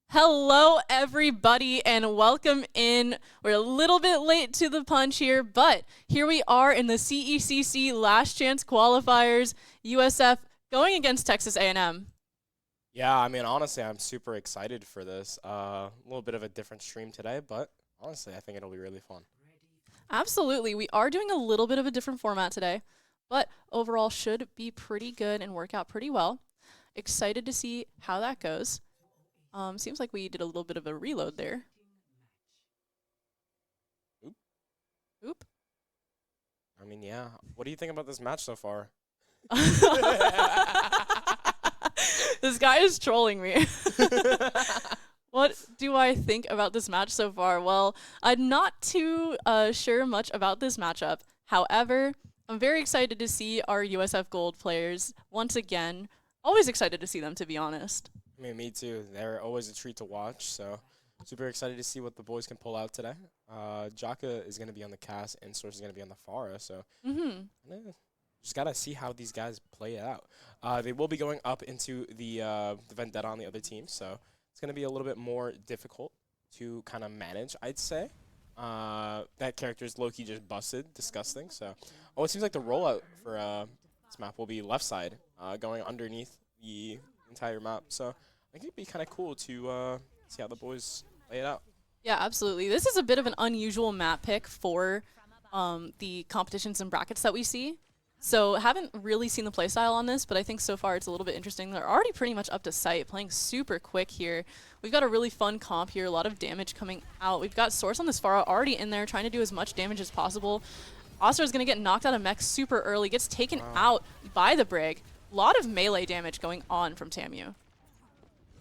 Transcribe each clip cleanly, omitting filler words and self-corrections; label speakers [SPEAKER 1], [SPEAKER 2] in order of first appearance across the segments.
[SPEAKER 1] Hello, everybody, and welcome in. We're a little bit late to the punch here, but here we are in the CECC Last Chance Qualifiers, USF going against Texas A&M.
[SPEAKER 2] Yeah, I mean, honestly, I'm super excited for this. A little bit of a different stream today, but honestly, I think it'll be really fun.
[SPEAKER 1] Absolutely. We are doing a little bit of a different format today, but overall should be pretty good and work out pretty well. Excited to see how that goes. Seems like we did a little bit of a reload there. Oop.
[SPEAKER 2] I mean, yeah. What do you think about this match so far?
[SPEAKER 1] This guy is trolling me. What do I think about this match so far? Well, I'm not too sure much about this matchup. However, I'm very excited to see our USF Gold players once again. Always excited to see them, to be honest.
[SPEAKER 2] I mean, me too. They're always a treat to watch, so super excited to see what the boys can pull out today. Jaka is going to be on the cast, and Source is going to be on the Pharah, so just got to see how these guys play it out. They will be going up into the Vendetta on the other team, so it's going to be a little bit more difficult to kind of manage, I'd say. That character is low-key just busted, disgusting. So, it seems like the rollout for this map will be left side, going underneath the entire map. So, I think it'd be kind of cool to see how the boys lay it out.
[SPEAKER 1] Yeah, absolutely. This is a bit of an unusual map pick for the competitions and brackets that we see. So haven't really seen the playstyle on this, but I think so far it's a little bit interesting. They're already pretty much up to sight, playing super quick here. We've got a really fun comp here, a lot of damage coming out. We've got Source on this Pharah already in there, trying to do as much damage as possible. Oster is going to get knocked out of mech super early, gets taken out by the Brig. A lot of melee damage going on from TAMU.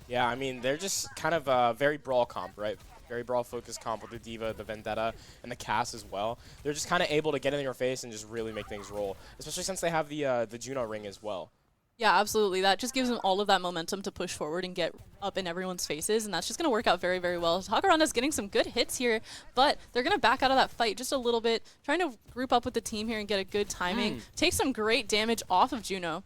[SPEAKER 2] Yeah, I mean, they're just kind of a very brawl comp, right? very broad focus comp with the D.Va, the Vendetta, and the Cass as well. They're just kind of able to get in your face and just really make things roll, especially since they have the Juno ring as well.
[SPEAKER 1] Yeah, absolutely. That just gives them all of that momentum to push forward and get up in everyone's faces, and that's just going to work out very, very well. Hakaranda's getting some good hits here, but they're going to back out of that fight just a little bit, trying to group up with the team here and get a good timing. Take some great damage off of Juno.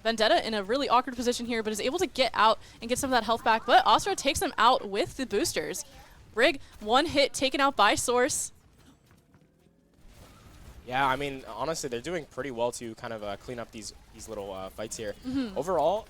[SPEAKER 1] Vendetta in a really awkward position here, but is able to get out and get some of that health back, but Astra takes them out with the boosters. Brig, one hit taken out by Source.
[SPEAKER 2] Yeah, I mean, honestly, they're doing pretty well to kind of clean up these little fights here. Overall,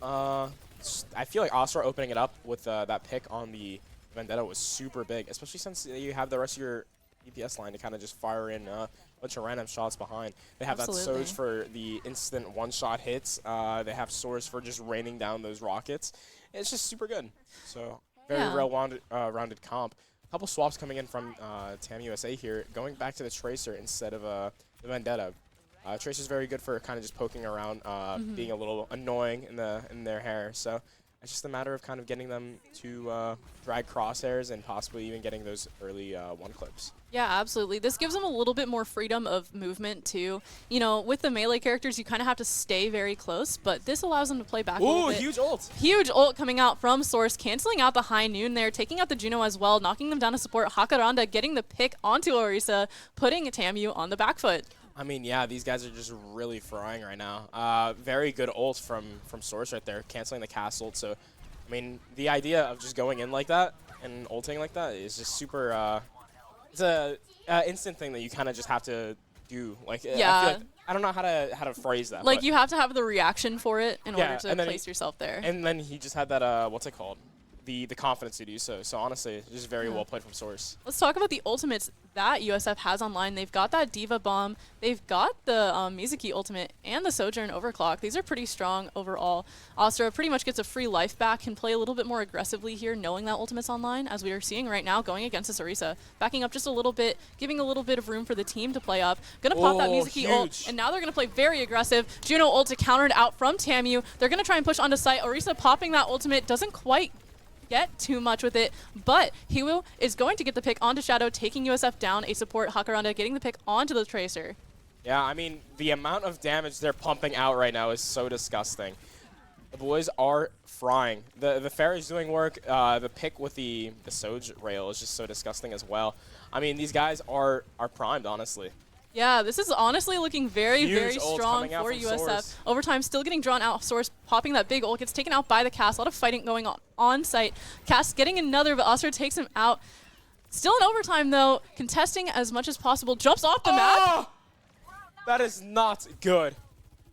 [SPEAKER 2] I feel like Astra opening it up with that pick on the Vendetta was super big, especially since you have the rest of your DPS line to kind of just fire in a bunch of random shots behind. They have that Surge for the instant one-shot hits. They have Source for just raining down those rockets. It's just super good. So very well-rounded comp. A couple swaps coming in from TAMU USA here, going back to the Tracer instead of the Vendetta. Tracer's very good for kind of just poking around, being a little annoying in their hair. So it's just a matter of kind of getting them to drag crosshairs and possibly even getting those early one clips.
[SPEAKER 1] Yeah, absolutely. This gives them a little bit more freedom of movement too. You know, with the melee characters, you kind of have to stay very close, but this allows them to play back a little bit.
[SPEAKER 2] Huge ult!
[SPEAKER 1] Huge ult coming out from Source, canceling out the high noon there, taking out the Juno as well, knocking them down to support. Hakaranda getting the pick onto Orisa, putting TAMU on the back foot.
[SPEAKER 2] I mean, yeah, these guys are just really frying right now. Very good ult from Source right there, canceling the cast ult. So, I mean, the idea of just going in like that and ulting like that is just super. It's a instant thing that you kind of just have to do. Like,
[SPEAKER 1] yeah.
[SPEAKER 2] I feel like, I don't know how to phrase that.
[SPEAKER 1] Like, you have to have the reaction for it in order to place yourself there.
[SPEAKER 2] And then he just had that, what's it called? The confidence to do so. So honestly, just very well played from Source.
[SPEAKER 1] Let's talk about the ultimates that USF has online. They've got that D.Va Bomb. They've got the Mizuki ultimate and the Sojourn Overclock. These are pretty strong overall. Astra pretty much gets a free life back, can play a little bit more aggressively here, knowing that ultimate's online, as we are seeing right now, going against this Orisa. Backing up just a little bit, giving a little bit of room for the team to play up. Gonna pop that Mizuki ult, and now they're gonna play very aggressive. Juno ult to counter it out from TAMU. They're gonna try and push onto site. Orisa popping that ultimate, doesn't quite get too much with it, but Hiwu is going to get the pick onto Shadow, taking USF down. A support, Hakaranda, getting the pick onto the Tracer.
[SPEAKER 2] Yeah, I mean, the amount of damage they're pumping out right now is so disgusting. The boys are frying. The Fair is doing work. The pick with the Soj rail is just so disgusting as well. I mean, these guys are primed, honestly.
[SPEAKER 1] Yeah, this is honestly looking very,
[SPEAKER 2] Huge
[SPEAKER 1] very strong for USF.
[SPEAKER 2] Source.
[SPEAKER 1] Overtime still getting drawn out. Source popping that big ult, gets taken out by the Cass. A lot of fighting going on site. Cass getting another, but Astra takes him out. Still in overtime, though, contesting as much as possible. Jumps off the map.
[SPEAKER 2] That is not good.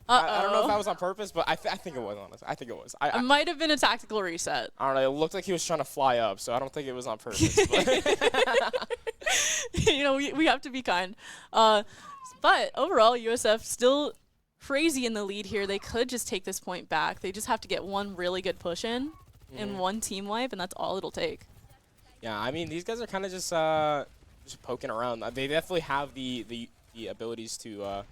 [SPEAKER 2] I don't know if that was on purpose, but I think it was, honestly. I think it was.
[SPEAKER 1] It might have been a tactical reset.
[SPEAKER 2] I don't know. It looked like he was trying to fly up, so I don't think it was on purpose.
[SPEAKER 1] You know, we have to be kind. But overall, USF still crazy in the lead here. They could just take this point back. They just have to get one really good push in and one team wipe, and that's all it'll take. Yeah,
[SPEAKER 2] I mean, these guys are kind of just poking around. They definitely have the abilities to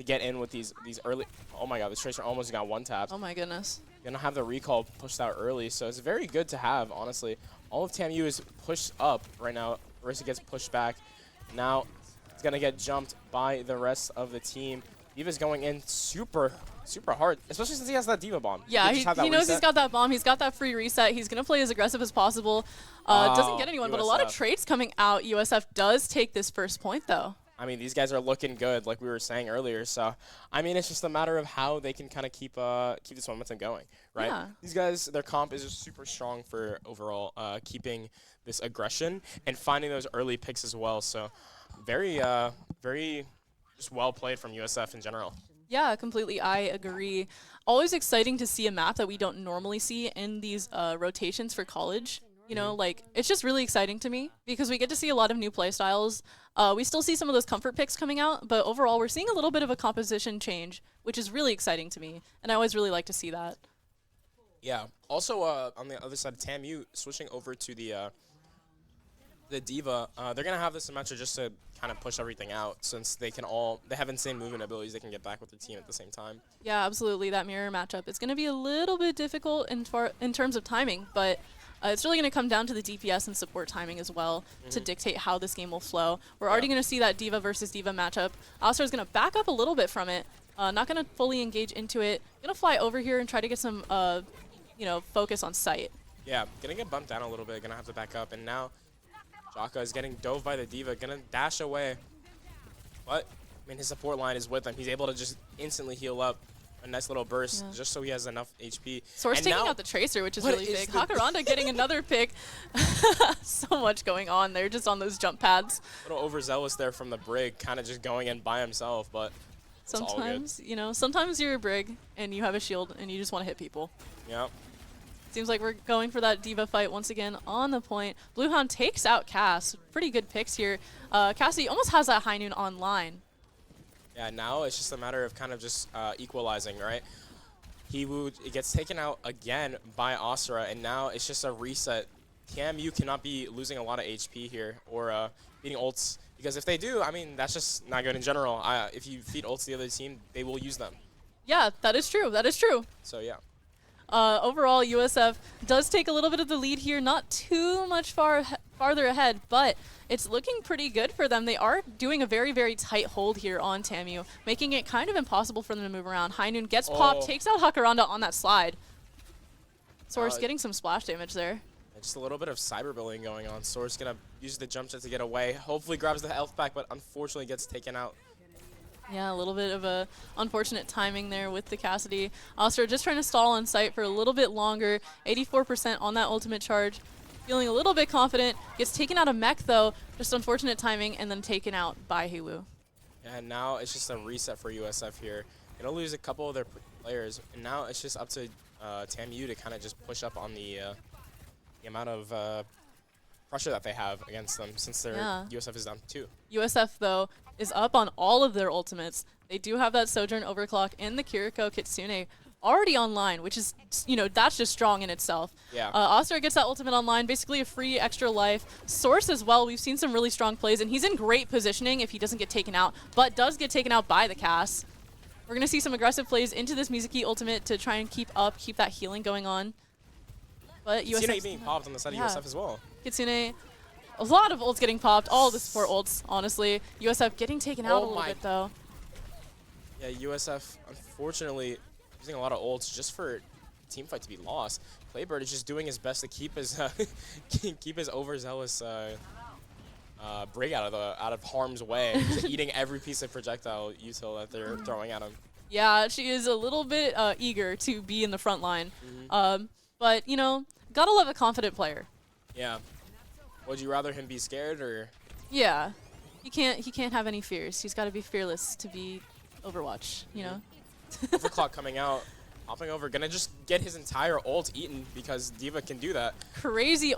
[SPEAKER 2] get in with these early. Oh my God, this Tracer almost got one tap.
[SPEAKER 1] Oh my goodness.
[SPEAKER 2] Gonna have the recall pushed out early, so it's very good to have, honestly. All of TAMU is pushed up right now. Orisa gets pushed back. Now it's gonna get jumped by the rest of the team. D.Va's going in super hard, especially since he has that D.Va bomb.
[SPEAKER 1] Yeah, he knows he's got that bomb. He's got that free reset. He's gonna play as aggressive as possible. Doesn't get anyone, but a lot of trades coming out. USF does take this first point, though.
[SPEAKER 2] I mean, these guys are looking good, like we were saying earlier. So, I mean, it's just a matter of how they can kind of keep this momentum going, right?
[SPEAKER 1] Yeah.
[SPEAKER 2] These guys, their comp is just super strong for overall keeping this aggression and finding those early picks as well. So, very just well played from USF in general.
[SPEAKER 1] Yeah, completely. I agree. Always exciting to see a map that we don't normally see in these rotations for college. You know, like, it's just really exciting to me because we get to see a lot of new play styles. We still see some of those comfort picks coming out, but overall we're seeing a little bit of a composition change, which is really exciting to me, and I always really like to see that.
[SPEAKER 2] Yeah. Also, on the other side of TAMU, switching over to the D.Va, they're going to have this Symmetra just to kind of push everything out since they have insane movement abilities. They can get back with their team at the same time. Yeah,
[SPEAKER 1] absolutely. That mirror matchup is going to be a little bit difficult in terms of timing, but It's really going to come down to the DPS and support timing as well to dictate how this game will flow. We're already going to see that Diva versus Diva matchup. Astra is going to back up a little bit from it, not going to fully engage into it. Going to fly over here and try to get some, focus on sight.
[SPEAKER 2] Yeah, gonna get bumped down a little bit, gonna have to back up, and now Jaka is getting dove by the Diva, gonna dash away. But, I mean, his support line is with him. He's able to just instantly heal up a nice little burst just so he has enough HP.
[SPEAKER 1] Source
[SPEAKER 2] and
[SPEAKER 1] taking out the Tracer, which is really big. Hakaranda getting another pick. So much going on there just on those jump pads.
[SPEAKER 2] A little overzealous there from the Brig, kind of just going in by himself, but
[SPEAKER 1] sometimes, sometimes you're a Brig and you have a shield and you just want to hit people.
[SPEAKER 2] Yep.
[SPEAKER 1] Seems like we're going for that Diva fight once again on the point. Bluehound takes out Cass. Pretty good picks here. Cassie almost has that high noon online.
[SPEAKER 2] Yeah, now it's just a matter of kind of just equalizing, right? It gets taken out again by Asura, and now it's just a reset. TAMU cannot be losing a lot of HP here or beating ults, because if they do, I mean, that's just not good in general. If you feed ults to the other team, they will use them.
[SPEAKER 1] Yeah, that is true. That is true.
[SPEAKER 2] So, yeah.
[SPEAKER 1] Overall, USF does take a little bit of the lead here, not too much farther ahead, but it's looking pretty good for them. They are doing a very, very tight hold here on TAMU, making it kind of impossible for them to move around. High Noon gets popped, takes out Hakaranda on that slide. Source getting some splash damage there.
[SPEAKER 2] Just a little bit of cyberbullying going on. Source gonna use the jump jet to get away. Hopefully grabs the health back, but unfortunately gets taken out.
[SPEAKER 1] Yeah, a little bit of a unfortunate timing there with the Cassidy. Astra just trying to stall on site for a little bit longer. 84% on that ultimate charge. Feeling a little bit confident. Gets taken out of mech though. Just unfortunate timing and then taken out by Heiwu.
[SPEAKER 2] Yeah, and now it's just a reset for USF here. Gonna lose a couple of their players, and now it's just up to TAMU to kind of just push up on the amount of pressure that they have against them, since their USF is down 2.
[SPEAKER 1] USF though is up on all of their ultimates. They do have that Sojourn Overclock and the Kiriko Kitsune already online, which is, that's just strong in itself.
[SPEAKER 2] Yeah.
[SPEAKER 1] Astra gets that ultimate online, basically a free extra life. Source as well, we've seen some really strong plays, and he's in great positioning if he doesn't get taken out, but does get taken out by the Cass. We're going to see some aggressive plays into this Mizuki ultimate to try and keep that healing going on. But USF
[SPEAKER 2] Kitsune being popped on the side of USF as well.
[SPEAKER 1] Kitsune, a lot of ults getting popped, all the support ults, honestly. USF getting taken out a little bit, though.
[SPEAKER 2] Yeah, USF, unfortunately, using a lot of ults just for team fight to be lost. Playbird is just doing his best to keep his keep his overzealous Brig out of harm's way, just eating every piece of projectile util that they're throwing at him.
[SPEAKER 1] Yeah, she is a little bit eager to be in the front line. But, gotta love a confident player.
[SPEAKER 2] Yeah. Would you rather him be scared or?
[SPEAKER 1] Yeah. He can't have any fears. He's got to be fearless to be Overwatch,
[SPEAKER 2] Overclock coming out, hopping over, gonna just get his entire ult eaten because Diva can do that.
[SPEAKER 1] Crazy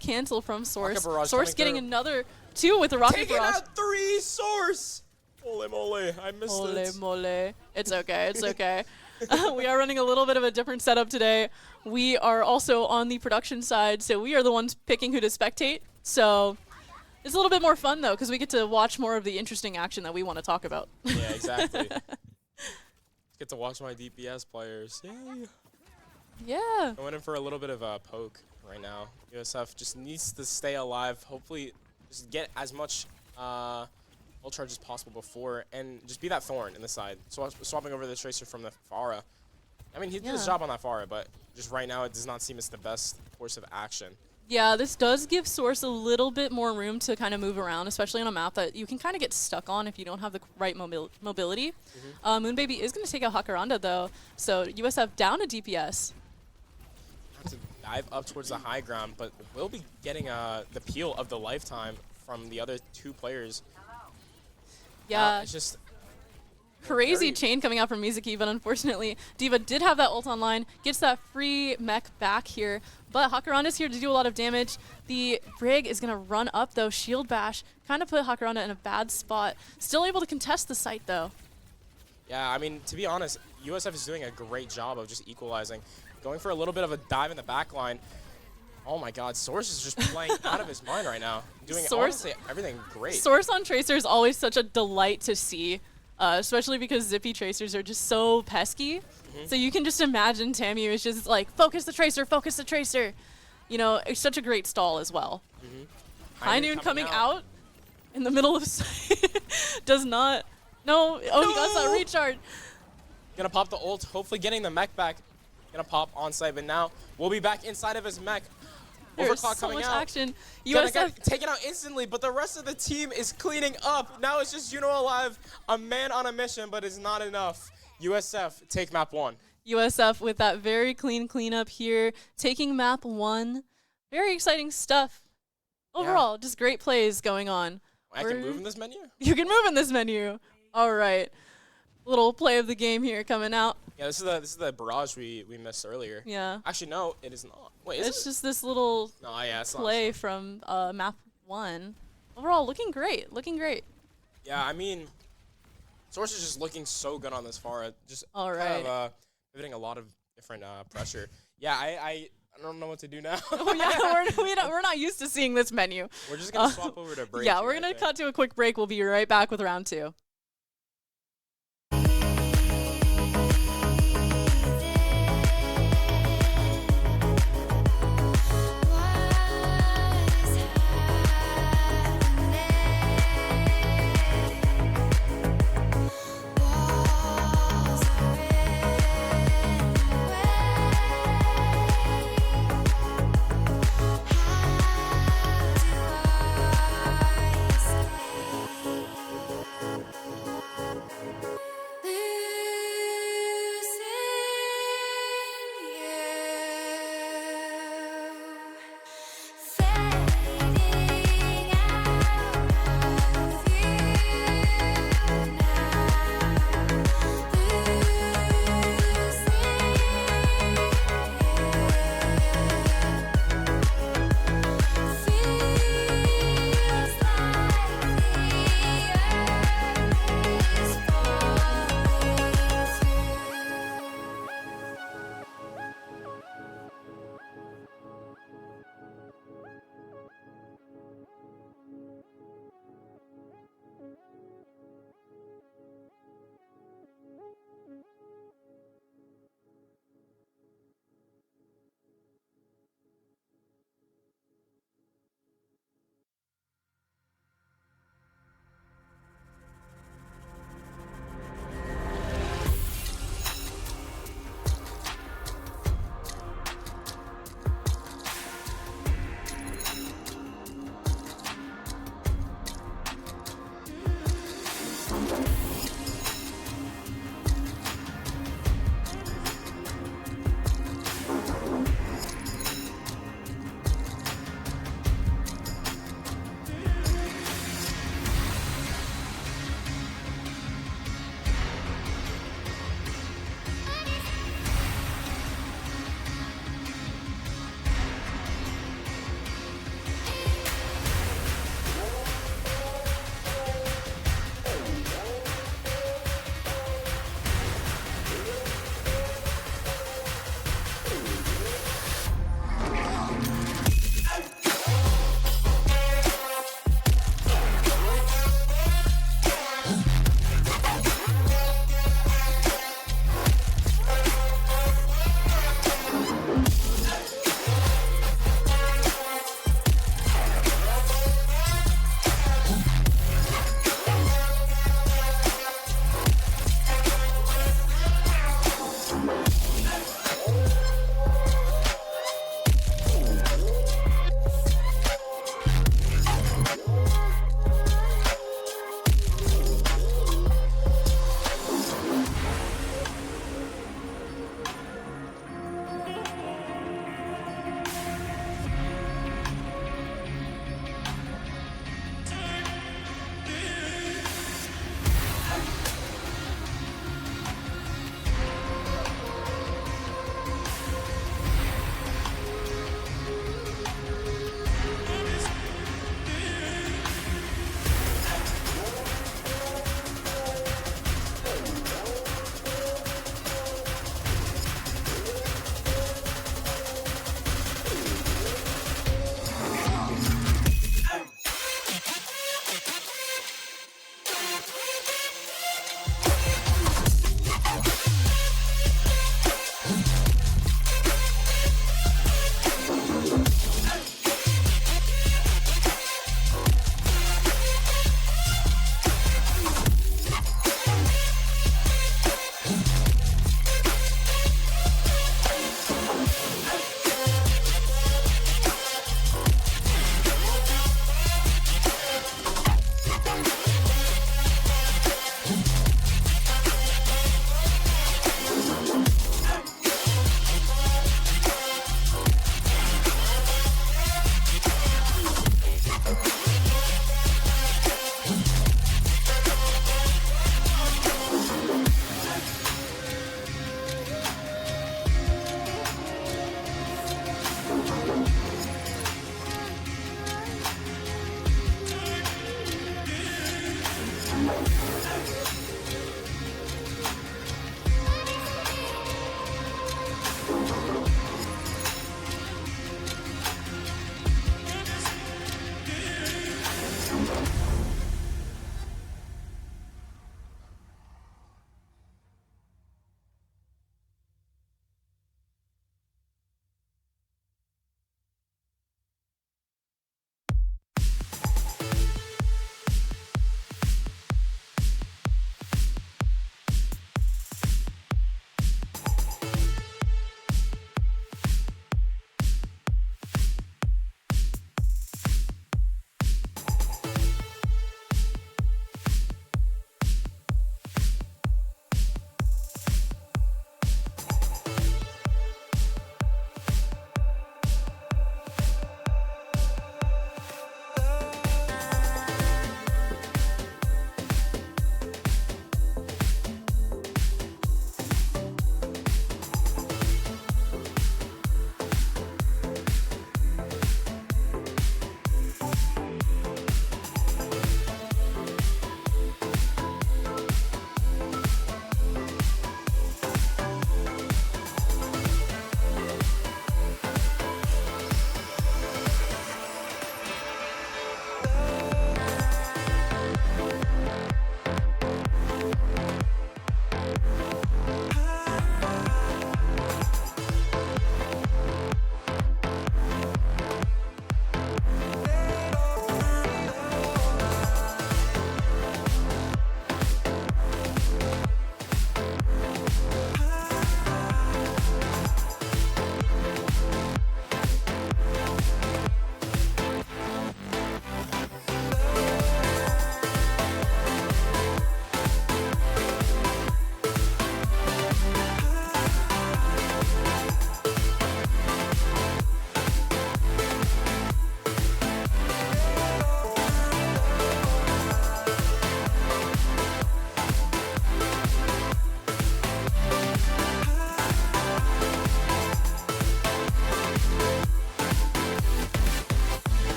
[SPEAKER 1] cancel from Source.
[SPEAKER 2] Source
[SPEAKER 1] getting another 2 with the rocket barrage.
[SPEAKER 2] Taking out 3, Source! Holy moly, I missed it.
[SPEAKER 1] Holy moly. It's okay, it's okay. We are running a little bit of a different setup today. We are also on the production side, so we are the ones picking who to spectate. So it's a little bit more fun, though, because we get to watch more of the interesting action that we want to talk about.
[SPEAKER 2] Yeah, exactly. Get to watch my DPS players. Yay.
[SPEAKER 1] Yeah.
[SPEAKER 2] I went in for a little bit of a poke right now. USF just needs to stay alive. Hopefully, just get as much ult charge as possible before, and just be that thorn in the side. So swapping over the Tracer from the Pharah. I mean, he did his job on that Pharah, but just right now it does not seem it's the best course of action. Yeah,
[SPEAKER 1] this does give Source a little bit more room to kind of move around, especially on a map that you can kind of get stuck on if you don't have the right mobility. Moonbaby is going to take out Hakaranda, though, so USF down a DPS.
[SPEAKER 2] Have to dive up towards the high ground, but will be getting the peel of the lifetime from the other 2 players.
[SPEAKER 1] Yeah.
[SPEAKER 2] It's just
[SPEAKER 1] crazy chain coming out from Mizuki, but unfortunately, Diva did have that ult online, gets that free mech back here, but Hakaranda's here to do a lot of damage. The Brig is going to run up, though. Shield bash kind of put Hakaranda in a bad spot. Still able to contest the site, though.
[SPEAKER 2] Yeah, I mean, to be honest, USF is doing a great job of just equalizing. Going for a little bit of a dive in the back line. Oh my god, Source is just playing out of his mind right now. Doing honestly everything great.
[SPEAKER 1] Source on Tracer is always such a delight to see, especially because Zippy Tracers are just so pesky. So you can just imagine TAMU is just like, focus the Tracer, You know, it's such a great stall as well. High Noon coming out in the middle of does not. No. Oh, he got that recharge.
[SPEAKER 2] Gonna pop the ult, hopefully getting the mech back. Gonna pop on site, but now we'll be back inside of his mech.
[SPEAKER 1] There's
[SPEAKER 2] Overclock
[SPEAKER 1] so
[SPEAKER 2] coming
[SPEAKER 1] much
[SPEAKER 2] out.
[SPEAKER 1] action.
[SPEAKER 2] Gonna
[SPEAKER 1] USF
[SPEAKER 2] get taken out instantly, but the rest of the team is cleaning up. Now it's just Juno alive, a man on a mission, but it's not enough. USF take map 1.
[SPEAKER 1] USF with that very clean cleanup here, taking map 1. Very exciting stuff. Overall, just great plays going on.
[SPEAKER 2] I can move in this menu?
[SPEAKER 1] You can move in this menu. All right. Little play of the game here coming out.
[SPEAKER 2] Yeah, this is the barrage we missed earlier.
[SPEAKER 1] Yeah.
[SPEAKER 2] Actually, no, it is not. Wait, is
[SPEAKER 1] It's
[SPEAKER 2] it?
[SPEAKER 1] just this little
[SPEAKER 2] No, yeah, it's
[SPEAKER 1] play
[SPEAKER 2] not.
[SPEAKER 1] from map 1. Overall, looking great. Looking great.
[SPEAKER 2] Yeah, I mean, Source is just looking so good on this far. Just
[SPEAKER 1] All
[SPEAKER 2] kind
[SPEAKER 1] right.
[SPEAKER 2] of pivoting a lot of different pressure. Yeah, I don't know what to do now.
[SPEAKER 1] Oh yeah, we're not used to seeing this menu.
[SPEAKER 2] We're just gonna swap over to break.
[SPEAKER 1] Yeah,
[SPEAKER 2] here,
[SPEAKER 1] we're
[SPEAKER 2] I
[SPEAKER 1] gonna
[SPEAKER 2] think.
[SPEAKER 1] cut to a quick break. We'll be right back with round 2.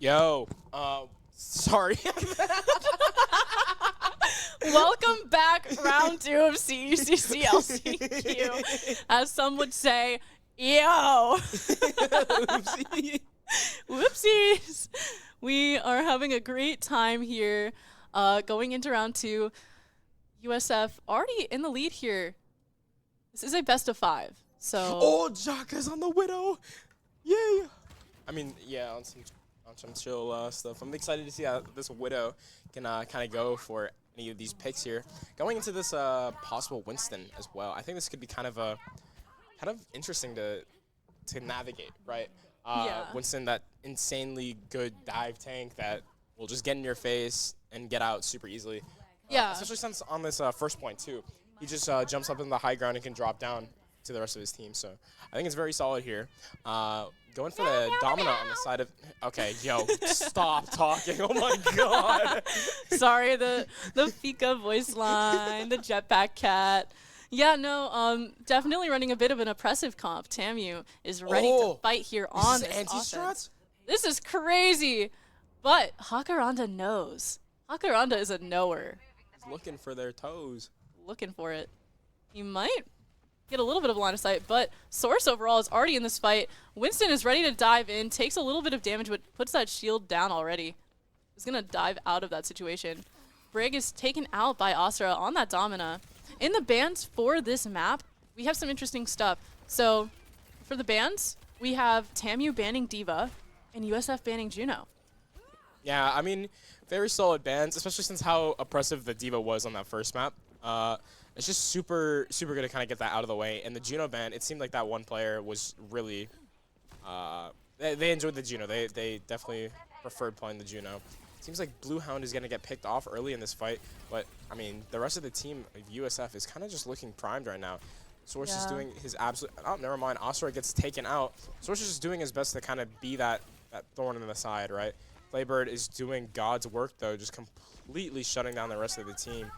[SPEAKER 2] Yo, sorry.
[SPEAKER 1] Welcome back, round 2 of CECC LCQ. As some would say, yo.
[SPEAKER 2] Oopsie.
[SPEAKER 1] Whoopsies. We are having a great time here. Going into round 2, USF already in the lead here. This is a best of 5. So.
[SPEAKER 2] Oh, Jaka's on the Widow. Yay. I mean, yeah, on some chill stuff. I'm excited to see how this Widow can kind of go for any of these picks here. Going into this possible Winston as well. I think this could be kind of interesting to navigate, right?
[SPEAKER 1] Yeah.
[SPEAKER 2] Winston, that insanely good dive tank that will just get in your face and get out super easily.
[SPEAKER 1] Yeah.
[SPEAKER 2] Especially since on this first point too, he just jumps up in the high ground and can drop down to the rest of his team. So I think it's very solid here. Going for the Domina on the side of. Okay, yo, stop talking. Oh my god.
[SPEAKER 1] Sorry, the Fika voice line, the jetpack cat. Yeah, no, definitely running a bit of an oppressive comp. TAMU is ready to fight here on this offense. This is crazy. But Hakaranda knows. Hakaranda is a knower.
[SPEAKER 2] He's looking for their toes.
[SPEAKER 1] Looking for it. He might get a little bit of line of sight, but Source overall is already in this fight. Winston is ready to dive in, takes a little bit of damage, but puts that shield down already. He's going to dive out of that situation. Brig is taken out by Asura on that Domina. In the bans for this map, we have some interesting stuff. So, for the bans, we have TAMU banning D.Va and USF banning Juno.
[SPEAKER 2] Yeah, I mean, very solid bans, especially since how oppressive the D.Va was on that first map. It's just super good to kind of get that out of the way. And the Juno ban, it seemed like that one player was really, they enjoyed the Juno. They definitely preferred playing the Juno. Seems like Blue Hound is going to get picked off early in this fight, but, I mean, the rest of the team of USF is kind of just looking primed right now. Source is doing his absolute... Oh, never mind. Asura gets taken out. Source is just doing his best to kind of be that thorn in the side, right? Playbird is doing God's work, though, just completely shutting down the rest of the team.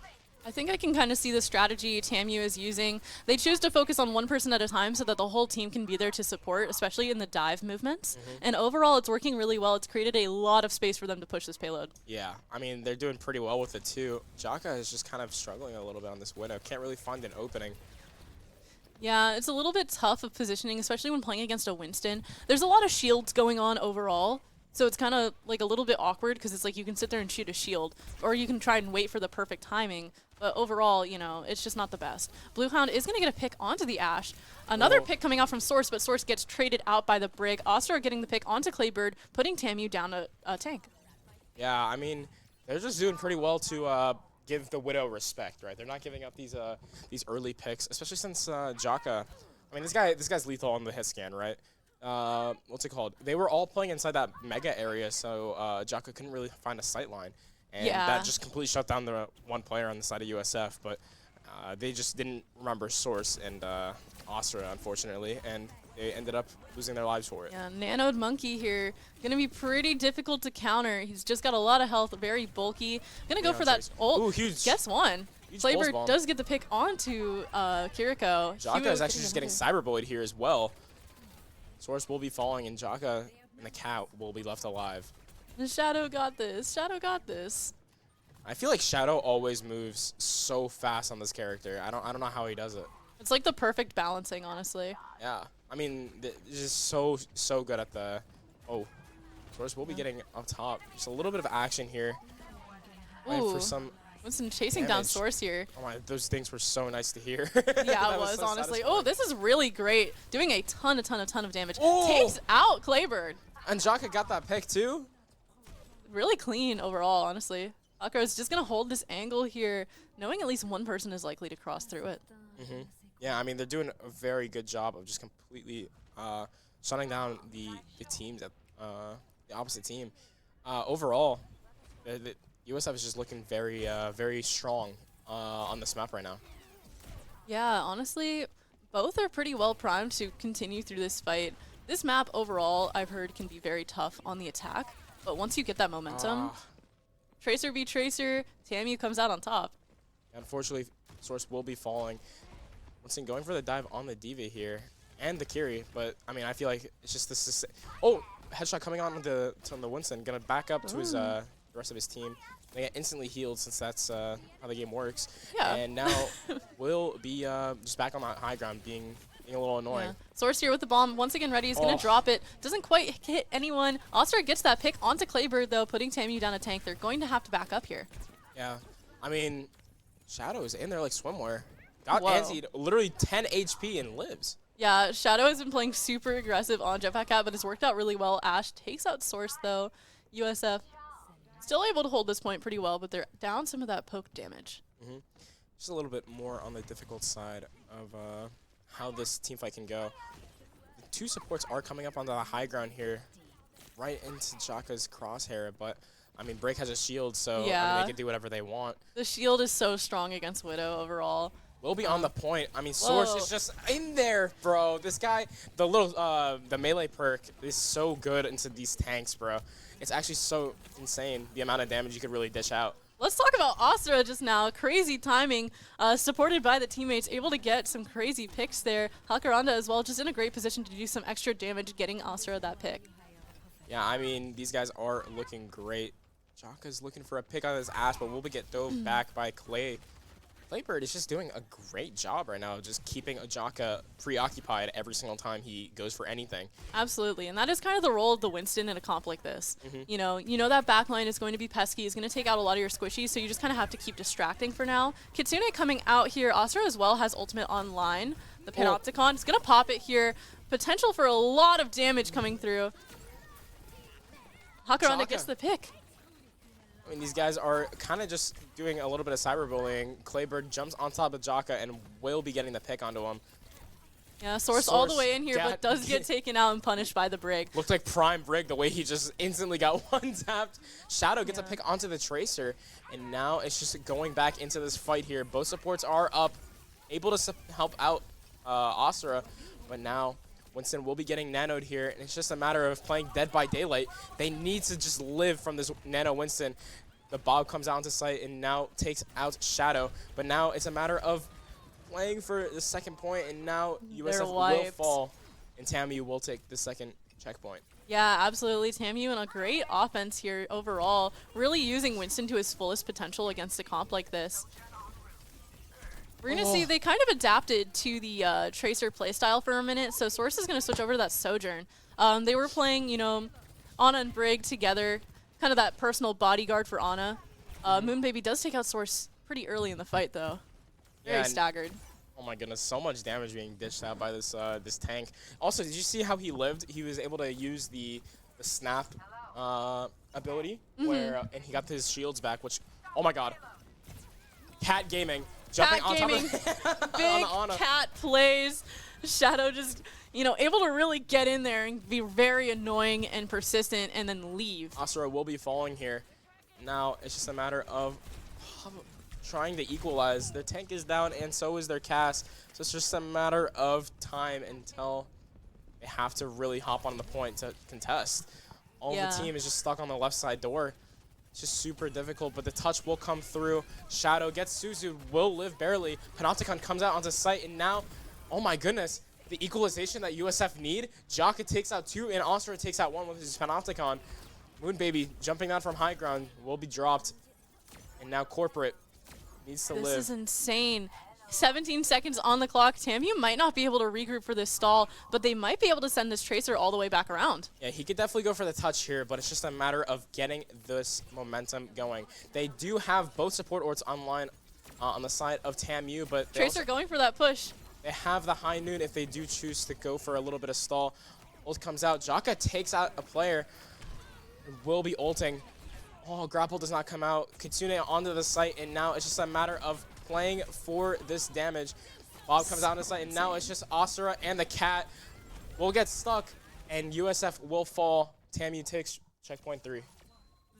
[SPEAKER 1] I think I can kind of see the strategy TAMU is using. They choose to focus on one person at a time so that the whole team can be there to support, especially in the dive movements. And overall, it's working really well. It's created a lot of space for them to push this payload.
[SPEAKER 2] Yeah, I mean, they're doing pretty well with it, too. Jaka is just kind of struggling a little bit on this Widow. Can't really find an opening.
[SPEAKER 1] Yeah, it's a little bit tough of positioning, especially when playing against a Winston. There's a lot of shields going on overall. So it's kind of like a little bit awkward because it's like you can sit there and shoot a shield, or you can try and wait for the perfect timing. But overall, you know, it's just not the best. Blue Hound is going to get a pick onto the Ashe. Another pick coming out from Source, but Source gets traded out by the Brig. Asura getting the pick onto Claybird, putting TAMU down a tank. Yeah,
[SPEAKER 2] I mean, they're just doing pretty well to give the Widow respect, right? They're not giving up these early picks, especially since Jaka. I mean, this guy's lethal on the hit scan, right? What's it called? They were all playing inside that mega area, so Jaka couldn't really find a sight line. And that just completely shut down the one player on the side of USF, but they just didn't remember Source and Asura, unfortunately, and they ended up losing their lives for it.
[SPEAKER 1] Yeah, Nanoed Monkey here, going to be pretty difficult to counter. He's just got a lot of health, very bulky. Going to go for that ult.
[SPEAKER 2] Ooh, huge.
[SPEAKER 1] Guess one. Playbird does get the pick onto Kiriko.
[SPEAKER 2] Jaka is actually just getting cyberbullied here as well. Source will be falling, and Jaka and the cat will be left alive.
[SPEAKER 1] Shadow got this. Shadow got this.
[SPEAKER 2] I feel like Shadow always moves so fast on this character. I don't know how he does it.
[SPEAKER 1] It's like the perfect balancing, honestly.
[SPEAKER 2] Yeah. I mean, just so good at the... Oh. Source will be getting up top. Just a little bit of action here.
[SPEAKER 1] Ooh.
[SPEAKER 2] For some
[SPEAKER 1] Winston chasing down Source here.
[SPEAKER 2] Oh my, those things were so nice to hear.
[SPEAKER 1] Yeah, it was, so honestly. Oh, this is really great. Doing a ton of damage.
[SPEAKER 2] Ooh.
[SPEAKER 1] Takes out Claybird.
[SPEAKER 2] And Jaka got that pick too.
[SPEAKER 1] Really clean overall, honestly. Akra is just going to hold this angle here, knowing at least one person is likely to cross through it.
[SPEAKER 2] Yeah, I mean, they're doing a very good job of just completely shutting down the teams, at the opposite team. Overall, the USF is just looking very strong on this map right now.
[SPEAKER 1] Yeah, honestly, both are pretty well primed to continue through this fight. This map overall, I've heard, can be very tough on the attack, but once you get that momentum, Tracer v Tracer, TAMU comes out on top.
[SPEAKER 2] Unfortunately, Source will be falling. Winston going for the dive on the D.Va here and the Kiri, but I mean, I feel like it's just this. Oh, headshot coming on the Winston. Gonna back up to his the rest of his team. They get instantly healed since that's how the game works.
[SPEAKER 1] Yeah.
[SPEAKER 2] And now will be just back on that high ground, being a little annoying.
[SPEAKER 1] Yeah. Source here with the bomb. Once again ready. He's going to drop it. Doesn't quite hit anyone. Oscar gets that pick onto Claybird, though, putting TAMU down a tank. They're going to have to back up here.
[SPEAKER 2] Yeah. I mean, Shadow is in there like swimwear. Got antied literally 10 HP and lives.
[SPEAKER 1] Yeah, Shadow has been playing super aggressive on Jetpack Cat, but it's worked out really well. Ash takes out Source, though. USF still able to hold this point pretty well, but they're down some of that poke damage.
[SPEAKER 2] Just a little bit more on the difficult side of how this team fight can go. The two supports are coming up onto the high ground here, right into Jaka's crosshair, but I mean, Break has a shield, so I mean, they can do whatever they want.
[SPEAKER 1] The shield is so strong against Widow overall.
[SPEAKER 2] Will be on the point. I mean, Source is just in there, bro. This guy, the little, the melee perk is so good into these tanks, bro. It's actually so insane, the amount of damage you could really dish out.
[SPEAKER 1] Let's talk about Astra just now. Crazy timing, supported by the teammates, able to get some crazy picks there. Hakaranda as well, just in a great position to do some extra damage, getting Astra that pick.
[SPEAKER 2] Yeah, I mean, these guys are looking great. Jaka's looking for a pick on his ass, but will get dove back by Clay. Claybird is just doing a great job right now, just keeping Jaka preoccupied every single time he goes for anything.
[SPEAKER 1] Absolutely, and that is kind of the role of the Winston in a comp like this. You know that backline is going to be pesky, is going to take out a lot of your squishies, so you just kind of have to keep distracting for now. Kitsune coming out here. Asura as well has ultimate online. The Panopticon is going to pop it here. Potential for a lot of damage coming through. Hakaranda gets the pick.
[SPEAKER 2] I mean, these guys are kind of just doing a little bit of cyberbullying. Claybird jumps on top of Jaka and will be getting the pick onto him.
[SPEAKER 1] Yeah, Source all the way in here, but does get taken out and punished by the Brig.
[SPEAKER 2] Looked like Prime Brig the way he just instantly got one-tapped. Shadow gets a pick onto the Tracer, and now it's just going back into this fight here. Both supports are up, able to help out Asura, but now Winston will be getting nanoed here, and it's just a matter of playing Dead by Daylight. They need to just live from this nano Winston. The Bob comes out into sight and now takes out Shadow, but now it's a matter of playing for the second point, and now USF will fall, and TAMU will take the second checkpoint.
[SPEAKER 1] Yeah, absolutely. TAMU in a great offense here overall, really using Winston to his fullest potential against a comp like this. We're going to see they kind of adapted to the Tracer playstyle for a minute, so Source is going to switch over to that Sojourn. They were playing, Ana and Brig together, kind of that personal bodyguard for Ana. Moonbaby does take out Source pretty early in the fight, though. Very staggered.
[SPEAKER 2] Oh my goodness, so much damage being dished out by this this tank. Also, did you see how he lived? He was able to use the snap ability, where and he got his shields back, which, oh my god. Cat Gaming. Jumping on top of
[SPEAKER 1] Big Cat plays. Shadow just, able to really get in there and be very annoying and persistent and then leave.
[SPEAKER 2] Asura will be falling here. Now it's just a matter of trying to equalize. Their tank is down and so is their cast. So it's just a matter of time until they have to really hop on the point to contest. All the team is just stuck on the left side door. It's just super difficult, but the touch will come through. Shadow gets Suzu, will live barely. Panopticon comes out onto site, and now, oh my goodness, the equalization that USF need. Jaka takes out 2, and Asura takes out 1 with his Panopticon. Moonbaby jumping out from high ground will be dropped. And now Corporate needs to live.
[SPEAKER 1] This is insane. 17 seconds on the clock. TAMU might not be able to regroup for this stall, but they might be able to send this Tracer all the way back around.
[SPEAKER 2] Yeah, he could definitely go for the touch here, but it's just a matter of getting this momentum going. They do have both support orts online on the side of TAMU, but
[SPEAKER 1] Tracer going for that push.
[SPEAKER 2] They have the high noon if they do choose to go for a little bit of stall. Ult comes out. Jaka takes out a player. Will be ulting. Oh, grapple does not come out. Kitsune onto the site, and now it's just a matter of playing for this damage. Bob comes out on the site, and now it's just Asura and the cat will get stuck, and USF will fall. TAMU takes checkpoint 3.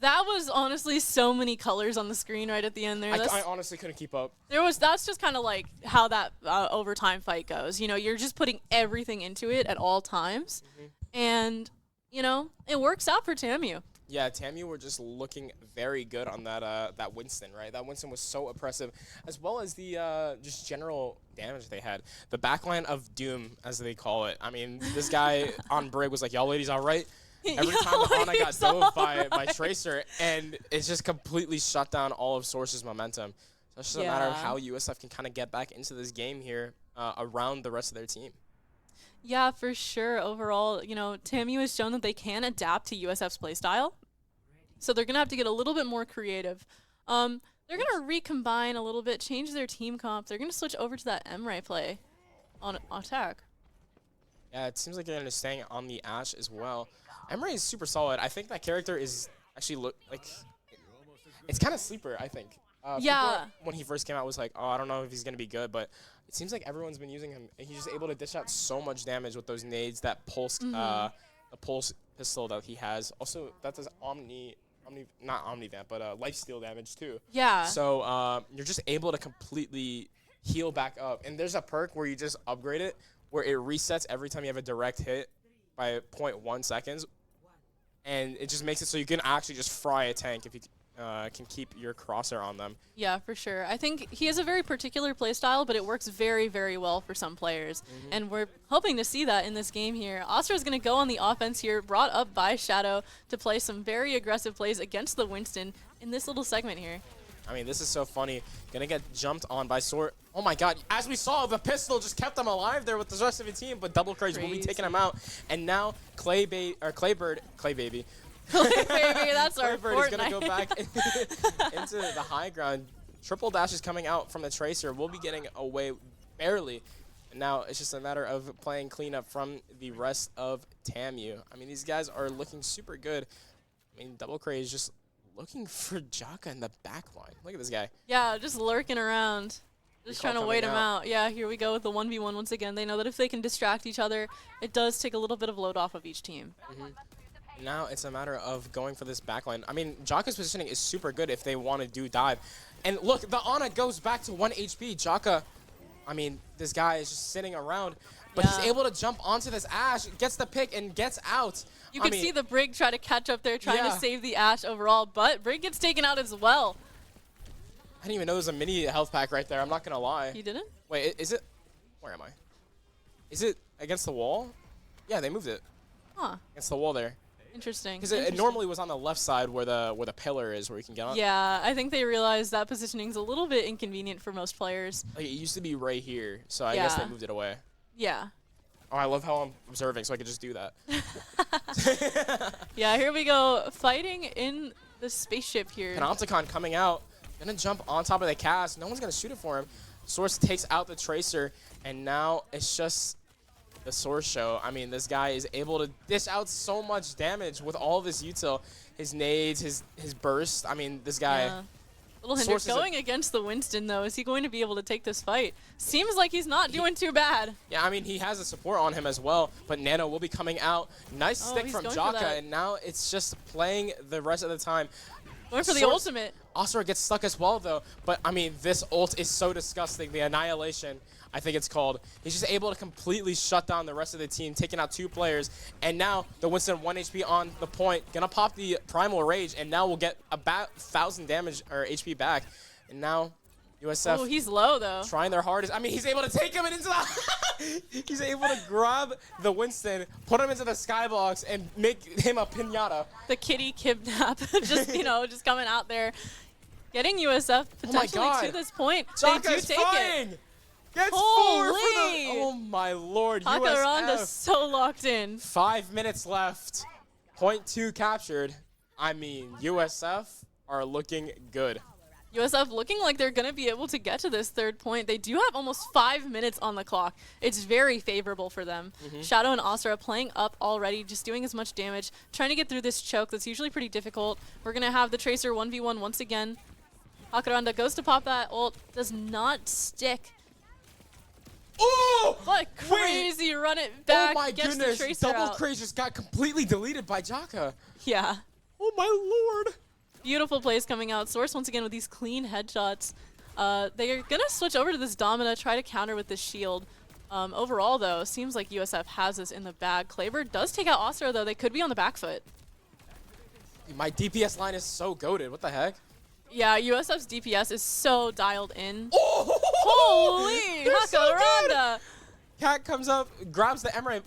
[SPEAKER 1] That was honestly so many colors on the screen right at the end there.
[SPEAKER 2] I honestly couldn't keep up.
[SPEAKER 1] That's just kind of like how that overtime fight goes. You're just putting everything into it at all times, and it works out for TAMU.
[SPEAKER 2] Yeah, TAMU were just looking very good on that Winston, right? That Winston was so oppressive, as well as the just general damage they had. The backline of Doom, as they call it. I mean, this guy on Brig was like, y'all ladies all right? every time the Ana got dove by Tracer, and it's just completely shut down all of Source's momentum. So it's just a matter of how USF can kind of get back into this game here around the rest of their team.
[SPEAKER 1] Yeah, for sure. Overall, you know, TAMU has shown that they can adapt to USF's playstyle. So they're going to have to get a little bit more creative. They're going to recombine a little bit, change their team comp. They're going to switch over to that Emre play on attack.
[SPEAKER 2] Yeah, it seems like they're going to stay on the Ashe as well. Emre is super solid. I think that character is actually it's kind of sleeper, I think.
[SPEAKER 1] Yeah.
[SPEAKER 2] People, when he first came out, was like, oh, I don't know if he's going to be good, but it seems like everyone's been using him. And he's just able to dish out so much damage with those nades, that pulse, the pulse pistol that he has. Also, that does not Omnivamp, but lifesteal damage too.
[SPEAKER 1] Yeah.
[SPEAKER 2] So you're just able to completely heal back up. And there's a perk where you just upgrade it, where it resets every time you have a direct hit by 0.1 seconds. And it just makes it so you can actually just fry a tank if you can keep your crosshair on them.
[SPEAKER 1] Yeah, for sure. I think he has a very particular playstyle, but it works very, very well for some players. And we're hoping to see that in this game here. Astra is going to go on the offense here, brought up by Shadow to play some very aggressive plays against the Winston in this little segment here.
[SPEAKER 2] I mean, this is so funny. Gonna get jumped on by Sword. Oh my god, as we saw, the pistol just kept them alive there with the rest of the team, but Double Craze will be taking him out. And now Claybird, Claybaby,
[SPEAKER 1] that's our
[SPEAKER 2] Claybird is gonna go back into the high ground. Triple dash is coming out from the Tracer. We'll be getting away barely. And now it's just a matter of playing cleanup from the rest of TAMU. I mean, these guys are looking super good. I mean, Double Craze just looking for Jaka in the back line. Look at this guy.
[SPEAKER 1] Yeah, just lurking around. Just trying to wait him out. Yeah, here we go with the 1v1 once again. They know that if they can distract each other, it does take a little bit of load off of each team.
[SPEAKER 2] Now it's a matter of going for this backline. I mean, Jaka's positioning is super good if they want to do dive. And look, the Ana goes back to 1 HP. Jaka, I mean, this guy is just sitting around. But he's able to jump onto this Ashe, gets the pick, and gets out.
[SPEAKER 1] You can see the Brig try to catch up there, trying to save the Ashe overall, but Brig gets taken out as well.
[SPEAKER 2] I didn't even know there was a mini health pack right there. I'm not going to lie.
[SPEAKER 1] You didn't?
[SPEAKER 2] Wait, is it? Where am I? Is it against the wall? Yeah, they moved it.
[SPEAKER 1] Huh.
[SPEAKER 2] Against the wall there.
[SPEAKER 1] Interesting.
[SPEAKER 2] Because it normally was on the left side where the pillar is, where you can get on.
[SPEAKER 1] Yeah, I think they realized that positioning is a little bit inconvenient for most players.
[SPEAKER 2] Like, it used to be right here, so I guess they moved it away.
[SPEAKER 1] Yeah.
[SPEAKER 2] Oh, I love how I'm observing, so I could just do that.
[SPEAKER 1] Yeah, here we go. Fighting in the spaceship here.
[SPEAKER 2] Panopticon coming out. Gonna jump on top of the cast. No one's gonna shoot it for him. Source takes out the Tracer, and now it's just the Source show. I mean, this guy is able to dish out so much damage with all of his util. His nades, his burst. I mean, this guy...
[SPEAKER 1] Yeah. Little Hinder going against the Winston, though. Is he going to be able to take this fight? Seems like he's not doing too bad.
[SPEAKER 2] Yeah, I mean, he has a support on him as well, but Nano will be coming out. Nice stick from Jaka, and now it's just playing the rest of the time.
[SPEAKER 1] Going for the ultimate.
[SPEAKER 2] Asura gets stuck as well, though. But, I mean, this ult is so disgusting. The Annihilation, I think it's called. He's just able to completely shut down the rest of the team, taking out 2 players. And now the Winston 1 HP on the point. Gonna pop the Primal Rage, and now we'll get about 1,000 damage or HP back. And now USF...
[SPEAKER 1] Oh, he's low, though.
[SPEAKER 2] Trying their hardest. I mean, he's able to take him into the... He's able to grab the Winston, put him into the skybox, and make him a pinata.
[SPEAKER 1] The kitty kidnap. Just, you know, just coming out there. Getting USF potentially to this point.
[SPEAKER 2] Jaka
[SPEAKER 1] they do take
[SPEAKER 2] flying.
[SPEAKER 1] It.
[SPEAKER 2] Gets 4 for the... Oh, my Lord.
[SPEAKER 1] Hakaranda
[SPEAKER 2] USF.
[SPEAKER 1] so locked in.
[SPEAKER 2] 5 minutes left. Point 2 captured. I mean, USF are looking good.
[SPEAKER 1] USF looking like they're going to be able to get to this 3rd point. They do have almost 5 minutes on the clock. It's very favorable for them. Shadow and Asura playing up already, just doing as much damage, trying to get through this choke that's usually pretty difficult. We're going to have the Tracer 1v1 once again. Hakaranda goes to pop that ult, does not stick.
[SPEAKER 2] Oh!
[SPEAKER 1] But crazy run it back.
[SPEAKER 2] Oh my goodness, Double
[SPEAKER 1] out.
[SPEAKER 2] Craze just got completely deleted by Jaka.
[SPEAKER 1] Yeah.
[SPEAKER 2] Oh my Lord.
[SPEAKER 1] Beautiful plays coming out. Source once again with these clean headshots. They are going to switch over to this Domina, try to counter with this shield. Overall, though, seems like USF has this in the bag. Claybird does take out Asura, though. They could be on the back foot.
[SPEAKER 2] My DPS line is so goated. What the heck?
[SPEAKER 1] Yeah, USF's DPS is so dialed in.
[SPEAKER 2] Oh!
[SPEAKER 1] Holy! Hakaranda!
[SPEAKER 2] Cat comes up, grabs the Emery,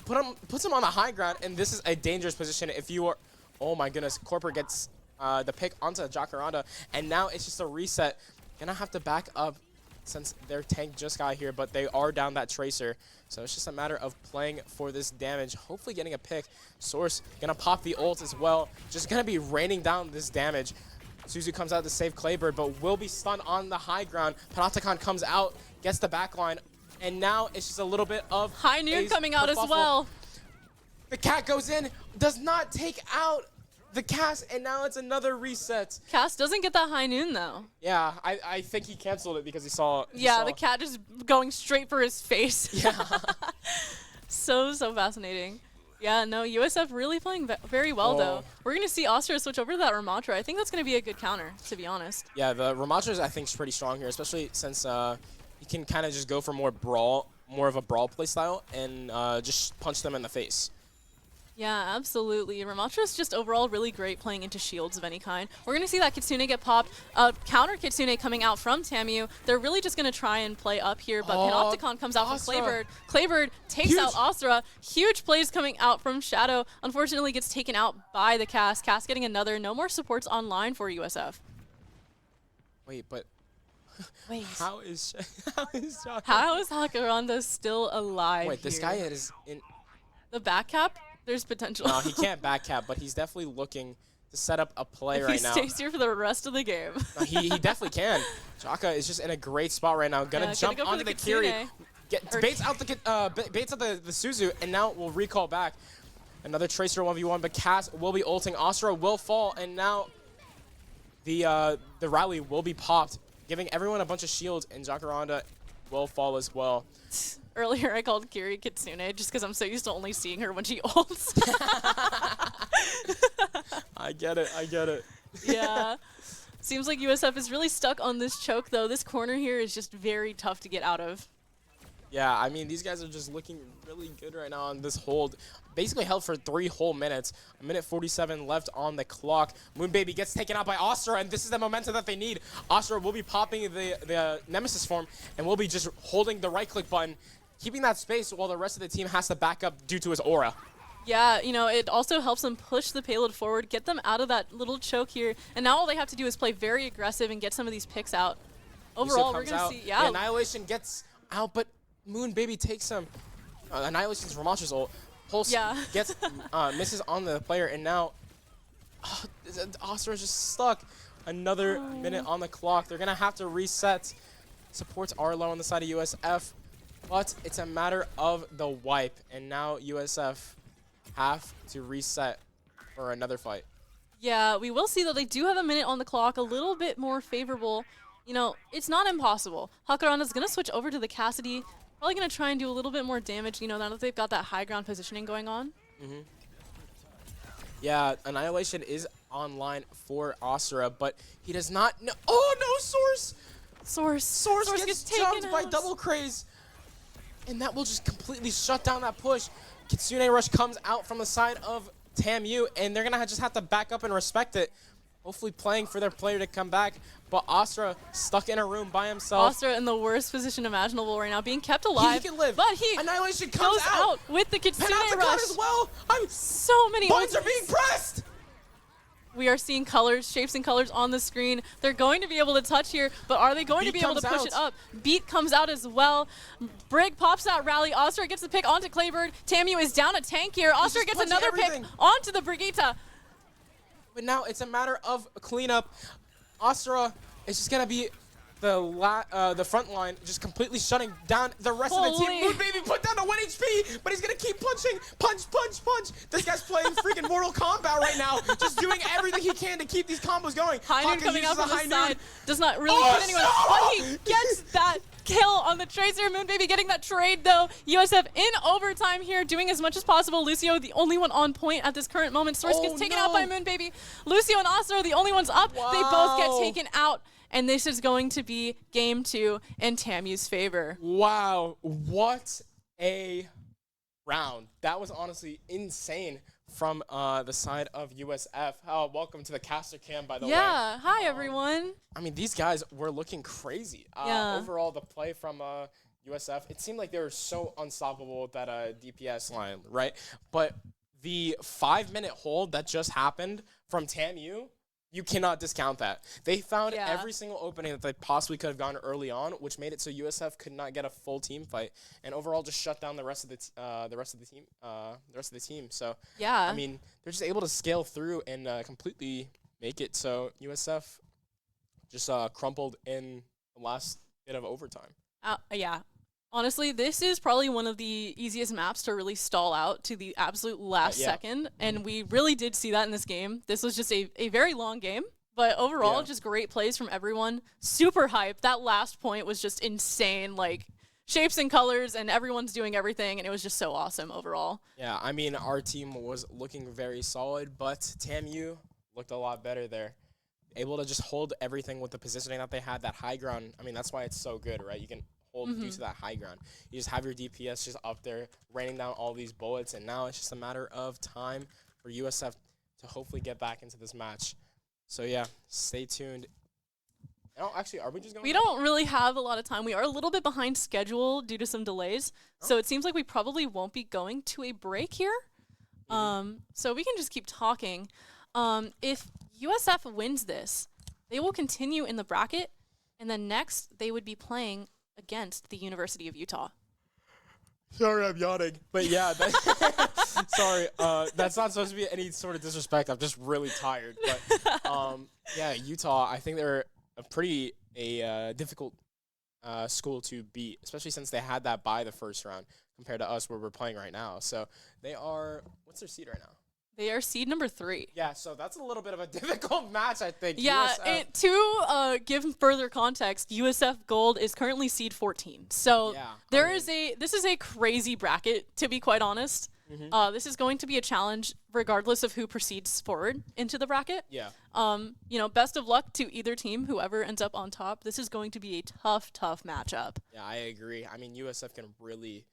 [SPEAKER 2] puts him on the high ground, and this is a dangerous position if you are. Oh my goodness, Corporate gets the pick onto Jacaranda, and now it's just a reset. Gonna have to back up since their tank just got here, but they are down that Tracer. So it's just a matter of playing for this damage, hopefully getting a pick. Source gonna pop the ult as well, just gonna be raining down this damage. Suzu comes out to save Claybird, but will be stunned on the high ground. Panopticon comes out, gets the backline, and now it's just a little bit of
[SPEAKER 1] High Noon coming out as well.
[SPEAKER 2] The Cat goes in, does not take out the Cass, and now it's another reset.
[SPEAKER 1] Cass doesn't get that High Noon though.
[SPEAKER 2] Yeah, I think he canceled it because he saw.
[SPEAKER 1] The Cat just going straight for his face.
[SPEAKER 2] Yeah.
[SPEAKER 1] so fascinating. Yeah, no, USF really playing very well though. We're gonna see Astra switch over to that Ramatra. I think that's gonna be a good counter, to be honest. Yeah,
[SPEAKER 2] the Ramatra I think is pretty strong here, especially since you can kind of just go for more of a brawl play style and just punch them in the face.
[SPEAKER 1] Yeah, absolutely. Ramatra's just overall really great playing into shields of any kind. We're going to see that Kitsune get popped. Counter Kitsune coming out from TAMU. They're really just going to try and play up here, but Panopticon comes out from Claybird. Claybird takes out Astra. Huge plays coming out from Shadow. Unfortunately gets taken out by the Cass. Cass getting another. No more supports online for USF.
[SPEAKER 2] Wait, but...
[SPEAKER 1] Wait.
[SPEAKER 2] How is
[SPEAKER 1] Jacaranda still alive
[SPEAKER 2] Wait, this guy is in...
[SPEAKER 1] The back cap? There's potential.
[SPEAKER 2] No, he can't back cap, but he's definitely looking to set up a play right now.
[SPEAKER 1] He stays here for the rest of the game.
[SPEAKER 2] No, he definitely can. Jaka is just in a great spot right now. Gonna jump onto the Kiri, baits out the Suzu, and now we'll recall back. Another Tracer 1v1, but Cass will be ulting. Astra will fall, and now the rally will be popped, giving everyone a bunch of shields, and Jacaranda will fall as well.
[SPEAKER 1] Earlier, I called Kiri Kitsune just because I'm so used to only seeing her when she ults.
[SPEAKER 2] I get it.
[SPEAKER 1] Yeah. Seems like USF is really stuck on this choke, though. This corner here is just very tough to get out of.
[SPEAKER 2] Yeah, I mean, these guys are just looking really good right now on this hold. Basically held for 3 whole minutes. 1:47 left on the clock. Moonbaby gets taken out by Astra, and this is the momentum that they need. Astra will be popping the Nemesis form, and will be just holding the right-click button, keeping that space while the rest of the team has to back up due to his aura.
[SPEAKER 1] Yeah, you know, it also helps them push the payload forward, get them out of that little choke here, and now all they have to do is play very aggressive and get some of these picks out. Overall, we're going to see,
[SPEAKER 2] The Annihilation gets out, but Moonbaby takes him. Annihilation's Ramatra's ult. Pulse gets misses on the player, and now Astra is just stuck. Another minute on the clock. They're going to have to reset. Supports are low on the side of USF, but it's a matter of the wipe, and now USF have to reset for another fight.
[SPEAKER 1] Yeah, we will see that they do have a minute on the clock, a little bit more favorable. You know, it's not impossible. Jacaranda's going to switch over to the Cassidy. Probably going to try and do a little bit more damage, you know, now that they've got that high ground positioning going on.
[SPEAKER 2] Yeah, Annihilation is online for Asura, but he does not know. Oh, no, Source gets jumped by Double Craze. And that will just completely shut down that push. Kitsune Rush comes out from the side of TAMU, and they're going to just have to back up and respect it. Hopefully playing for their player to come back. But Astra stuck in a room by himself.
[SPEAKER 1] Astra in the worst position imaginable right now, being kept alive.
[SPEAKER 2] He can live.
[SPEAKER 1] But he
[SPEAKER 2] Annihilation comes out
[SPEAKER 1] with the Kitsune Rush.
[SPEAKER 2] As well.
[SPEAKER 1] So many
[SPEAKER 2] buttons are being pressed.
[SPEAKER 1] We are seeing colors, shapes and colors on the screen. They're going to be able to touch here, but are they going to be able to push it up? Beat comes out as well. Brig pops that rally. Astra gets the pick onto Claybird. TAMU is down a tank here. Astra gets another pick onto the Brigitte.
[SPEAKER 2] But now it's a matter of cleanup. Astra is just going to be the front line, just completely shutting down the rest of the team. Moonbaby put down a 1 HP, but he's going to keep punching. Punch. This guy's playing freaking Mortal Kombat right now, just doing everything he can to keep these combos going.
[SPEAKER 1] High Noon coming out from the side. Does not really hit anyone, but he gets that kill on the Tracer. Moonbaby getting that trade, though. USF in overtime here, doing as much as possible. Lucio, the only one on point at this current moment. Source gets taken out by Moonbaby. Lucio and Astra, the only ones up.
[SPEAKER 2] Wow.
[SPEAKER 1] They both get taken out. And this is going to be game 2 in TAMU's favor.
[SPEAKER 2] Wow, what a round. That was honestly insane from the side of USF. Welcome to the caster cam, by the way.
[SPEAKER 1] Yeah, hi everyone.
[SPEAKER 2] I mean, these guys were looking crazy. Overall, the play from USF, it seemed like they were so unstoppable with that DPS line, right? But the 5-minute hold that just happened from TAMU, you cannot discount that. They found every single opening that they possibly could have gotten early on, which made it so USF could not get a full team fight, and overall just shut down the rest of the team. So
[SPEAKER 1] Yeah.
[SPEAKER 2] I mean, they're just able to scale through and completely make it so USF just crumpled in the last bit of overtime.
[SPEAKER 1] Yeah. Honestly, this is probably one of the easiest maps to really stall out to the absolute last second, and we really did see that in this game. This was just a very long game, but overall, just great plays from everyone. Super hype. That last point was just insane, like shapes and colors, and everyone's doing everything, and it was just so awesome overall.
[SPEAKER 2] Yeah, I mean, our team was looking very solid, but TAMU looked a lot better there. Able to just hold everything with the positioning that they had, that high ground. I mean, that's why it's so good, right? You can hold due to that high ground. You just have your DPS just up there raining down all these bullets, and now it's just a matter of time for USF to hopefully get back into this match. So yeah, stay tuned. Oh, actually, are we just going?
[SPEAKER 1] We don't really have a lot of time. We are a little bit behind schedule due to some delays, so it seems like we probably won't be going to a break here. So we can just keep talking. If USF wins this, they will continue in the bracket, and then next they would be playing against the University of Utah.
[SPEAKER 2] Sorry, I'm yawning. But yeah, sorry. That's not supposed to be any sort of disrespect. I'm just really tired. But yeah, Utah, I think they're a pretty difficult school to beat, especially since they had that bye the first round compared to us where we're playing right now. So they are, what's their seed right now?
[SPEAKER 1] They are seed number 3.
[SPEAKER 2] Yeah, so that's a little bit of a difficult match, I think.
[SPEAKER 1] Yeah, to give further context, USF Gold is currently seed 14. So this is a crazy bracket, to be quite honest. This is going to be a challenge regardless of who proceeds forward into the bracket.
[SPEAKER 2] Yeah.
[SPEAKER 1] You know, best of luck to either team, whoever ends up on top. This is going to be a tough matchup.
[SPEAKER 2] Yeah, I agree. I mean, USF can really,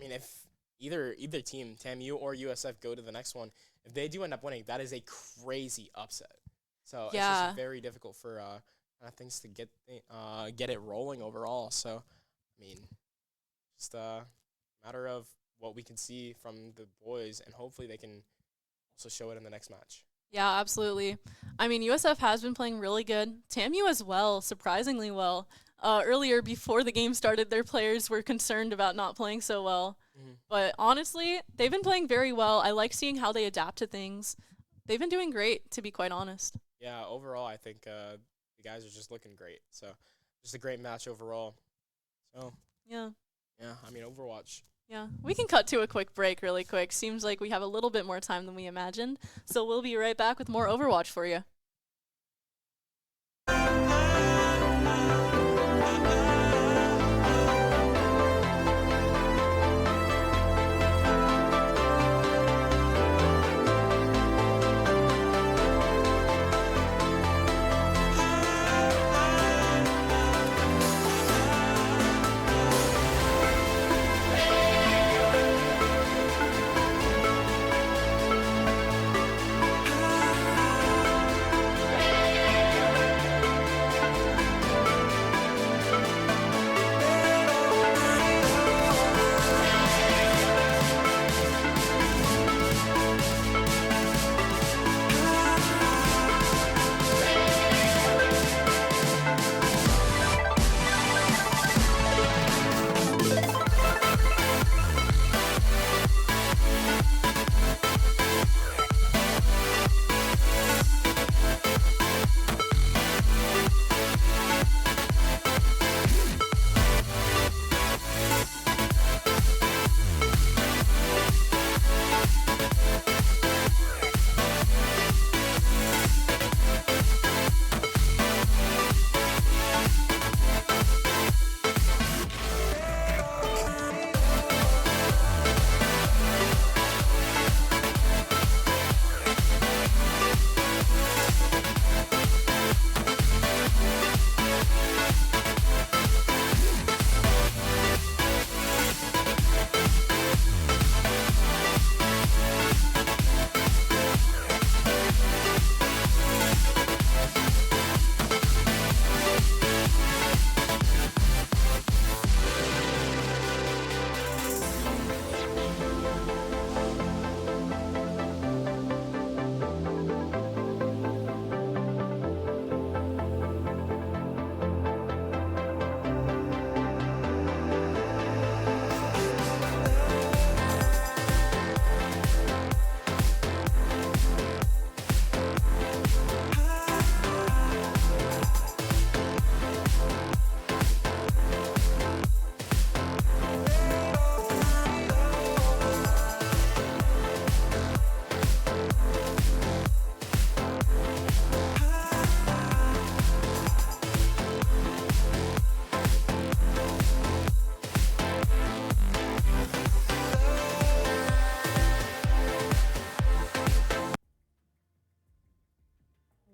[SPEAKER 2] if either team, TAMU or USF, go to the next one, if they do end up winning, that is a crazy upset. So it's just very difficult for things to get it rolling overall. So, I mean, just a matter of what we can see from the boys, and hopefully they can also show it in the next match.
[SPEAKER 1] Yeah, absolutely. I mean, USF has been playing really good. TAMU as well, surprisingly well. Earlier, before the game started, their players were concerned about not playing so well. But honestly, they've been playing very well. I like seeing how they adapt to things. They've been doing great, to be quite honest.
[SPEAKER 2] Yeah, overall, I think the guys are just looking great. So, just a great match overall. So, yeah, I mean, Overwatch.
[SPEAKER 1] Yeah, we can cut to a quick break really quick. Seems like we have a little bit more time than we imagined. So we'll be right back with more Overwatch for you.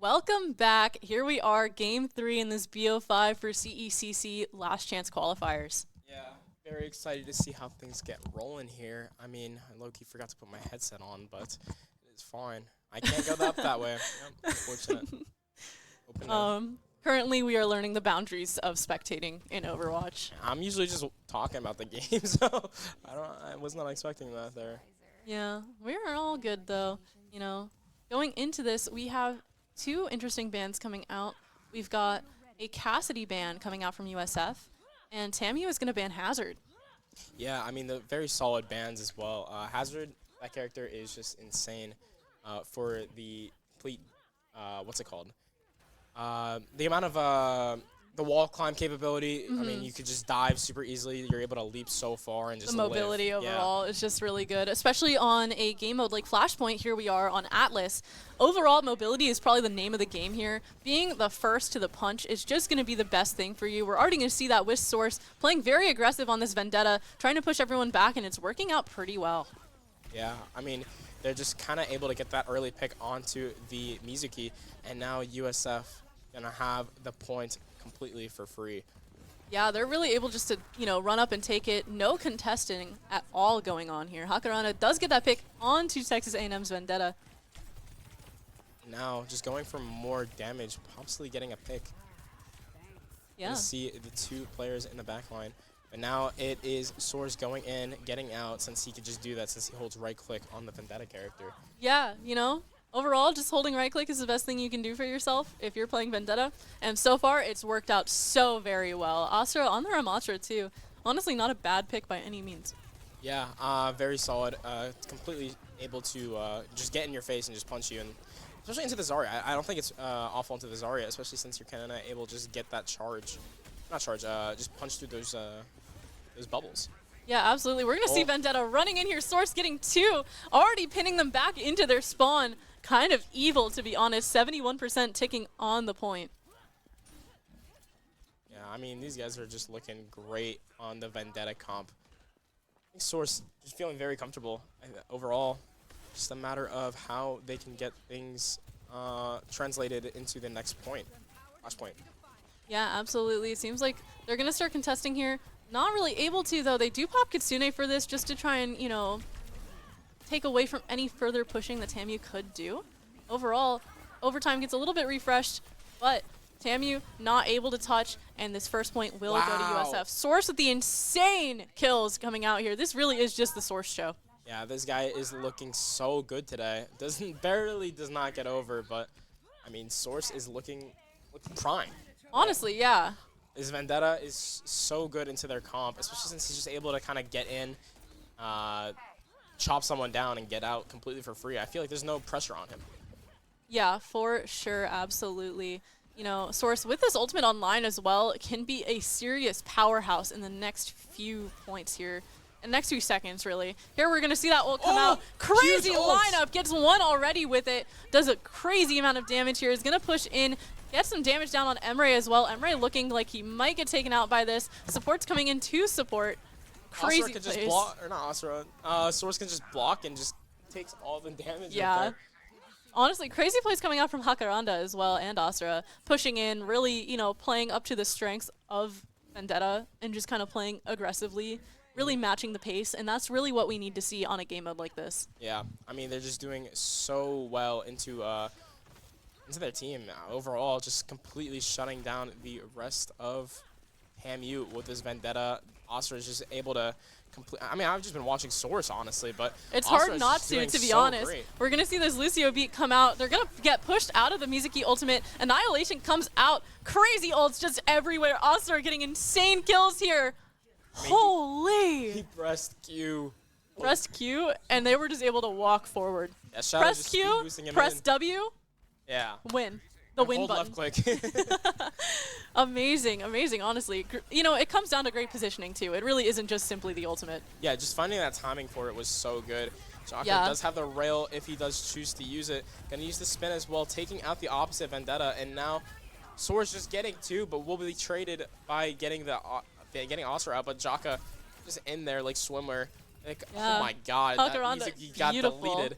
[SPEAKER 1] Welcome back. Here we are, Game 3 in this BO5 for CECC Last Chance Qualifiers.
[SPEAKER 2] Yeah, very excited to see how things get rolling here. I mean, I low-key forgot to put my headset on, but it's fine. I can't go up that way. Yep, unfortunate.
[SPEAKER 1] Currently, we are learning the boundaries of spectating in Overwatch.
[SPEAKER 2] I'm usually just talking about the game, so I was not expecting that there.
[SPEAKER 1] Yeah, we're all good though. You know, going into this, we have two interesting bands coming out. We've got a Cassidy band coming out from USF, and TAMU is going to ban Hazard.
[SPEAKER 2] Yeah, I mean, the very solid bands as well. Hazard, that character is just insane for the complete, what's it called? The amount of the wall climb capability, I mean, you could just dive super easily. You're able to leap so far and just
[SPEAKER 1] the mobility
[SPEAKER 2] live.
[SPEAKER 1] overall is just really good, especially on a game mode like Flashpoint. Here we are on Atlas. Overall, mobility is probably the name of the game here. Being the first to the punch is just going to be the best thing for you. We're already going to see that with Source playing very aggressive on this Vendetta, trying to push everyone back, and it's working out pretty well.
[SPEAKER 2] Yeah, I mean, they're just kind of able to get that early pick onto the Mizuki, and now USF going to have the point completely for free.
[SPEAKER 1] Yeah, they're really able just to, you know, run up and take it. No contesting at all going on here. Hakarana does get that pick onto Texas A&M's Vendetta.
[SPEAKER 2] Now, just going for more damage, possibly getting a pick.
[SPEAKER 1] Yeah.
[SPEAKER 2] You see the two players in the back line. But now it is Source going in, getting out, since he could just do that since he holds right-click on the Vendetta character.
[SPEAKER 1] Yeah, you know, overall, just holding right-click is the best thing you can do for yourself if you're playing Vendetta. And so far, it's worked out so very well. Astra on the Ramatra, too. Honestly, not a bad pick by any means.
[SPEAKER 2] Yeah, very solid. Completely able to just get in your face and just punch you. And especially into the Zarya. I don't think it's awful into the Zarya, especially since you're kind of able to just get that charge. Not charge, just punch through those bubbles.
[SPEAKER 1] Yeah, absolutely. We're going to see Vendetta running in here. Source getting two, already pinning them back into their spawn. Kind of evil, to be honest. 71% ticking on the point.
[SPEAKER 2] Yeah, I mean, these guys are just looking great on the Vendetta comp. I think Source just feeling very comfortable overall. Just a matter of how they can get things translated into the next point. Last point.
[SPEAKER 1] Yeah, absolutely. It seems like they're going to start contesting here. Not really able to, though. They do pop Kitsune for this just to try and, you know, take away from any further pushing that TAMU could do. Overall, overtime gets a little bit refreshed, but TAMU not able to touch, and this first point will go to USF. Source with the insane kills coming out here. This really is just the Source show.
[SPEAKER 2] Yeah, this guy is looking so good today. Barely does not get over, but, I mean, Source is looking prime.
[SPEAKER 1] Honestly, yeah.
[SPEAKER 2] His Vendetta is so good into their comp, especially since he's just able to kind of get in, chop someone down, and get out completely for free. I feel like there's no pressure on him.
[SPEAKER 1] Yeah, for sure, absolutely. You know, Source, with this ultimate online as well, can be a serious powerhouse in the next few points here. In the next few seconds, really. Here we're going to see that ult come out. Crazy lineup. Gets one already with it. Does a crazy amount of damage here. Is going to push in. Get some damage down on Emre as well. Emre looking like he might get taken out by this. Support's coming in to support. Crazy
[SPEAKER 2] Asura can just block, or not Asura. Source can just block and just takes all the damage.
[SPEAKER 1] Yeah.
[SPEAKER 2] Right there.
[SPEAKER 1] Honestly, crazy plays coming out from Hakaranda as well, and Asura. Pushing in, really, you know, playing up to the strengths of Vendetta and just kind of playing aggressively. Really matching the pace, and that's really what we need to see on a game mode like this.
[SPEAKER 2] Yeah, I mean, they're just doing so well into their team overall, just completely shutting down the rest of TAMU with this Vendetta. Asura is just able to complete. I mean, I've just been watching Source, honestly, but
[SPEAKER 1] it's
[SPEAKER 2] Asura
[SPEAKER 1] hard not to be honest.
[SPEAKER 2] Great.
[SPEAKER 1] We're gonna see this Lucio beat come out. They're gonna get pushed out of the Mizuki ultimate. Annihilation comes out. Crazy ults just everywhere. Asura getting insane kills here. I mean, holy!
[SPEAKER 2] He pressed Q.
[SPEAKER 1] Pressed Q, and they were just able to walk forward.
[SPEAKER 2] Yeah,
[SPEAKER 1] press Q, press W.
[SPEAKER 2] Yeah.
[SPEAKER 1] Win. The win
[SPEAKER 2] hold
[SPEAKER 1] button.
[SPEAKER 2] Left click.
[SPEAKER 1] Amazing, amazing, honestly. You know, it comes down to great positioning, too. It really isn't just simply the ultimate.
[SPEAKER 2] Yeah, just finding that timing for it was so good. Jaka does have the rail if he does choose to use it. Gonna use the spin as well, taking out the opposite Vendetta, and now Source just getting two, but will be traded by getting getting Asura out, but Jaka just in there like swimmer. Like, oh my god, that music he got deleted.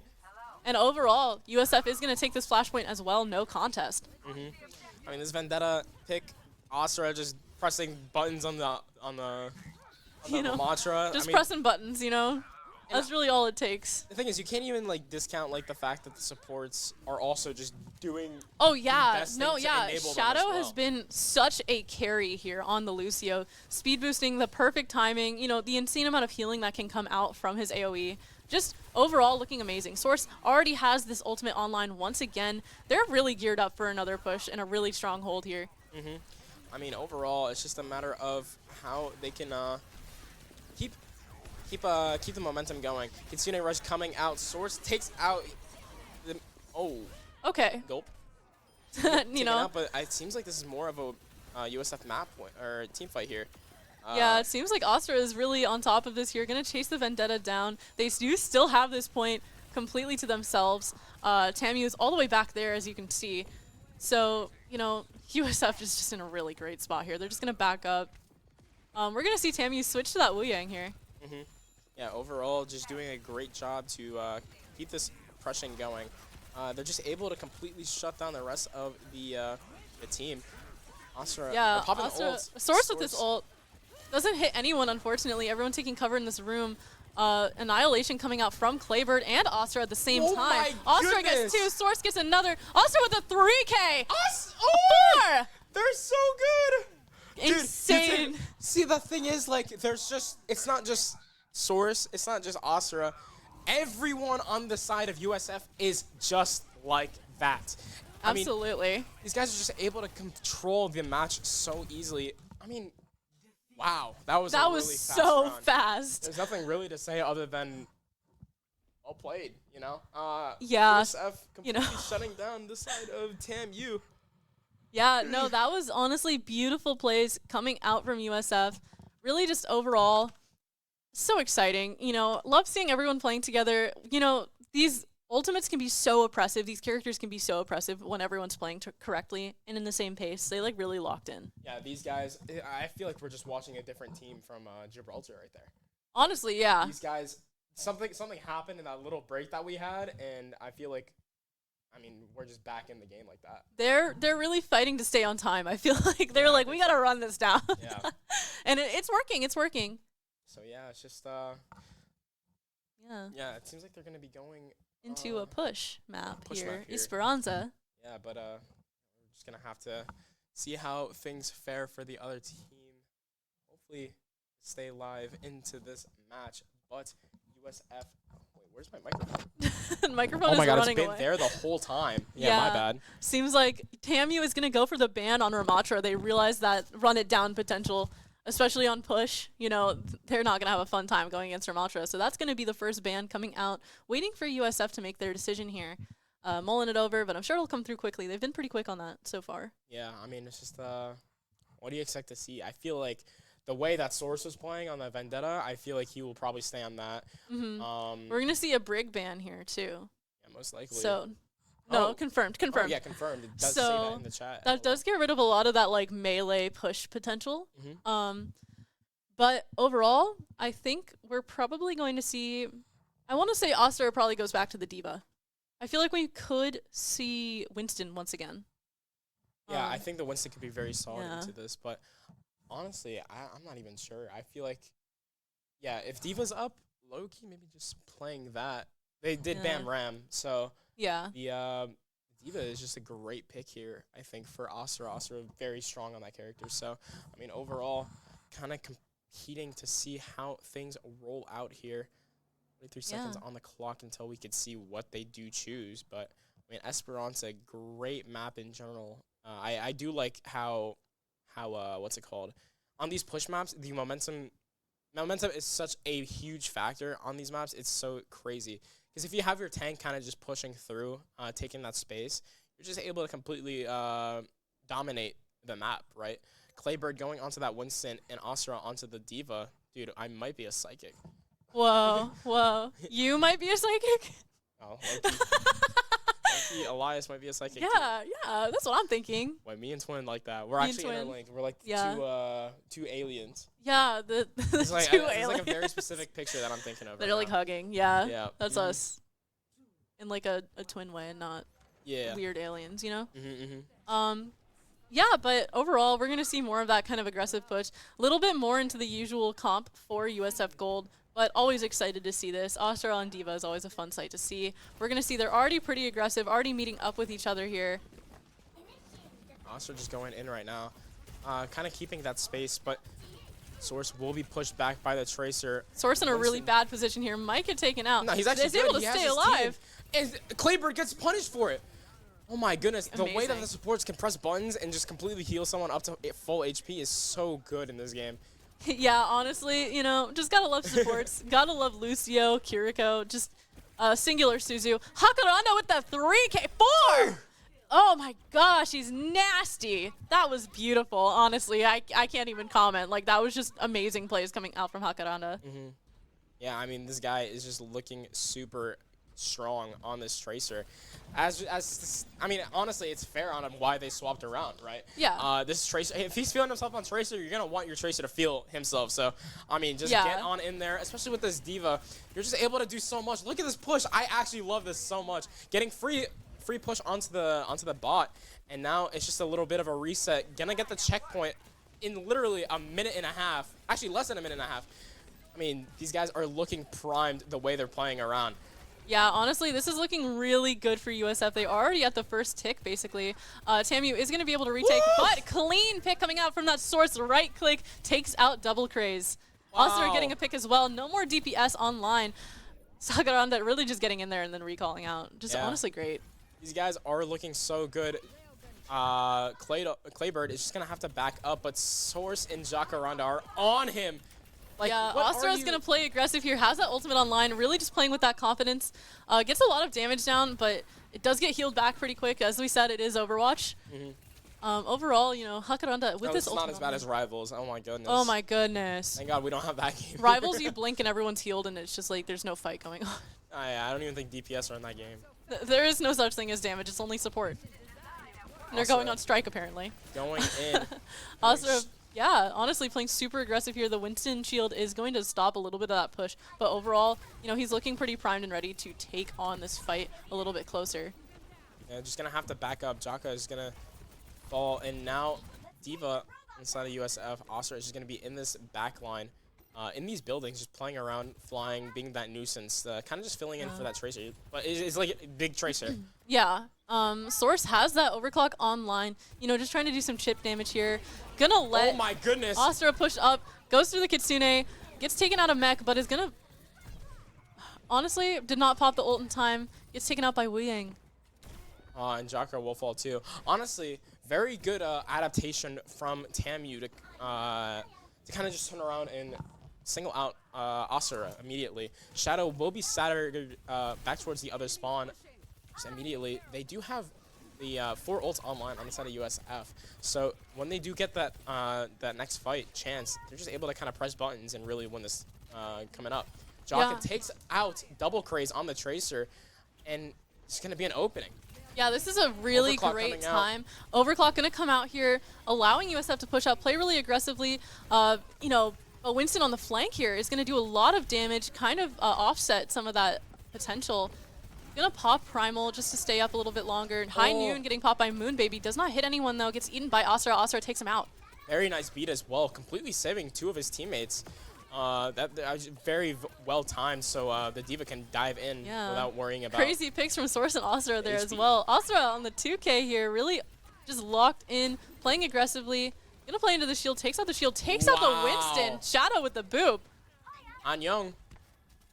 [SPEAKER 1] And overall, USF is going to take this flashpoint as well, no contest.
[SPEAKER 2] I mean, this Vendetta pick, Asura just pressing buttons on the mantra.
[SPEAKER 1] Just
[SPEAKER 2] I mean,
[SPEAKER 1] pressing buttons, you know. That's really all it takes.
[SPEAKER 2] the thing is, you can't even like discount like the fact that the supports are also just doing.
[SPEAKER 1] Oh yeah,
[SPEAKER 2] best
[SPEAKER 1] no,
[SPEAKER 2] thing to
[SPEAKER 1] yeah.
[SPEAKER 2] enable them as
[SPEAKER 1] Shadow
[SPEAKER 2] well.
[SPEAKER 1] has been such a carry here on the Lucio, speed boosting, the perfect timing. You know, the insane amount of healing that can come out from his AOE. Just overall looking amazing. Source already has this ultimate online once again. They're really geared up for another push and a really strong hold here.
[SPEAKER 2] I mean, overall, it's just a matter of how they can keep the momentum going. Kitsune Rush coming out. Source takes out the
[SPEAKER 1] Okay.
[SPEAKER 2] gulp.
[SPEAKER 1] You know.
[SPEAKER 2] Out, but it seems like this is more of a USF map or team fight here.
[SPEAKER 1] Yeah, it seems like Astra is really on top of this here. Going to chase the Vendetta down. They do still have this point completely to themselves. TAMU is all the way back there, as you can see. So, you know, USF is just in a really great spot here. They're just going to back up. We're going to see TAMU switch to that Wu Yang here.
[SPEAKER 2] Yeah, overall, just doing a great job to keep this pressing going. They're just able to completely shut down the rest of the team. Asura,
[SPEAKER 1] Yeah,
[SPEAKER 2] popping
[SPEAKER 1] Asura,
[SPEAKER 2] ults.
[SPEAKER 1] Source with this ult doesn't hit anyone, unfortunately. Everyone taking cover in this room. Annihilation coming out from Claybird and Asura at the same time. Asura gets 2, Source gets another. Asura with a 3K. Four!
[SPEAKER 2] They're so good.
[SPEAKER 1] Insane.
[SPEAKER 2] Dude, see, the thing is, like, it's not just Source, it's not just Asura. Everyone on the side of USF is just like that.
[SPEAKER 1] Absolutely.
[SPEAKER 2] I mean, these guys are just able to control the match so easily. I mean, wow, that was really
[SPEAKER 1] so
[SPEAKER 2] fast.
[SPEAKER 1] fast.
[SPEAKER 2] There's nothing really to say other than well played, you know?
[SPEAKER 1] Yeah,
[SPEAKER 2] USF completely shutting down the side of TAMU.
[SPEAKER 1] Yeah, no, that was honestly beautiful plays coming out from USF. Really just overall, so exciting. You know, love seeing everyone playing together. You know, these ultimates can be so oppressive. These characters can be so oppressive when everyone's playing correctly and in the same pace. They, like, really locked in.
[SPEAKER 2] Yeah, these guys, I feel like we're just watching a different team from Gibraltar right there.
[SPEAKER 1] Honestly, yeah.
[SPEAKER 2] These guys, something happened in that little break that we had, and I feel like, I mean, we're just back in the game like that.
[SPEAKER 1] They're really fighting to stay on time. I feel like they're like, we got to run this down.
[SPEAKER 2] Yeah.
[SPEAKER 1] And it's working. It's working.
[SPEAKER 2] So, yeah, it's just,
[SPEAKER 1] yeah.
[SPEAKER 2] Yeah, it seems like they're going to be going
[SPEAKER 1] into a push map here.
[SPEAKER 2] here.
[SPEAKER 1] Esperanza.
[SPEAKER 2] Yeah, but we're just going to have to see how things fare for the other team. Hopefully stay live into this match. But USF... Wait, where's my microphone?
[SPEAKER 1] Microphone
[SPEAKER 2] oh my
[SPEAKER 1] is
[SPEAKER 2] god,
[SPEAKER 1] running
[SPEAKER 2] it's been
[SPEAKER 1] away.
[SPEAKER 2] there the whole time. Yeah, my bad.
[SPEAKER 1] Seems like TAMU is going to go for the ban on Ramatra. They realize that run it down potential, especially on push. You know, they're not going to have a fun time going against Ramatra. So that's going to be the first ban coming out. Waiting for USF to make their decision here. Mulling it over, but I'm sure it'll come through quickly. They've been pretty quick on that so far.
[SPEAKER 2] Yeah, I mean, it's just, what do you expect to see? I feel like the way that Source was playing on the Vendetta, I feel like he will probably stay on that.
[SPEAKER 1] We're going to see a Brig ban here, too.
[SPEAKER 2] Yeah, most likely.
[SPEAKER 1] So, no, confirmed.
[SPEAKER 2] Oh, yeah, confirmed. It does say that in the chat.
[SPEAKER 1] That does get rid of a lot of that, like, melee push potential. But overall, I think we're probably going to see... I want to say Oster probably goes back to the Diva. I feel like we could see Winston once again.
[SPEAKER 2] Yeah, I think the Winston could be very solid into this, but honestly, I'm not even sure. I feel like, yeah, if Diva's up, low-key, maybe just playing that. They did ban Ram, so
[SPEAKER 1] yeah,
[SPEAKER 2] the Diva is just a great pick here, I think, for Asura. Asura very strong on that character. So, I mean, overall, kind of competing to see how things roll out here. 23 seconds on the clock until we could see what they do choose. But, I mean, Esperanza, great map in general. I do like how what's it called? On these push maps, the momentum is such a huge factor on these maps. It's so crazy. Because if you have your tank kind of just pushing through, taking that space, you're just able to completely dominate the map, right? Claybird going onto that Winston and Asura onto the Diva. Dude, I might be a psychic.
[SPEAKER 1] Whoa, whoa. You might be a psychic?
[SPEAKER 2] Oh, Elias might be a psychic.
[SPEAKER 1] Yeah, yeah, that's what I'm thinking.
[SPEAKER 2] Wait, me and Twin like that. We're actually interlinked. We're like two aliens.
[SPEAKER 1] Yeah, the
[SPEAKER 2] it's like,
[SPEAKER 1] two
[SPEAKER 2] it's
[SPEAKER 1] aliens.
[SPEAKER 2] like a very specific picture that I'm thinking of.
[SPEAKER 1] They're like hugging. Yeah, that's us. in like a twin way and not weird aliens, you know? Yeah, but overall, we're going to see more of that kind of aggressive push. A little bit more into the usual comp for USF Gold, but always excited to see this. Astra and D.Va is always a fun sight to see. We're going to see they're already pretty aggressive, already meeting up with each other here.
[SPEAKER 2] Astra just going in right now. Kind of keeping that space, but Source will be pushed back by the Tracer.
[SPEAKER 1] Source in a really bad position here. Might get taken out.
[SPEAKER 2] No, he's actually
[SPEAKER 1] able to stay alive.
[SPEAKER 2] And Claybird gets punished for it. Oh my goodness,
[SPEAKER 1] Amazing.
[SPEAKER 2] The way that the supports can press buttons and just completely heal someone up to full HP is so good in this game.
[SPEAKER 1] Yeah, honestly, you know, just gotta love supports. Gotta love Lucio, Kiriko, just singular Suzu. Hakuranda with the 3K4! Oh my gosh, he's nasty. That was beautiful, honestly. I can't even comment. Like, that was just amazing plays coming out from Hakuranda.
[SPEAKER 2] Yeah, I mean, this guy is just looking super strong on this Tracer. I mean, honestly, it's fair on him why they swapped around, right?
[SPEAKER 1] Yeah.
[SPEAKER 2] This Tracer, if he's feeling himself on Tracer, you're going to want your Tracer to feel himself. So, I mean, just get on in there, especially with this D.Va. You're just able to do so much. Look at this push. I actually love this so much. Getting free push onto the bot, and now it's just a little bit of a reset. Gonna get the checkpoint in literally a minute and a half. Actually, less than a minute and a half. I mean, these guys are looking primed the way they're playing around.
[SPEAKER 1] Yeah, honestly, this is looking really good for USF. They're already at the first tick, basically. TAMU is going to be able to retake, but clean pick coming out from that Source. Right click takes out Double Craze. Also, they're getting a pick as well. No more DPS online. Sagaranda really just getting in there and then recalling out. Just honestly great.
[SPEAKER 2] These guys are looking so good. Claybird is just going to have to back up, but Source and Jacaranda are on him. Like,
[SPEAKER 1] yeah, Astro's going to play aggressive here, has that ultimate online, really just playing with that confidence. Gets a lot of damage down, but it does get healed back pretty quick. As we said, it is Overwatch. Overall, you know, Hakuranda with this ultimate.
[SPEAKER 2] It's not as bad as Rivals. Oh my goodness.
[SPEAKER 1] Oh my goodness.
[SPEAKER 2] Thank God we don't have that game.
[SPEAKER 1] Rivals, you blink and everyone's healed, and it's just like there's no fight going on.
[SPEAKER 2] I don't even think DPS are in that game.
[SPEAKER 1] There is no such thing as damage, it's only support. And they're going on strike, apparently.
[SPEAKER 2] Going in.
[SPEAKER 1] Also, yeah, honestly, playing super aggressive here. The Winston shield is going to stop a little bit of that push. But overall, you know, he's looking pretty primed and ready to take on this fight a little bit closer.
[SPEAKER 2] Yeah, just going to have to back up. Jaka is going to fall. And now D.Va inside of USF. Astra is just going to be in this back line. In these buildings, just playing around, flying, being that nuisance, kind of just filling in for that Tracer. But it's like a big Tracer.
[SPEAKER 1] Yeah. Source has that overclock online. You know, just trying to do some chip damage here. Gonna let
[SPEAKER 2] oh my goodness.
[SPEAKER 1] Astra push up, goes through the Kitsune, gets taken out of mech, but is gonna... Honestly, did not pop the ult in time. Gets taken out by Wu Yang.
[SPEAKER 2] And Jaka will fall too. Honestly, very good adaptation from TAMU to kind of just turn around and single out Asura immediately. Shadow will be staggered back towards the other spawn just immediately. They do have the 4 ults online on the side of USF. So when they do get that that next fight chance, they're just able to kind of press buttons and really win this coming up. Jaka takes out Double Craze on the Tracer, and it's going to be an opening.
[SPEAKER 1] Yeah, this is a really great time. Overclock going to come out here, allowing USF to push out, play really aggressively. You know, Winston on the flank here is going to do a lot of damage, kind of offset some of that potential. Gonna pop Primal just to stay up a little bit longer. High Noon getting popped by Moonbaby. Does not hit anyone though, gets eaten by Asura. Asura takes him out.
[SPEAKER 2] Very nice beat as well, completely saving 2 of his teammates. That very well timed, so the D.Va can dive in without worrying about.
[SPEAKER 1] Crazy picks from Source and Asura there as well. Asura on the 2K here, really just locked in, playing aggressively. Gonna play into the shield, takes out the shield, takes out the Winston. Shadow with the boop.
[SPEAKER 2] Anyong.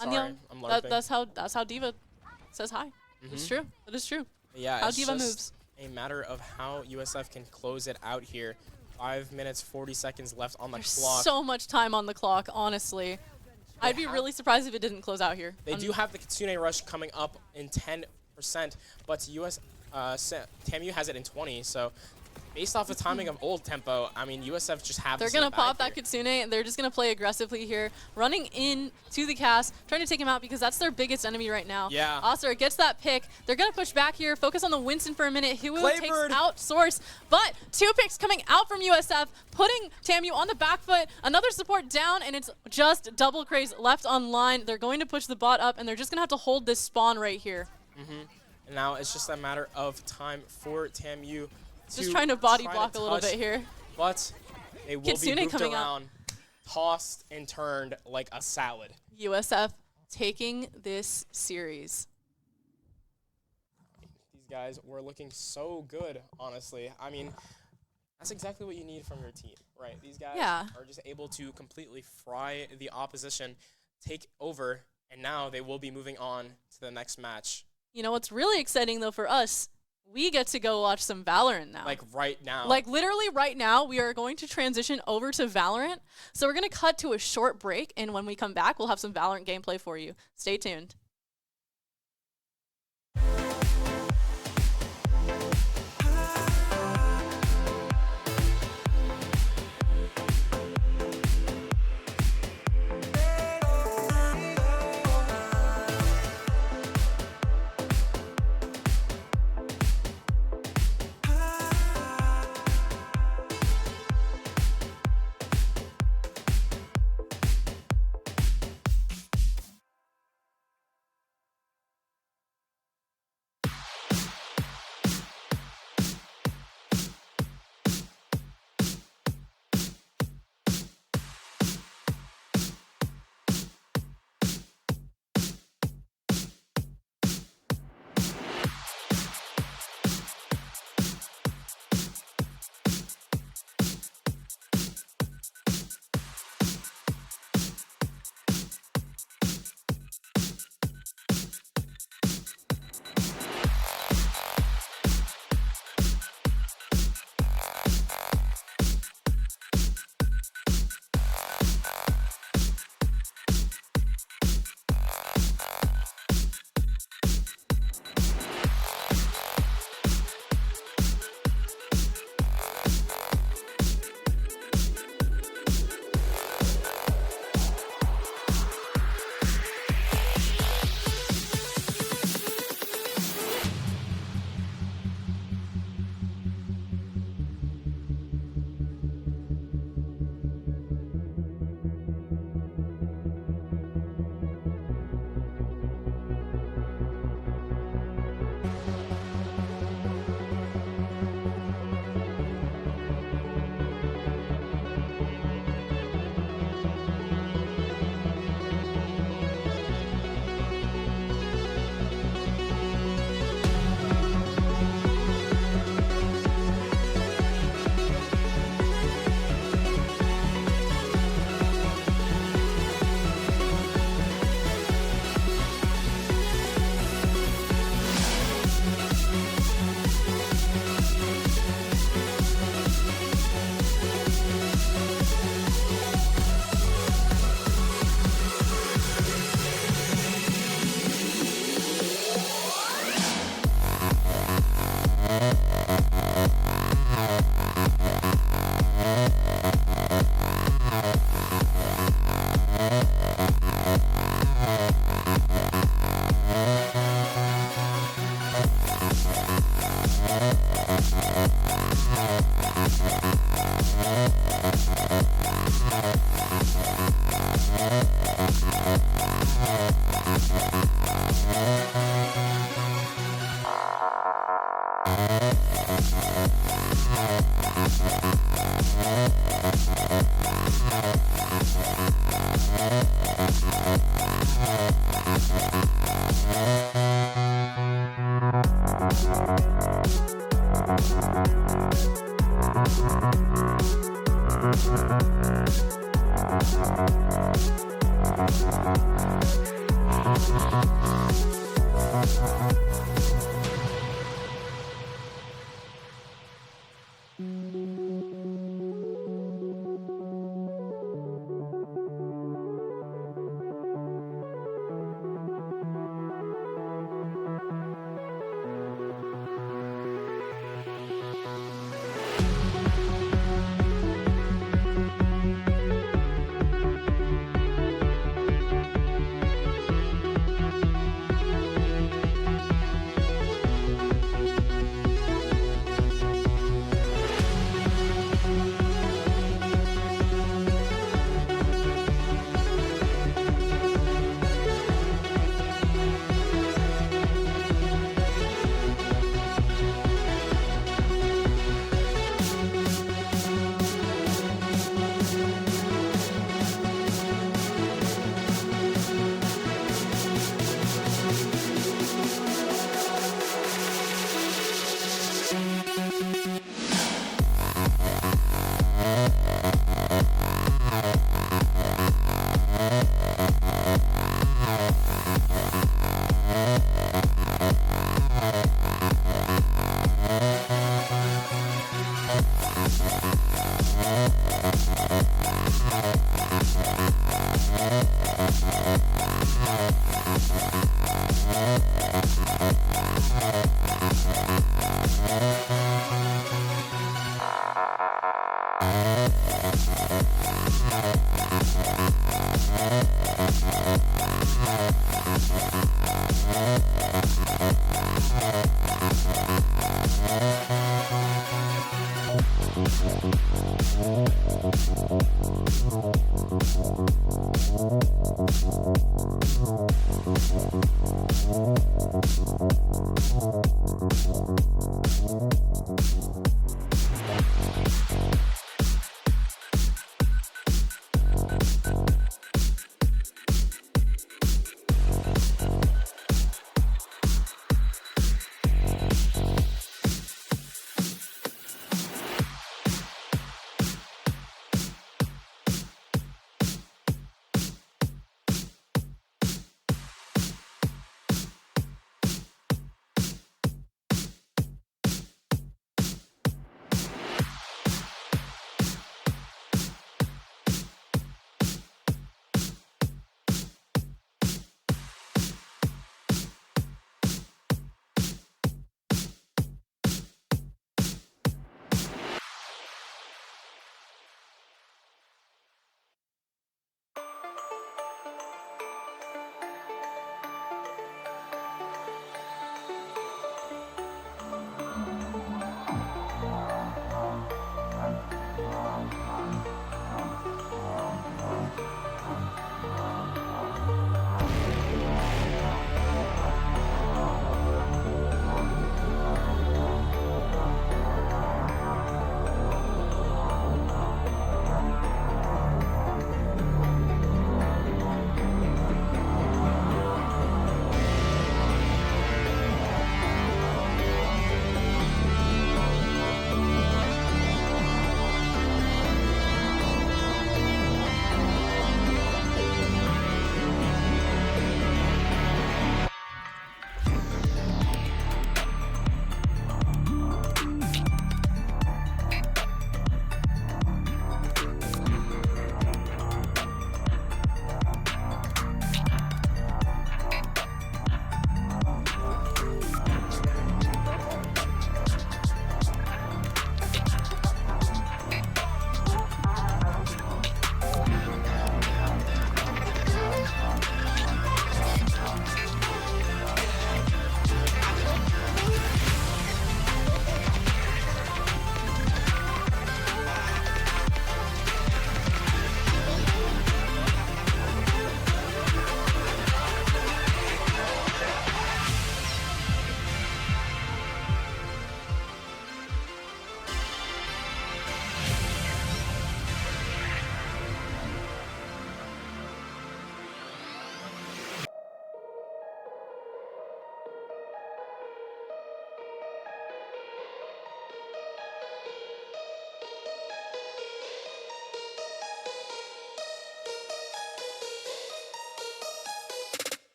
[SPEAKER 1] Anyong. I'm LARPing. That's how D.Va says hi. It's true. It is true.
[SPEAKER 2] Yeah,
[SPEAKER 1] how
[SPEAKER 2] it's
[SPEAKER 1] D.Va
[SPEAKER 2] just
[SPEAKER 1] moves.
[SPEAKER 2] A matter of how USF can close it out here. 5 minutes, 40 seconds left on the clock.
[SPEAKER 1] So much time on the clock, honestly. I'd be really surprised if it didn't close out here.
[SPEAKER 2] They do have the Kitsune Rush coming up in 10%, but TAMU has it in 20, so based off the timing of old tempo, I mean, USF just have
[SPEAKER 1] They're going to pop that Kitsune, and they're just going to play aggressively here, running in to the cast, trying to take him out because that's their biggest enemy right now.
[SPEAKER 2] Yeah.
[SPEAKER 1] Asura gets that pick. They're going to push back here, focus on the Winston for a minute. Huo takes out Source, but 2 picks coming out from USF, putting TAMU on the back foot, another support down, and it's just Double Craze left online. They're going to push the bot up, and they're just going to have to hold this spawn right here.
[SPEAKER 2] And now it's just a matter of time for TAMU
[SPEAKER 1] Just trying to body
[SPEAKER 2] try
[SPEAKER 1] block a little
[SPEAKER 2] touch,
[SPEAKER 1] bit here.
[SPEAKER 2] but they will
[SPEAKER 1] Kitsune
[SPEAKER 2] be moved
[SPEAKER 1] coming up.
[SPEAKER 2] around, tossed and turned like a salad.
[SPEAKER 1] USF taking this series.
[SPEAKER 2] These guys were looking so good, honestly. I mean, that's exactly what you need from your team, right? These guys are just able to completely fry the opposition, take over, and now they will be moving on to the next match.
[SPEAKER 1] You know what's really exciting, though, for us? We get to go watch some Valorant now.
[SPEAKER 2] Like right now.
[SPEAKER 1] Like literally right now, we are going to transition over to Valorant. So we're going to cut to a short break, and when we come back, we'll have some Valorant gameplay for you. Stay tuned.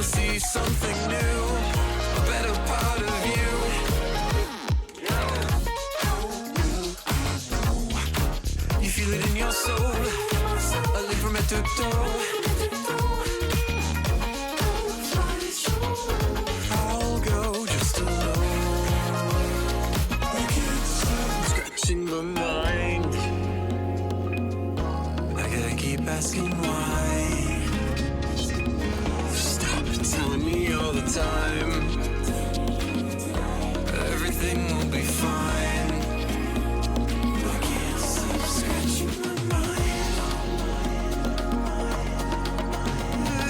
[SPEAKER 3] wanna see something new, a better part of you. You feel it in your soul, a leap from head to toe. I'll go just alone, scratching my mind. I gotta keep asking why. Stop telling me all the time everything will be fine. I can't stop scratching my mind.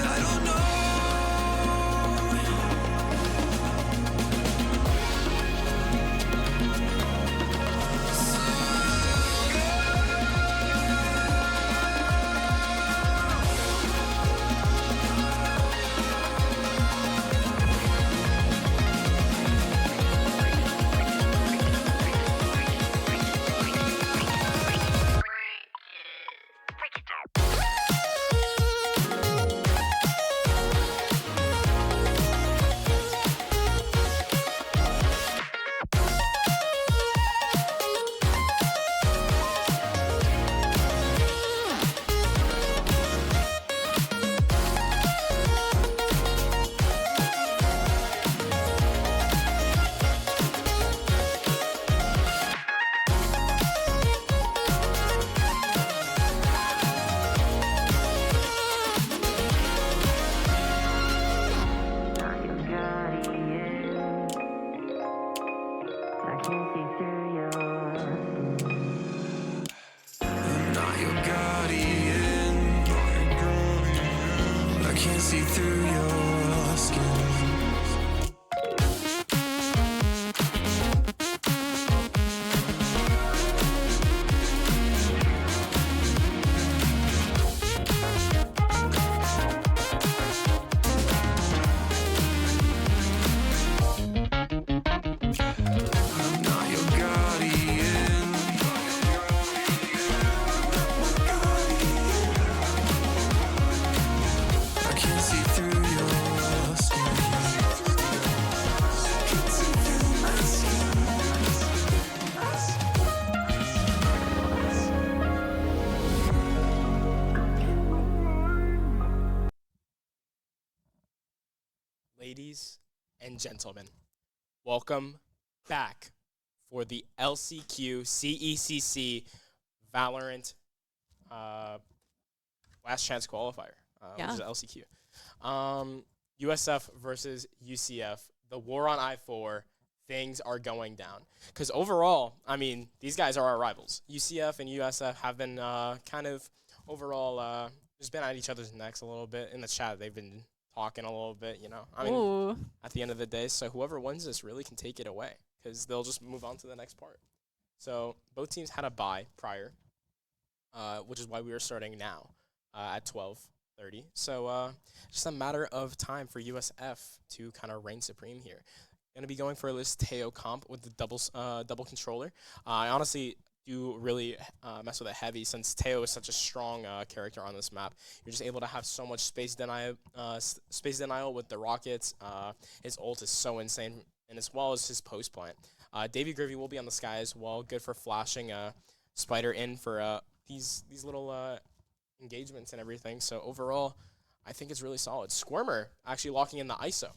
[SPEAKER 3] I don't know. Not your guardian. I can't see through your skin. I'm not your guardian. I can't see through your skin. Can't see through my skin.
[SPEAKER 2] Ladies and gentlemen, welcome back for the LCQ CECC Valorant Last Chance Qualifier, which is LCQ. USF versus UCF, the war on I-4, things are going down. Because overall, I mean, these guys are our rivals. UCF and USF have been kind of overall just been at each other's necks a little bit. In the chat, they've been talking a little bit, you know. I mean,
[SPEAKER 1] Ooh.
[SPEAKER 2] at the end of the day, so whoever wins this really can take it away because they'll just move on to the next part. So both teams had a bye prior, which is why we are starting now at 12:30. So just a matter of time for USF to kind of reign supreme here. Going to be going for this Teo comp with the double controller. I honestly do really mess with it heavy since Teo is such a strong character on this map. You're just able to have so much space denial with the rockets. His ult is so insane, and as well as his post plant. Davy Gravy will be on the sky as well, good for flashing Spider in for these little engagements and everything. So overall, I think it's really solid. Squirmer actually locking in the ISO.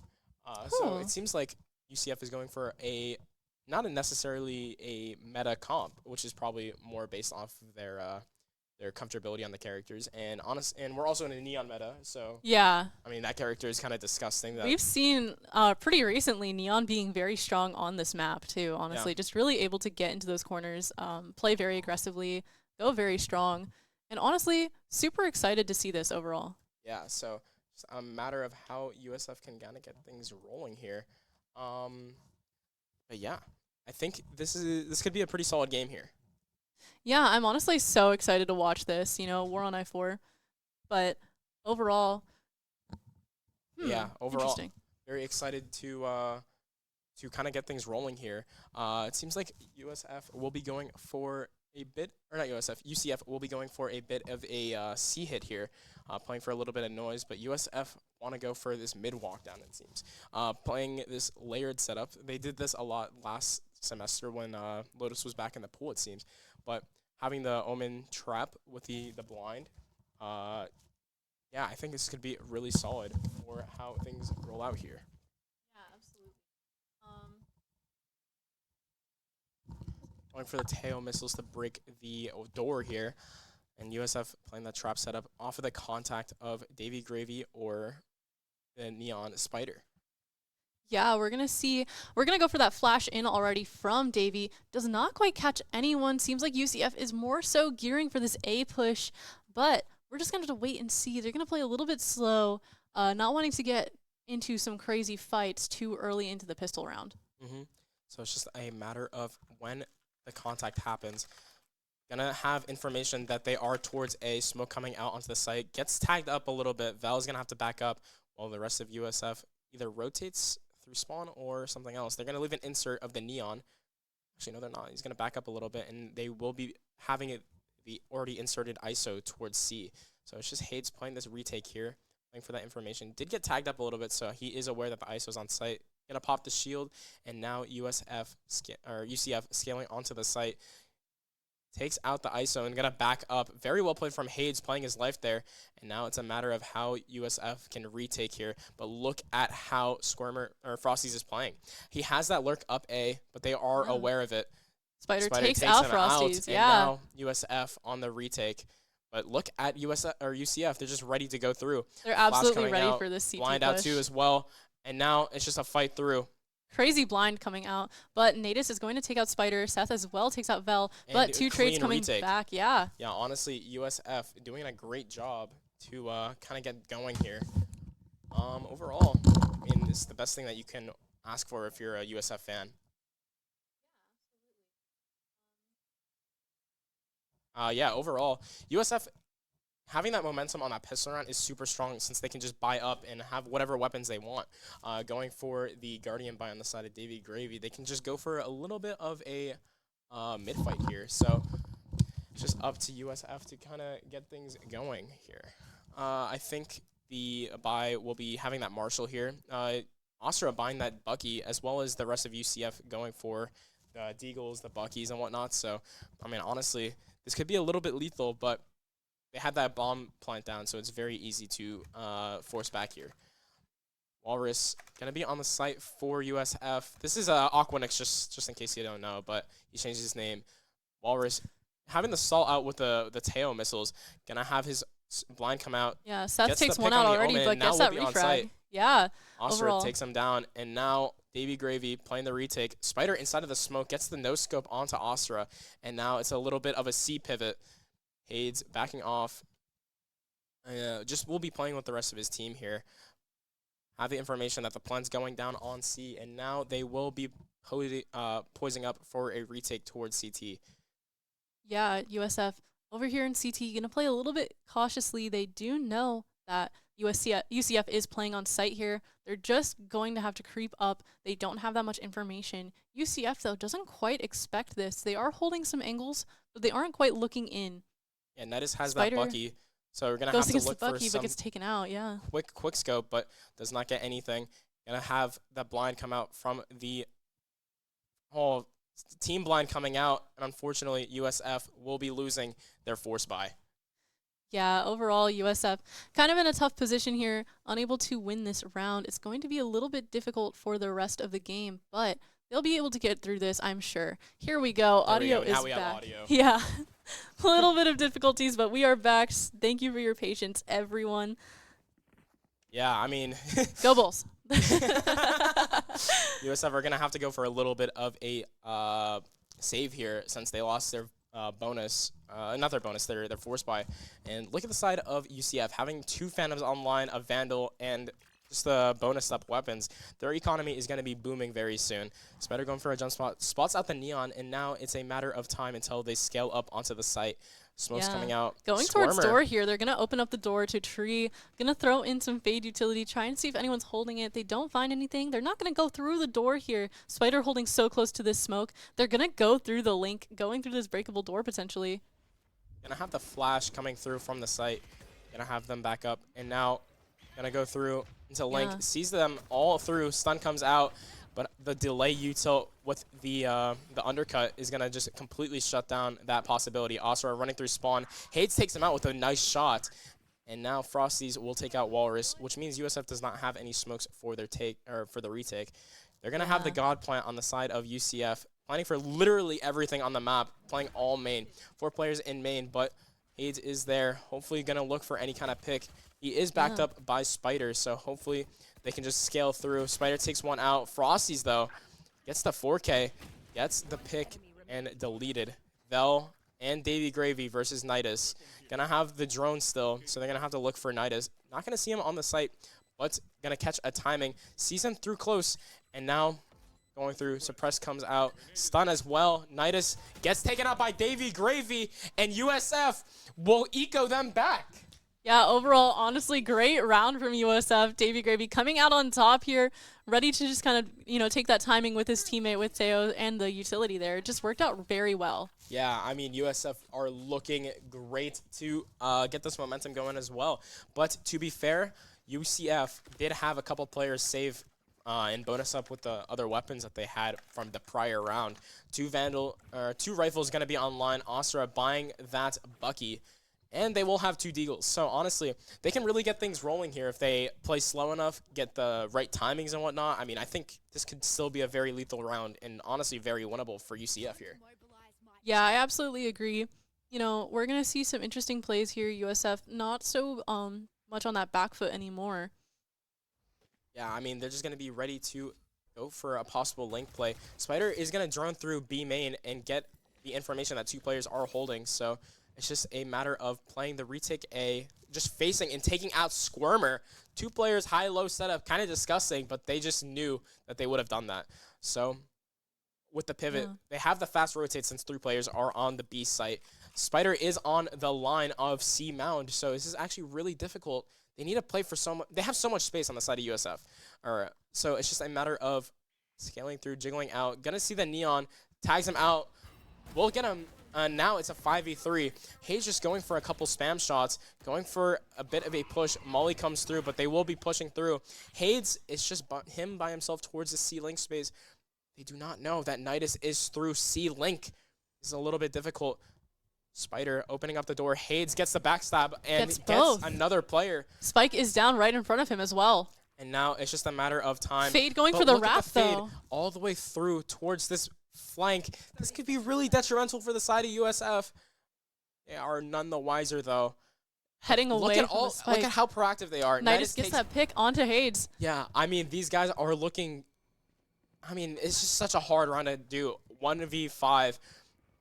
[SPEAKER 2] So it seems like UCF is going for not necessarily a meta comp, which is probably more based off of their comfortability on the characters. And we're also in a Neon meta, so
[SPEAKER 1] Yeah.
[SPEAKER 2] I mean that character is kind of disgusting.
[SPEAKER 1] We've seen pretty recently Neon being very strong on this map too, honestly. Just really able to get into those corners, play very aggressively, go very strong. And honestly, super excited to see this overall.
[SPEAKER 2] Yeah, so it's a matter of how USF can kind of get things rolling here. But yeah, I think this could be a pretty solid game here.
[SPEAKER 1] Yeah, I'm honestly so excited to watch this, you know, War on I-4. But overall,
[SPEAKER 2] yeah, overall,
[SPEAKER 1] interesting.
[SPEAKER 2] Very excited to kind of get things rolling here. It seems like USF will be going for a bit, or not USF, UCF will be going for a bit of a C hit here, playing for a little bit of noise, but USF want to go for this mid walk down, it seems. Playing this layered setup. They did this a lot last semester when Lotus was back in the pool, it seems. But having the Omen trap with the blind, yeah, I think this could be really solid for how things roll out here.
[SPEAKER 1] Yeah, absolutely.
[SPEAKER 2] Going for the tail missiles to break the door here. And USF playing that trap setup off of the contact of Davy Gravy or the Neon Spider.
[SPEAKER 1] Yeah, we're going to go for that flash in already from Davy. Does not quite catch anyone. Seems like UCF is more so gearing for this A push, but we're just going to have to wait and see. They're going to play a little bit slow, not wanting to get into some crazy fights too early into the pistol round.
[SPEAKER 2] So it's just a matter of when the contact happens. Gonna have information that they are towards A, smoke coming out onto the site, gets tagged up a little bit. Val's gonna have to back up while the rest of USF either rotates through spawn or something else. They're gonna leave an insert of the Neon. Actually, no, they're not. He's gonna back up a little bit, and they will be having it the already inserted ISO towards C. So it's just Hades playing this retake here, playing for that information. Did get tagged up a little bit, so he is aware that the ISO's on site. Gonna pop the shield, and now UCF scaling onto the site. Takes out the ISO and gonna back up. Very well played from Hades, playing his life there. And now it's a matter of how USF can retake here. But look at how Frosty's is playing. He has that lurk up A, but they are aware of it.
[SPEAKER 1] Spider takes out Frosty's, yeah.
[SPEAKER 2] And now USF on the retake. But look at UCF, they're just ready to go through.
[SPEAKER 1] They're absolutely ready for this CT
[SPEAKER 2] blind
[SPEAKER 1] push.
[SPEAKER 2] Out too as well. And now it's just a fight through.
[SPEAKER 1] Crazy blind coming out, but Natus is going to take out Spider. Seth as well takes out Vel, but two trades coming back. Yeah.
[SPEAKER 2] Yeah, honestly, USF doing a great job to kind of get going here. Overall, I mean, it's the best thing that you can ask for if you're a USF fan. Yeah, overall, USF having that momentum on that pistol round is super strong since they can just buy up and have whatever weapons they want. Going for the Guardian buy on the side of Davy Gravy, they can just go for a little bit of a mid-fight here. So it's just up to USF to kind of get things going here. I think the buy will be having that Marshall here. Astra buying that Bucky, as well as the rest of UCF going for the Deagles, the Buckies, and whatnot. So, I mean, honestly, this could be a little bit lethal, but they had that bomb plant down, so it's very easy to force back here. Walrus going to be on the site for USF. This is Aquanix, just in case you don't know, but he changed his name. Walrus having the salt out with the Teo missiles. Going to have his blind come out.
[SPEAKER 1] Yeah, Seth takes one out already, but gets that refrag. Yeah,
[SPEAKER 2] Astra takes him down, and now Davy Gravy playing the retake. Spider inside of the smoke gets the no-scope onto Astra, and now it's a little bit of a C pivot. Hades backing off. Just will be playing with the rest of his team here. Have the information that the plan's going down on C, and now they will be poising up for a retake towards CT.
[SPEAKER 1] Yeah, USF over here in CT going to play a little bit cautiously. They do know that UCF is playing on site here. They're just going to have to creep up. They don't have that much information. UCF, though, doesn't quite expect this. They are holding some angles, but they aren't quite looking in.
[SPEAKER 2] Yeah, Netis has that Bucky, so we're going to have to look
[SPEAKER 1] Bucky,
[SPEAKER 2] for some
[SPEAKER 1] but gets taken out, yeah.
[SPEAKER 2] quick scope, but does not get anything. Going to have that blind come out from the team blind coming out, and unfortunately, USF will be losing their force buy.
[SPEAKER 1] Yeah, overall, USF kind of in a tough position here, unable to win this round. It's going to be a little bit difficult for the rest of the game, but they'll be able to get through this, I'm sure. Here we go. Audio is back.
[SPEAKER 2] Have audio.
[SPEAKER 1] Yeah, a little bit of difficulties, but we are back. Thank you for your patience, everyone.
[SPEAKER 2] Yeah, I mean.
[SPEAKER 1] Go Bulls.
[SPEAKER 2] USF are going to have to go for a little bit of a save here since they lost their bonus, not their bonus, their force buy. And look at the side of UCF, having two Phantoms online, a Vandal, and just the bonus up weapons. Their economy is going to be booming very soon. Spider going for a jump spot, spots out the Neon, and now it's a matter of time until they scale up onto the site. Smoke's coming out.
[SPEAKER 1] Going towards door here. They're going to open up the door to Tree. Going to throw in some Fade utility, try and see if anyone's holding it. They don't find anything. They're not going to go through the door here. Spider holding so close to this smoke. They're going to go through the link, going through this breakable door potentially.
[SPEAKER 2] Going to have the flash coming through from the site. Going to have them back up. And now Gonna go through into Link,
[SPEAKER 1] Yeah.
[SPEAKER 2] sees them all through, stun comes out, but the delay util with the undercut is gonna just completely shut down that possibility. Asura running through spawn. Hades takes him out with a nice shot. And now Frosties will take out Walrus, which means USF does not have any smokes for their take or for the retake. They're gonna have the God plant on the side of UCF, planning for literally everything on the map, playing all main. 4 players in main, but Hades is there. Hopefully gonna look for any kind of pick. He is backed up by Spider, so hopefully they can just scale through. Spider takes one out. Frosties, though, gets the 4K, gets the pick, and deleted. Vel and Davy Gravy versus Nidus. Gonna have the drone still, so they're gonna have to look for Nidus. Not gonna see him on the site, but gonna catch a timing. Sees him through close, and now going through. Suppress comes out. Stun as well. Nidus gets taken out by Davy Gravy, and USF will eco them back.
[SPEAKER 1] Yeah, overall, honestly, great round from USF. Davy Gravy coming out on top here, ready to just kind of, you know, take that timing with his teammate, with Teo, and the utility there. It just worked out very well.
[SPEAKER 2] Yeah, I mean, USF are looking great to get this momentum going as well. But to be fair, UCF did have a couple players save and bonus up with the other weapons that they had from the prior round. 2 rifles going to be online. Asura buying that Bucky. And they will have 2 deagles. So honestly, they can really get things rolling here if they play slow enough, get the right timings and whatnot. I mean, I think this could still be a very lethal round and honestly very winnable for UCF here.
[SPEAKER 1] Yeah, I absolutely agree. You know, we're going to see some interesting plays here. USF not so much on that back foot anymore.
[SPEAKER 2] Yeah, I mean, they're just going to be ready to go for a possible link play. Spider is going to drone through B main and get the information that 2 players are holding. So it's just a matter of playing the retake A, just facing and taking out Squirmer. 2 players, high-low setup, kind of disgusting, but they just knew that they would have done that. So with the pivot, they have the fast rotate since 3 players are on the B site. Spider is on the line of C mound, so this is actually really difficult. They need to play for so much. They have so much space on the side of USF. So it's just a matter of scaling through, jiggling out. Gonna see the Neon, tags him out. We'll get him. Now it's a 5v3. Hayes just going for a couple spam shots, going for a bit of a push. Molly comes through, but they will be pushing through. Hayes is just him by himself towards the C-Link space. They do not know that Nidus is through C-Link. This is a little bit difficult. Spider opening up the door. Hayes gets the backstab and gets another player.
[SPEAKER 1] Spike is down right in front of him as well.
[SPEAKER 2] And now it's just a matter of time.
[SPEAKER 1] Fade going for the wrap, though.
[SPEAKER 2] All the way through towards this flank. This could be really detrimental for the side of USF. They are none the wiser, though.
[SPEAKER 1] Heading away from the spike.
[SPEAKER 2] Look at how proactive they are.
[SPEAKER 1] Nidus gets that pick onto Hades.
[SPEAKER 2] Yeah, I mean, these guys are looking... I mean, it's just such a hard round to do. 1v5.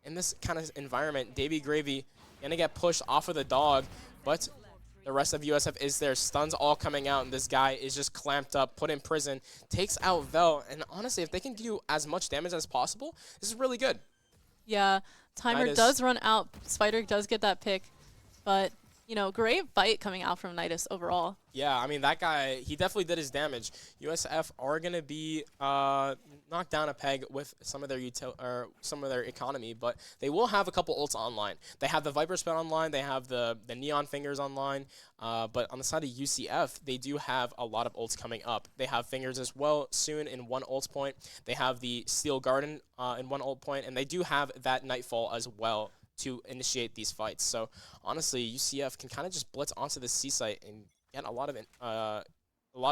[SPEAKER 2] In this kind of environment, Davy Gravy going to get pushed off of the dog, but the rest of USF is there. Stuns all coming out, and this guy is just clamped up, put in prison, takes out Vel, and honestly, if they can do as much damage as possible, this is really good.
[SPEAKER 1] Yeah, timer does run out. Spider does get that pick, but, you know, great fight coming out from Nidus overall.
[SPEAKER 2] Yeah, I mean, that guy, he definitely did his damage. USF are going to be knocked down a peg with some of their economy, but they will have a couple ults online. They have the Viper Spell online, they have the Neon Fingers online, but on the side of UCF, they do have a lot of ults coming up. They have Fingers as well soon in 1 ult point. They have the Steel Garden in 1 ult point, and they do have that Nightfall as well to initiate these fights. So honestly, UCF can kind of just blitz onto the C site and get a lot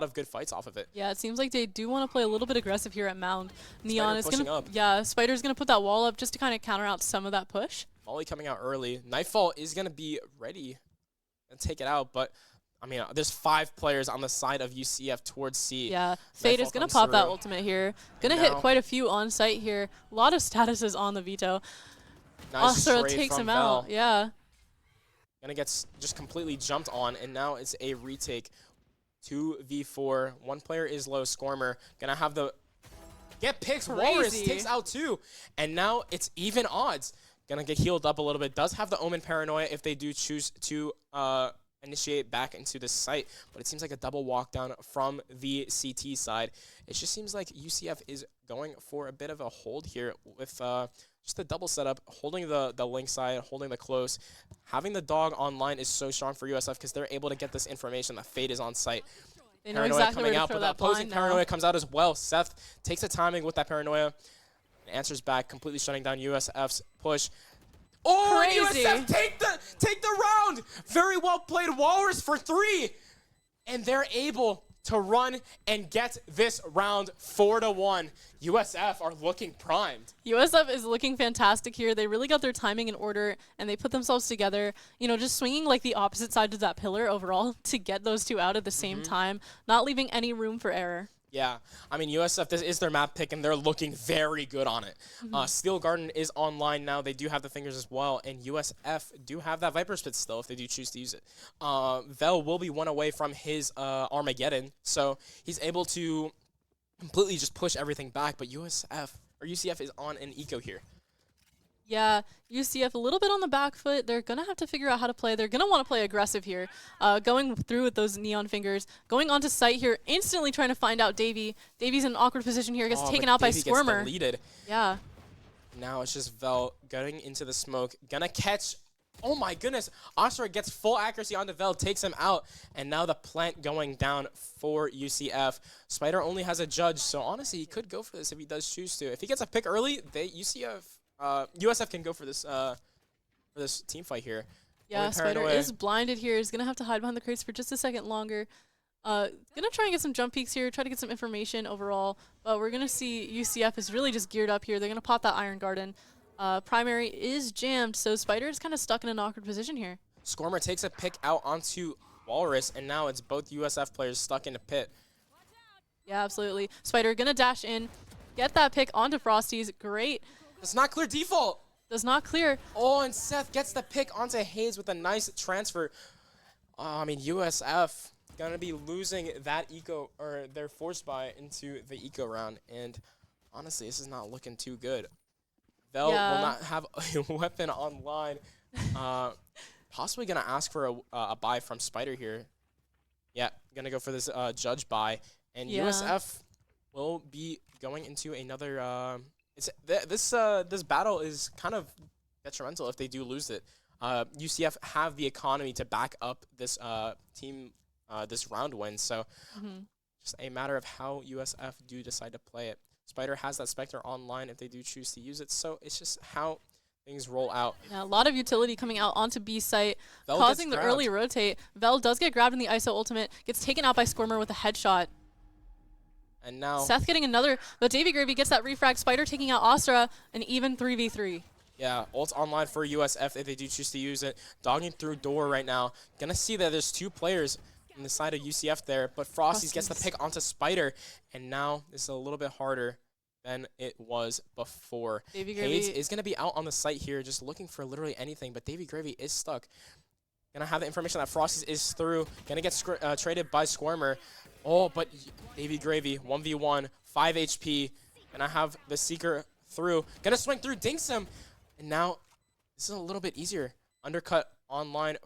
[SPEAKER 2] of good fights off of it.
[SPEAKER 1] Yeah, it seems like they do want to play a little bit aggressive here at Mound. Neon is
[SPEAKER 2] pushing up.
[SPEAKER 1] Yeah, Spider's gonna put that wall up just to kind of counter out some of that push.
[SPEAKER 2] Molly coming out early. Nightfall is gonna be ready and take it out, but I mean, there's 5 players on the side of UCF towards C.
[SPEAKER 1] Yeah, Fade is gonna pop that ultimate here. Gonna hit quite a few on site here. A lot of statuses on the veto.
[SPEAKER 2] Nice
[SPEAKER 1] Asura
[SPEAKER 2] trade
[SPEAKER 1] takes
[SPEAKER 2] from
[SPEAKER 1] him out.
[SPEAKER 2] Vel.
[SPEAKER 1] Yeah.
[SPEAKER 2] Gonna get just completely jumped on, and now it's a retake. 2v4. 1 player is low. Squirmer gonna have the get picks. Walrus takes out 2, and now it's even odds. Gonna get healed up a little bit. Does have the Omen Paranoia if they do choose to initiate back into the site, but it seems like a double walk down from the CT side. It just seems like UCF is going for a bit of a hold here with just a double setup, holding the link side, holding the close. Having the dog online is so strong for USF because they're able to get this information that Fade is on site.
[SPEAKER 1] They know
[SPEAKER 2] Paranoia
[SPEAKER 1] exactly
[SPEAKER 2] coming
[SPEAKER 1] where to
[SPEAKER 2] out,
[SPEAKER 1] throw
[SPEAKER 2] but the
[SPEAKER 1] that
[SPEAKER 2] opposing
[SPEAKER 1] blind
[SPEAKER 2] Paranoia
[SPEAKER 1] now.
[SPEAKER 2] comes out as well. Seth takes the timing with that Paranoia, and answers back, completely shutting down USF's push. Oh, and
[SPEAKER 1] Crazy.
[SPEAKER 2] USF take the round. Very well played. Walrus for 3. And they're able to run and get this round 4-1. USF are looking primed.
[SPEAKER 1] USF is looking fantastic here. They really got their timing in order, and they put themselves together, you know, just swinging like the opposite side of that pillar overall to get those two out at the same time, not leaving any room for error.
[SPEAKER 2] Yeah, I mean, USF, this is their map pick, and they're looking very good on it. Steel Garden is online now. They do have the fingers as well, and USF do have that Viper Spit still if they do choose to use it. Vel will be one away from his Armageddon, so he's able to completely just push everything back, but UCF is on an eco here.
[SPEAKER 1] Yeah, UCF a little bit on the back foot. They're going to have to figure out how to play. They're going to want to play aggressive here. Going through with those neon fingers. Going onto site here, instantly trying to find out Davey. Davey's in an awkward position here. Gets taken out by
[SPEAKER 2] Davey
[SPEAKER 1] Squirmer.
[SPEAKER 2] Gets deleted.
[SPEAKER 1] Yeah.
[SPEAKER 2] Now it's just Vel going into the smoke. Gonna catch. Oh my goodness. Oscar gets full accuracy onto Vel, takes him out. And now the plant going down for UCF. Spider only has a judge, so honestly, he could go for this if he does choose to. If he gets a pick early, USF can go for this team fight here.
[SPEAKER 1] Yeah,
[SPEAKER 2] Only
[SPEAKER 1] Spider
[SPEAKER 2] Paranoia.
[SPEAKER 1] is blinded here. He's going to have to hide behind the crates for just a second longer. Going to try and get some jump peeks here, try to get some information overall. But we're going to see UCF is really just geared up here. They're going to pop that Iron Garden. Primary is jammed, so Spider is kind of stuck in an awkward position here.
[SPEAKER 2] Squirmer takes a pick out onto Walrus, and now it's both USF players stuck in a pit.
[SPEAKER 1] Yeah, absolutely. Spider going to dash in, get that pick onto Frosty's. Great.
[SPEAKER 2] It's not clear default.
[SPEAKER 1] Does not clear.
[SPEAKER 2] Oh, and Seth gets the pick onto Hayes with a nice transfer. I mean, USF gonna be losing that eco, or their force buy into the eco round, and honestly, this is not looking too good. Vel will not have a weapon online. Possibly gonna ask for a buy from Spider here. Yeah, gonna go for this judge buy, and USF will be going into another. This battle is kind of detrimental if they do lose it. UCF have the economy to back up this team, this round win. So just a matter of how USF do decide to play it. Spider has that Spectre online if they do choose to use it. So it's just how things roll out.
[SPEAKER 1] Yeah, a lot of utility coming out onto B site,
[SPEAKER 2] Vel
[SPEAKER 1] causing
[SPEAKER 2] gets
[SPEAKER 1] the early rotate. Vel does get grabbed in the ISO ultimate, gets taken out by Squirmer with a headshot.
[SPEAKER 2] And now
[SPEAKER 1] Seth getting another, but Davey Gravy gets that refrag. Spider taking out Astra, an even 3v3.
[SPEAKER 2] yeah, ult's online for USF if they do choose to use it. Dogging through door right now. Gonna see that there's 2 players on the side of UCF there, but Frosty's gets the pick onto Spider, and now this is a little bit harder than it was before.
[SPEAKER 1] Davey
[SPEAKER 2] Hayes
[SPEAKER 1] Gravy
[SPEAKER 2] is gonna be out on the site here, just looking for literally anything, but Davey Gravy is stuck. Gonna have the information that Frosty is through. Gonna get traded by Squirmer. Oh, but Davey Gravy, 1v1, 5 HP. Gonna have the Seeker through. Gonna swing through, dinks him. And now, this is a little bit easier. Undercut online.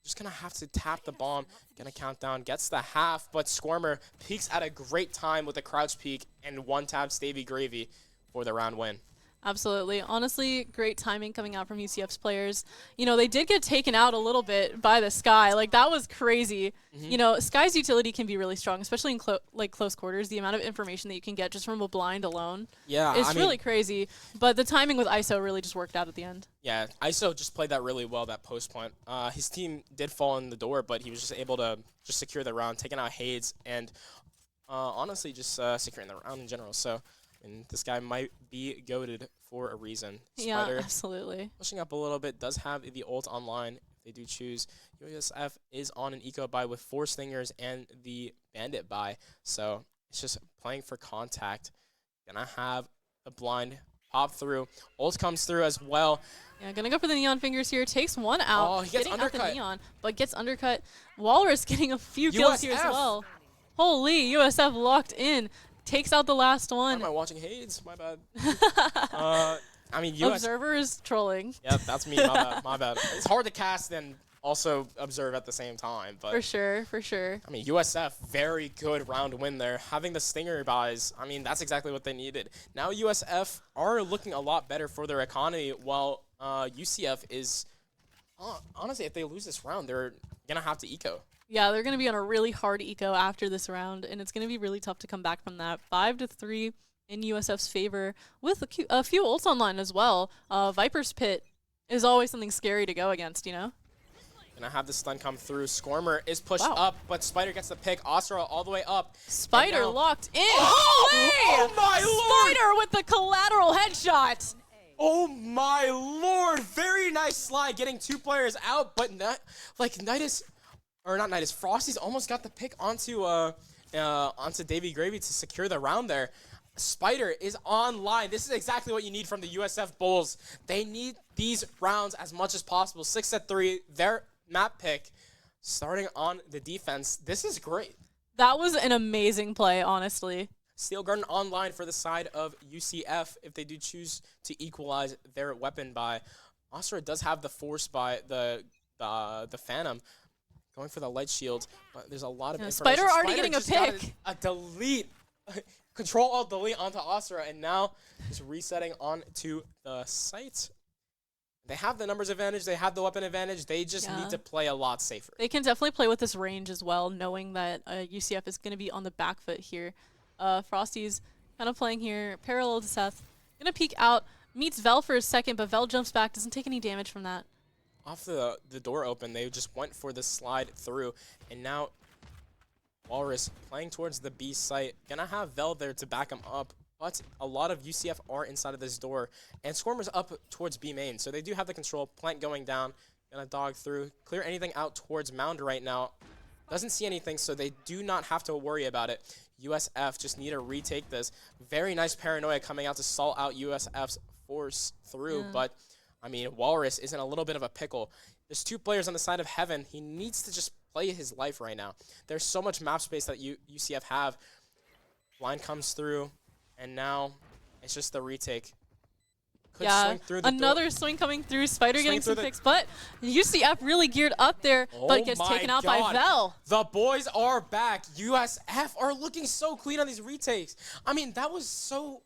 [SPEAKER 2] Just gonna have to tap the bomb. Gonna count down, gets the half, but Squirmer peeks at a great time with a crouch peek and one-taps Davey Gravy for the round win.
[SPEAKER 1] Absolutely. Honestly, great timing coming out from UCF's players. You know, they did get taken out a little bit by the Sky. Like, that was crazy. You know, Sky's utility can be really strong, especially in close quarters. The amount of information that you can get just from a blind alone is really crazy. But the timing with ISO really just worked out at the end.
[SPEAKER 2] Yeah, ISO just played that really well, that post point. His team did fall in the door, but he was just able to just secure the round, taking out Hayes, and honestly just securing the round in general. So, and this guy might be goated for a reason. Spider,
[SPEAKER 1] yeah, absolutely.
[SPEAKER 2] Pushing up a little bit, does have the ult online if they do choose. USF is on an eco buy with 4 Stingers and the Bandit buy. So it's just playing for contact. Gonna have the blind pop through. Ult comes through as well.
[SPEAKER 1] Yeah, gonna go for the neon fingers here. Takes one out.
[SPEAKER 2] Oh, he gets
[SPEAKER 1] getting
[SPEAKER 2] undercut.
[SPEAKER 1] out the neon, but gets undercut. Walrus getting a few kills here as
[SPEAKER 2] USF.
[SPEAKER 1] well. Holy, USF locked in. Takes out the last
[SPEAKER 2] Why
[SPEAKER 1] one.
[SPEAKER 2] am I watching Hayes? My bad. I mean,
[SPEAKER 1] Observer is trolling.
[SPEAKER 2] Yep, that's me. My bad. My bad. It's hard to cast and also observe at the same time. But
[SPEAKER 1] For sure, for sure.
[SPEAKER 2] I mean, USF, very good round win there. Having the Stinger buys, I mean, that's exactly what they needed. Now USF are looking a lot better for their economy, while UCF is, honestly, if they lose this round, they're going to have to eco.
[SPEAKER 1] Yeah, they're going to be on a really hard eco after this round, and it's going to be really tough to come back from that. 5-3 in USF's favor with a few ults online as well. Viper's Pit is always something scary to go against, you know?
[SPEAKER 2] Gonna have the stun come through. Skormer is pushed
[SPEAKER 1] Wow.
[SPEAKER 2] up, but Spider gets the pick. Asura all the way up.
[SPEAKER 1] Spider
[SPEAKER 2] now-
[SPEAKER 1] locked in.
[SPEAKER 2] Oh my lord!
[SPEAKER 1] Spider with the collateral headshot.
[SPEAKER 2] Oh my lord! Very nice slide, getting 2 players out, but not like Nidus, or not Nidus. Frosty's almost got the pick onto Davy Gravy to secure the round there. Spider is online. This is exactly what you need from the USF Bulls. They need these rounds as much as possible. 6-3, their map pick, starting on the defense. This is great.
[SPEAKER 1] That was an amazing play, honestly.
[SPEAKER 2] Steel Garden online for the side of UCF if they do choose to equalize their weapon buy. Asura does have the force by the Phantom going for the light shield, but there's a lot of information.
[SPEAKER 1] Spider already getting a
[SPEAKER 2] just got
[SPEAKER 1] pick.
[SPEAKER 2] A delete. Control Alt Delete onto Asura, and now just resetting onto the site. They have the numbers advantage. They have the weapon advantage. They just need to play a lot safer.
[SPEAKER 1] They can definitely play with this range as well, knowing that UCF is going to be on the back foot here. Frosty's kind of playing here, parallel to Seth. Going to peek out, meets Vel for a second, but Vel jumps back, doesn't take any damage from that.
[SPEAKER 2] Off the door open, they just went for the slide through, and now Walrus playing towards the B site. Gonna have Vel there to back him up, but a lot of UCF are inside of this door, and Skormer's up towards B main, so they do have the control. Plant going down, gonna dog through, clear anything out towards Mound right now. Doesn't see anything, so they do not have to worry about it. USF just need to retake this. Very nice paranoia coming out to stall out USF's force through, but I mean, Walrus is in a little bit of a pickle. There's 2 players on the side of Heaven. He needs to just play his life right now. There's so much map space that UCF have. Blind comes through, and now it's just the retake. Could swing through the
[SPEAKER 1] another
[SPEAKER 2] door.
[SPEAKER 1] swing coming through. Spider
[SPEAKER 2] Swing
[SPEAKER 1] getting
[SPEAKER 2] through
[SPEAKER 1] some
[SPEAKER 2] the-
[SPEAKER 1] picks, but UCF really geared up there, but gets taken out by Vel.
[SPEAKER 2] The boys are back. USF are looking so clean on these retakes. I mean, that was so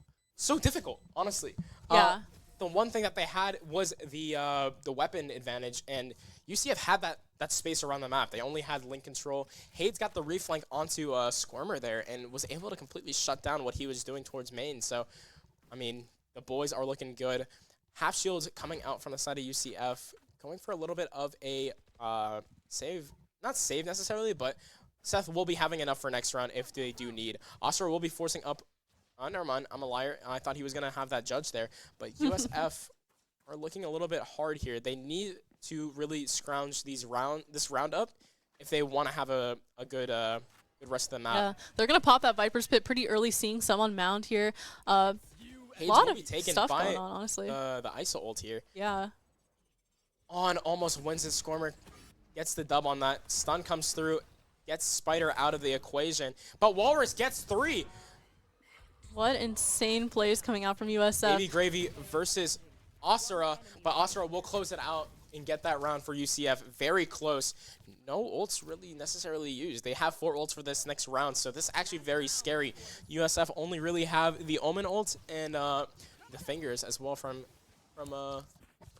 [SPEAKER 2] difficult, honestly.
[SPEAKER 1] Yeah.
[SPEAKER 2] The one thing that they had was the weapon advantage, and UCF had that space around the map. They only had link control. Hayes got the reflank onto Skormer there and was able to completely shut down what he was doing towards main. So, I mean, the boys are looking good. Half shields coming out from the side of UCF, going for a little bit of a save. Not save necessarily, but Seth will be having enough for next round if they do need. Asura will be forcing up. Never mind, I'm a liar. I thought he was going to have that judge there. But USF are looking a little bit hard here. They need to really scrounge this round up if they want to have a good rest of the map.
[SPEAKER 1] Yeah, they're going to pop that Viper's Pit pretty early, seeing someone Mound here. A
[SPEAKER 2] Hayes
[SPEAKER 1] lot
[SPEAKER 2] will
[SPEAKER 1] of
[SPEAKER 2] be taken
[SPEAKER 1] stuff
[SPEAKER 2] by
[SPEAKER 1] going on, honestly.
[SPEAKER 2] the ISO ult here.
[SPEAKER 1] Yeah.
[SPEAKER 2] On almost wins it. Skormer gets the dub on that. Stun comes through, gets Spider out of the equation. But Walrus gets 3.
[SPEAKER 1] What insane plays coming out from USF.
[SPEAKER 2] Baby Gravy versus Asura, but Asura will close it out and get that round for UCF. Very close. No ults really necessarily used. They have 4 ults for this next round, so this is actually very scary. USF only really have the Omen ult and the Fingers as well from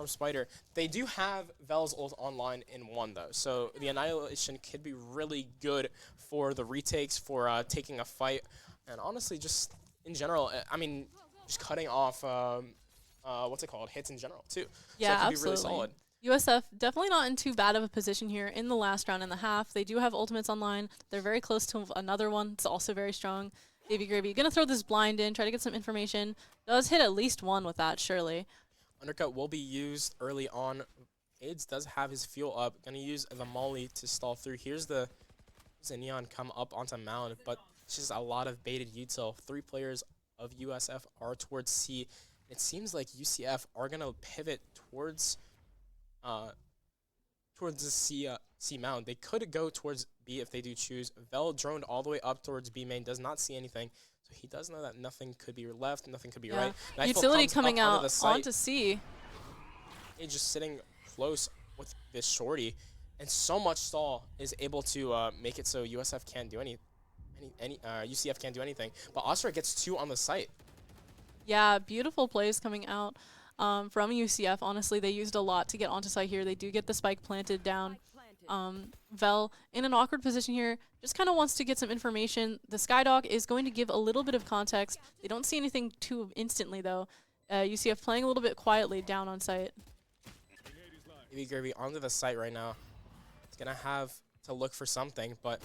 [SPEAKER 2] Spider. They do have Vel's ult online in 1 though, so the Annihilation could be really good for the retakes, for taking a fight, and honestly just in general, I mean, just cutting off, hits in general, too.
[SPEAKER 1] Yeah,
[SPEAKER 2] so it could
[SPEAKER 1] absolutely.
[SPEAKER 2] be really solid.
[SPEAKER 1] USF definitely not in too bad of a position here in the last round and a half. They do have ultimates online. They're very close to another one. It's also very strong. Baby Gravy going to throw this blind in, try to get some information. Does hit at least 1 with that, surely.
[SPEAKER 2] Undercut will be used early on. AIDS does have his fuel up. Going to use the Molly to stall through. Here's the Neon come up onto Mound, but it's just a lot of baited util. 3 players of USF are towards C. It seems like UCF are going to pivot towards the C Mound. They could go towards B if they do choose. Vel droned all the way up towards B main, does not see anything. So he does know that nothing could be left, nothing could be right. Nightfall
[SPEAKER 1] Utility
[SPEAKER 2] comes
[SPEAKER 1] coming
[SPEAKER 2] up
[SPEAKER 1] out onto C.
[SPEAKER 2] He's just sitting close with this shorty. and so much stall is able to make it so USF can't do UCF can't do anything. But Astra gets 2 on the site.
[SPEAKER 1] Yeah, beautiful plays coming out from UCF. Honestly, they used a lot to get onto site here. They do get the spike planted down. Vel in an awkward position here, just kind of wants to get some information. The Skydog is going to give a little bit of context. They don't see anything too instantly, though. UCF playing a little bit quietly down on site.
[SPEAKER 2] Davy Gravy onto the site right now. It's going to have to look for something, but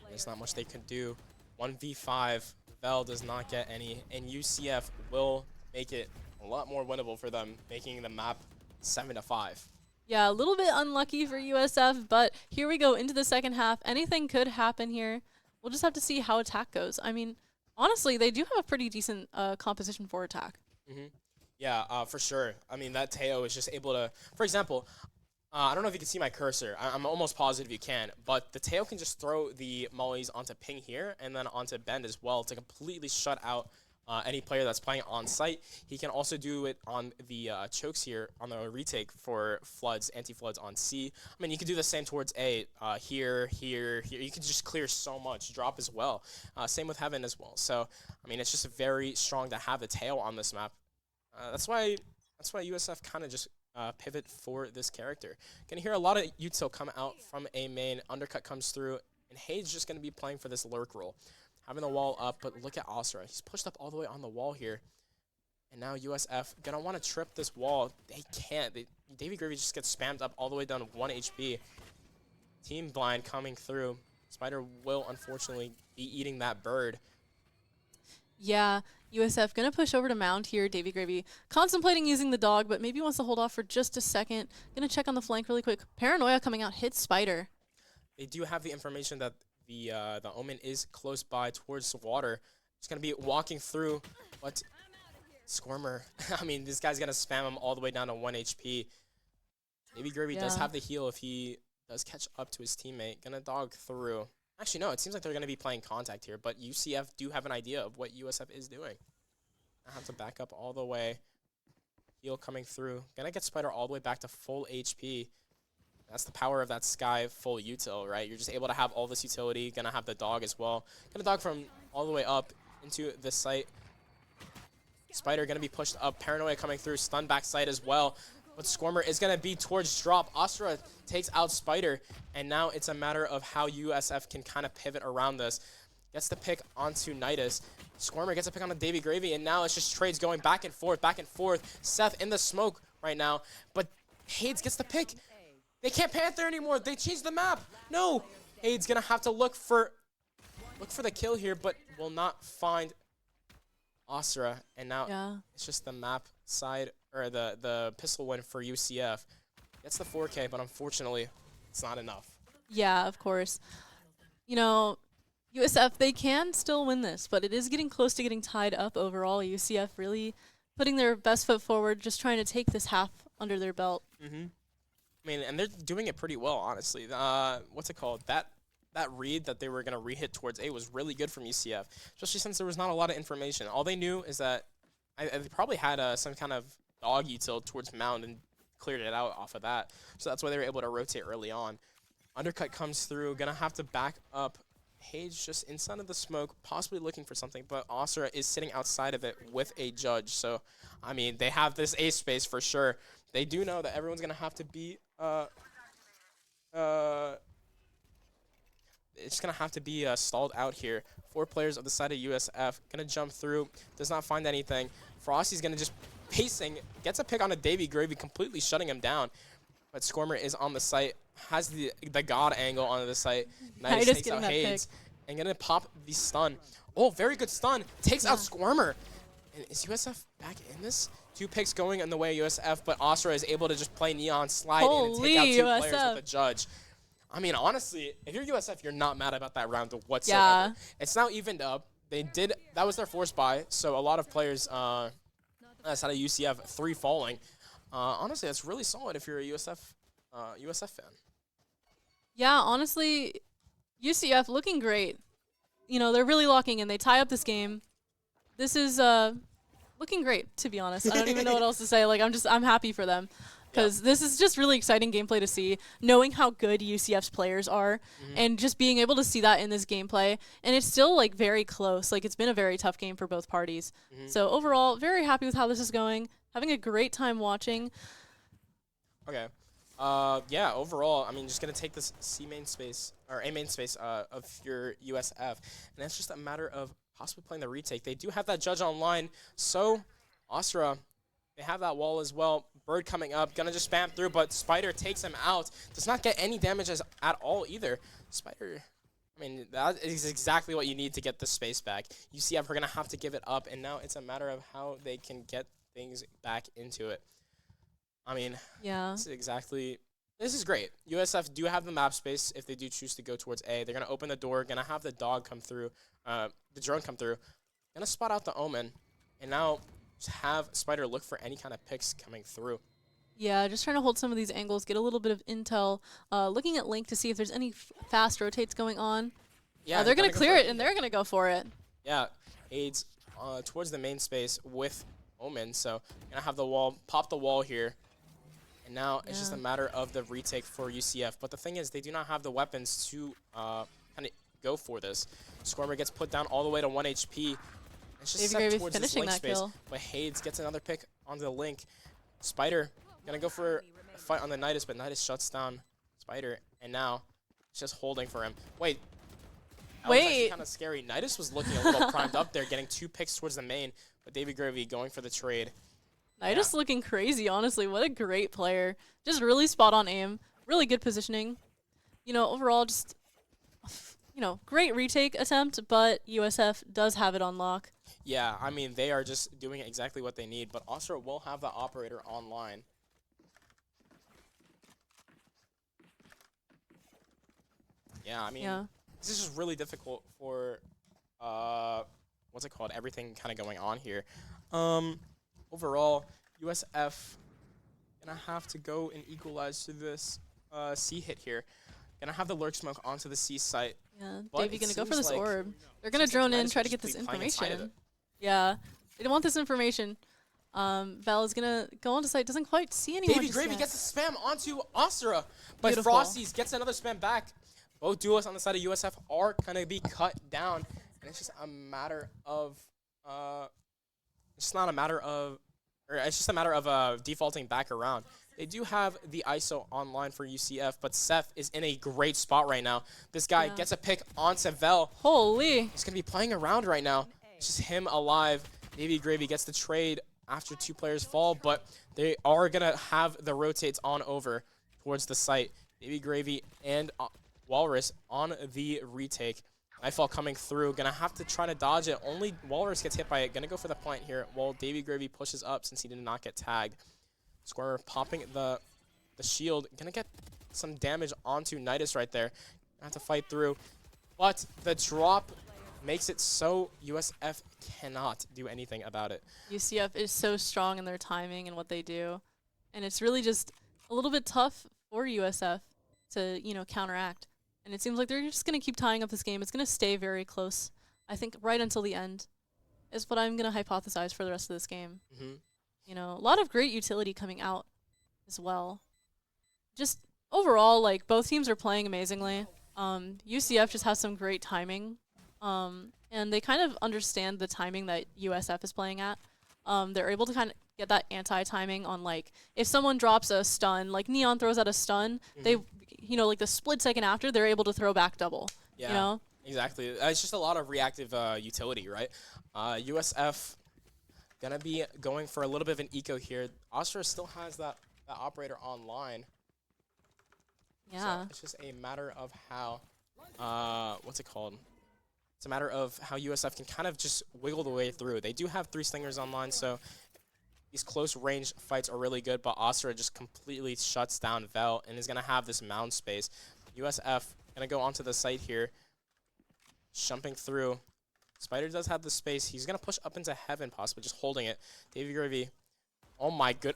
[SPEAKER 2] there's not much they can do. 1v5, Vel does not get any, and UCF will make it a lot more winnable for them, making the map 7-5.
[SPEAKER 1] Yeah, a little bit unlucky for USF, but here we go into the second half. Anything could happen here. We'll just have to see how attack goes. I mean, honestly, they do have a pretty decent composition for attack.
[SPEAKER 2] Yeah, for sure. I mean, that Teo is just able to, for example, I don't know if you can see my cursor. I'm almost positive you can, but the Teo can just throw the mollies onto Ping here and then onto Bend as well to completely shut out any player that's playing on site. He can also do it on the chokes here on the retake for floods, anti-floods on C. I mean, you can do the same towards A, here. You can just clear so much, drop as well. Same with Heaven as well. So, I mean, it's just very strong to have the tail on this map. That's why USF kind of just pivot for this character. Gonna hear a lot of util come out from A main. Undercut comes through, and Hayes just gonna be playing for this lurk role. Having the wall up, but look at Asura. He's pushed up all the way on the wall here. And now USF gonna want to trip this wall. They can't. Davy Gravy just gets spammed up all the way down to 1 HP. Team blind coming through. Spider will unfortunately be eating that bird.
[SPEAKER 1] Yeah, USF gonna push over to Mound here. Davy Gravy contemplating using the dog, but maybe wants to hold off for just a second. Gonna check on the flank really quick. Paranoia coming out, hits Spider.
[SPEAKER 2] They do have the information that the Omen is close by towards the water. Just gonna be walking through, but Squirmer, I mean, this guy's gonna spam him all the way down to 1 HP. Davy Gravy does have the heal if he does catch up to his teammate. Gonna dog through. Actually, no, it seems like they're gonna be playing contact here, but UCF do have an idea of what USF is doing. I have to back up all the way. Heal coming through. Gonna get Spider all the way back to full HP. That's the power of that Sky full util, right? You're just able to have all this utility. Gonna have the dog as well. Gonna dog from all the way up into the site. Spider gonna be pushed up. Paranoia coming through. Stun back site as well. But Squirmer is gonna be towards drop. Astra takes out Spider. And now it's a matter of how USF can kind of pivot around this. Gets the pick onto Nidus. Squirmer gets a pick on the Davy Gravy. And now it's just trades going back and forth, back and forth. Seth in the smoke right now. But Hades gets the pick. They can't Panther anymore. They changed the map. No. Hades gonna have to look for the kill here, but will not find Asura. And now it's just the map side, or the pistol win for UCF. Gets the 4K, but unfortunately, it's not enough.
[SPEAKER 1] Yeah, of course. You know, USF, they can still win this, but it is getting close to getting tied up overall. UCF really putting their best foot forward, just trying to take this half under their belt.
[SPEAKER 2] I mean, and they're doing it pretty well, honestly. What's it called? That read that they were going to re-hit towards A was really good from UCF, especially since there was not a lot of information. All they knew is that they probably had some kind of dog util towards Mound and cleared it out off of that. So that's why they were able to rotate early on. Undercut comes through. Going to have to back up. Hage just inside of the smoke, possibly looking for something, but Asura is sitting outside of it with a judge. So, I mean, they have this A space for sure. They do know that everyone's going to have to be it's going to have to be stalled out here. 4 players of the side of USF going to jump through. Does not find anything. Frosty's going to just pacing. Gets a pick on a Davy Gravy, completely shutting him down. But Squirmer is on the site. Has the god angle on the site. Nice, takes out Hades. And going to pop the stun. Oh, very good stun. Takes out Squirmer. And is USF back in this? 2 picks going in the way of USF, but Asura is able to just play Neon, slide in, and take out 2 players with a judge. I mean, honestly, if you're USF, you're not mad about that round whatsoever.
[SPEAKER 1] Yeah.
[SPEAKER 2] It's now evened up. That was their force buy, so a lot of players that's out of UCF, 3 falling. Honestly, that's really solid if you're a USF fan.
[SPEAKER 1] Yeah, honestly, UCF looking great. You know, they're really locking in. They tie up this game. This is looking great, to be honest. I don't even know what else to say. Like, I'm happy for them. because this is just really exciting gameplay to see, knowing how good UCF's players are, and just being able to see that in this gameplay. And it's still like very close. Like it's been a very tough game for both parties. So overall, very happy with how this is going. Having a great time watching.
[SPEAKER 2] Okay. Yeah, overall, I mean, just going to take this A main space of your USF, and it's just a matter of possibly playing the retake. They do have that judge online, so Astra, they have that wall as well. Bird coming up, going to just spam through, but Spider takes him out. Does not get any damage at all either. Spider, I mean, that is exactly what you need to get the space back. UCF are going to have to give it up, and now it's a matter of how they can get things back into it. I mean,
[SPEAKER 1] Yeah.
[SPEAKER 2] this is great. USF do have the map space if they do choose to go towards A. They're going to open the door, going to have the dog come through, the drone come through, going to spot out the Omen, and now just have Spider look for any kind of picks coming through.
[SPEAKER 1] Yeah, just trying to hold some of these angles, get a little bit of intel, looking at Link to see if there's any fast rotates going on.
[SPEAKER 2] Yeah,
[SPEAKER 1] They're going to clear it, and they're going to go for it.
[SPEAKER 2] Yeah, aids towards the main space with Omen, so going to have the wall, pop the wall here. And now it's just a matter of the retake for UCF. But the thing is, they do not have the weapons to kind of go for this. Scormer gets put down all the way to 1 HP. It's just set towards this Link space.
[SPEAKER 1] Kill.
[SPEAKER 2] But Hades gets another pick onto the Link. Spider going to go for a fight on the Nidus, but Nidus shuts down Spider. And now it's just holding for him. Wait. That was actually kind of scary. Nidus was looking a little primed up there, getting 2 picks towards the main. But Davy Gravy going for the trade.
[SPEAKER 1] Nidus looking crazy, honestly. What a great player. Just really spot on aim. Really good positioning. You know, overall, just, you know, great retake attempt, but USF does have it on lock.
[SPEAKER 2] Yeah, I mean, they are just doing exactly what they need, but Astra will have the operator online. Yeah, I mean, this is just really difficult for, what's it called, everything kind of going on here. Overall, USF gonna have to go and equalize to this C hit here. Gonna have the lurk smoke onto the C site.
[SPEAKER 1] Yeah, Davey gonna go for this
[SPEAKER 2] like
[SPEAKER 1] orb. They're gonna drone in, try to get this information. Yeah, they don't want this information. Val is gonna go onto site, doesn't quite see anyone.
[SPEAKER 2] Davy Gravy gets a spam onto Astra, but
[SPEAKER 1] Beautiful.
[SPEAKER 2] Frosty's gets another spam back. Both duelists on the side of USF are gonna be cut down, and it's just a matter of it's just a matter of defaulting back around. They do have the ISO online for UCF, but Seth is in a great spot right now. This guy gets a pick onto Vel.
[SPEAKER 1] Holy.
[SPEAKER 2] He's going to be playing around right now. It's just him alive. Davy Gravy gets the trade after 2 players fall, but they are going to have the rotates on over towards the site. Davy Gravy and Walrus on the retake. Nightfall coming through. Gonna have to try to dodge it. Only Walrus gets hit by it. Gonna go for the plant here while Davy Gravy pushes up since he did not get tagged. Square popping the shield. Gonna get some damage onto Nidus right there. Gonna have to fight through. But the drop makes it so USF cannot do anything about it.
[SPEAKER 1] UCF is so strong in their timing and what they do. And it's really just a little bit tough for USF to, you know, counteract. And it seems like they're just going to keep tying up this game. It's going to stay very close, I think, right until the end is what I'm going to hypothesize for the rest of this game. You know, a lot of great utility coming out as well. Just overall, like, both teams are playing amazingly. UCF just has some great timing, and they kind of understand the timing that USF is playing at. They're able to kind of get that anti-timing on, like, if someone drops a stun, like Neon throws out a stun, they, you know, like the split second after, they're able to throw back double.
[SPEAKER 2] Yeah,
[SPEAKER 1] you know?
[SPEAKER 2] Exactly. It's just a lot of reactive utility, right? USF gonna be going for a little bit of an eco here. Astra still has that operator online.
[SPEAKER 1] Yeah.
[SPEAKER 2] So it's just a matter of how, what's it called? It's a matter of how USF can kind of just wiggle the way through. They do have 3 slingers online, so these close range fights are really good, but Astra just completely shuts down Vel and is going to have this mound space. USF going to go onto the site here, jumping through. Spider does have the space. He's going to push up into heaven, possibly just holding it. Davy Gravy. Oh my good.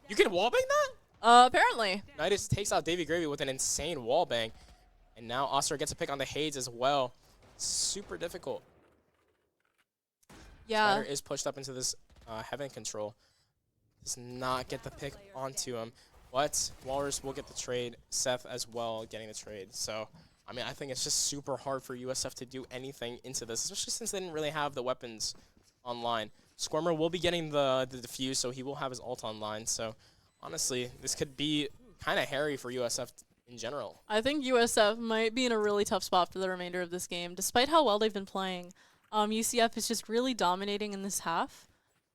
[SPEAKER 2] You can wallbang that?
[SPEAKER 1] Apparently.
[SPEAKER 2] Nidus takes out Davy Gravy with an insane wallbang. And now Astra gets a pick on the Hades as well. Super difficult.
[SPEAKER 1] Yeah.
[SPEAKER 2] Spider is pushed up into this heaven control. Does not get the pick onto him. But Walrus will get the trade. Seth as well getting the trade. So, I mean, I think it's just super hard for USF to do anything into this, especially since they didn't really have the weapons online. Squirmer will be getting the defuse, so he will have his ult online. So, honestly, this could be kind of hairy for USF in general.
[SPEAKER 1] I think USF might be in a really tough spot for the remainder of this game, despite how well they've been playing. UCF is just really dominating in this half,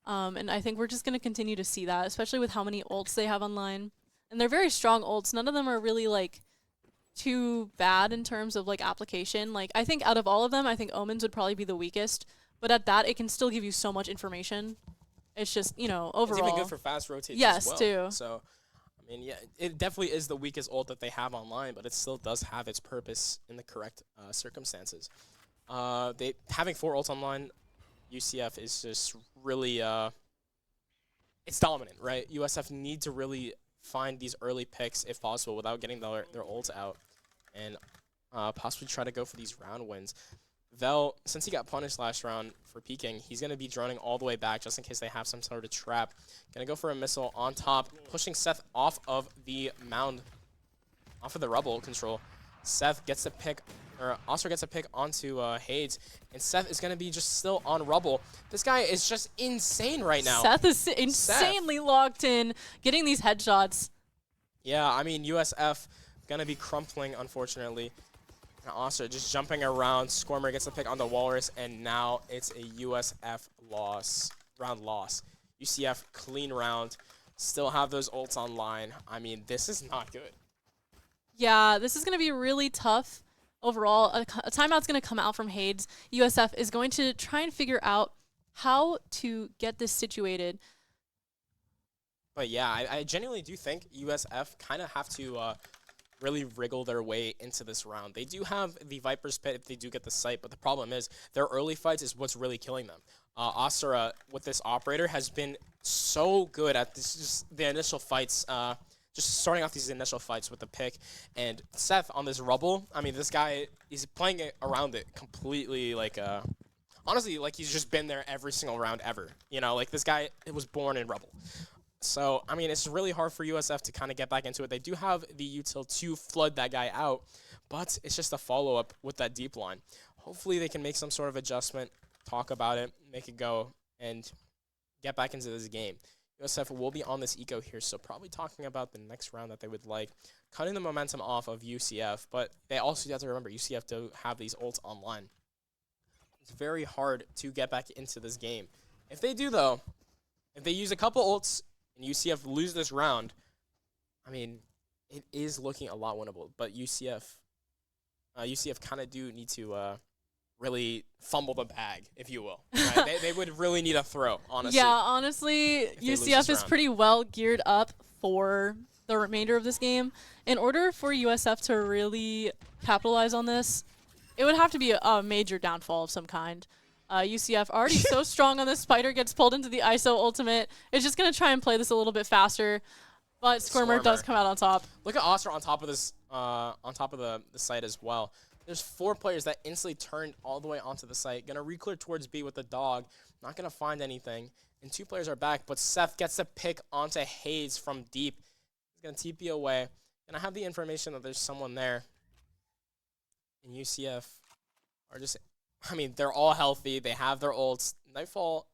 [SPEAKER 1] and I think we're just going to continue to see that, especially with how many ults they have online. And they're very strong ults. None of them are really, like, too bad in terms of, like, application. Like, I think out of all of them, I think Omens would probably be the weakest. But at that, it can still give you so much information. It's just, you know, overall.
[SPEAKER 2] It's even good for fast rotates
[SPEAKER 1] yes,
[SPEAKER 2] as well.
[SPEAKER 1] too.
[SPEAKER 2] So, I mean, yeah, it definitely is the weakest ult that they have online, but it still does have its purpose in the correct circumstances. Having 4 ults online, UCF is just really, it's dominant, right? USF need to really find these early picks if possible without getting their ults out and possibly try to go for these round wins. Vel, since he got punished last round for peeking, he's going to be droning all the way back just in case they have some sort of trap. Going to go for a missile on top, pushing Seth off of the mound, off of the rubble control. Seth gets the pick, or Oscar gets a pick onto Hades, and Seth is going to be just still on rubble. This guy is just insane right now.
[SPEAKER 1] Seth is insanely locked in, getting these headshots.
[SPEAKER 2] Yeah, I mean, USF going to be crumpling, unfortunately. And Oscar just jumping around. Squirmer gets the pick on the Walrus, and now it's a USF round loss. UCF clean round. Still have those ults online. I mean, this is not good.
[SPEAKER 1] Yeah, this is going to be really tough overall. A timeout's going to come out from Hades. USF is going to try and figure out how to get this situated.
[SPEAKER 2] But yeah, I genuinely do think USF kind of have to really wriggle their way into this round. They do have the Viper's Pit if they do get the site, but the problem is their early fights is what's really killing them. Asura, with this operator, has been so good at this, just the initial fights, just starting off these initial fights with the pick. And Seth on this rubble, I mean, this guy, he's playing it around it completely, like, honestly, like he's just been there every single round ever. You know, like this guy was born in rubble. So, I mean, it's really hard for USF to kind of get back into it. They do have the util to flood that guy out, but it's just a follow-up with that deep line. Hopefully they can make some sort of adjustment, talk about it, make it go, and get back into this game. USF will be on this eco here, so probably talking about the next round that they would like, cutting the momentum off of UCF, but they also have to remember UCF do have these ults online. It's very hard to get back into this game. If they do, though, if they use a couple ults and UCF lose this round, I mean, it is looking a lot winnable, but UCF kind of do need to really fumble the bag, if you will. Right? they would really need a throw, honestly.
[SPEAKER 1] Yeah, honestly, UCF is pretty well geared up for the remainder of this game. In order for USF to really capitalize on this, it would have to be a major downfall of some kind. UCF already so strong on this. Spider gets pulled into the ISO ultimate. It's just going to try and play this a little bit faster, but Squirmer does come out on top.
[SPEAKER 2] Look at Oscar on top of this, on top of the site as well. There's 4 players that instantly turned all the way onto the site. Gonna re-clear towards B with the dog. Not gonna find anything. And 2 players are back, but Seth gets a pick onto Hayes from deep. He's gonna TP away. Gonna have the information that there's someone there. And UCF are just, I mean, they're all healthy. They have their ults. Nightfall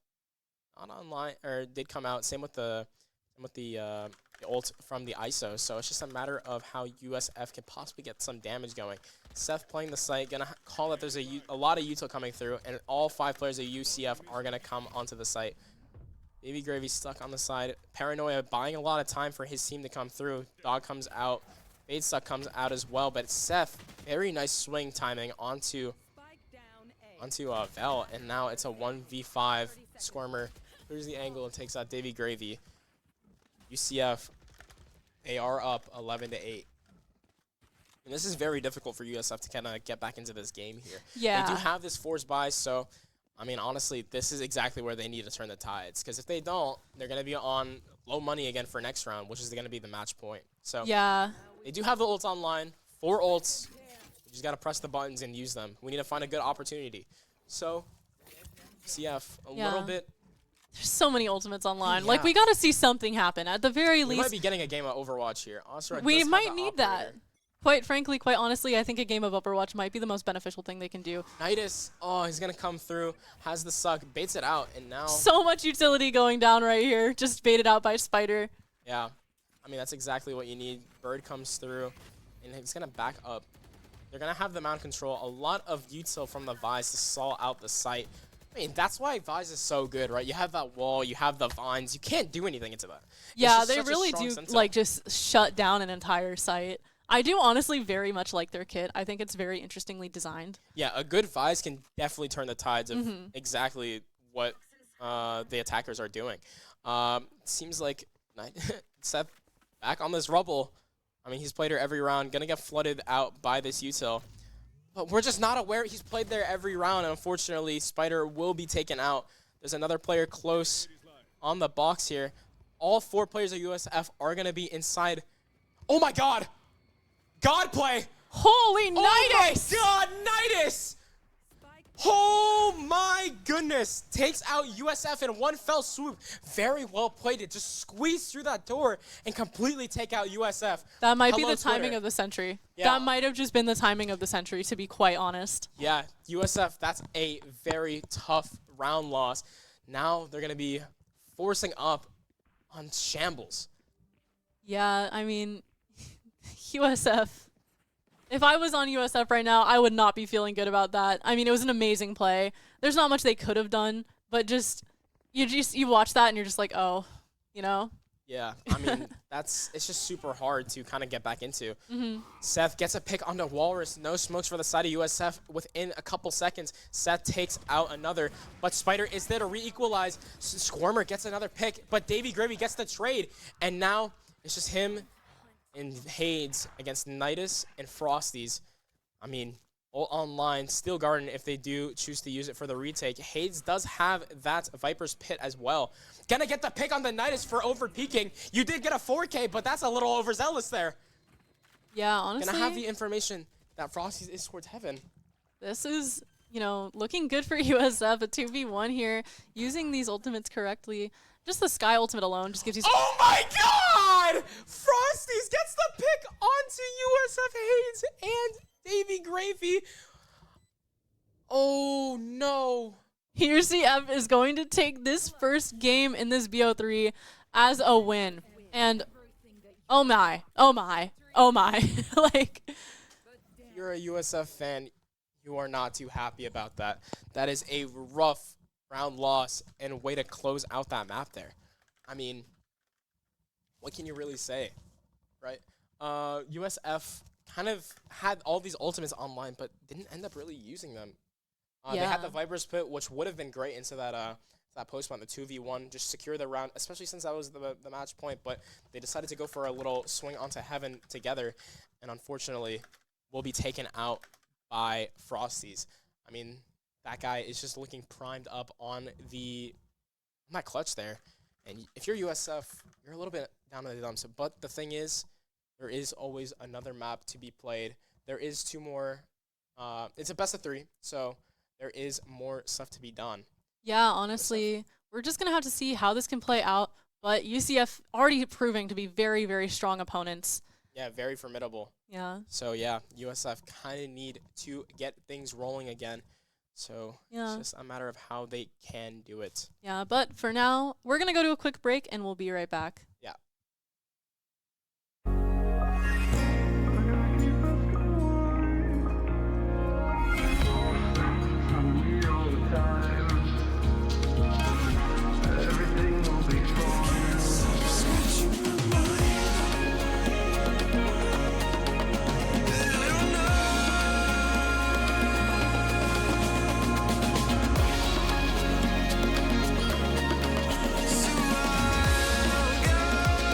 [SPEAKER 2] not online, or did come out. Same with the ult from the ISO. So it's just a matter of how USF can possibly get some damage going. Seth playing the site, gonna call that there's a lot of util coming through, and all 5 players of UCF are gonna come onto the site. Baby Gravy stuck on the side. Paranoia buying a lot of time for his team to come through. Dog comes out. Fade Stuck comes out as well, but Seth, very nice swing timing onto Vel, and now it's a 1v5. Squirmer clears the angle and takes out Davy Gravy. UCF, they are up 11-8. And this is very difficult for USF to kind of get back into this game here.
[SPEAKER 1] Yeah.
[SPEAKER 2] They do have this force buy, so, I mean, honestly, this is exactly where they need to turn the tides. Because if they don't, they're going to be on low money again for next round, which is going to be the match point. So
[SPEAKER 1] Yeah.
[SPEAKER 2] they do have the ults online. 4 ults. You just got to press the buttons and use them. We need to find a good opportunity. So, CF, a little bit
[SPEAKER 1] There's so many ultimates online. Like,
[SPEAKER 2] Yeah.
[SPEAKER 1] we got to see something happen. At the very
[SPEAKER 2] We might
[SPEAKER 1] least,
[SPEAKER 2] be getting a game of Overwatch here. Oseram
[SPEAKER 1] we
[SPEAKER 2] does have
[SPEAKER 1] might
[SPEAKER 2] the
[SPEAKER 1] need that.
[SPEAKER 2] operator.
[SPEAKER 1] Quite frankly, quite honestly, I think a game of Overwatch might be the most beneficial thing they can do.
[SPEAKER 2] Nidus, oh, he's going to come through, has the suck, baits it out, and now...
[SPEAKER 1] So much utility going down right here. Just baited out by Spider.
[SPEAKER 2] Yeah, I mean, that's exactly what you need. Bird comes through, and he's going to back up. They're going to have the mount control. A lot of util from the Vise to stall out the site. I mean, that's why Vise is so good, right? You have that wall, you have the vines. You can't do anything into that. It's
[SPEAKER 1] Yeah,
[SPEAKER 2] just
[SPEAKER 1] they
[SPEAKER 2] such a
[SPEAKER 1] really
[SPEAKER 2] strong
[SPEAKER 1] do,
[SPEAKER 2] sentinel.
[SPEAKER 1] like, just shut down an entire site. I do honestly very much like their kit. I think it's very interestingly designed.
[SPEAKER 2] Yeah, a good Vise can definitely turn the tides of exactly what the attackers are doing. Seems like Seth back on this rubble. I mean, he's played her every round. Gonna get flooded out by this util. But we're just not aware he's played there every round. And unfortunately, Spider will be taken out. There's another player close on the box here. All 4 players of USF are going to be inside. Oh, my God. God play.
[SPEAKER 1] Holy Nidus!
[SPEAKER 2] Oh, my God. Nidus. Oh, my goodness. Takes out USF in one fell swoop. Very well played. It just squeezed through that door and completely take out USF.
[SPEAKER 1] That might be
[SPEAKER 2] Hello,
[SPEAKER 1] the timing
[SPEAKER 2] Twitter.
[SPEAKER 1] of the century.
[SPEAKER 2] Yeah.
[SPEAKER 1] That might have just been the timing of the century, to be quite honest.
[SPEAKER 2] Yeah, USF, that's a very tough round loss. Now they're going to be forcing up on Shambles.
[SPEAKER 1] Yeah, I mean, USF. If I was on USF right now, I would not be feeling good about that. I mean, it was an amazing play. There's not much they could have done, but you watch that and you're just like, oh, you know?
[SPEAKER 2] Yeah, I mean, it's just super hard to kind of get back into. Seth gets a pick onto Walrus. No smokes for the side of USF within a couple seconds. Seth takes out another, but Spider is there to re-equalize. Squirmer gets another pick, but Davy Gravy gets the trade. And now it's just him and Hades against Nidus and Frosties. I mean, all online. Steel Garden, if they do choose to use it for the retake. Hades does have that Viper's Pit as well. Gonna get the pick on the Nidus for over-peaking. You did get a 4K, but that's a little overzealous there.
[SPEAKER 1] Yeah, honestly,
[SPEAKER 2] Gonna have the information that Frosties is towards heaven.
[SPEAKER 1] this is, looking good for USF. A 2v1 here, using these ultimates correctly. Just the Sky ultimate alone just gives you...
[SPEAKER 2] Oh my God! Frosties gets the pick onto USF Hades and Davy Gravy. Oh no.
[SPEAKER 1] UCF is going to take this first game in this BO3 as a win. And oh my. Like,
[SPEAKER 2] If you're a USF fan, you are not too happy about that. That is a rough round loss and way to close out that map there. I mean, what can you really say, right? USF kind of had all these ultimates online, but didn't end up really using them. They had the Viper's Pit, which would have been great into that post spawn, the 2v1, just secure the round, especially since that was the match point. But they decided to go for a little swing onto heaven together, and unfortunately, will be taken out by Frosties. I mean, that guy is just looking primed up on that clutch there. And if you're USF, you're a little bit down in the dumps. But the thing is, there is always another map to be played. There is 2 more. It's a best of 3, so there is more stuff to be done.
[SPEAKER 1] yeah, honestly, we're just going to have to see how this can play out. But UCF already proving to be very, very strong opponents.
[SPEAKER 2] Yeah, very formidable.
[SPEAKER 1] Yeah.
[SPEAKER 2] So, yeah, USF kind of need to get things rolling again. So,
[SPEAKER 1] Yeah.
[SPEAKER 2] it's just a matter of how they can do it.
[SPEAKER 1] Yeah, but for now, we're going to go to a quick break and we'll be right back.
[SPEAKER 2] Yeah.
[SPEAKER 3] So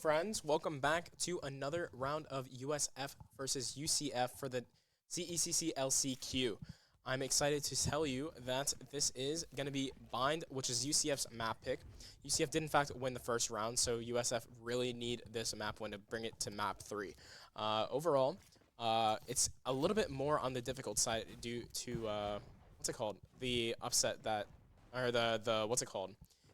[SPEAKER 2] friends. Welcome back to another round of USF versus UCF for the CECC LCQ. I'm excited to tell you that this is going to be Bind, which is UCF's map pick. UCF did, in fact, win the first round, so USF really need this map win to bring it to map 3. Overall, it's a little bit more on the difficult side due to, what's it called? The upset that, or what's it called?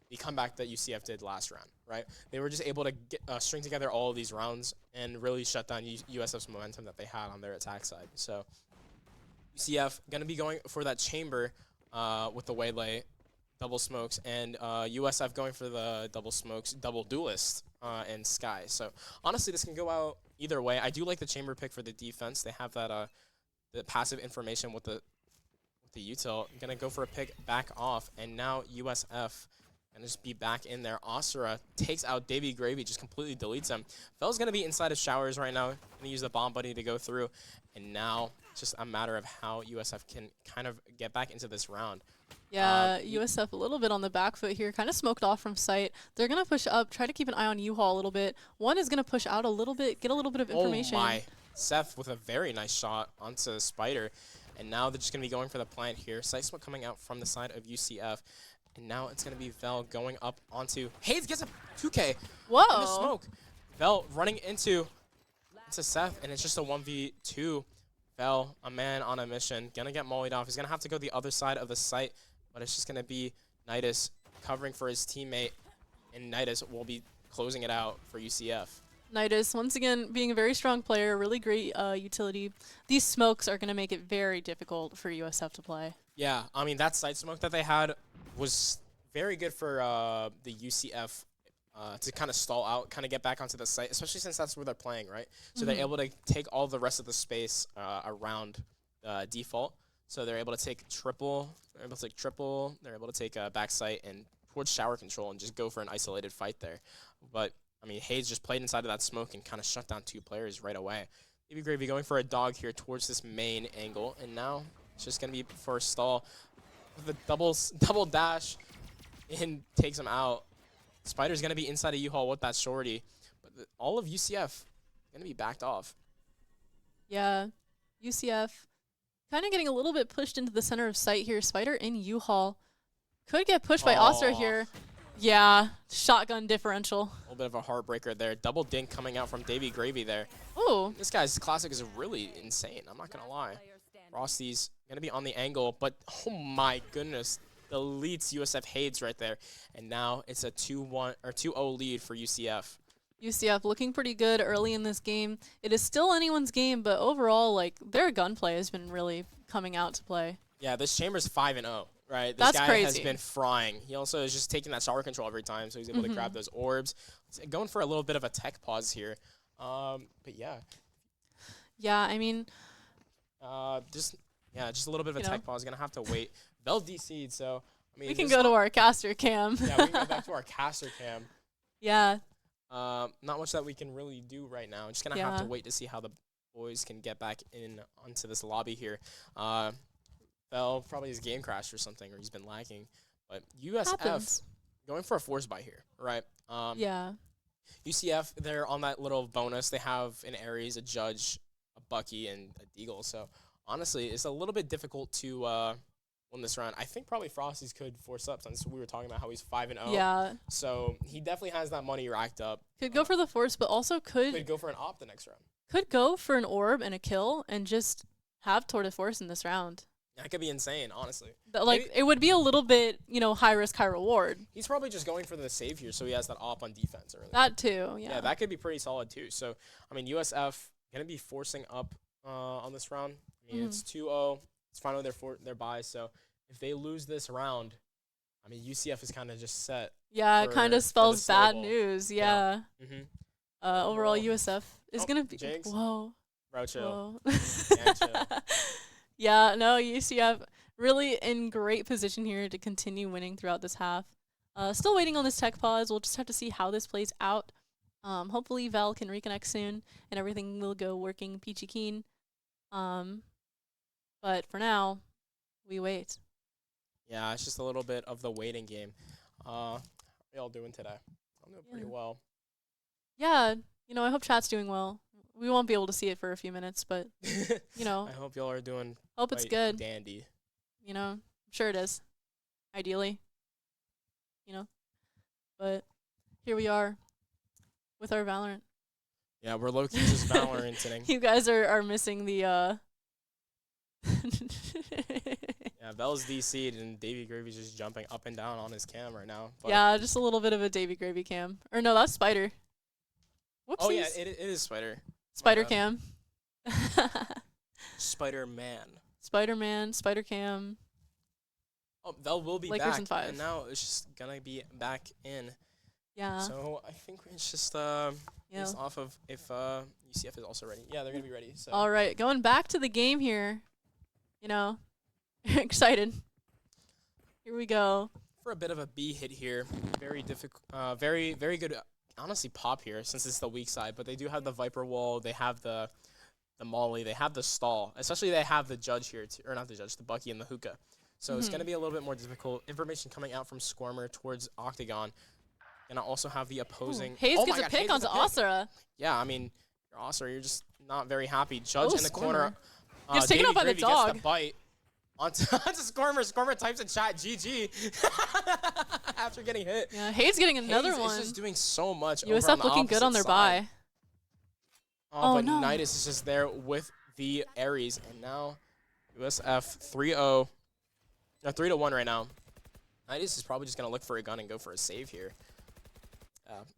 [SPEAKER 2] The comeback that UCF did last round, right? They were just able to get, string together all of these rounds and really shut down USF's momentum that they had on their attack side. So UCF going to be going for that chamber with the waylay, double smokes, and USF going for the double smokes, double duelist, and Sky. So honestly, this can go out either way. I do like the chamber pick for the defense. They have that the passive information with the util. Going to go for a pick back off, and now USF and just be back in there. Asura takes out Davy Gravy, just completely deletes him. Fell's going to be inside of showers right now. Going to use the bomb buddy to go through. And now it's just a matter of how USF can kind of get back into this round.
[SPEAKER 1] Yeah, USF a little bit on the back foot here, kind of smoked off from sight. They're going to push up, try to keep an eye on U-Haul a little bit. One is going to push out a little bit, get a little bit of information.
[SPEAKER 2] Oh my. Seth with a very nice shot onto Spider. And now they're just going to be going for the plant here. Sight smoke coming out from the side of UCF. And now it's going to be Vel going up onto... Hayes gets a 2K.
[SPEAKER 1] Whoa.
[SPEAKER 2] In the smoke. Vel running into Seth, and it's just a 1v2. Vel, a man on a mission. Going to get mollied off. He's going to have to go the other side of the site, but it's just going to be Nidus covering for his teammate, and Nidus will be closing it out for UCF.
[SPEAKER 1] Nidus, once again, being a very strong player, really great utility. These smokes are going to make it very difficult for USF to play.
[SPEAKER 2] Yeah, I mean, that side smoke that they had was very good for the UCF to kind of stall out, kind of get back onto the site, especially since that's where they're playing, right? So they're able to take all the rest of the space around default. So they're able to take triple, they're able to take back site and towards shower control and just go for an isolated fight there. But, I mean, Hayes just played inside of that smoke and kind of shut down 2 players right away. Davy Gravy going for a dog here towards this main angle, and now it's just going to be for a stall. The double dash and takes him out. Spider's going to be inside of U-Haul with that shorty. But all of UCF going to be backed off.
[SPEAKER 1] Yeah, UCF kind of getting a little bit pushed into the center of sight here. Spider in U-Haul. Could get pushed by Asura here. Yeah, shotgun differential.
[SPEAKER 2] A little bit of a heartbreaker there. Double dink coming out from Davy Gravy there.
[SPEAKER 1] Ooh.
[SPEAKER 2] This guy's classic is really insane. I'm not going to lie. Frosty's going to be on the angle, but oh my goodness. Deletes USF Hades right there. And now it's a 2-1 or 2-0 lead for UCF.
[SPEAKER 1] UCF looking pretty good early in this game. It is still anyone's game, but overall, like, their gunplay has been really coming out to play.
[SPEAKER 2] Yeah, this chamber's 5-0, right? This
[SPEAKER 1] That's
[SPEAKER 2] guy
[SPEAKER 1] crazy.
[SPEAKER 2] has been frying. He also is just taking that shower control every time, so he's able to grab those orbs. Going for a little bit of a tech pause here. But yeah.
[SPEAKER 1] Yeah, I mean,
[SPEAKER 2] just a little bit of a tech pause. Gonna have to wait. Bell DC'd, so I mean
[SPEAKER 1] we can go to our caster cam.
[SPEAKER 2] Yeah, we can go back to our caster cam.
[SPEAKER 1] Yeah.
[SPEAKER 2] Not much that we can really do right now. Just gonna have to wait to see how the boys can get back in onto this lobby here. Bell probably his game crashed or something, or he's been lagging. But USF going for a force buy here, right?
[SPEAKER 1] Yeah.
[SPEAKER 2] UCF, they're on that little bonus. They have an Ares, a Judge, a Bucky, and a Deagle. So honestly, it's a little bit difficult to win this round. I think probably Frosty's could force up since we were talking about how he's 5-0.
[SPEAKER 1] Yeah.
[SPEAKER 2] So he definitely has that money racked up.
[SPEAKER 1] Could go for the force, but also could
[SPEAKER 2] go for an op the next round.
[SPEAKER 1] Could go for an orb and a kill and just have Tour de Force in this round.
[SPEAKER 2] That could be insane, honestly.
[SPEAKER 1] But, like, it would be a little bit, high risk, high reward.
[SPEAKER 2] He's probably just going for the save here, so he has that op on defense early.
[SPEAKER 1] That too, yeah.
[SPEAKER 2] Yeah, that could be pretty solid too. So, I mean, USF going to be forcing up on this round. I mean, it's 2-0. It's finally their bye, so if they lose this round, I mean, UCF is kind of just set.
[SPEAKER 1] Yeah, it kind of spells bad news. Yeah. Overall, USF is gonna be.
[SPEAKER 2] Jinx.
[SPEAKER 1] Whoa.
[SPEAKER 2] Bro, chill.
[SPEAKER 1] Whoa. Yeah, no, UCF really in great position here to continue winning throughout this half. Still waiting on this tech pause. We'll just have to see how this plays out. Hopefully, Val can reconnect soon and everything will go working peachy keen. But for now, we wait.
[SPEAKER 2] Yeah, it's just a little bit of the waiting game. How are y'all doing today? I'm doing pretty well.
[SPEAKER 1] Yeah, you know, I hope chat's doing well. We won't be able to see it for a few minutes, but you know,
[SPEAKER 2] I hope y'all are doing
[SPEAKER 1] hope it's
[SPEAKER 2] quite
[SPEAKER 1] good.
[SPEAKER 2] dandy.
[SPEAKER 1] You know, I'm sure it is. Ideally, you know, but here we are with our Valorant.
[SPEAKER 2] Yeah, we're low-key just Valoranting.
[SPEAKER 1] You guys are missing the
[SPEAKER 2] Yeah, Bell's DC'd and Davy Gravy's just jumping up and down on his cam right now. But
[SPEAKER 1] yeah, just a little bit of a Davy Gravy cam. Or no, that's Spider. Whoopsies.
[SPEAKER 2] oh yeah, it is Spider.
[SPEAKER 1] Spider
[SPEAKER 2] bad.
[SPEAKER 1] cam.
[SPEAKER 2] Spider-Man.
[SPEAKER 1] Spider-Man, Spider cam.
[SPEAKER 2] Oh, Bell will be
[SPEAKER 1] Lakers
[SPEAKER 2] back,
[SPEAKER 1] in 5.
[SPEAKER 2] and now it's just gonna be back in.
[SPEAKER 1] Yeah.
[SPEAKER 2] So I think it's just
[SPEAKER 1] Yeah.
[SPEAKER 2] based off of if UCF is also ready. Yeah, they're gonna be ready. So
[SPEAKER 1] All right, going back to the game here. You know, excited. Here we go.
[SPEAKER 2] for a bit of a B hit here, very difficult, very good. Honestly, pop here since it's the weak side, but they do have the Viper wall. They have the Molly. They have the stall. Especially they have the Judge here, or not the Judge, the Bucky and the Hookah. So it's gonna be a little bit more difficult. Information coming out from Squirmer towards Octagon. And I also have the opposing.
[SPEAKER 1] Hayes
[SPEAKER 2] oh
[SPEAKER 1] gets
[SPEAKER 2] my
[SPEAKER 1] a
[SPEAKER 2] God,
[SPEAKER 1] pick
[SPEAKER 2] Hayes gets
[SPEAKER 1] onto
[SPEAKER 2] a pick.
[SPEAKER 1] Asura.
[SPEAKER 2] Yeah, I mean, you're just not very happy. Judge in the
[SPEAKER 1] Squirmer.
[SPEAKER 2] corner.
[SPEAKER 1] Gets taken
[SPEAKER 2] Davey
[SPEAKER 1] out by the
[SPEAKER 2] Gravy gets
[SPEAKER 1] dog.
[SPEAKER 2] the bite onto Squirmer. Squirmer types in chat, GG. After getting hit.
[SPEAKER 1] Yeah, Hayes getting another
[SPEAKER 2] Hayes
[SPEAKER 1] one.
[SPEAKER 2] is just doing so much over on
[SPEAKER 1] USF
[SPEAKER 2] the
[SPEAKER 1] looking good on their
[SPEAKER 2] opposite side.
[SPEAKER 1] bye.
[SPEAKER 2] Oh,
[SPEAKER 1] Oh,
[SPEAKER 2] but
[SPEAKER 1] no.
[SPEAKER 2] Nidus is just there with the Ares. And now USF 3-0. No, 3-1 right now. Nidus is probably just going to look for a gun and go for a save here.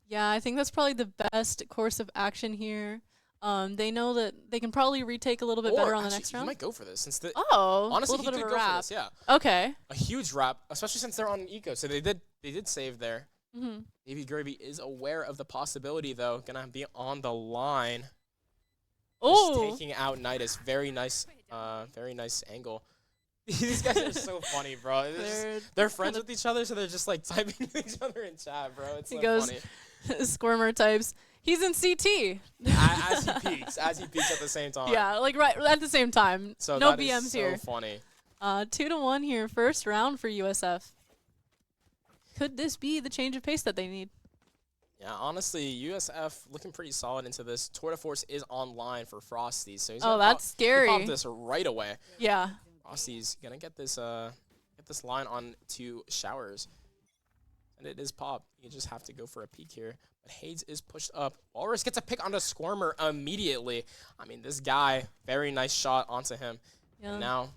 [SPEAKER 1] Yeah, I think that's probably the best course of action here. They know that they can probably retake a little bit better on the
[SPEAKER 2] actually,
[SPEAKER 1] next
[SPEAKER 2] he
[SPEAKER 1] might
[SPEAKER 2] might go for this. Since the,
[SPEAKER 1] Oh,
[SPEAKER 2] honestly,
[SPEAKER 1] a little
[SPEAKER 2] he
[SPEAKER 1] bit
[SPEAKER 2] could
[SPEAKER 1] of a
[SPEAKER 2] go for
[SPEAKER 1] wrap.
[SPEAKER 2] this, yeah.
[SPEAKER 1] Okay.
[SPEAKER 2] A huge wrap, especially since they're on eco. So they did save there.
[SPEAKER 1] Mm-hmm.
[SPEAKER 2] Davey Gravy is aware of the possibility, though. Gonna be on the line. Just
[SPEAKER 1] Oh,
[SPEAKER 2] taking out Nidus. Very nice angle. These guys are so funny, bro. They're friends with each other, so they're just like typing to each other in chat, bro. It's
[SPEAKER 1] He
[SPEAKER 2] so
[SPEAKER 1] goes-
[SPEAKER 2] funny.
[SPEAKER 1] Squirmer types. He's in CT.
[SPEAKER 2] As he peaks at the same time.
[SPEAKER 1] Yeah, like right at the same time.
[SPEAKER 2] So
[SPEAKER 1] no
[SPEAKER 2] that is
[SPEAKER 1] BMs
[SPEAKER 2] so
[SPEAKER 1] here.
[SPEAKER 2] funny.
[SPEAKER 1] 2-1 here, first round for USF. Could this be the change of pace that they need?
[SPEAKER 2] Yeah, honestly, USF looking pretty solid into this. Tour de Force is online for Frosty, so he's
[SPEAKER 1] Oh,
[SPEAKER 2] gonna
[SPEAKER 1] that's scary.
[SPEAKER 2] pop this right away.
[SPEAKER 1] Yeah.
[SPEAKER 2] Frosty's gonna get this line on to Showers. And it is pop. You just have to go for a peek here. But Hayes is pushed up. Walrus gets a pick onto Squirmer immediately. I mean, this guy, very nice shot onto him.
[SPEAKER 1] Yeah.
[SPEAKER 2] And now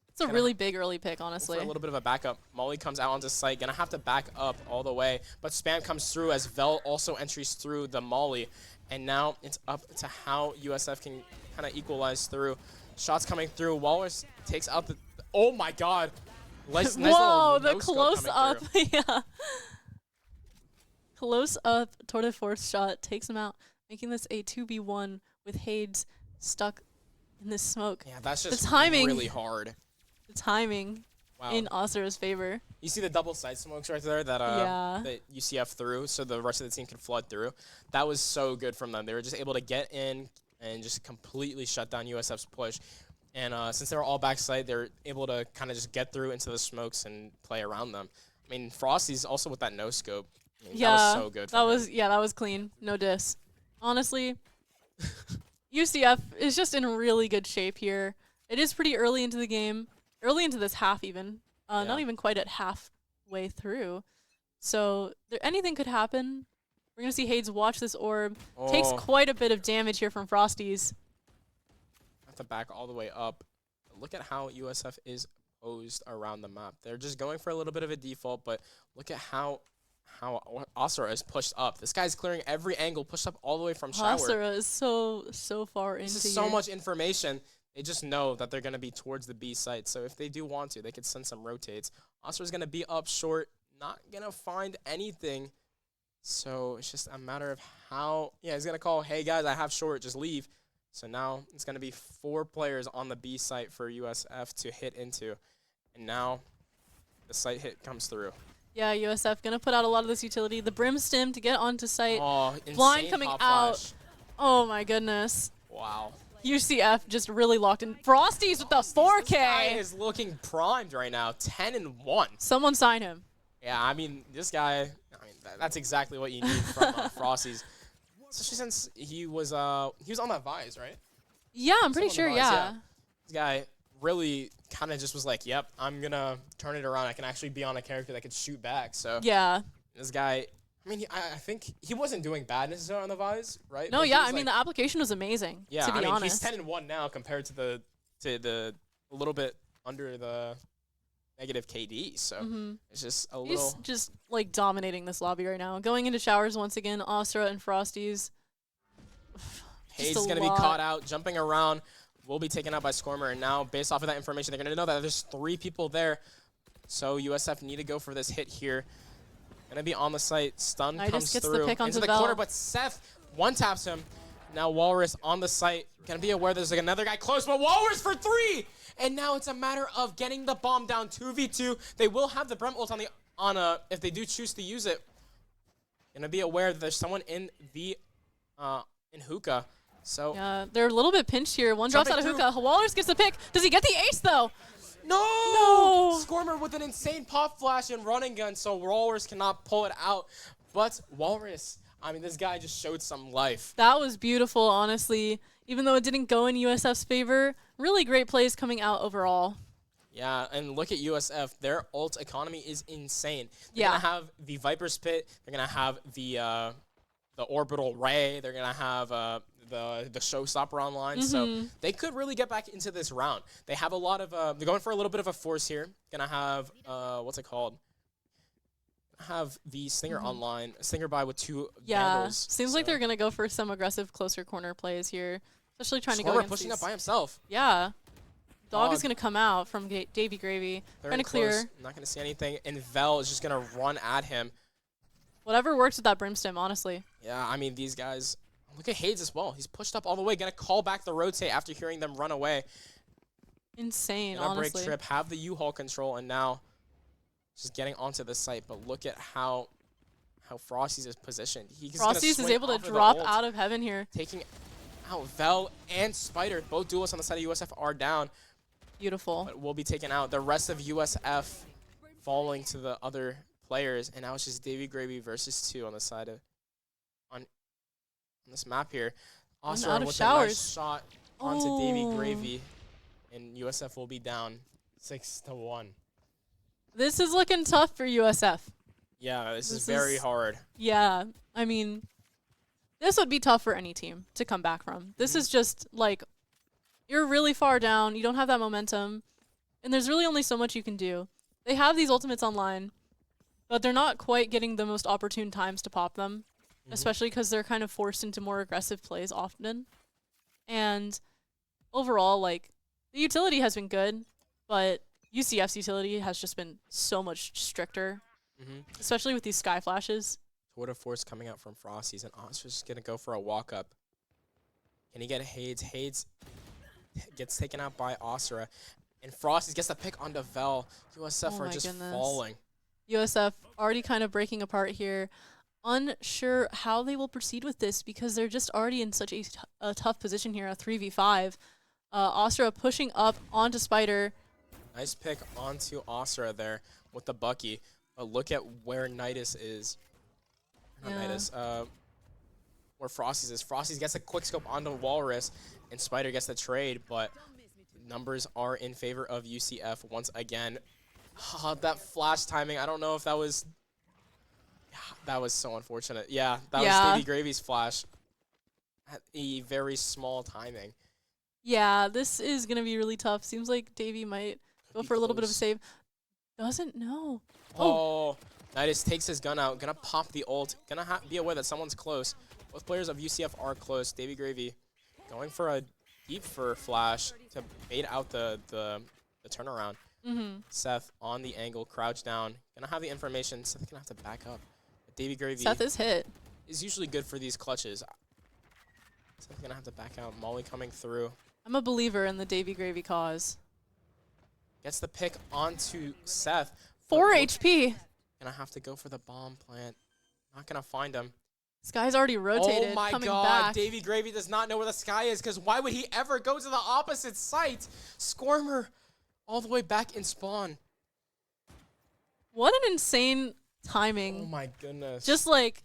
[SPEAKER 1] It's a really big early pick, honestly.
[SPEAKER 2] for a little bit of a backup. Molly comes out onto site. Gonna have to back up all the way. But Spam comes through as Vel also entries through the Molly. And now it's up to how USF can kind of equalize through. Shots coming through. Walrus takes out the... Oh, my God. Nice
[SPEAKER 1] Whoa,
[SPEAKER 2] little
[SPEAKER 1] the
[SPEAKER 2] no-scope
[SPEAKER 1] close
[SPEAKER 2] coming
[SPEAKER 1] up.
[SPEAKER 2] through.
[SPEAKER 1] Yeah. Close up Tour de Force shot takes him out, making this a 2v1 with Hayes stuck in this smoke.
[SPEAKER 2] Yeah, that's just
[SPEAKER 1] timing.
[SPEAKER 2] really hard.
[SPEAKER 1] The timing
[SPEAKER 2] Wow.
[SPEAKER 1] in Asura's favor.
[SPEAKER 2] You see the double side smokes right there that
[SPEAKER 1] Yeah.
[SPEAKER 2] that UCF threw, so the rest of the team could flood through. That was so good from them. They were just able to get in and just completely shut down USF's push. And since they were all backside, they're able to kind of just get through into the smokes and play around them. I mean, Frosty's also with that no scope. I mean,
[SPEAKER 1] Yeah,
[SPEAKER 2] that was so good.
[SPEAKER 1] that was clean. No diss. Honestly, UCF is just in really good shape here. It is pretty early into the game, early into this half even. Not
[SPEAKER 2] Yeah.
[SPEAKER 1] even quite at halfway through. So anything could happen. We're gonna see Hayes watch this orb. Takes
[SPEAKER 2] Oh.
[SPEAKER 1] quite a bit of damage here from Frosties.
[SPEAKER 2] Have to back all the way up. Look at how USF is posed around the map. They're just going for a little bit of a default, but look at how Asura is pushed up. This guy's clearing every angle, pushed up all the way from Shower.
[SPEAKER 1] Asura is so far into
[SPEAKER 2] This is so much information. They just know that they're going to be towards the B site. So if they do want to, they could send some rotates. Asura's going to be up short, not going to find anything. So it's just a matter of how. Yeah, he's going to call, hey, guys, I have short. Just leave. So now it's going to be 4 players on the B site for USF to hit into. And now the site hit comes through.
[SPEAKER 1] Yeah, USF gonna put out a lot of this utility. The Brim Stim to get onto site.
[SPEAKER 2] Oh,
[SPEAKER 1] Blind
[SPEAKER 2] insane
[SPEAKER 1] coming
[SPEAKER 2] pop
[SPEAKER 1] out.
[SPEAKER 2] flash.
[SPEAKER 1] Oh my goodness.
[SPEAKER 2] Wow.
[SPEAKER 1] UCF just really locked in. Frosties with the
[SPEAKER 2] This guy
[SPEAKER 1] 4K.
[SPEAKER 2] is looking primed right now. 10-1.
[SPEAKER 1] Someone sign him.
[SPEAKER 2] Yeah, I mean, this guy, that's exactly what you need from Frosty's. Especially since he was on that Vise, right?
[SPEAKER 1] Yeah, I'm pretty
[SPEAKER 2] Still
[SPEAKER 1] sure,
[SPEAKER 2] on the Vise,
[SPEAKER 1] yeah.
[SPEAKER 2] This guy really kind of just was like, yep, I'm going to turn it around. I can actually be on a character that could shoot back. So
[SPEAKER 1] Yeah.
[SPEAKER 2] this guy, I mean, I think he wasn't doing bad necessarily on the Vise, right?
[SPEAKER 1] No,
[SPEAKER 2] But he
[SPEAKER 1] yeah,
[SPEAKER 2] was
[SPEAKER 1] I mean,
[SPEAKER 2] like,
[SPEAKER 1] the application was amazing,
[SPEAKER 2] yeah,
[SPEAKER 1] to be
[SPEAKER 2] I mean,
[SPEAKER 1] honest.
[SPEAKER 2] he's 10-1 now compared to the a little bit under the negative KD. So it's just a
[SPEAKER 1] He's
[SPEAKER 2] little.
[SPEAKER 1] just, like, dominating this lobby right now. Going into showers once again, Astra and Frosties.
[SPEAKER 2] Hayes is going to be caught out, jumping around, will be taken out by Skormer. And now, based off of that information, they're going to know that there's 3 people there. So USF need to go for this hit here. Going to be on the site. Stun
[SPEAKER 1] Nidus
[SPEAKER 2] comes
[SPEAKER 1] gets the
[SPEAKER 2] through
[SPEAKER 1] pick onto
[SPEAKER 2] into the
[SPEAKER 1] Vel.
[SPEAKER 2] corner, but Seth one-taps him. Now Walrus on the site. Going to be aware there's like another guy close, but Walrus for 3! And now it's a matter of getting the bomb down 2v2. They will have the Brem ult if they do choose to use it. Going to be aware that there's someone in the in hookah. So
[SPEAKER 1] Yeah, they're a little bit pinched here. One drops out of
[SPEAKER 2] Jumping
[SPEAKER 1] hookah. Walrus gets the pick. Does he get the ace, though?
[SPEAKER 2] no! Skormer with an insane pop flash and running gun, so Walrus cannot pull it out. But Walrus, I mean, this guy just showed some life.
[SPEAKER 1] That was beautiful, honestly. Even though it didn't go in USF's favor, really great plays coming out overall.
[SPEAKER 2] Yeah, and look at USF. Their ult economy is insane. They're
[SPEAKER 1] Yeah.
[SPEAKER 2] gonna have the Viper's Pit. They're gonna have the Orbital Ray. They're gonna have the Showstopper online. So they could really get back into this round. They have a lot of they're going for a little bit of a force here. Gonna have what's it called? Have the Stinger online, Stinger by with 2
[SPEAKER 1] Yeah,
[SPEAKER 2] Vandals.
[SPEAKER 1] seems like they're going to go for some aggressive closer corner plays here, especially trying to go
[SPEAKER 2] Skormer
[SPEAKER 1] against
[SPEAKER 2] pushing
[SPEAKER 1] these.
[SPEAKER 2] up by himself.
[SPEAKER 1] Yeah. Dog is
[SPEAKER 2] Dog.
[SPEAKER 1] going to come out from Davy Gravy.
[SPEAKER 2] They're
[SPEAKER 1] Trying
[SPEAKER 2] in
[SPEAKER 1] to clear.
[SPEAKER 2] close, not gonna see anything, and Vel is just gonna run at him.
[SPEAKER 1] Whatever works with that Brimstone, honestly.
[SPEAKER 2] Yeah, I mean these guys. Look at Hades as well. He's pushed up all the way, gonna call back the rotate after hearing them run away.
[SPEAKER 1] Insane,
[SPEAKER 2] Gonna
[SPEAKER 1] honestly.
[SPEAKER 2] break trip, have the U-Haul control, and now just getting onto the site. But look at how Frosty's is positioned. He's gonna
[SPEAKER 1] Frosties is
[SPEAKER 2] swing
[SPEAKER 1] able to
[SPEAKER 2] off of the
[SPEAKER 1] drop
[SPEAKER 2] ult,
[SPEAKER 1] out of heaven here.
[SPEAKER 2] taking out Vel and Spider. Both duelists on the side of USF are down,
[SPEAKER 1] Beautiful.
[SPEAKER 2] but will be taken out. The rest of USF falling to the other players, and now it's just Davy Gravy versus 2 on the side of on this map here. Also
[SPEAKER 1] out of
[SPEAKER 2] with a
[SPEAKER 1] showers.
[SPEAKER 2] nice shot onto Davy
[SPEAKER 1] Oh.
[SPEAKER 2] Gravy, and USF will be down 6-1.
[SPEAKER 1] This is looking tough for USF.
[SPEAKER 2] Yeah, this is
[SPEAKER 1] This
[SPEAKER 2] very
[SPEAKER 1] is-
[SPEAKER 2] hard.
[SPEAKER 1] Yeah, I mean, this would be tough for any team to come back from. This is just, like, you're really far down, you don't have that momentum, and there's really only so much you can do. They have these ultimates online, but they're not quite getting the most opportune times to pop them, especially because they're kind of forced into more aggressive plays often. And overall, like, the utility has been good, but UCF's utility has just been so much stricter, especially with these sky flashes.
[SPEAKER 2] Tour de Force coming out from Frosty's, and Ostra's just going to go for a walk-up. Can he get Hades? Hades gets taken out by Ostra, and Frosty's gets the pick onto Vel. USF
[SPEAKER 1] Oh
[SPEAKER 2] are
[SPEAKER 1] my
[SPEAKER 2] just
[SPEAKER 1] goodness.
[SPEAKER 2] falling.
[SPEAKER 1] USF already kind of breaking apart here. Unsure how they will proceed with this because they're just already in such a tough position here, a 3v5. Ostra pushing up onto Spider.
[SPEAKER 2] Nice pick onto Ostra there with the Bucky. But look at where Nidus is. Not
[SPEAKER 1] Yeah.
[SPEAKER 2] Nidus. Where Frosty's is. Frosty's gets a quick scope onto Walrus, and Spider gets the trade, but numbers are in favor of UCF once again. That flash timing, I don't know if that was... That was so unfortunate. Yeah, that was
[SPEAKER 1] Yeah.
[SPEAKER 2] Davy Gravy's flash. At a very small timing.
[SPEAKER 1] Yeah, this is going to be really tough. Seems like Davy might go
[SPEAKER 2] be
[SPEAKER 1] for a little bit of a
[SPEAKER 2] close.
[SPEAKER 1] save. Doesn't know.
[SPEAKER 2] Oh, Nidus takes his gun out. Gonna pop the ult. Gonna be aware that someone's close. Both players of UCF are close. Davy Gravy going for a deep fur flash to bait out the turnaround. Seth on the angle, crouch down. Gonna have the information. Seth gonna have to back up. But Davy Gravy
[SPEAKER 1] Seth is hit.
[SPEAKER 2] is usually good for these clutches. Seth gonna have to back out. Molly coming through.
[SPEAKER 1] I'm a believer in the Davy Gravy cause.
[SPEAKER 2] Gets the pick onto Seth. but
[SPEAKER 1] 4
[SPEAKER 2] look-
[SPEAKER 1] HP.
[SPEAKER 2] Gonna have to go for the bomb plant. Not gonna find him.
[SPEAKER 1] This guy's already rotated,
[SPEAKER 2] Oh my
[SPEAKER 1] coming
[SPEAKER 2] god,
[SPEAKER 1] back.
[SPEAKER 2] Davy Gravy does not know where the sky is, because why would he ever go to the opposite site? Skormer all the way back in spawn.
[SPEAKER 1] What an insane timing.
[SPEAKER 2] Oh my goodness.
[SPEAKER 1] Just like,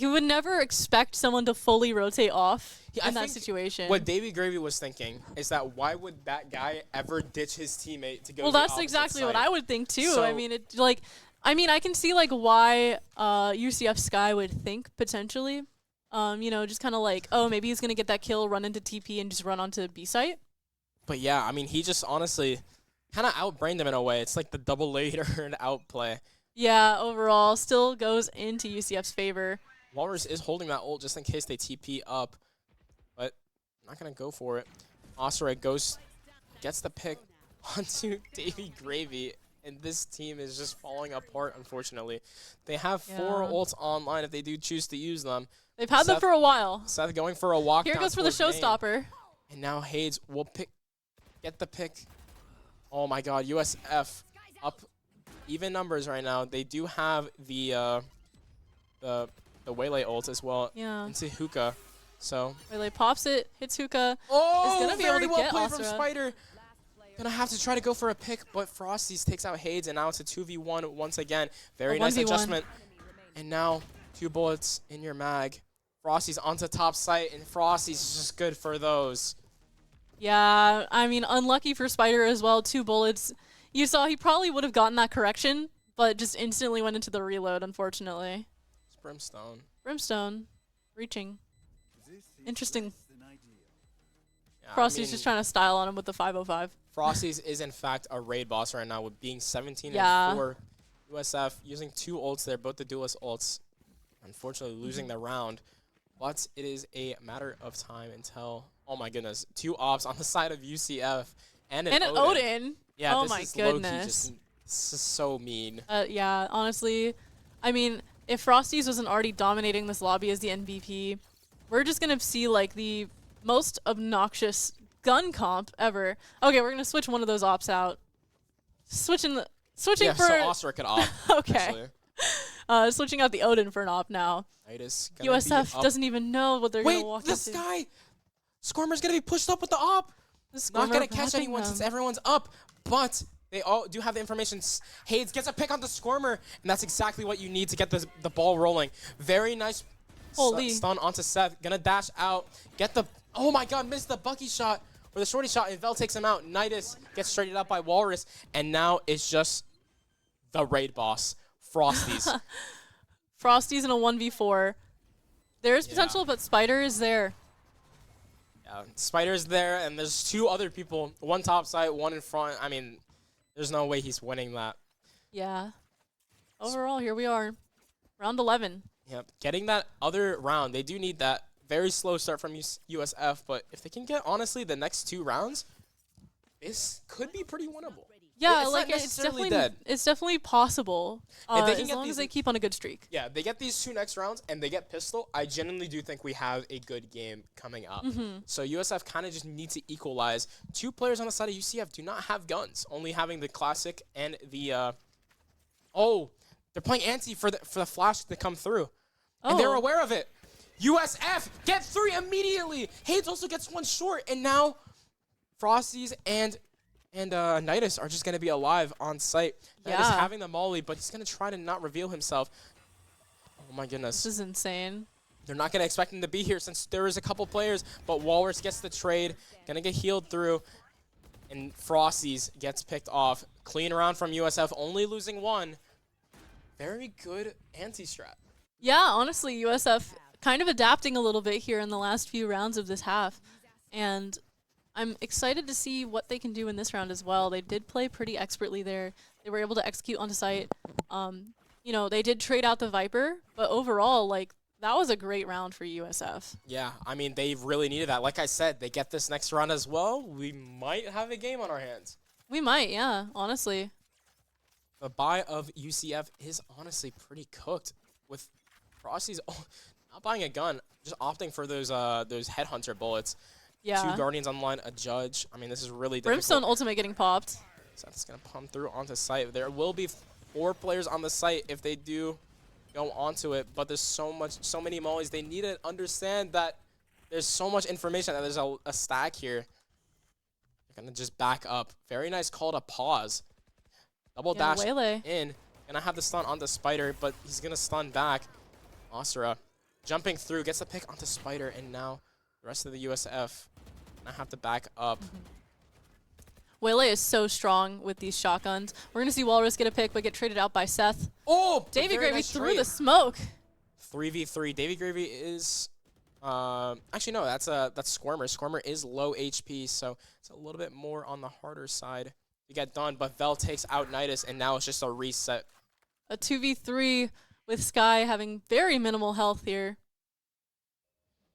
[SPEAKER 1] You would never expect someone to fully rotate off
[SPEAKER 2] Yeah, I
[SPEAKER 1] in that
[SPEAKER 2] think
[SPEAKER 1] situation.
[SPEAKER 2] What Davey Gravy was thinking is that why would that guy ever ditch his teammate to go
[SPEAKER 1] Well,
[SPEAKER 2] to the
[SPEAKER 1] that's
[SPEAKER 2] opposite
[SPEAKER 1] exactly what
[SPEAKER 2] side?
[SPEAKER 1] I would think too.
[SPEAKER 2] So-
[SPEAKER 1] I mean, I can see like why UCF Sky would think potentially, just kind of like, oh, maybe he's gonna get that kill, run into TP, and just run onto B site.
[SPEAKER 2] But yeah, I mean, he just honestly kind of outbrained him in a way. It's like the double later and outplay.
[SPEAKER 1] Yeah, overall, still goes into UCF's favor.
[SPEAKER 2] Walrus is holding that ult just in case they TP up, but not gonna go for it. Osra gets the pick onto Davey Gravy, and this team is just falling apart, unfortunately. They have 4 ults online if they do choose to use them.
[SPEAKER 1] They've had them for a while.
[SPEAKER 2] Seth going for a walk.
[SPEAKER 1] Here
[SPEAKER 2] down
[SPEAKER 1] goes for the
[SPEAKER 2] towards main.
[SPEAKER 1] showstopper.
[SPEAKER 2] And now Hades will get the pick. Oh my god, USF up even numbers right now. They do have the Waylay ult as well into Hookah. So
[SPEAKER 1] Waylay pops it, hits Hookah.
[SPEAKER 2] Oh,
[SPEAKER 1] is gonna be able
[SPEAKER 2] very
[SPEAKER 1] to
[SPEAKER 2] well
[SPEAKER 1] get
[SPEAKER 2] played from
[SPEAKER 1] Asura.
[SPEAKER 2] Spider. Gonna have to try to go for a pick, but Frosties takes out Hades, and now it's a 2v1 once again. Very nice
[SPEAKER 1] 1v1.
[SPEAKER 2] adjustment. And now 2 bullets in your mag. Frosties onto top site, and Frosties is just good for those.
[SPEAKER 1] Yeah, I mean, unlucky for Spider as well. 2 bullets. You saw he probably would have gotten that correction, but just instantly went into the reload, unfortunately.
[SPEAKER 2] It's Brimstone.
[SPEAKER 1] Brimstone, reaching. Interesting.
[SPEAKER 2] Yeah,
[SPEAKER 1] Frosty's just trying to style on him with the 505.
[SPEAKER 2] Frosties is in fact a raid boss right now with being 17
[SPEAKER 1] Yeah.
[SPEAKER 2] and 4. USF using 2 ults there, both the duelist ults. Unfortunately losing the round, but it is a matter of time until, oh my goodness, 2 ops on the side of UCF and an Odin. Yeah,
[SPEAKER 1] oh
[SPEAKER 2] this
[SPEAKER 1] my
[SPEAKER 2] is low-key
[SPEAKER 1] goodness.
[SPEAKER 2] this is so mean.
[SPEAKER 1] Yeah, honestly, I mean, if Frosties wasn't already dominating this lobby as the MVP, we're just gonna see like the most obnoxious gun comp ever. Okay, we're gonna switch one of those ops out. Switching
[SPEAKER 2] Yeah,
[SPEAKER 1] for
[SPEAKER 2] so Osric could op.
[SPEAKER 1] okay. Switching out the Odin for an op now. USF doesn't even know what they're gonna walk
[SPEAKER 2] this
[SPEAKER 1] into.
[SPEAKER 2] guy! Scormer's gonna be pushed up with the op! Not gonna catch anyone since everyone's up, but they all do have the information. Hades gets a pick on the Scormer, and that's exactly what you need to get the ball rolling. Very nice stun onto Seth. Gonna dash out, get the, oh my god, missed the Bucky shot, or the shorty shot, and Vel takes him out. Nidus gets straightened up by Walrus, and now it's just the raid boss, Frosties.
[SPEAKER 1] Frosties in a 1v4. There's potential, but Spider is there.
[SPEAKER 2] Spider's there, and there's 2 other people, one top side, one in front. I mean, there's no way he's winning that.
[SPEAKER 1] Yeah. Overall, here we are. Round 11.
[SPEAKER 2] Yep, getting that other round, they do need that. Very slow start from USF, but if they can get, honestly, the next 2 rounds, this could be pretty winnable.
[SPEAKER 1] Yeah,
[SPEAKER 2] it's
[SPEAKER 1] like
[SPEAKER 2] not
[SPEAKER 1] it's
[SPEAKER 2] necessarily
[SPEAKER 1] definitely
[SPEAKER 2] dead.
[SPEAKER 1] It's definitely possible.
[SPEAKER 2] If they can
[SPEAKER 1] as
[SPEAKER 2] get
[SPEAKER 1] long
[SPEAKER 2] these-
[SPEAKER 1] as they keep on a good streak.
[SPEAKER 2] Yeah, they get these 2 next rounds, and they get Pistol. I genuinely do think we have a good game coming up. So USF kind of just need to equalize. 2 players on the side of UCF do not have guns, only having the Classic and the, oh, they're playing anti for the flash to come through. And they're aware of it. USF get 3 immediately. Hades also gets 1 short, and now Frosties and Nidus are just going to be alive on site. Nidus having the molly, but he's going to try to not reveal himself. Oh my goodness.
[SPEAKER 1] This is insane.
[SPEAKER 2] They're not going to expect him to be here since there is a couple players, but Walrus gets the trade, going to get healed through, and Frosties gets picked off. Clean round from USF, only losing 1. Very good anti-strat.
[SPEAKER 1] Yeah, honestly, USF kind of adapting a little bit here in the last few rounds of this half. And I'm excited to see what they can do in this round as well. They did play pretty expertly there. They were able to execute onto site. They did trade out the Viper, but overall, like, that was a great round for USF.
[SPEAKER 2] Yeah, I mean, they really needed that. Like I said, they get this next round as well. We might have a game on our hands.
[SPEAKER 1] We might, yeah, honestly.
[SPEAKER 2] The buy of UCF is honestly pretty cooked with Frosties not buying a gun, just opting for those headhunter bullets.
[SPEAKER 1] Yeah.
[SPEAKER 2] 2 Guardians online, a Judge. I mean, this is really difficult.
[SPEAKER 1] Brimstone ultimate getting popped.
[SPEAKER 2] Seth's going to pump through onto site. There will be 4 players on the site if they do go onto it, but there's so many mollies. They need to understand that there's so much information, that there's a stack here. They're going to just back up. Very nice call to pause. Double dash
[SPEAKER 1] Waylay.
[SPEAKER 2] in. Gonna have the stun on the Spider, but he's gonna stun back. Asura jumping through, gets the pick onto Spider, and now the rest of the USF gonna have to back up.
[SPEAKER 1] Waylay is so strong with these shotguns. We're gonna see Walrus get a pick, but get traded out by Seth.
[SPEAKER 2] Oh,
[SPEAKER 1] Davy
[SPEAKER 2] very
[SPEAKER 1] Gravy
[SPEAKER 2] nice
[SPEAKER 1] through
[SPEAKER 2] trade.
[SPEAKER 1] the smoke.
[SPEAKER 2] 3v3. Davy Gravy is actually no, that's Squirmer. Squirmer is low HP, so it's a little bit more on the harder side to get done. But Vel takes out Nidus, and now it's just a reset.
[SPEAKER 1] A 2v3 with Sky having very minimal health here.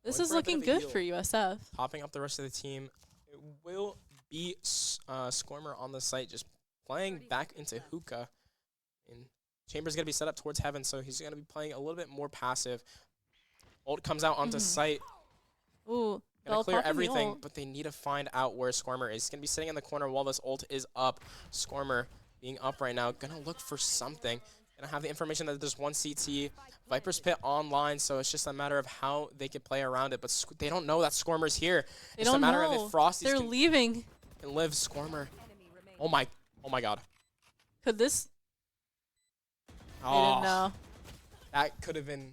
[SPEAKER 1] This
[SPEAKER 2] Going
[SPEAKER 1] is
[SPEAKER 2] for a bit
[SPEAKER 1] looking
[SPEAKER 2] of a
[SPEAKER 1] good
[SPEAKER 2] heal.
[SPEAKER 1] for USF.
[SPEAKER 2] Popping up the rest of the team. It will be Squirmer on the site, just playing back into Hookah. And Chamber's going to be set up towards Heaven, so he's going to be playing a little bit more passive. Ult comes out onto site.
[SPEAKER 1] Ooh,
[SPEAKER 2] Gonna
[SPEAKER 1] Vel
[SPEAKER 2] clear
[SPEAKER 1] popping the
[SPEAKER 2] everything,
[SPEAKER 1] ult.
[SPEAKER 2] but they need to find out where Squirmer is. He's going to be sitting in the corner while this ult is up. Squirmer being up right now. Going to look for something. Going to have the information that there's one CT. Viper's Pit online, so it's just a matter of how they can play around it. But they don't know that Squirmer's here.
[SPEAKER 1] They
[SPEAKER 2] It's
[SPEAKER 1] don't
[SPEAKER 2] a matter
[SPEAKER 1] know.
[SPEAKER 2] of if Frosties
[SPEAKER 1] They're
[SPEAKER 2] can
[SPEAKER 1] leaving.
[SPEAKER 2] live. Squirmer. Oh my god.
[SPEAKER 1] Could this? They
[SPEAKER 2] Oh,
[SPEAKER 1] didn't know.
[SPEAKER 2] that could have been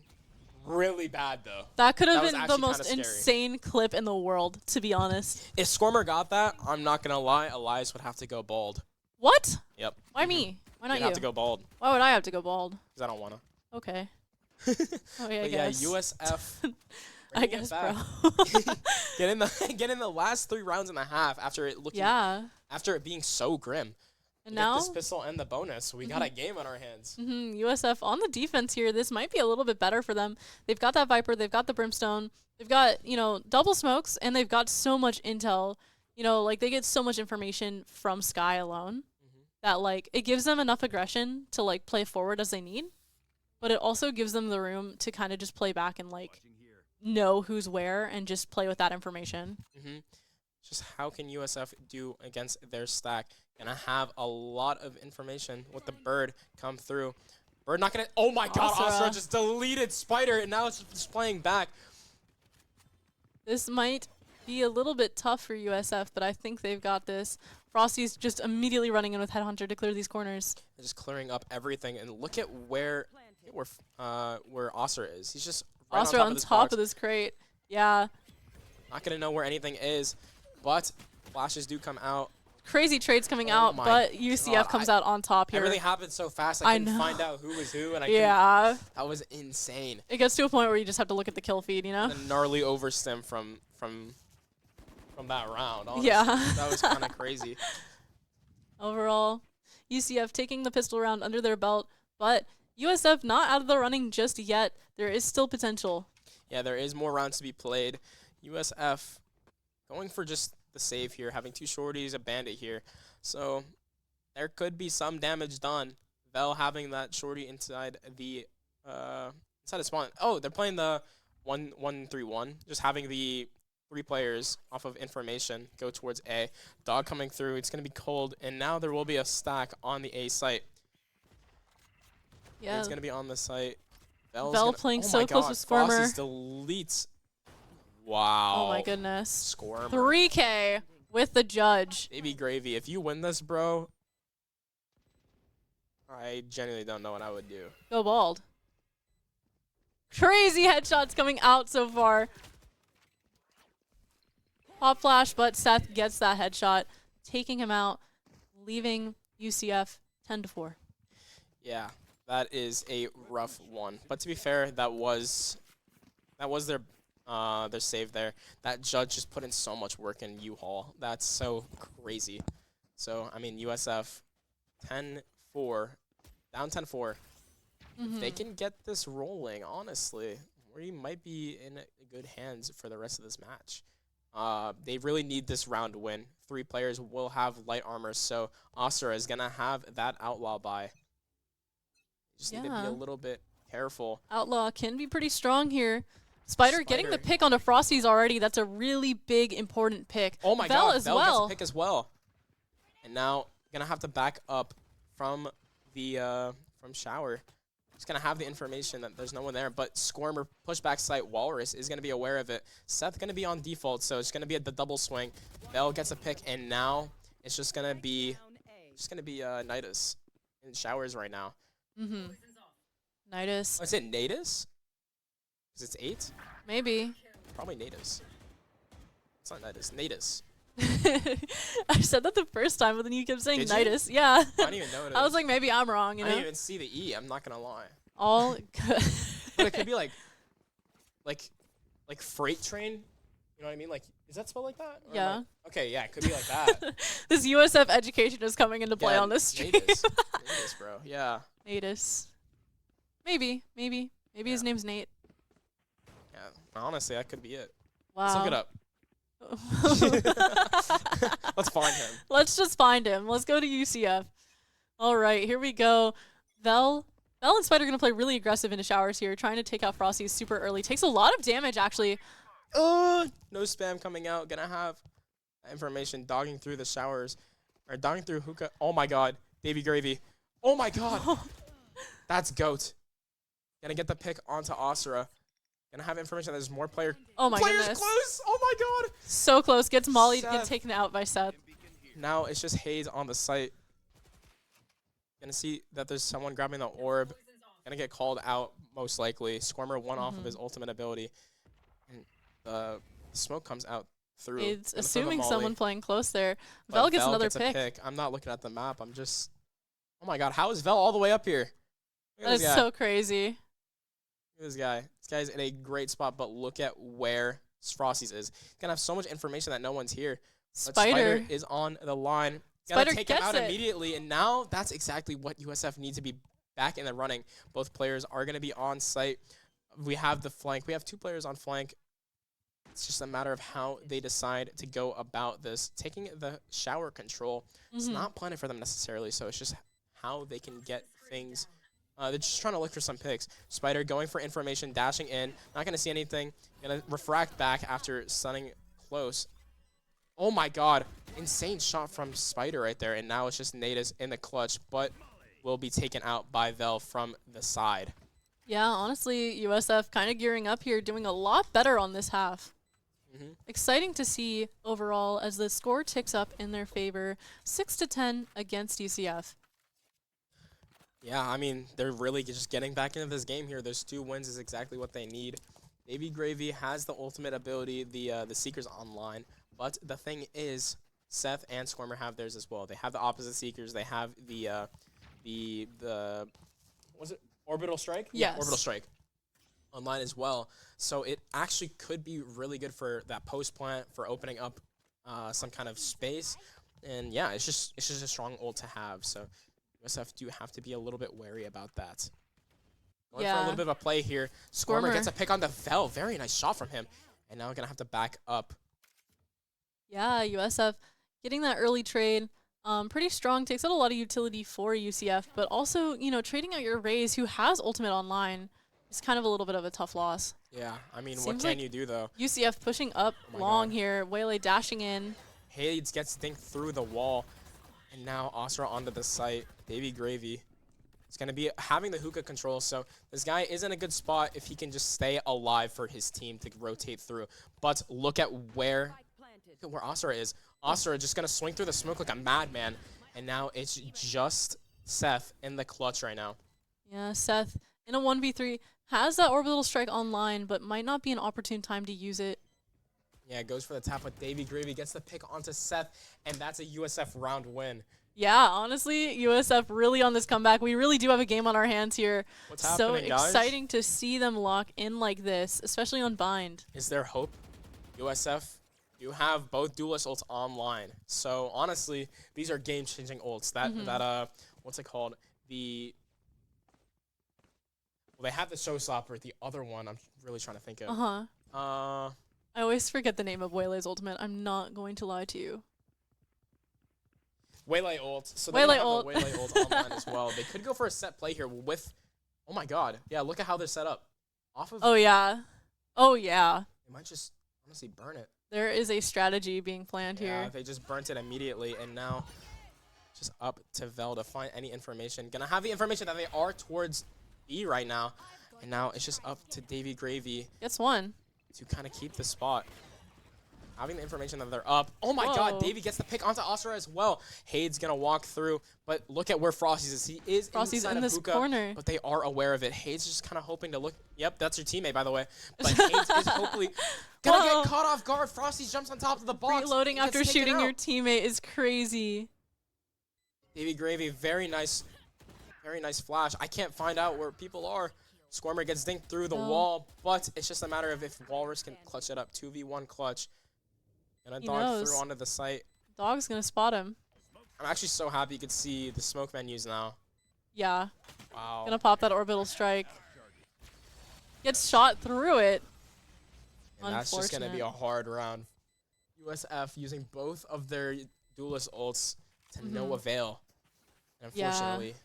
[SPEAKER 2] really bad, though.
[SPEAKER 1] That could have
[SPEAKER 2] was
[SPEAKER 1] been the
[SPEAKER 2] actually
[SPEAKER 1] most
[SPEAKER 2] kinda scary.
[SPEAKER 1] insane clip in the world, to be honest.
[SPEAKER 2] If Squirmer got that, I'm not going to lie, Elias would have to go bald.
[SPEAKER 1] What?
[SPEAKER 2] Yep.
[SPEAKER 1] Why me? Why not
[SPEAKER 2] You'd
[SPEAKER 1] you?
[SPEAKER 2] have to go bald,
[SPEAKER 1] Why would I have to go bald?
[SPEAKER 2] because I don't want to.
[SPEAKER 1] Okay. Oh yeah, I
[SPEAKER 2] But
[SPEAKER 1] guess.
[SPEAKER 2] yeah, USF.
[SPEAKER 1] I
[SPEAKER 2] bringing it
[SPEAKER 1] guess,
[SPEAKER 2] back.
[SPEAKER 1] bro.
[SPEAKER 2] get in the last 3 rounds and a half after it looking
[SPEAKER 1] Yeah.
[SPEAKER 2] after it being so grim.
[SPEAKER 1] And
[SPEAKER 2] Get
[SPEAKER 1] now,
[SPEAKER 2] this pistol and the bonus. We got a game on our hands.
[SPEAKER 1] USF on the defense here. This might be a little bit better for them. They've got that Viper. They've got the Brimstone. They've got, double smokes, and they've got so much intel. Like, they get so much information from Sky alone that, like, it gives them enough aggression to, like, play forward as they need. But it also gives them the room to kind of just play back and, like, know who's where and just play with that information.
[SPEAKER 2] Just how can USF do against their stack? Gonna have a lot of information with the Bird come through. Bird not gonna. Oh my god,
[SPEAKER 1] Asura.
[SPEAKER 2] Asura just deleted Spider, and now it's just playing back.
[SPEAKER 1] This might be a little bit tough for USF, but I think they've got this. Frosty's just immediately running in with Headhunter to clear these corners.
[SPEAKER 2] They're just clearing up everything, and look at where Asura is. He's just right
[SPEAKER 1] Asura
[SPEAKER 2] on
[SPEAKER 1] on
[SPEAKER 2] this
[SPEAKER 1] top
[SPEAKER 2] box.
[SPEAKER 1] of this crate. Yeah.
[SPEAKER 2] Not gonna know where anything is, but flashes do come out.
[SPEAKER 1] Crazy trades coming
[SPEAKER 2] Oh
[SPEAKER 1] out,
[SPEAKER 2] my
[SPEAKER 1] but UCF
[SPEAKER 2] God,
[SPEAKER 1] comes out on top here.
[SPEAKER 2] Everything happened so fast.
[SPEAKER 1] I
[SPEAKER 2] I couldn't
[SPEAKER 1] know.
[SPEAKER 2] find out who was who, and
[SPEAKER 1] Yeah.
[SPEAKER 2] that was insane.
[SPEAKER 1] It gets to a point where you just have to look at the kill feed,
[SPEAKER 2] A gnarly overstim from that round. Honestly.
[SPEAKER 1] Yeah.
[SPEAKER 2] That was kind of crazy.
[SPEAKER 1] Overall, UCF taking the pistol round under their belt, but USF not out of the running just yet. There is still potential.
[SPEAKER 2] Yeah, there is more rounds to be played. USF going for just the save here, having 2 shorties, a bandit here. So there could be some damage done. Vel having that shorty inside the spawn. Oh, they're playing the 1-1-3-1. Just having the 3 players off of information go towards A. Dog coming through. It's going to be cold, and now there will be a stack on the A site.
[SPEAKER 1] Yeah.
[SPEAKER 2] It's going to be on the site.
[SPEAKER 1] Vel playing
[SPEAKER 2] oh
[SPEAKER 1] so
[SPEAKER 2] my
[SPEAKER 1] close
[SPEAKER 2] God,
[SPEAKER 1] with Squirmer.
[SPEAKER 2] Frosties deletes. Wow.
[SPEAKER 1] Oh my goodness.
[SPEAKER 2] Squirmer.
[SPEAKER 1] 3K with the judge.
[SPEAKER 2] Baby Gravy, if you win this, bro, I genuinely don't know what I would do.
[SPEAKER 1] Go bald. Crazy headshots coming out so far. Pop flash, but Seth gets that headshot, taking him out, leaving UCF 10-4.
[SPEAKER 2] Yeah, that is a rough one. But to be fair, that was their save there. That judge just put in so much work in U-Haul. That's so crazy. So, I mean, USF 10-4, down 10-4. If they can get this rolling, honestly, we might be in good hands for the rest of this match. They really need this round to win. 3 players will have light armor, so Asura is going to have that outlaw buy. Just need to be a little bit careful.
[SPEAKER 1] Outlaw can be pretty strong here. Spider getting the pick onto Frosties already. That's a really big, important pick.
[SPEAKER 2] Oh my
[SPEAKER 1] Vel
[SPEAKER 2] god,
[SPEAKER 1] as
[SPEAKER 2] Vel
[SPEAKER 1] well.
[SPEAKER 2] gets a pick as well. And now gonna have to back up from the from Shower. Just gonna have the information that there's no one there, but Squirmer pushback site Walrus is gonna be aware of it. Seth gonna be on default, so it's gonna be the double swing. Vel gets a pick, and now it's just gonna be Nidus in Showers right now.
[SPEAKER 1] Nidus.
[SPEAKER 2] Oh, is it Natus? Because it's 8?
[SPEAKER 1] Maybe.
[SPEAKER 2] Probably natives. It's not natives. Natives.
[SPEAKER 1] I said that the first time, but then you kept saying
[SPEAKER 2] Did you?
[SPEAKER 1] nidus. Yeah.
[SPEAKER 2] I didn't even notice.
[SPEAKER 1] I was like, maybe I'm wrong, you
[SPEAKER 2] I
[SPEAKER 1] know?
[SPEAKER 2] didn't even see the E. I'm not going to lie.
[SPEAKER 1] All good.
[SPEAKER 2] But it could be like freight train. You know what I mean? Like, is that spelled like that? Or
[SPEAKER 1] Yeah.
[SPEAKER 2] Okay, yeah, it could be like that.
[SPEAKER 1] This USF education is coming into play
[SPEAKER 2] Yeah,
[SPEAKER 1] on this stream.
[SPEAKER 2] Natives. Natives, bro. Yeah.
[SPEAKER 1] Natus. Maybe. Maybe his
[SPEAKER 2] Yeah.
[SPEAKER 1] name's Nate.
[SPEAKER 2] Yeah. Honestly, that could be it.
[SPEAKER 1] Wow.
[SPEAKER 2] Let's look it up. Let's find him.
[SPEAKER 1] Let's just find him. Let's go to UCF. All right, here we go. Vel and Spider are going to play really aggressive into showers here, trying to take out Frosty super early. Takes a lot of damage, actually.
[SPEAKER 2] No spam coming out. Gonna have information dogging through the showers. Or dogging through hookah. Oh my god. Baby gravy. Oh my god. That's GOAT. Gonna get the pick onto Asura. Gonna have information that there's more players
[SPEAKER 1] Oh my goodness.
[SPEAKER 2] close. Oh my god.
[SPEAKER 1] So close. Gets mollied,
[SPEAKER 2] Seth.
[SPEAKER 1] gets taken out by Seth.
[SPEAKER 2] Now it's just Hayes on the site. Gonna see that there's someone grabbing the orb. Gonna get called out most likely. Squirmer one off of his ultimate ability. And the smoke comes out through.
[SPEAKER 1] It's
[SPEAKER 2] Gonna throw the
[SPEAKER 1] assuming
[SPEAKER 2] molly.
[SPEAKER 1] someone playing close there.
[SPEAKER 2] But
[SPEAKER 1] Vel gets
[SPEAKER 2] Vel
[SPEAKER 1] another
[SPEAKER 2] a
[SPEAKER 1] pick.
[SPEAKER 2] I'm not looking at the map. I'm just. Oh my god, how is Vel all the way up here? Look at
[SPEAKER 1] That's
[SPEAKER 2] this guy.
[SPEAKER 1] so crazy.
[SPEAKER 2] Look at this guy. This guy's in a great spot, but look at where Frosty's is. Gonna have so much information that no one's here. But
[SPEAKER 1] Spider.
[SPEAKER 2] is on the line. Gonna
[SPEAKER 1] Spider
[SPEAKER 2] take him
[SPEAKER 1] gets
[SPEAKER 2] out
[SPEAKER 1] it.
[SPEAKER 2] immediately, and now that's exactly what USF needs to be back in the running. Both players are gonna be on site. We have the flank. We have 2 players on flank. It's just a matter of how they decide to go about this. Taking the shower control, it's not planned for them necessarily, so it's just how they can get things. They're just trying to look for some picks. Spider going for information, dashing in, not going to see anything. Going to refract back after stunning close. Oh my god, insane shot from Spider right there, and now it's just Natus in the clutch, but will be taken out by Vel from the side.
[SPEAKER 1] Yeah, honestly, USF kind of gearing up here, doing a lot better on this half. Exciting to see overall as the score ticks up in their favor, 6-10 against UCF.
[SPEAKER 2] Yeah, I mean, they're really just getting back into this game here. Those 2 wins is exactly what they need. Baby Gravy has the ultimate ability, the Seeker's online, but the thing is, Seth and Squirmer have theirs as well. They have the opposite Seekers. They have the was it Orbital Strike?
[SPEAKER 1] Yes.
[SPEAKER 2] Yeah, Orbital Strike online as well. So it actually could be really good for that post plant, for opening up some kind of space. And yeah, it's just a strong ult to have. So USF do have to be a little bit wary about that. Going for a
[SPEAKER 1] Yeah.
[SPEAKER 2] little bit of a play here. Squirmer
[SPEAKER 1] Squirmer.
[SPEAKER 2] gets a pick on the Vel. Very nice shot from him. And now we're going to have to back up.
[SPEAKER 1] Yeah, USF getting that early trade. Pretty strong, takes out a lot of utility for UCF, but also, you know, trading out your Raze, who has ultimate online, is kind of a little bit of a tough loss.
[SPEAKER 2] Yeah, I mean, what
[SPEAKER 1] Seems
[SPEAKER 2] can
[SPEAKER 1] like
[SPEAKER 2] you do, though?
[SPEAKER 1] UCF pushing up
[SPEAKER 2] Oh my
[SPEAKER 1] long
[SPEAKER 2] God.
[SPEAKER 1] here, Waylay dashing in.
[SPEAKER 2] Hades gets Dink through the wall. And now Asura onto the site. Baby Gravy. It's going to be having the hookah control, so this guy is in a good spot if he can just stay alive for his team to rotate through. But look at where Asura is. Asura just going to swing through the smoke like a madman. And now it's just Seth in the clutch right now.
[SPEAKER 1] Yeah, Seth in a 1v3 has that orbital strike online, but might not be an opportune time to use it.
[SPEAKER 2] Yeah, goes for the tap, but Baby Gravy gets the pick onto Seth, and that's a USF round win.
[SPEAKER 1] Yeah, honestly, USF really on this comeback. We really do have a game on our hands here.
[SPEAKER 2] What's
[SPEAKER 1] So
[SPEAKER 2] happening, guys?
[SPEAKER 1] exciting to see them lock in like this, especially on Bind.
[SPEAKER 2] Is there hope? USF, you have both duelist ults online. So honestly, these are game-changing ults. That what's it called? Well, they have the showstopper. The other one, I'm really trying to think of.
[SPEAKER 1] I always forget the name of Waylay's ultimate. I'm not going to lie to you.
[SPEAKER 2] Waylay ult. So they
[SPEAKER 1] Waylay
[SPEAKER 2] have
[SPEAKER 1] ult.
[SPEAKER 2] the Waylay ult online as well. They could go for a set play here with. Oh my God! Yeah, look at how they're set up. Off of.
[SPEAKER 1] Oh, yeah. Oh, yeah.
[SPEAKER 2] They might just honestly burn it.
[SPEAKER 1] There is a strategy being planned
[SPEAKER 2] Yeah,
[SPEAKER 1] here.
[SPEAKER 2] they just burnt it immediately, and now just up to Vel to find any information. Gonna have the information that they are towards B right now, and now it's just up to Davy Gravy
[SPEAKER 1] Gets one.
[SPEAKER 2] to kind of keep the spot. having the information that they're up. Oh my
[SPEAKER 1] Whoa.
[SPEAKER 2] god, Davey gets the pick onto Asura as well. Hade's gonna walk through, but look at where Frosty's is. He is
[SPEAKER 1] Frosty's
[SPEAKER 2] inside
[SPEAKER 1] in
[SPEAKER 2] of
[SPEAKER 1] this
[SPEAKER 2] Hookah,
[SPEAKER 1] corner.
[SPEAKER 2] but they are aware of it. Hade's just kind of hoping to look. Yep, that's your teammate, by the way. But Hades is hopefully gonna get caught off guard. Frosty jumps on top of the box.
[SPEAKER 1] Reloading
[SPEAKER 2] and gets
[SPEAKER 1] after
[SPEAKER 2] taken
[SPEAKER 1] shooting
[SPEAKER 2] out.
[SPEAKER 1] your teammate is crazy.
[SPEAKER 2] Davey Gravy, very nice flash. I can't find out where people are. Squirmer gets dinked through the wall, but it's just a matter of if Walrus can clutch it up. 2v1 clutch. And a dog through onto the site.
[SPEAKER 1] Dog's gonna spot him.
[SPEAKER 2] I'm actually so happy you could see the smoke menus now.
[SPEAKER 1] Yeah.
[SPEAKER 2] Wow.
[SPEAKER 1] Gonna pop that orbital strike. Gets shot through it.
[SPEAKER 2] And that's just gonna be a hard round. USF using both of their duelist ults to no avail. And unfortunately,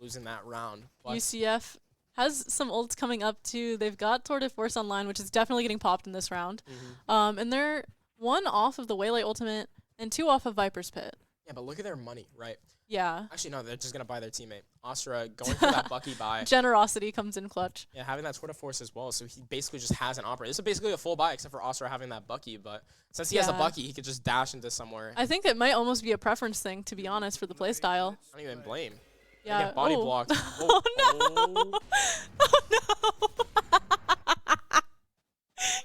[SPEAKER 2] losing that round. But
[SPEAKER 1] UCF has some ults coming up too. They've got Tour de Force online, which is definitely getting popped in this round. And they're 1 off of the Waylay ultimate and 2 off of Viper's Pit.
[SPEAKER 2] yeah, but look at their money, right?
[SPEAKER 1] Yeah.
[SPEAKER 2] Actually, no, they're just gonna buy their teammate. Asura going for that Bucky buy.
[SPEAKER 1] Generosity comes in clutch.
[SPEAKER 2] Yeah, having that Tour de Force as well, so he basically just has an operator. This is basically a full buy, except for Asura having that Bucky, but since he has a Bucky, he could just dash into somewhere.
[SPEAKER 1] I think it might almost be a preference thing, to be honest, for the playstyle.
[SPEAKER 2] I don't even blame.
[SPEAKER 1] Yeah.
[SPEAKER 2] Get body
[SPEAKER 1] oh.
[SPEAKER 2] blocked.
[SPEAKER 1] Oh, no. Oh, no.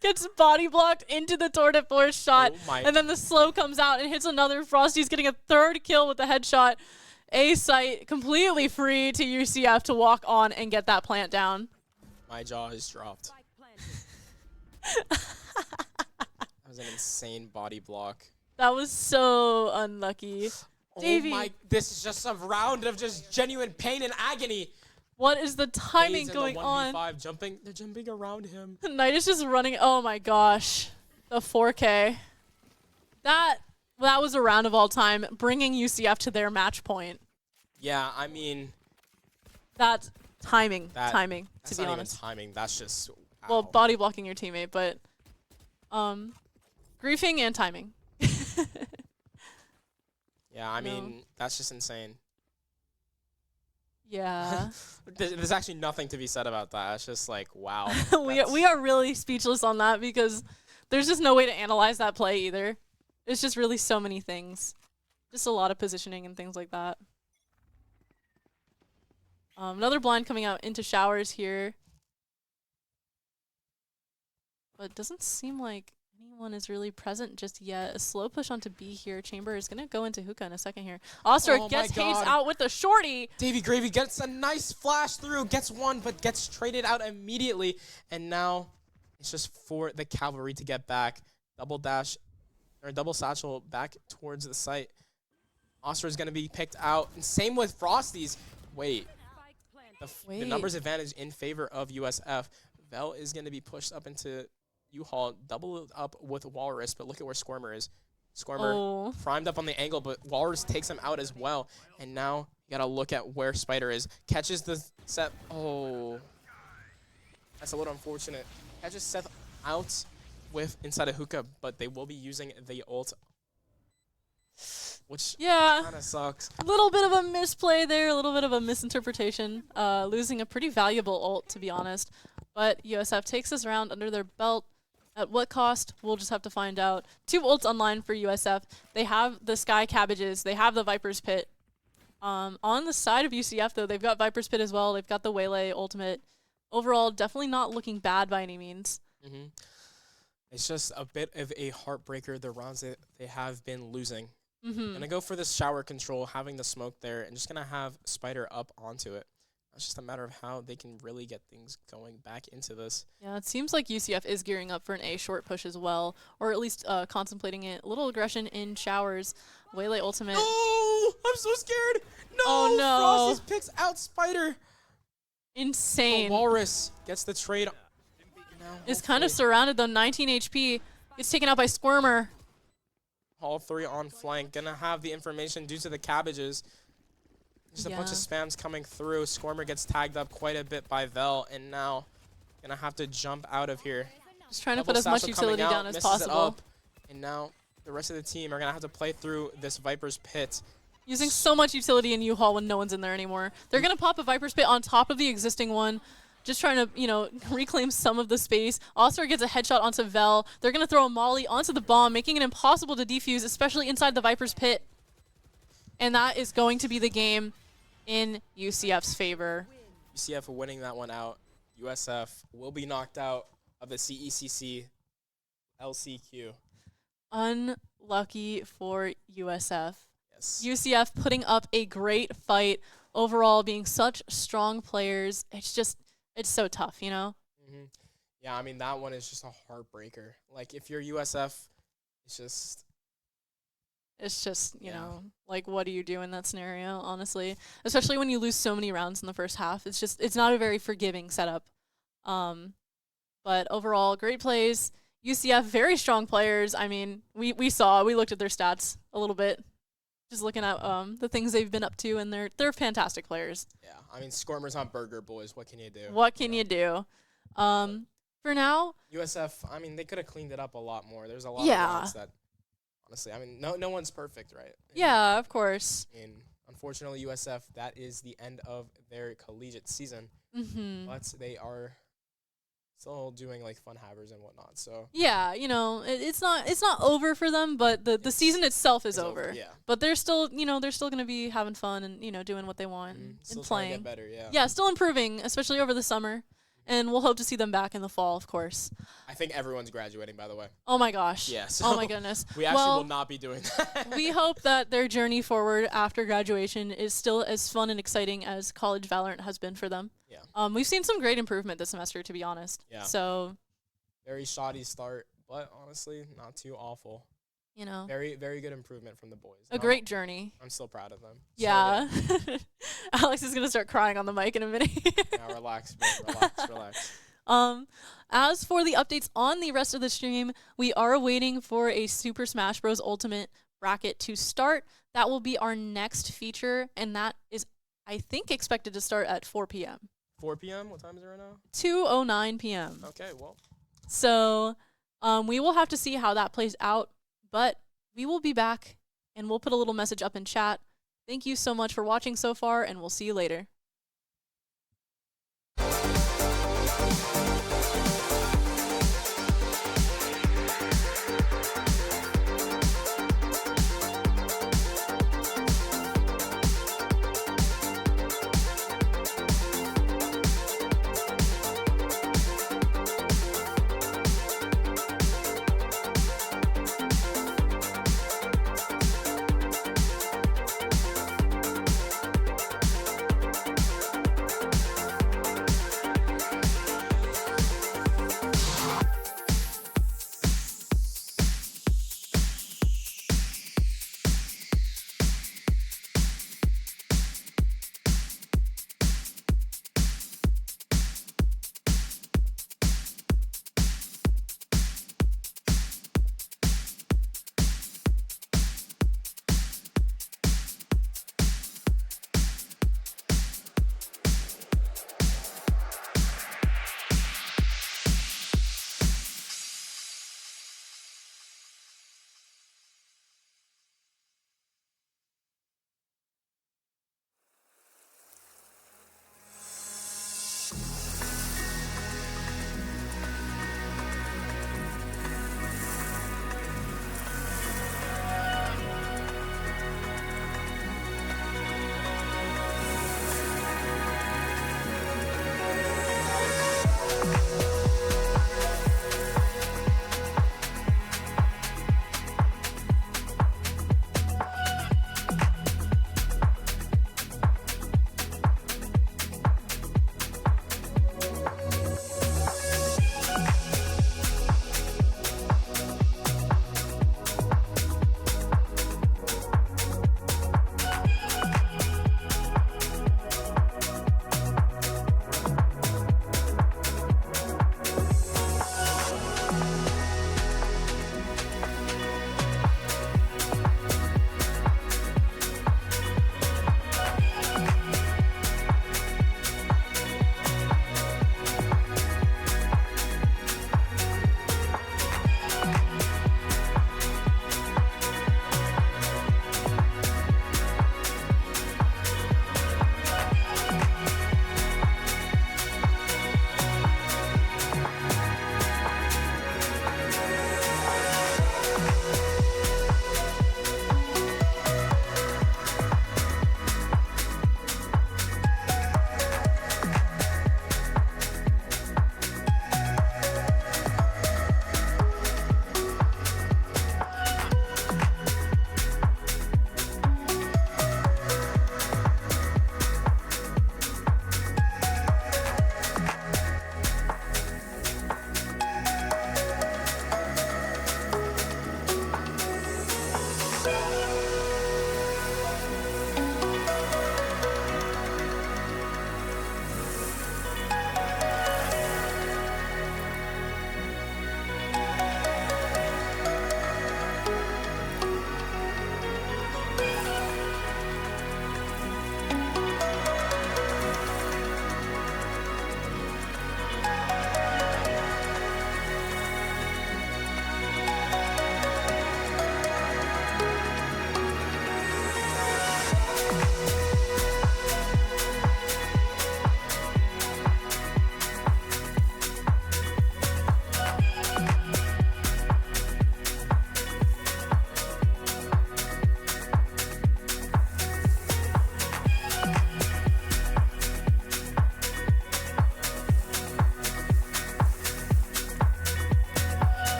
[SPEAKER 1] Gets body blocked into the Tour de Force shot, and then the slow comes out and hits another. Frosty's getting a 3rd kill with the headshot. A site completely free to UCF to walk on and get that plant down.
[SPEAKER 2] My jaw is dropped. That was an insane body block.
[SPEAKER 1] That was so unlucky. Davey.
[SPEAKER 2] Oh my, this is just a round of just genuine pain and agony.
[SPEAKER 1] What is the timing
[SPEAKER 2] Haze in
[SPEAKER 1] going
[SPEAKER 2] the
[SPEAKER 1] on?
[SPEAKER 2] 1v5 jumping, they're jumping around him.
[SPEAKER 1] Knight is just running. Oh my gosh. The 4K. That was a round of all time, bringing UCF to their match point.
[SPEAKER 2] Yeah, I mean.
[SPEAKER 1] That's timing,
[SPEAKER 2] That's
[SPEAKER 1] to be
[SPEAKER 2] not
[SPEAKER 1] honest.
[SPEAKER 2] even timing, that's just.
[SPEAKER 1] Well, body blocking your teammate, but griefing and timing.
[SPEAKER 2] Yeah, I mean, that's just insane.
[SPEAKER 1] Yeah.
[SPEAKER 2] There's actually nothing to be said about that. It's just like, wow.
[SPEAKER 1] we are really speechless on that because there's just no way to analyze that play either. It's just really so many things. Just a lot of positioning and things like that. Another blind coming out into showers here. But it doesn't seem like anyone is really present just yet. A slow push onto B here. Chamber is going to go into Hookah in a second here. Oster gets Hades out with the shorty.
[SPEAKER 2] Davey Gravy gets a nice flash through, gets one, but gets traded out immediately. And now it's just for the cavalry to get back. Double dash, or double satchel back towards the site. Oster is going to be picked out. And same with Frosty's. Wait. The numbers advantage in favor of USF. Vel is going to be pushed up into U-Haul, doubled up with Walrus, but look at where Squirmer is. Squirmer primed up on the angle, but Walrus takes him out as well. And now you got to look at where Spider is. Catches the Seth. Oh. That's a little unfortunate. Catches Seth out with inside a Hookah, but they will be using the ult, which kind of sucks.
[SPEAKER 1] A little bit of a misplay there, a little bit of a misinterpretation. Losing a pretty valuable ult, to be honest. But USF takes this round under their belt. At what cost? We'll just have to find out. 2 ults online for USF. They have the Sky Cabbages. They have the Viper's Pit. On the side of UCF, though, they've got Viper's Pit as well. They've got the Waylay ultimate. Overall, definitely not looking bad by any means.
[SPEAKER 2] It's just a bit of a heartbreaker, the rounds that they have been losing. Gonna go for this shower control, having the smoke there, and just gonna have Spider up onto it. It's just a matter of how they can really get things going back into this.
[SPEAKER 1] Yeah, it seems like UCF is gearing up for an A short push as well, or at least contemplating it. A little aggression in showers. Waylay ultimate.
[SPEAKER 2] No! I'm so scared! No!
[SPEAKER 1] Oh, no.
[SPEAKER 2] Frosty picks out Spider!
[SPEAKER 1] Insane.
[SPEAKER 2] The Walrus gets the trade.
[SPEAKER 1] Is kind of surrounded, though. 19 HP. Gets taken out by Squirmer.
[SPEAKER 2] All 3 on flank. Gonna have the information due to the cabbages. Just a bunch of spams coming through. Squirmer gets tagged up quite a bit by Vel, and now gonna have to jump out of here.
[SPEAKER 1] Just trying to put as much utility down as possible.
[SPEAKER 2] And now the rest of the team are gonna have to play through this Viper's Pit.
[SPEAKER 1] Using so much utility in U-Haul when no one's in there anymore. They're gonna pop a Viper's Pit on top of the existing one. just trying to, reclaim some of the space. Oster gets a headshot onto Vel. They're going to throw a molly onto the bomb, making it impossible to defuse, especially inside the Viper's pit. And that is going to be the game in UCF's favor.
[SPEAKER 2] UCF winning that one out. USF will be knocked out of the CECC LCQ.
[SPEAKER 1] Unlucky for USF.
[SPEAKER 2] Yes.
[SPEAKER 1] UCF putting up a great fight. Overall, being such strong players. It's so tough,
[SPEAKER 2] Yeah, I mean, that one is just a heartbreaker. Like, if you're USF, it's just, you know, like, what do you do in that scenario, honestly? Especially when you lose so many rounds in the first half. It's not a very forgiving setup. But overall, great plays. UCF, very strong players. I mean, we looked at their stats a little bit. Just looking at the things they've been up to, and they're fantastic players. Yeah, I mean, Scormers on Burger, boys. What can you do? What can you do? For now, USF, I mean, they could have cleaned it up a lot more. There's a lot of rounds that, honestly, I mean, no one's perfect, right? Yeah, of course. And unfortunately, USF, that is the end of their collegiate season. But they are still doing like fun havers and whatnot. So yeah, it's not over for them, but the season itself is over. Yeah. But they're still gonna be having fun and doing what they want and still
[SPEAKER 1] playing.
[SPEAKER 2] Trying to get better, yeah.
[SPEAKER 1] Yeah, still improving, especially over the summer. And we'll hope to see them back in the fall, of course.
[SPEAKER 2] I think everyone's graduating, by the way.
[SPEAKER 1] Oh my gosh.
[SPEAKER 2] Yeah. So
[SPEAKER 1] oh my goodness.
[SPEAKER 2] We actually will not be doing that.
[SPEAKER 1] We hope that their journey forward after graduation is still as fun and exciting as college Valorant has been for them. Yeah. We've seen some great improvement this semester, to be honest. Yeah. So. Very shoddy start, but honestly, not too awful. Very, very good improvement from the boys. A great journey. I'm still proud of them. Yeah. So, yeah. Alex is going to start crying on the mic in a minute. Now relax, bro. Relax. As for the updates on the rest of the stream, we are waiting for a Super Smash Bros. Ultimate bracket to start. That will be our next feature, and that is, I think, expected to start at 4 p.m. 4 p.m.? What time is it right now? 2:09 p.m. Okay, well. So we will have to see how that plays out. But we will be back, and we'll put a little message up in chat. Thank you so much for watching so far, and we'll see you later.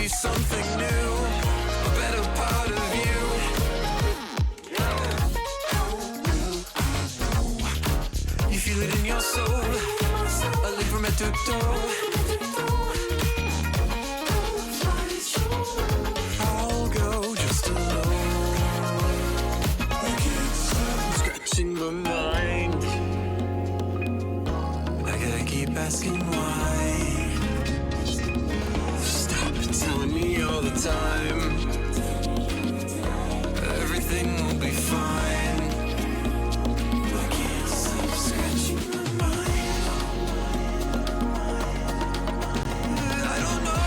[SPEAKER 3] be something new, a better part of you. You feel it in your soul, a leap from head to toe. I'll go just alone, scratching my mind. I gotta keep asking why. Stop telling me all the time everything will be fine. I can't stop scratching my mind. I don't know.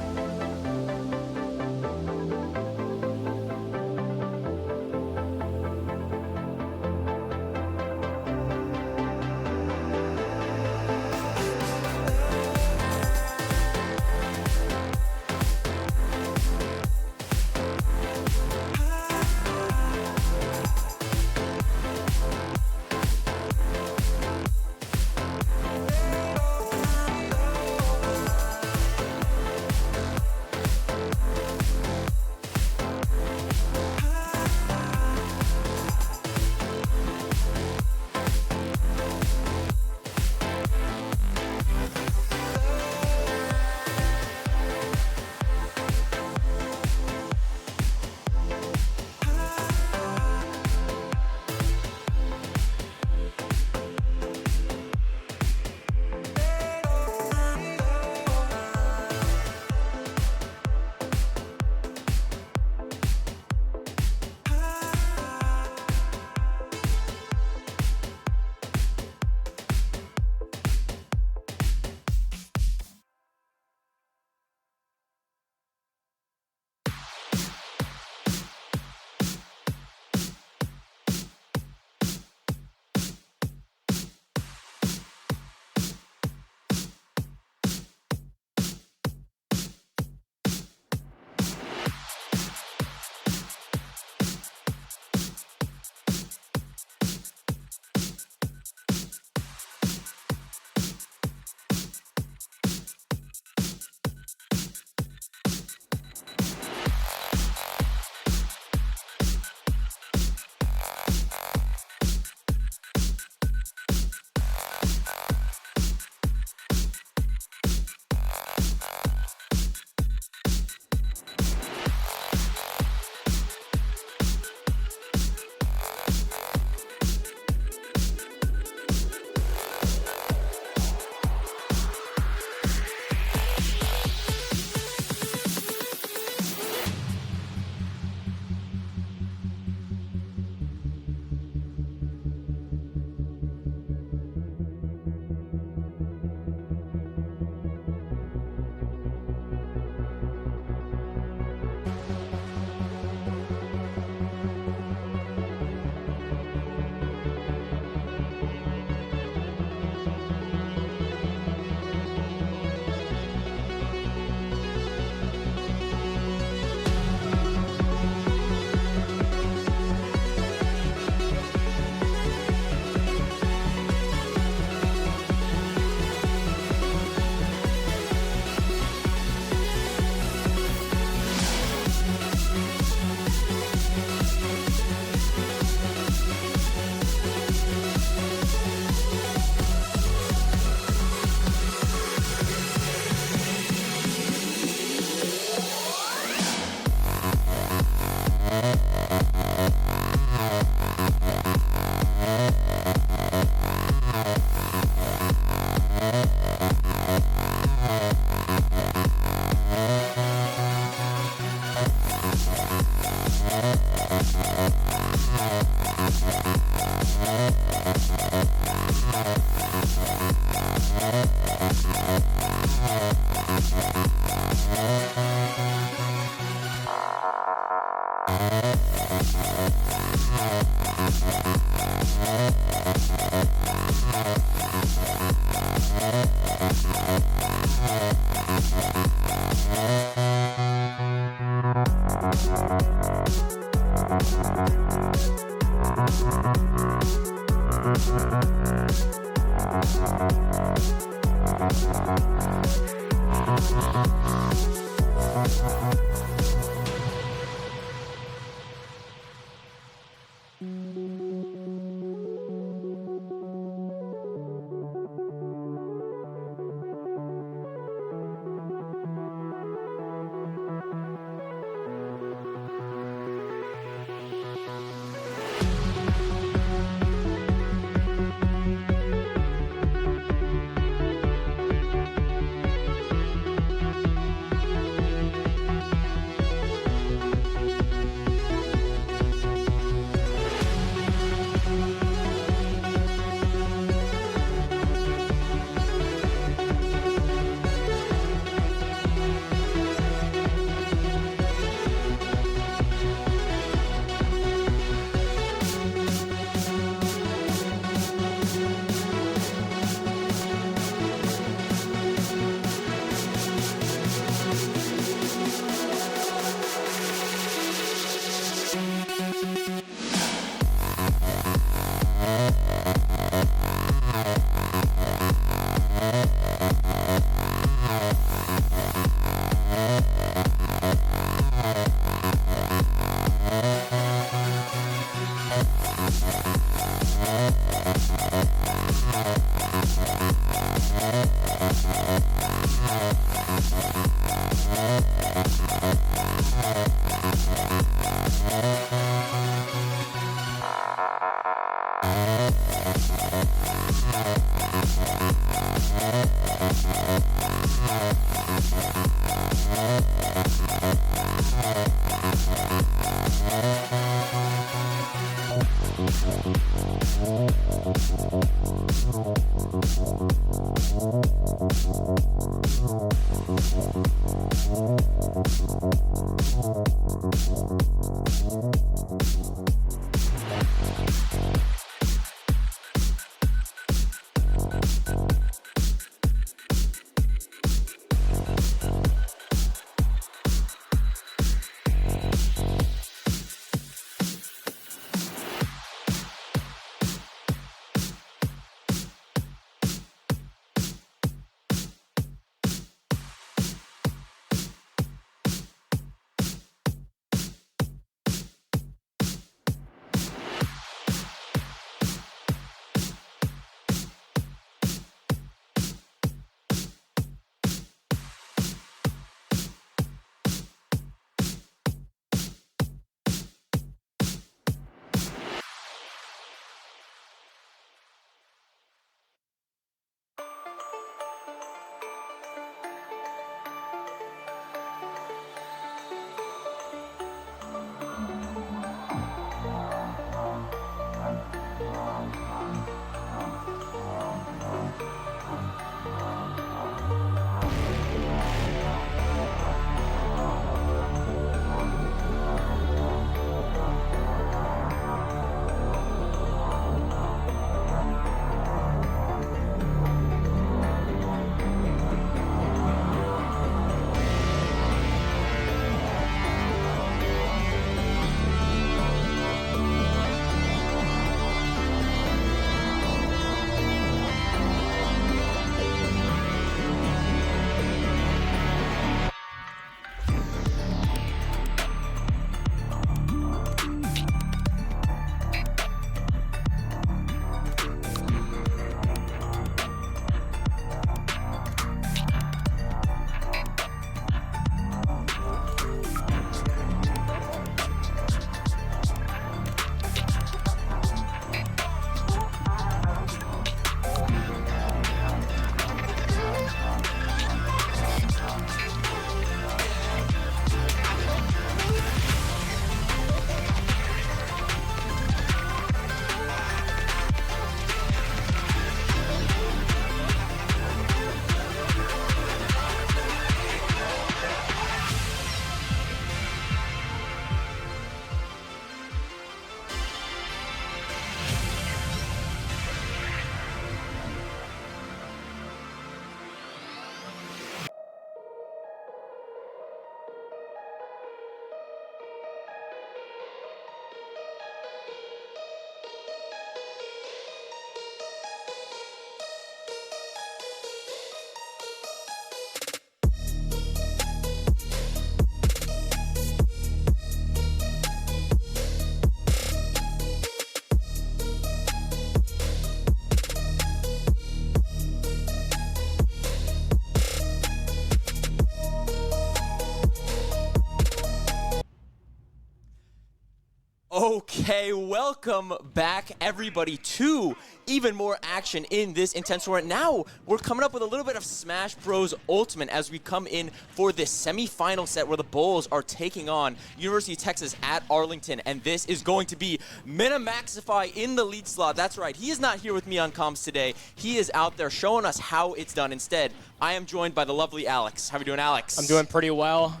[SPEAKER 4] Okay, welcome back, everybody, to even more action in this intense tournament. Now, we're coming up with a little bit of Smash Bros. Ultimate as we come in for this semi-final set where the Bulls are taking on University of Texas at Arlington, and this is going to be Minimaxify in the lead slot. That's right, he is not here with me on comms today. He is out there showing us how it's done. Instead, I am joined by the lovely Alex. How are we doing, Alex?
[SPEAKER 2] I'm doing pretty well.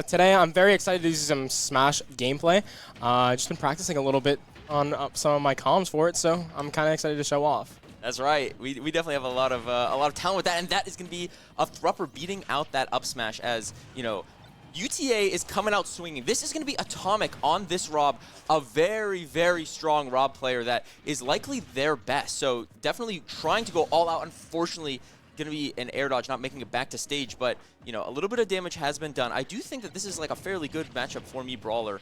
[SPEAKER 2] Today, I'm very excited to do some Smash gameplay. Just been practicing a little bit on some of my comms for it, so I'm kind of excited to show off.
[SPEAKER 4] That's right. We definitely have a lot of talent with that, and that is going to be a Thrupper beating out that up smash. As you know, UTA is coming out swinging. This is going to be Atomic on this Rob, a very, very strong Rob player that is likely their best. So definitely trying to go all out. Unfortunately, going to be an air dodge, not making it back to stage, but you know, a little bit of damage has been done. I do think that this is like a fairly good matchup for me, Brawler.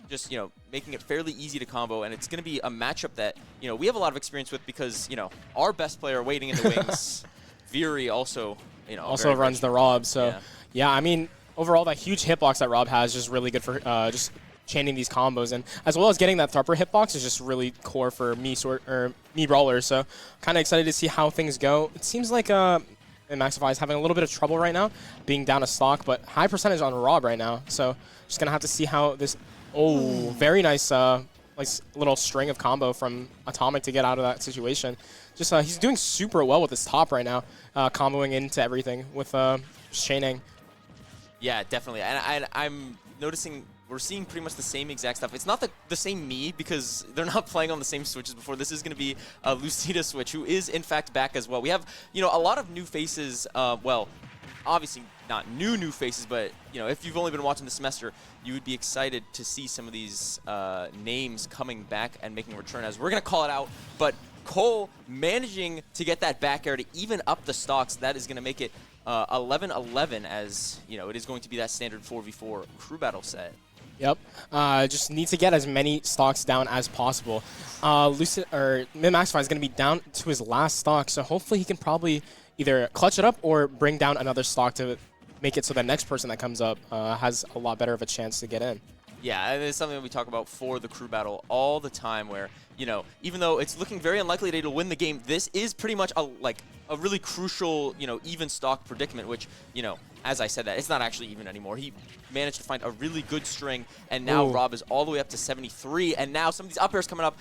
[SPEAKER 4] Just, you know, making it fairly easy to combo, and it's going to be a matchup that, you know, we have a lot of experience with because, you know, our best player waiting in the wings, Veery, also, you know,
[SPEAKER 2] also runs the Rob, so yeah, I mean, overall, that huge hitbox that Rob has is just really good for just chaining these combos, and as well as getting that Thrupper hitbox is just really core for me Brawler, so kind of excited to see how things go. It seems like Maxify is having a little bit of trouble right now, being down a stock, but high percentage on Rob right now, so just going to have to see how this... Oh, very nice like little string of combo from Atomic to get out of that situation. Just he's doing super well with his top right now, comboing into everything with chaining.
[SPEAKER 4] Yeah, definitely. And I'm noticing we're seeing pretty much the same exact stuff. It's not the same me because they're not playing on the same switches before. This is going to be a Lucida switch, who is in fact back as well. We have, you know, a lot of new faces. Well, obviously not new faces, but you know, if you've only been watching the semester, you would be excited to see some of these names coming back and making a return, as we're going to call it out. But Cole managing to get that back air to even up the stocks, that is going to make it 11-11, as you know, it is going to be that standard 4v4 crew battle set.
[SPEAKER 2] Yep. Just need to get as many stocks down as possible. Minimaxify is going to be down to his last stock, so hopefully he can probably either clutch it up or bring down another stock to make it so the next person that comes up has a lot better of a chance to get in.
[SPEAKER 4] Yeah, and it's something that we talk about for the crew battle all the time, where, you know, even though it's looking very unlikely that he'll win the game, this is pretty much a really crucial, you know, even stock predicament, which, you know, as I said that, it's not actually even anymore. He managed to find a really good string, and now Rob is all the way up to 73, and now some of these up airs coming up.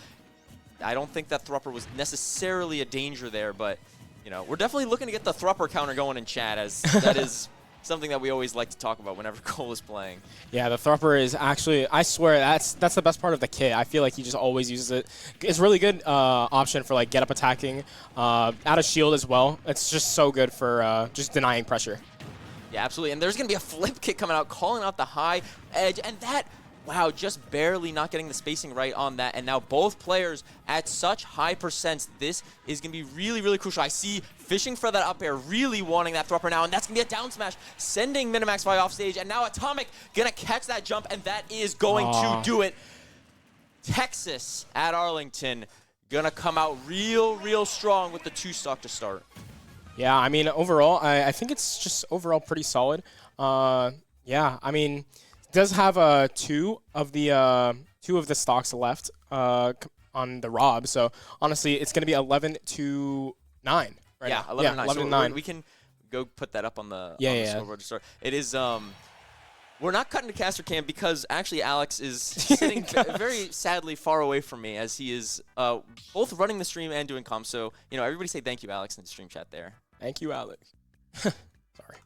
[SPEAKER 4] I don't think that Thrupper was necessarily a danger there, but, you know, we're definitely looking to get the Thrupper counter going in chat, as that is something that we always like to talk about whenever Cole is playing. Yeah,
[SPEAKER 2] the Thrupper is actually, I swear, that's the best part of the kit. I feel like he just always uses it. It's a really good option for like get up attacking, out of shield as well. It's just so good for just denying pressure.
[SPEAKER 4] Yeah, absolutely. And there's going to be a flip kick coming out, calling out the high edge, and that, wow, just barely not getting the spacing right on that. And now both players at such high percents. This is going to be really, really crucial. I see fishing for that up air, really wanting that Thrupper now, and that's going to be a down smash, sending Minimaxify off stage. And now Atomic going to catch that jump, and that is going to do it. Texas at Arlington going to come out real strong with the 2-stock to start.
[SPEAKER 2] Yeah, I mean, overall, I think it's just overall pretty solid. Yeah, I mean, it does have two of the stocks left on the Rob. So honestly, it's going to be 11-9. Right
[SPEAKER 4] yeah, 11-9. We can go put that up on the scoreboard to start. It is. We're not cutting to caster cam because actually Alex is sitting very sadly far away from me, as he is both running the stream and doing comms. So, you know, everybody say thank you, Alex, in the stream chat there.
[SPEAKER 2] Thank you, Alex. Sorry.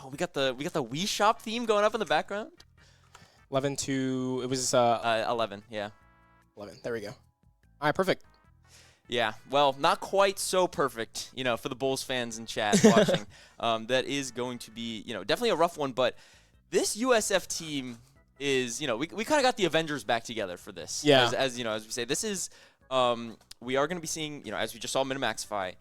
[SPEAKER 4] Oh, we got the Wii Shop theme going up in the background.
[SPEAKER 2] 11 to it was
[SPEAKER 4] 11. Yeah.
[SPEAKER 2] 11. There we go. All right, perfect.
[SPEAKER 4] Yeah, well, not quite so perfect, you know, for the Bulls fans in chat watching. That is going to be, you know, definitely a rough one, but this USF team is, you know, we kind of got the Avengers back together for this.
[SPEAKER 2] Yeah.
[SPEAKER 4] As you know, as we say, this is, we are going to be seeing, you know, as we just saw Minimaxify,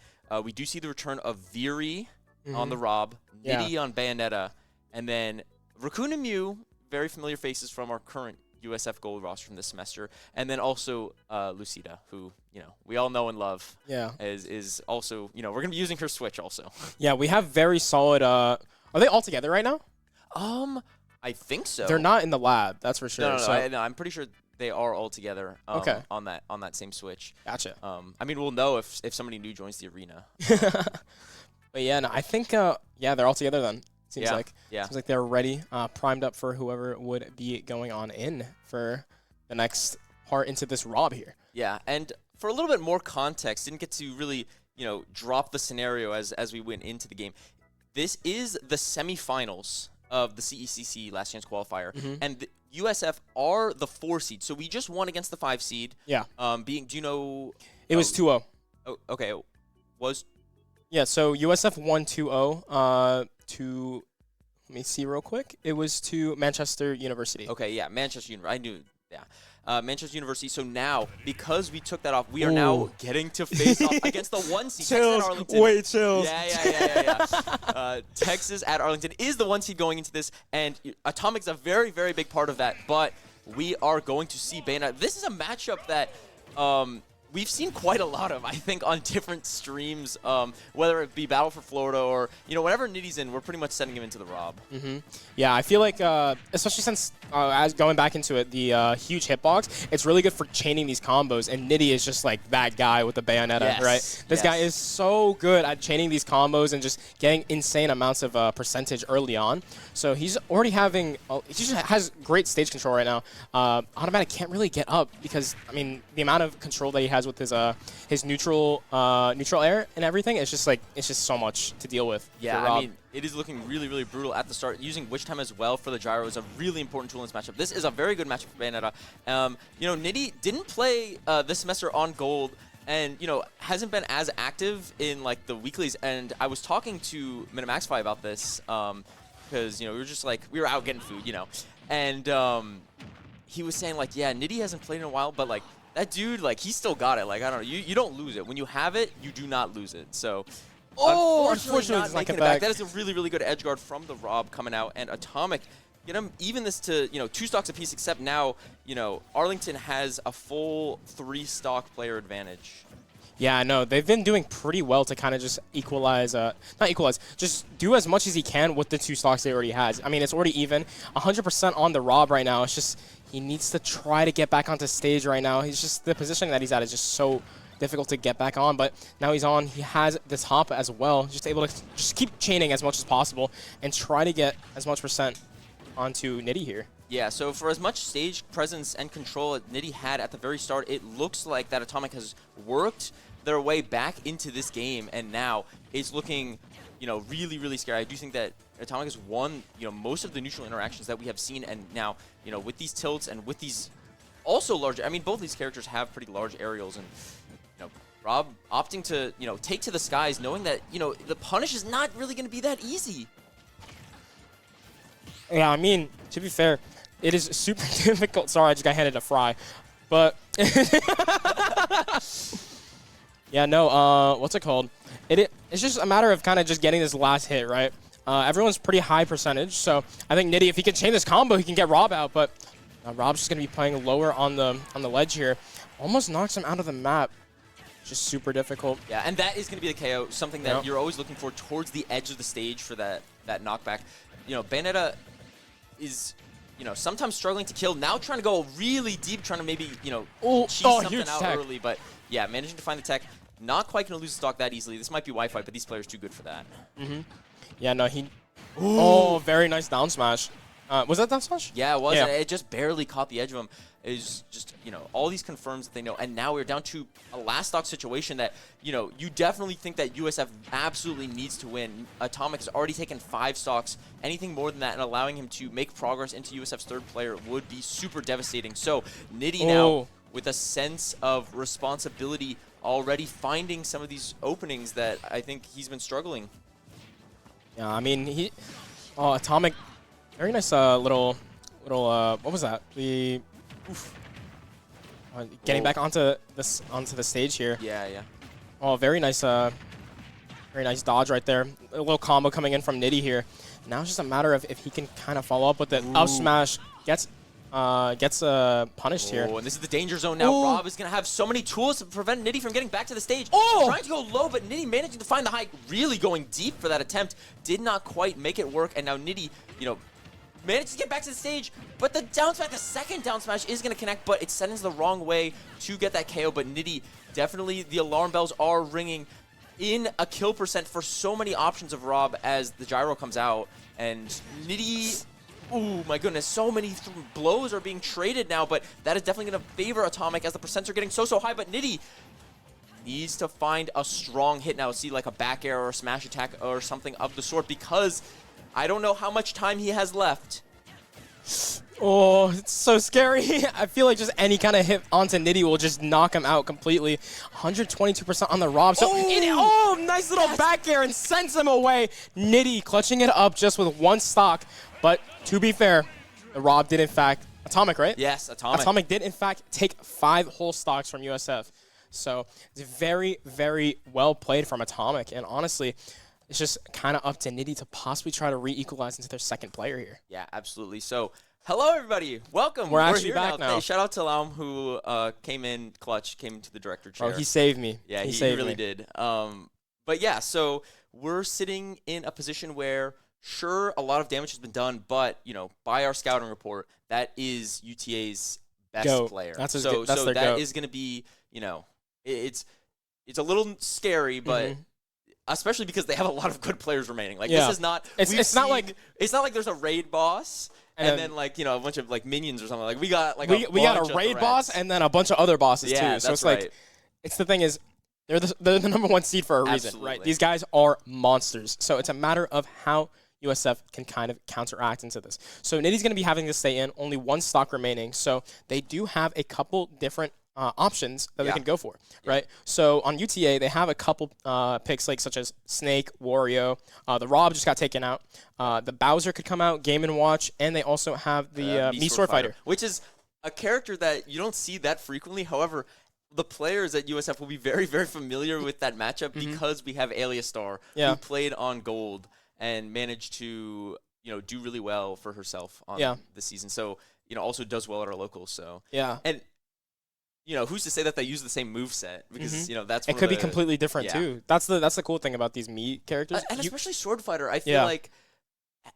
[SPEAKER 4] we do see the return of Veery on the Rob, Nitty on Bayonetta, and then Raccoon and Mew, very familiar faces from our current USF Gold roster from this semester, and then also Lucida, who, you know, we all know and love.
[SPEAKER 2] Yeah.
[SPEAKER 4] Is also, you know, we're going to be using her Switch also.
[SPEAKER 2] Yeah, we have very solid, are they all together right now?
[SPEAKER 4] I think so.
[SPEAKER 2] They're not in the lab, that's for sure.
[SPEAKER 4] No,
[SPEAKER 2] So,
[SPEAKER 4] I'm pretty sure they are all together.
[SPEAKER 2] Okay.
[SPEAKER 4] On that same Switch.
[SPEAKER 2] gotcha.
[SPEAKER 4] I mean, we'll know if somebody new joins the arena.
[SPEAKER 2] But yeah, no, I think yeah, they're all together then. Seems
[SPEAKER 4] Yeah,
[SPEAKER 2] like
[SPEAKER 4] yeah.
[SPEAKER 2] seems like they're ready, primed up for whoever would be going on in for the next part into this Rob here.
[SPEAKER 4] Yeah, and for a little bit more context, didn't get to really, drop the scenario as we went into the game. This is the semifinals of the CECC Last Chance Qualifier, and the USF are the 4 seed. So we just won against the 5 seed.
[SPEAKER 2] Yeah.
[SPEAKER 4] Do you know?
[SPEAKER 2] It was 2-0.
[SPEAKER 4] Oh, okay. Was
[SPEAKER 2] Yeah, so USF won 2-0 to, let me see real quick. It was to Manchester University.
[SPEAKER 4] okay. Yeah, Manchester University. I knew. Yeah. Manchester University. So now, because we took that off, we are now getting to face off against the 1 seed. Texas at Arlington.
[SPEAKER 2] Wait, chills.
[SPEAKER 4] Yeah. Texas at Arlington is the 1 seed going into this, and Atomic's a very, very big part of that. But we are going to see Bayonetta. This is a matchup that we've seen quite a lot of, I think, on different streams, whether it be Battle for Florida or, whenever Nitty's in, we're pretty much sending him into the Rob.
[SPEAKER 2] Yeah, I feel like, especially since, as going back into it, the huge hitbox, it's really good for chaining these combos, and Nitty is just like that guy with the Bayonetta,
[SPEAKER 4] Yes,
[SPEAKER 2] right? This guy is so good at chaining these combos and just getting insane amounts of percentage early on. So he's already having, he just has great stage control right now. Automatic can't really get up because, I mean, the amount of control that he has with his neutral air and everything, it's just so much to deal with.
[SPEAKER 4] Yeah,
[SPEAKER 2] for Rob.
[SPEAKER 4] I mean, it is looking really, really brutal at the start. Using Witch Time as well for the gyro is a really important tool in this matchup. This is a very good matchup for Bayonetta. Nitty didn't play this semester on gold and, hasn't been as active in, like, the weeklies. And I was talking to Minimaxify about this because, we were just, like, we were out getting food, And he was saying, like, yeah, Nitty hasn't played in a while, but, like, that dude, like, he still got it. Like, I don't know. You don't lose it. When you have it, you do not lose it. So, unfortunately
[SPEAKER 2] does
[SPEAKER 4] not
[SPEAKER 2] not
[SPEAKER 4] making
[SPEAKER 2] get
[SPEAKER 4] it back.
[SPEAKER 2] back.
[SPEAKER 4] That is a really, really good edge guard from the Rob coming out. And Atomic, get him even this to, 2 stocks apiece, except now, Arlington has a full 3-stock player advantage.
[SPEAKER 2] Yeah, I know. They've been doing pretty well to kind of just equalize, not equalize, just do as much as he can with the 2 stocks they already has. I mean, it's already even. 100% on the Rob right now. It's just he needs to try to get back onto stage right now. He's just, the position that he's at is just so difficult to get back on. But now he's on. He has this hop as well. Just able to just keep chaining as much as possible and try to get as much percent onto Nitty here.
[SPEAKER 4] Yeah, so for as much stage presence and control that Nitty had at the very start, it looks like that Atomic has worked their way back into this game, and now it's looking, really, really scary. I do think that Atomic has won, most of the neutral interactions that we have seen, and now, with these tilts and with these also large, I mean, both these characters have pretty large aerials, and, Rob opting to, take to the skies, knowing that, the punish is not really going to be that easy.
[SPEAKER 2] Yeah, I mean, to be fair, it is super difficult. Sorry, I just got handed a fry. But, yeah, no, what's it called? It's just a matter of kind of just getting this last hit, right? Everyone's pretty high percentage, so I think Nitty, if he can chain this combo, he can get Rob out, but Rob's just going to be playing lower on the ledge here. Almost knocks him out of the map. Just super difficult.
[SPEAKER 4] Yeah, and that is going to be the KO, something that you're always looking for towards the edge of the stage for that knockback. Bayonetta is, sometimes struggling to kill. Now trying to go really deep, trying to maybe, cheese something out
[SPEAKER 2] tech.
[SPEAKER 4] early. But, yeah, managing to find the tech. Not quite going to lose the stock that easily. This might be Wi-Fi, but these players are too good for that.
[SPEAKER 2] Yeah, no, he... Oh, very nice down smash. Was that down smash?
[SPEAKER 4] Yeah, it was.
[SPEAKER 2] Yeah.
[SPEAKER 4] It just barely caught the edge of him. Is just, all these confirms that they know. And now we're down to a last stock situation that, you definitely think that USF absolutely needs to win. Atomic has already taken 5 stocks. Anything more than that and allowing him to make progress into USF's 3rd player would be super devastating. So Nitty now, with a sense of responsibility, already finding some of these openings that I think he's been struggling.
[SPEAKER 2] Yeah, I mean, Atomic, very nice little, what was that? Getting back onto the stage here.
[SPEAKER 4] Yeah.
[SPEAKER 2] Oh, very nice dodge right there. A little combo coming in from Nitty here. Now it's just a matter of if he can kind of follow up with it. Up smash gets punished here.
[SPEAKER 4] And this is the danger zone now. Rob is going to have so many tools to prevent Nitty from getting back to the stage.
[SPEAKER 2] Oh!
[SPEAKER 4] Trying to go low, but Nitty managing to find the high, really going deep for that attempt. Did not quite make it work, and now Nitty, manages to get back to the stage, but the down smash, the second down smash is going to connect, but it sends the wrong way to get that KO. But Nitty, definitely the alarm bells are ringing in a kill percent for so many options of Rob as the gyro comes out. And Nitty, oh my goodness, so many blows are being traded now, but that is definitely going to favor Atomic as the percents are getting so high. But Nitty needs to find a strong hit now, see like a back air or a smash attack or something of the sort, because I don't know how much time he has left.
[SPEAKER 5] Oh, it's so scary. I feel like just any kind of hit onto Nitty will just knock him out completely. 122% on the Rob. So, nice little back air and sends him away. Nitty clutching it up just with one stock. But to be fair, the Rob did in fact, Atomic, right?
[SPEAKER 4] Yes, Atomic.
[SPEAKER 5] Atomic did in fact take 5 whole stocks from USF. So it's very, very well played from Atomic. And honestly, it's just kind of up to Nitty to possibly try to re-equalize into their second player here.
[SPEAKER 4] Yeah, absolutely. So, hello everybody. Welcome.
[SPEAKER 5] We're actually
[SPEAKER 4] here
[SPEAKER 5] back now.
[SPEAKER 4] Hey, shout out to Laum who came in clutch, came into the director chair.
[SPEAKER 5] Oh, he saved me.
[SPEAKER 4] Yeah, he
[SPEAKER 5] saved
[SPEAKER 4] really
[SPEAKER 5] me.
[SPEAKER 4] did. But yeah, so we're sitting in a position where, sure, a lot of damage has been done, but, you know, by our scouting report, that is UTA's best
[SPEAKER 5] Goat.
[SPEAKER 4] player.
[SPEAKER 5] That's
[SPEAKER 4] so
[SPEAKER 5] their
[SPEAKER 4] that
[SPEAKER 5] goat.
[SPEAKER 4] is going to be, you know, it's a little scary, but especially because they have a lot of good players remaining. Like this is not.
[SPEAKER 5] It's not like
[SPEAKER 4] there's a raid boss and then like you know a bunch of like minions or something. Like we got like
[SPEAKER 5] we got a raid boss and then a bunch of other bosses too. So it's
[SPEAKER 4] right.
[SPEAKER 5] like it's the thing is they're the #1 seed for a reason,
[SPEAKER 4] Absolutely.
[SPEAKER 5] right? These guys are monsters. So it's a matter of how USF can kind of counteract into this. So Nitty's going to be having to stay in, only 1 stock remaining. So they do have a couple different options that they can go for, right? So on UTA, they have a couple picks like such as Snake, Wario. The Rob just got taken out. The Bowser could come out, Game & Watch, and they also have the Mii Sword Fighter.
[SPEAKER 4] Which is a character that you don't see that frequently. However, the players at USF will be very, very familiar with that matchup because we have Aliastar, who played on Gold and managed to, you know, do really well for herself on the season. So, you know, also does well at our locals. So and you know, who's to say that they use the same moveset? Because you know that's
[SPEAKER 5] it could be completely different too. That's the cool thing about these Mii characters,
[SPEAKER 4] and especially Sword Fighter. I feel like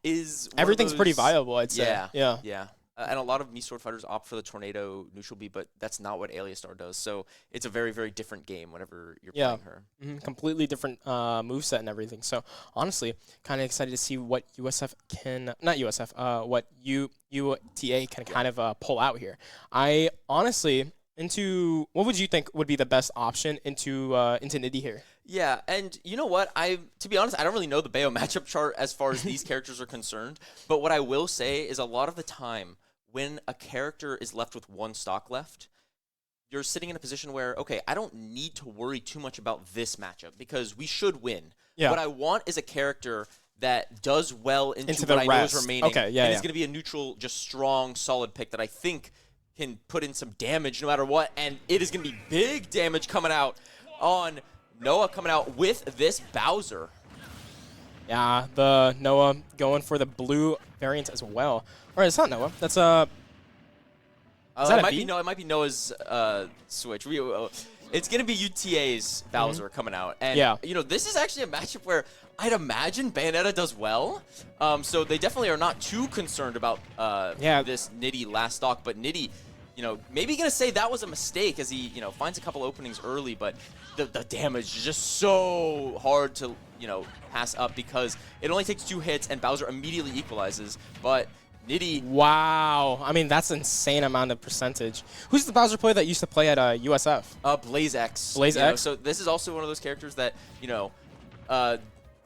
[SPEAKER 4] is
[SPEAKER 5] everything's pretty viable. I'd say.
[SPEAKER 4] Yeah. And a lot of Mii Sword Fighters opt for the Tornado neutral B, but that's not what Aliastar does. So it's a very, very different game whenever you're playing her.
[SPEAKER 5] Completely different moveset and everything. So honestly, kind of excited to see what USF can, not USF, what UTA can kind of pull out here. I honestly, what would you think would be the best option into Nitty here?
[SPEAKER 4] Yeah, and you know what? To be honest, I don't really know the Bayo matchup chart as far as these characters are concerned. But what I will say is a lot of the time, when a character is left with 1 stock left, you're sitting in a position where, okay, I don't need to worry too much about this matchup because we should win.
[SPEAKER 5] Yeah.
[SPEAKER 4] What I want is a character that does well into
[SPEAKER 5] the
[SPEAKER 4] what I know is
[SPEAKER 5] rest.
[SPEAKER 4] remaining.
[SPEAKER 5] Okay, yeah,
[SPEAKER 4] and is going to be a neutral, just strong, solid pick that I think can put in some damage no matter what. And it is going to be big damage coming out on Noah coming out with this Bowser.
[SPEAKER 5] Yeah, the Noah going for the blue variant as well. Or it's not Noah. That's it
[SPEAKER 4] might be Noah's switch. It's going to be UTA's Bowser coming out. And, you know, this is actually a matchup where I'd imagine Bayonetta does well. So they definitely are not too concerned about this Nitty last stock. But Nitty, you know, maybe going to say that was a mistake as he, you know, finds a couple openings early. But the damage is just so hard to, you know, pass up because it only takes 2 hits and Bowser immediately equalizes. But Nitty.
[SPEAKER 5] Wow. I mean, that's an insane amount of percentage. Who's the Bowser player that used to play at USF?
[SPEAKER 4] Blaze X.
[SPEAKER 5] Blaze X?
[SPEAKER 4] So this is also one of those characters that, you know,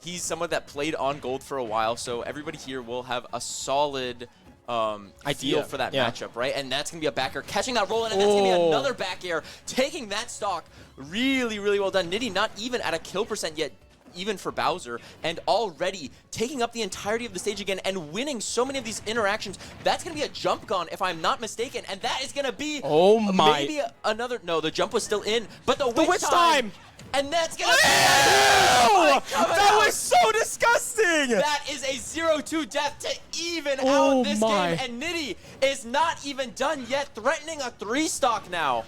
[SPEAKER 4] he's someone that played on Gold for a while. So everybody here will have a solid idea for that matchup, right? And that's going to be a back air catching that roll, and that's going to be another back air taking that stock. Really, really well done. Nitty not even at a kill percent yet, even for Bowser, and already taking up the entirety of the stage again and winning so many of these interactions. That's going to be a jump gun, if I'm not mistaken, and that is going to be maybe another. No, the jump was still in, but the witch time. And that's going to be
[SPEAKER 5] that was so disgusting!
[SPEAKER 4] That is a 0-2 death to even out this game, and Nitty is not even done yet, threatening a 3-stock now.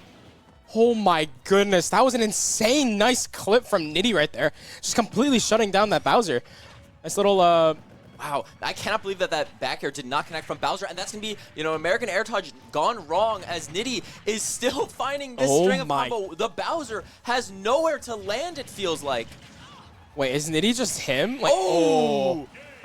[SPEAKER 5] Oh my goodness, that was an insane nice clip from Nitty right there. Just completely shutting down that Bowser. Nice little
[SPEAKER 4] Wow, I cannot believe that that back air did not connect from Bowser, and that's going to be, you know, American Air Touch gone wrong as Nitty is still finding this string of combo. The Bowser has nowhere to land, it feels like.
[SPEAKER 5] Wait, is Nitty just him? Like,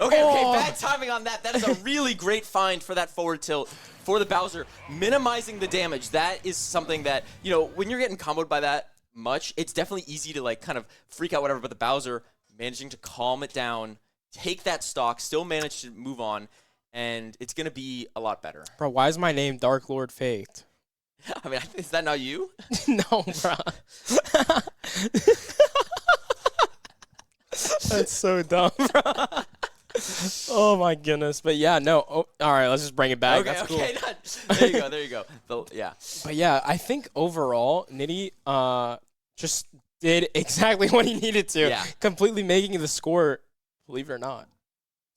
[SPEAKER 4] Okay, bad timing on that. That is a really great find for that forward tilt for the Bowser, minimizing the damage. That is something that, you know, when you're getting comboed by that much, it's definitely easy to, like, kind of freak out, whatever, but the Bowser managing to calm it down, take that stock, still manage to move on, and it's going to be a lot better.
[SPEAKER 5] Bro, why is my name Dark Lord Faked?
[SPEAKER 4] I mean, is that not you?
[SPEAKER 5] No, bro. That's so dumb, bro. Oh, my goodness. But, yeah, no. Oh, all right, let's just bring it back.
[SPEAKER 4] Okay,
[SPEAKER 5] That's
[SPEAKER 4] okay.
[SPEAKER 5] cool.
[SPEAKER 4] There you go. Yeah.
[SPEAKER 5] But, yeah, I think overall, Nitty just did exactly what he needed to.
[SPEAKER 4] Yeah.
[SPEAKER 5] Completely making the score, believe it or not,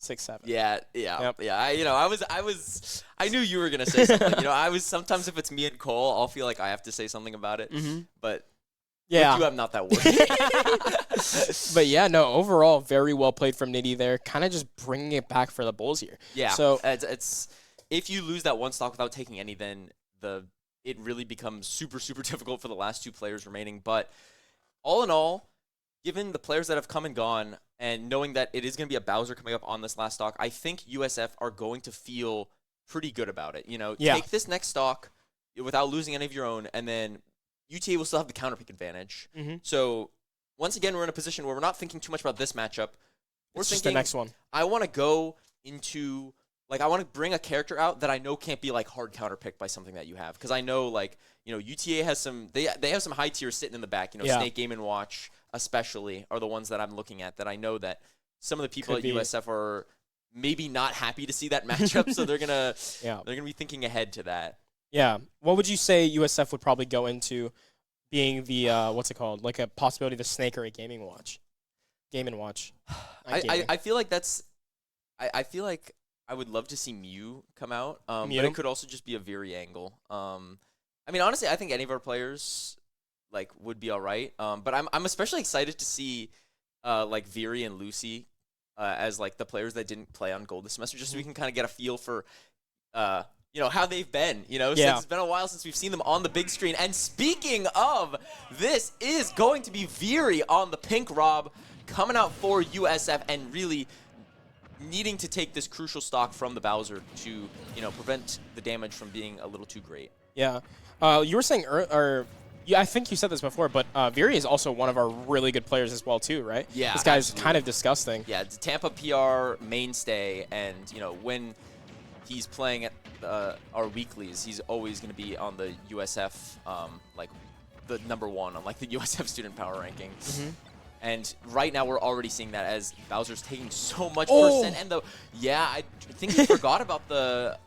[SPEAKER 5] 6-7.
[SPEAKER 4] Yeah.
[SPEAKER 5] Yep.
[SPEAKER 4] I knew you were gonna say something. You know, sometimes if it's me and Cole, I'll feel like I have to say something about it. But
[SPEAKER 5] Yeah.
[SPEAKER 4] with you, I'm not that worried.
[SPEAKER 5] But yeah, no, overall, very well played from Nitty there. Kind of just bringing it back for the Bulls here.
[SPEAKER 4] Yeah.
[SPEAKER 5] So
[SPEAKER 4] it's if you lose that one stock without taking any, then it really becomes super, super difficult for the last two players remaining. But all in all, given the players that have come and gone, and knowing that it is going to be a Bowser coming up on this last stock, I think USF are going to feel pretty good about it. You know, take this next stock without losing any of your own, and then UTA will still have the counter pick advantage. So once again, we're in a position where we're not thinking too much about this matchup. We're thinking
[SPEAKER 5] just the next one.
[SPEAKER 4] I want to go into, like, I want to bring a character out that I know can't be, like, hard counter picked by something that you have. Because I know, like, you know, UTA has some, they have some high tiers sitting in the back. You know, Snake, Game & Watch especially are the ones that I'm looking at that I know that some of the people at USF are maybe not happy to see that matchup. So they're going to be thinking ahead to that.
[SPEAKER 5] Yeah. What would you say USF would probably go into being the, what's it called? Like a possibility of the Snake or a Game & Watch? Game & Watch.
[SPEAKER 4] I feel like that's, I feel like I would love to see Mew come out, but it could also just be a Veery angle. I mean, honestly, I think any of our players like would be all right. But I'm especially excited to see like Veery and Lucy as like the players that didn't play on Gold this semester, just so we can kind of get a feel for you know, how they've been. You know, since it's been a while since we've seen them on the big screen. And speaking of, this is going to be Veery on the pink Rob coming out for USF and really needing to take this crucial stock from the Bowser to, you know, prevent the damage from being a little too great.
[SPEAKER 5] Yeah. You were saying, I think you said this before, but Veery is also one of our really good players as well, too, right?
[SPEAKER 4] Yeah,
[SPEAKER 5] this guy's kind of disgusting.
[SPEAKER 4] Yeah, it's a Tampa PR mainstay, and, you know, when he's playing at our weeklies, he's always going to be on the USF, like, the #1 on, like, the USF student power ranking. And right now, we're already seeing that as Bowser's taking so much percent. And I think he forgot about the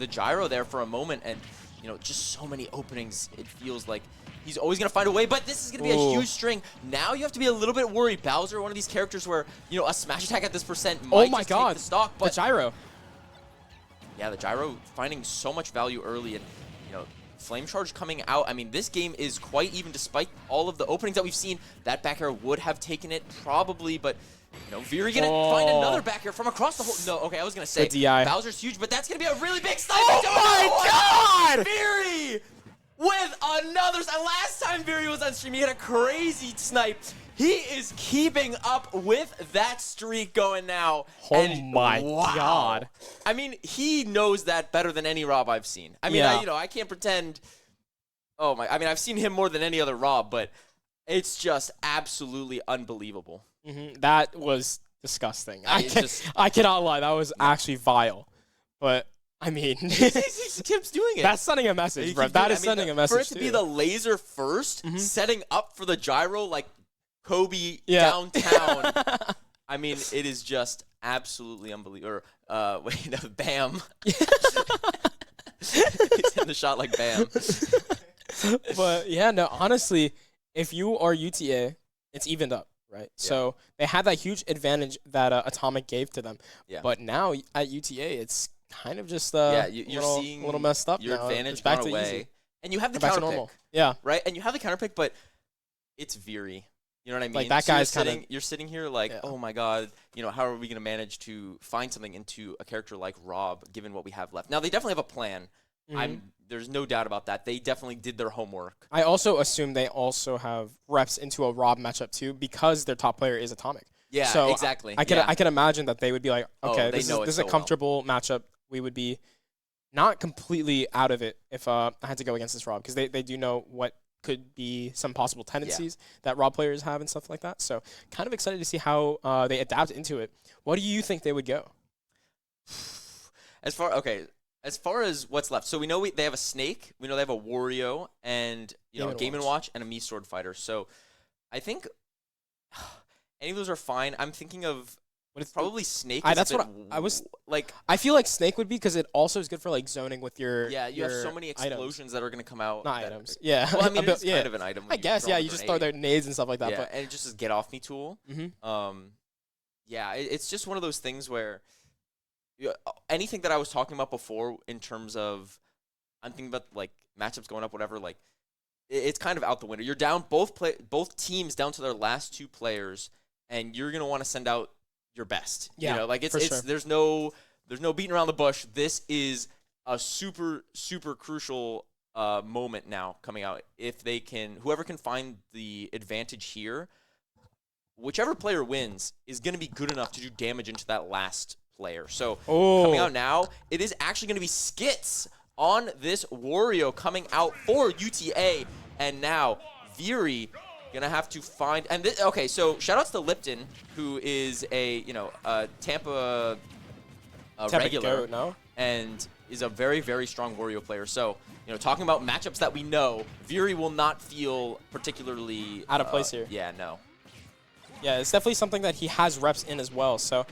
[SPEAKER 4] gyro there for a moment. And, you know, just so many openings. It feels like he's always going to find a way. But this is going to be a huge string. Now you have to be a little bit worried. Bowser, one of these characters where, you know, a smash attack at this percent might just take the stock. But
[SPEAKER 5] the gyro.
[SPEAKER 4] Yeah, the gyro finding so much value early. And, you know, Flame Charge coming out. I mean, this game is quite even despite all of the openings that we've seen. That back air would have taken it probably, but, you know, Veery gonna find another back air from across the whole. No, okay, I was gonna say Bowser's huge, but that's gonna be a really big snipe.
[SPEAKER 5] Oh my God!
[SPEAKER 4] Veery with another. Last time Veery was on stream, he had a crazy snipe. He is keeping up with that streak going now.
[SPEAKER 5] Oh my God.
[SPEAKER 4] I mean, he knows that better than any Rob I've seen. I mean, I can't pretend. Oh my, I mean, I've seen him more than any other Rob, but it's just absolutely unbelievable.
[SPEAKER 5] That was disgusting. I cannot lie. That was actually vile. But, I mean,
[SPEAKER 4] he keeps doing it.
[SPEAKER 5] That's sending a message, bro. That is sending a message,
[SPEAKER 4] for it to be the laser first, setting up for the gyro, like Kobe downtown. I mean, it is just absolutely unbelievable. Or, wait, no, Bam. He's hitting the shot like Bam.
[SPEAKER 5] But, yeah, no, honestly, if you are UTA, it's evened up, right? Yeah. So they had that huge advantage that Atomic gave to them. Yeah. But now at UTA, it's kind of just
[SPEAKER 4] you're seeing
[SPEAKER 5] a little messed up
[SPEAKER 4] your
[SPEAKER 5] now.
[SPEAKER 4] advantage
[SPEAKER 5] back
[SPEAKER 4] gone
[SPEAKER 5] to
[SPEAKER 4] away.
[SPEAKER 5] Easy.
[SPEAKER 4] And you have the
[SPEAKER 5] back
[SPEAKER 4] counter
[SPEAKER 5] to normal.
[SPEAKER 4] pick.
[SPEAKER 5] Yeah.
[SPEAKER 4] Right? And you have the counter pick, but it's Veery. You know what I mean?
[SPEAKER 5] Like, that
[SPEAKER 4] So
[SPEAKER 5] guy's kinda-
[SPEAKER 4] you're sitting here like,
[SPEAKER 5] Yeah.
[SPEAKER 4] oh my god, how are we going to manage to find something into a character like Rob, given what we have left? Now, they definitely have a plan. There's no doubt about that. They definitely did their homework.
[SPEAKER 5] I also assume they also have reps into a Rob matchup too, because their top player is Atomic.
[SPEAKER 4] Yeah,
[SPEAKER 5] So
[SPEAKER 4] exactly.
[SPEAKER 5] I can imagine that they would be like,
[SPEAKER 4] Oh,
[SPEAKER 5] okay,
[SPEAKER 4] they
[SPEAKER 5] this
[SPEAKER 4] know it
[SPEAKER 5] is
[SPEAKER 4] so
[SPEAKER 5] a
[SPEAKER 4] well.
[SPEAKER 5] comfortable matchup. We would be not completely out of it if I had to go against this Rob, because they do know what could be some possible tendencies that Rob players have and stuff like that. So kind of excited to see how they adapt into it. What do you think they would go?
[SPEAKER 4] As far as what's left, so we know they have a Snake, we know they have a Wario, and Game & Watch and a Mii Sword Fighter. So I think any of those are fine. I'm thinking of probably Snake.
[SPEAKER 5] That's what I was
[SPEAKER 4] like.
[SPEAKER 5] I feel like Snake would be, because it also is good for like zoning with your
[SPEAKER 4] Yeah, you have so many
[SPEAKER 5] items.
[SPEAKER 4] explosions that are going to come out.
[SPEAKER 5] Not
[SPEAKER 4] that
[SPEAKER 5] items. Yeah.
[SPEAKER 4] Well, I mean, it's
[SPEAKER 5] yeah.
[SPEAKER 4] kind of an item.
[SPEAKER 5] I guess, yeah, you just throw their nades and stuff like that.
[SPEAKER 4] Yeah,
[SPEAKER 5] But
[SPEAKER 4] and it just is get off me tool. Yeah, it's just one of those things where anything that I was talking about before in terms of, I'm thinking about like matchups going up, whatever. Like it's kind of out the window. You're down both teams down to their last 2 players, and you're gonna want to send out your best.
[SPEAKER 5] Yeah,
[SPEAKER 4] it's
[SPEAKER 5] sure.
[SPEAKER 4] there's no beating around the bush. This is a super crucial moment now coming out. If whoever can find the advantage here, whichever player wins is going to be good enough to do damage into that last player. So coming out now, it is actually going to be Skits on this Wario coming out for UTA, and now Viri gonna have to find okay. So shout outs to Lipton, who is a Tampa regular,
[SPEAKER 5] goat, no?
[SPEAKER 4] and is a very, very strong Wario player. So, talking about matchups that we know, Viri will not feel particularly
[SPEAKER 5] Out of place here.
[SPEAKER 4] Yeah, no.
[SPEAKER 5] Yeah, it's definitely something that he has reps in as well. So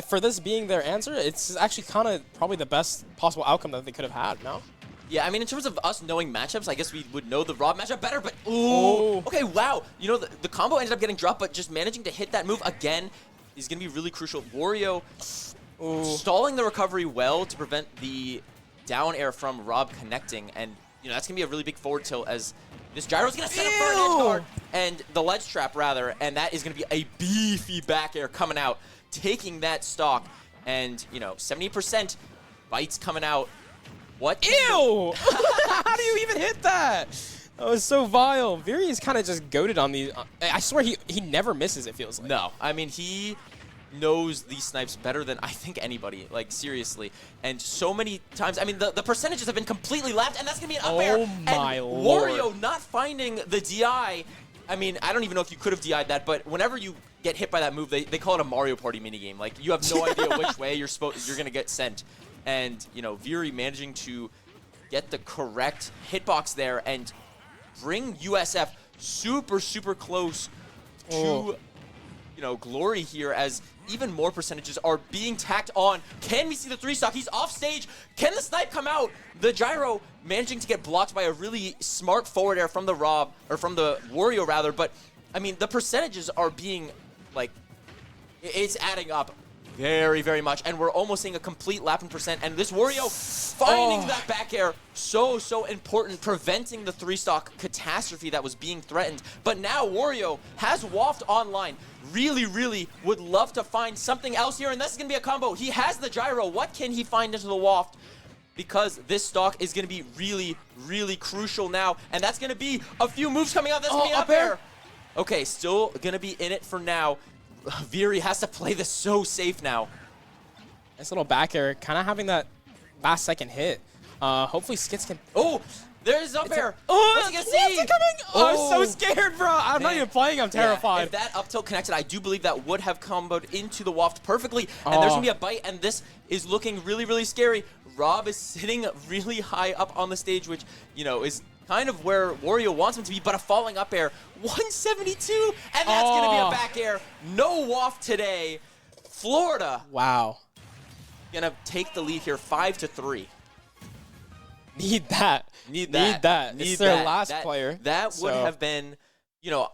[SPEAKER 5] for this being their answer, it's actually kind of probably the best possible outcome that they could have had, no?
[SPEAKER 4] Yeah, I mean, in terms of us knowing matchups, I guess we would know the Rob matchup better, but okay, wow. The combo ended up getting dropped, but just managing to hit that move again is going to be really crucial. Wario stalling the recovery well to prevent the down air from Rob connecting, and that's going to be a really big forward tilt as this gyro's going to set up for an edge guard, and the ledge trap rather, and that is going to be a beefy back air coming out, taking that stock, and 70% bites coming out. What?
[SPEAKER 5] Ew! How do you even hit that? That was so vile. Viri is kind of just goated on these. I swear he never misses, it feels like.
[SPEAKER 4] No, I mean, he knows these snipes better than I think anybody, like seriously. And so many times, I mean, the percentages have been completely left, and that's going to be an up air.
[SPEAKER 5] Oh my
[SPEAKER 4] and
[SPEAKER 5] lord.
[SPEAKER 4] Wario not finding the DI. I mean, I don't even know if you could have DI'd that, but whenever you get hit by that move, they call it a Mario Party minigame. Like, you have no idea which way you're going to get sent. And, Viri managing to get the correct hitbox there and bring USF super, super close to, glory here, as even more percentages are being tacked on. Can we see the 3-stock? He's off stage. Can the snipe come out? The gyro managing to get blocked by a really smart forward air from the Wario rather. But, I mean, the percentages are being, like, it's adding up very, very much, and we're almost seeing a complete lap in percent, and this Wario finding that back air, so important, preventing the 3-stock catastrophe that was being threatened. But now Wario has Waft online. Really would love to find something else here, and this is going to be a combo. He has the gyro. What can he find into the Waft? Because this stock is going to be really crucial now, and that's going to be a few moves coming out. That's going to be up air. Okay, still going to be in it for now. Viri has to play this so safe now.
[SPEAKER 5] Nice little back air, kind of having that last second hit. Hopefully Skits can...
[SPEAKER 4] Oh, there's up air.
[SPEAKER 5] What's
[SPEAKER 4] he gonna see?
[SPEAKER 5] coming? Oh, I'm so scared, bro. I'm not even playing. I'm terrified.
[SPEAKER 4] Yeah, if that up tilt connected, I do believe that would have comboed into the Waft perfectly. And there's going to be a bite, and this is looking really scary. Rob is sitting really high up on the stage, which, is kind of where Wario wants him to be, but a falling up air. 172, and that's going to be a back air. No Waft today. Florida.
[SPEAKER 5] Wow.
[SPEAKER 4] Going to take the lead here, 5-3.
[SPEAKER 5] Need that.
[SPEAKER 4] Need that.
[SPEAKER 5] It's their last player.
[SPEAKER 4] That would have been,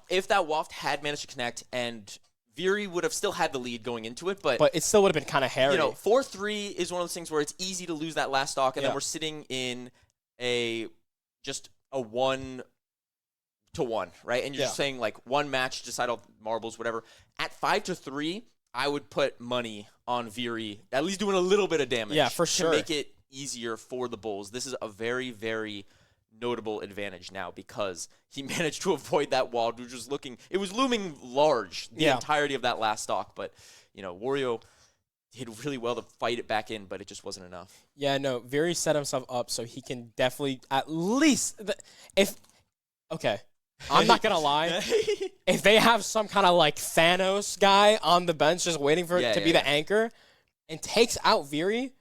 [SPEAKER 4] if that Waft had managed to connect, and Viri would have still had the lead going into it, but
[SPEAKER 5] it still would have been kind of hairy.
[SPEAKER 4] 4-3 is one of those things where it's easy to lose that last stock, and then we're sitting in just a one 5-1, right? And you're just saying like one match, decide all marbles, whatever. At 5-3, I would put money on Viri at least doing a little bit of damage.
[SPEAKER 5] Yeah, for sure.
[SPEAKER 4] To make it easier for the Bulls. This is a very, very notable advantage now because he managed to avoid that wall, which was looming large the entirety of that last stock. But, Wario did really well to fight it back in, but it just wasn't enough.
[SPEAKER 5] Yeah, no, Viri set himself up so he can definitely at least okay. I'm not gonna lie. If they have some kind of like Thanos guy on the bench just waiting for it to be the anchor and takes out Viri,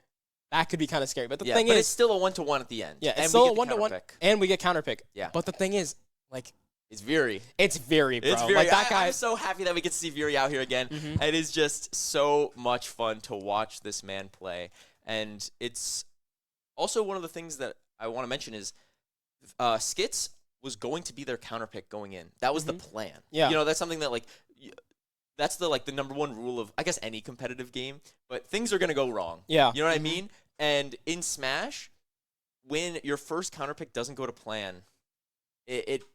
[SPEAKER 5] that could be kind of scary. But the thing is,
[SPEAKER 4] it's still a 1-1 at the end.
[SPEAKER 5] Yeah, it's still a 1-1, and we get counter pick.
[SPEAKER 4] Yeah.
[SPEAKER 5] But the thing is, like,
[SPEAKER 4] it's Viri.
[SPEAKER 5] It's Viri, bro.
[SPEAKER 4] It's Viri.
[SPEAKER 5] Like, that guy.
[SPEAKER 4] I'm so happy that we get to see Viri out here again. It is just so much fun to watch this man play. And it's also one of the things that I want to mention is Skits was going to be their counter pick going in. That was the plan.
[SPEAKER 5] Yeah.
[SPEAKER 4] That's something that, like, that's the number one rule of, I guess, any competitive game. But things are going to go wrong.
[SPEAKER 5] Yeah.
[SPEAKER 4] You know what I mean? And in Smash, when your first counter pick doesn't go to plan,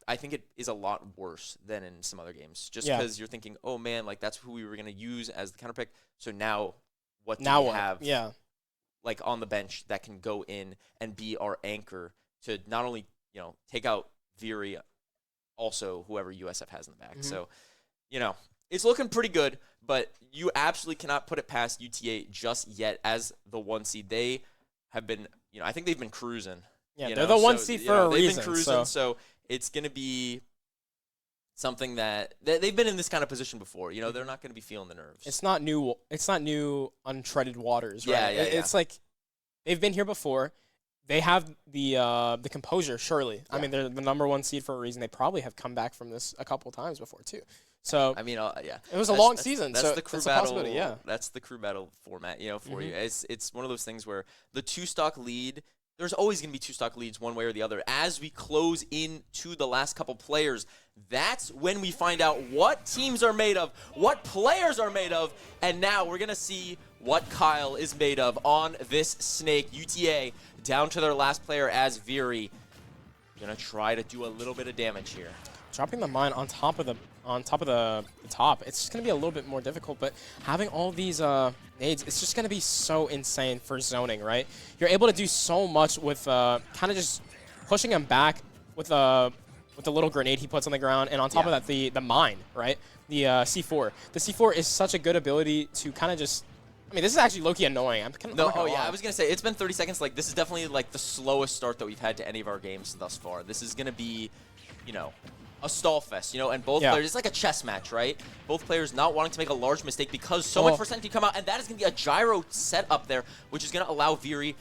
[SPEAKER 4] I think it is a lot worse than in some other games. Just because you're thinking, oh man, like that's who we were gonna use as the counter pick. So now, what do we have?
[SPEAKER 5] Yeah.
[SPEAKER 4] Like on the bench that can go in and be our anchor to not only take out Viri, also whoever USF has in the back. So, it's looking pretty good, but you absolutely cannot put it past UTA just yet as the 1 seed. They have been, I think they've been cruising.
[SPEAKER 5] Yeah, they're the 1 seed for a reason.
[SPEAKER 4] They've been cruising, so it's going to be something that they've been in this kind of position before. They're not going to be feeling the nerves.
[SPEAKER 5] It's not new. It's not new untreaded waters, right?
[SPEAKER 4] Yeah.
[SPEAKER 5] It's like they've been here before. They have the composure, surely. Yeah. I mean, they're the number 1 seed for a reason. They probably have come back from this a couple times before too. So
[SPEAKER 4] I mean,
[SPEAKER 5] it was a long season.
[SPEAKER 4] That's
[SPEAKER 5] so
[SPEAKER 4] the crew
[SPEAKER 5] that's
[SPEAKER 4] battle.
[SPEAKER 5] Yeah,
[SPEAKER 4] that's the crew battle format. For you, it's one of those things where the 2-stock lead. There's always going to be 2-stock leads one way or the other. As we close into the last couple players, that's when we find out what teams are made of, what players are made of, and now we're going to see what Kyle is made of on this Snake. UTA down to their last player as Viri. Going to try to do a little bit of damage here.
[SPEAKER 5] Dropping the mine on top of the top, it's just going to be a little bit more difficult, but having all these nades, it's just going to be so insane for zoning, right? You're able to do so much with kind of just pushing him back with the little grenade he puts on the ground, and on top of that, the mine, right? The C4. The C4 is such a good ability to kind of just... I mean, this is actually low-key annoying. I was going
[SPEAKER 4] to say, it's been 30 seconds. Like, this is definitely, like, the slowest start that we've had to any of our games thus far. This is going to be, a stall fest, and both players, it's like a chess match, right? Both players not wanting to make a large mistake because so much percent can come out, and that is going to be a gyro set up there, which is going to allow Viri,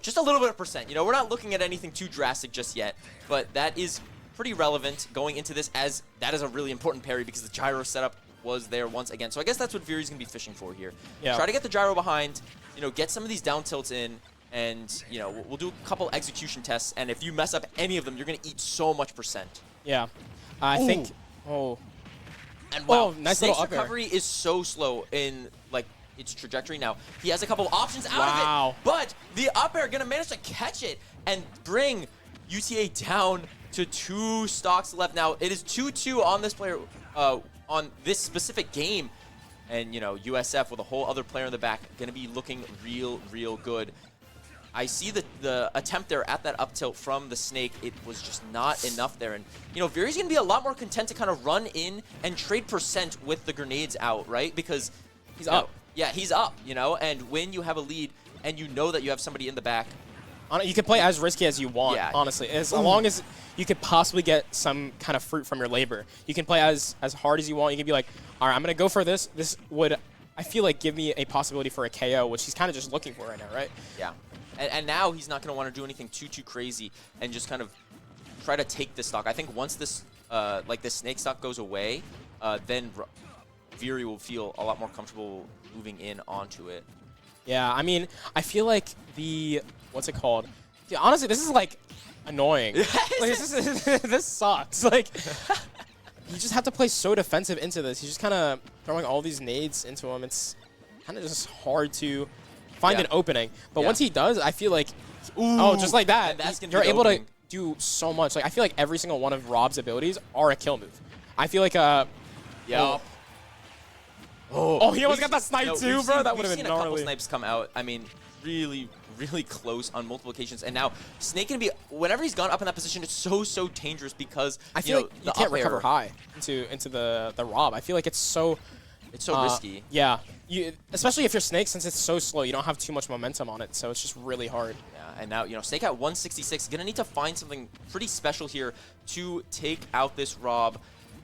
[SPEAKER 4] just a little bit of percent. We're not looking at anything too drastic just yet, but that is pretty relevant going into this, as that is a really important parry because the gyro setup was there once again. So I guess that's what Viri's going to be fishing for here. Yeah. Try to get the gyro behind, get some of these down tilts in, and, we'll do a couple execution tests, and if you mess up any of them, you're going to eat so much percent.
[SPEAKER 5] Yeah. I think...
[SPEAKER 4] And wow,
[SPEAKER 5] nice little up
[SPEAKER 4] recovery is so slow in, like, its trajectory now. He has a couple of options out of it, but the up air going to manage to catch it and bring UTA down to 2 stocks left. Now, it is 2-2 on this player, on this specific game. And, USF with a whole other player in the back going to be looking real good. I see the attempt there at that up tilt from the Snake. It was just not enough there. And, Viri's going to be a lot more content to kind of run in and trade percent with the grenades out, right? Because
[SPEAKER 5] he's up.
[SPEAKER 4] Yeah, he's up, and when you have a lead and you know that you have somebody in the back.
[SPEAKER 5] You can play as risky as you want, honestly. As long as you could possibly get some kind of fruit from your labor. You can play as hard as you want. You can be like, all right, I'm going to go for this. This would, I feel like, give me a possibility for a KO, which he's kind of just looking for right now, right?
[SPEAKER 4] Yeah. And now he's not going to want to do anything too crazy and just kind of try to take this stock. I think once this, this Snake stock goes away, then Viri will feel a lot more comfortable moving in onto it.
[SPEAKER 5] Yeah, I mean, I feel like what's it called? Yeah, honestly, this is, like, annoying. This sucks. Like, you just have to play so defensive into this. He's just kind of throwing all these nades into him. It's kind of just hard to find an opening. But once he does, I feel like, just like that, you're able to do so much. Like I feel like every single one of Rob's abilities are a kill move. I feel like
[SPEAKER 4] Yup.
[SPEAKER 5] Oh, he almost got that snipe too, bro. That would have
[SPEAKER 4] We've
[SPEAKER 5] been
[SPEAKER 4] seen a couple
[SPEAKER 5] gnarly.
[SPEAKER 4] snipes come out. I mean, really, really close on multiple occasions. And now Snake gonna be whenever he's gone up in that position, it's so dangerous because
[SPEAKER 5] I feel like you
[SPEAKER 4] the
[SPEAKER 5] can't
[SPEAKER 4] up air,
[SPEAKER 5] recover high into the Rob. I feel like it's so
[SPEAKER 4] risky.
[SPEAKER 5] Yeah, especially if you're Snake, since it's so slow, you don't have too much momentum on it, so it's just really hard.
[SPEAKER 4] Yeah, and now Snake at 166 gonna need to find something pretty special here to take out this Rob.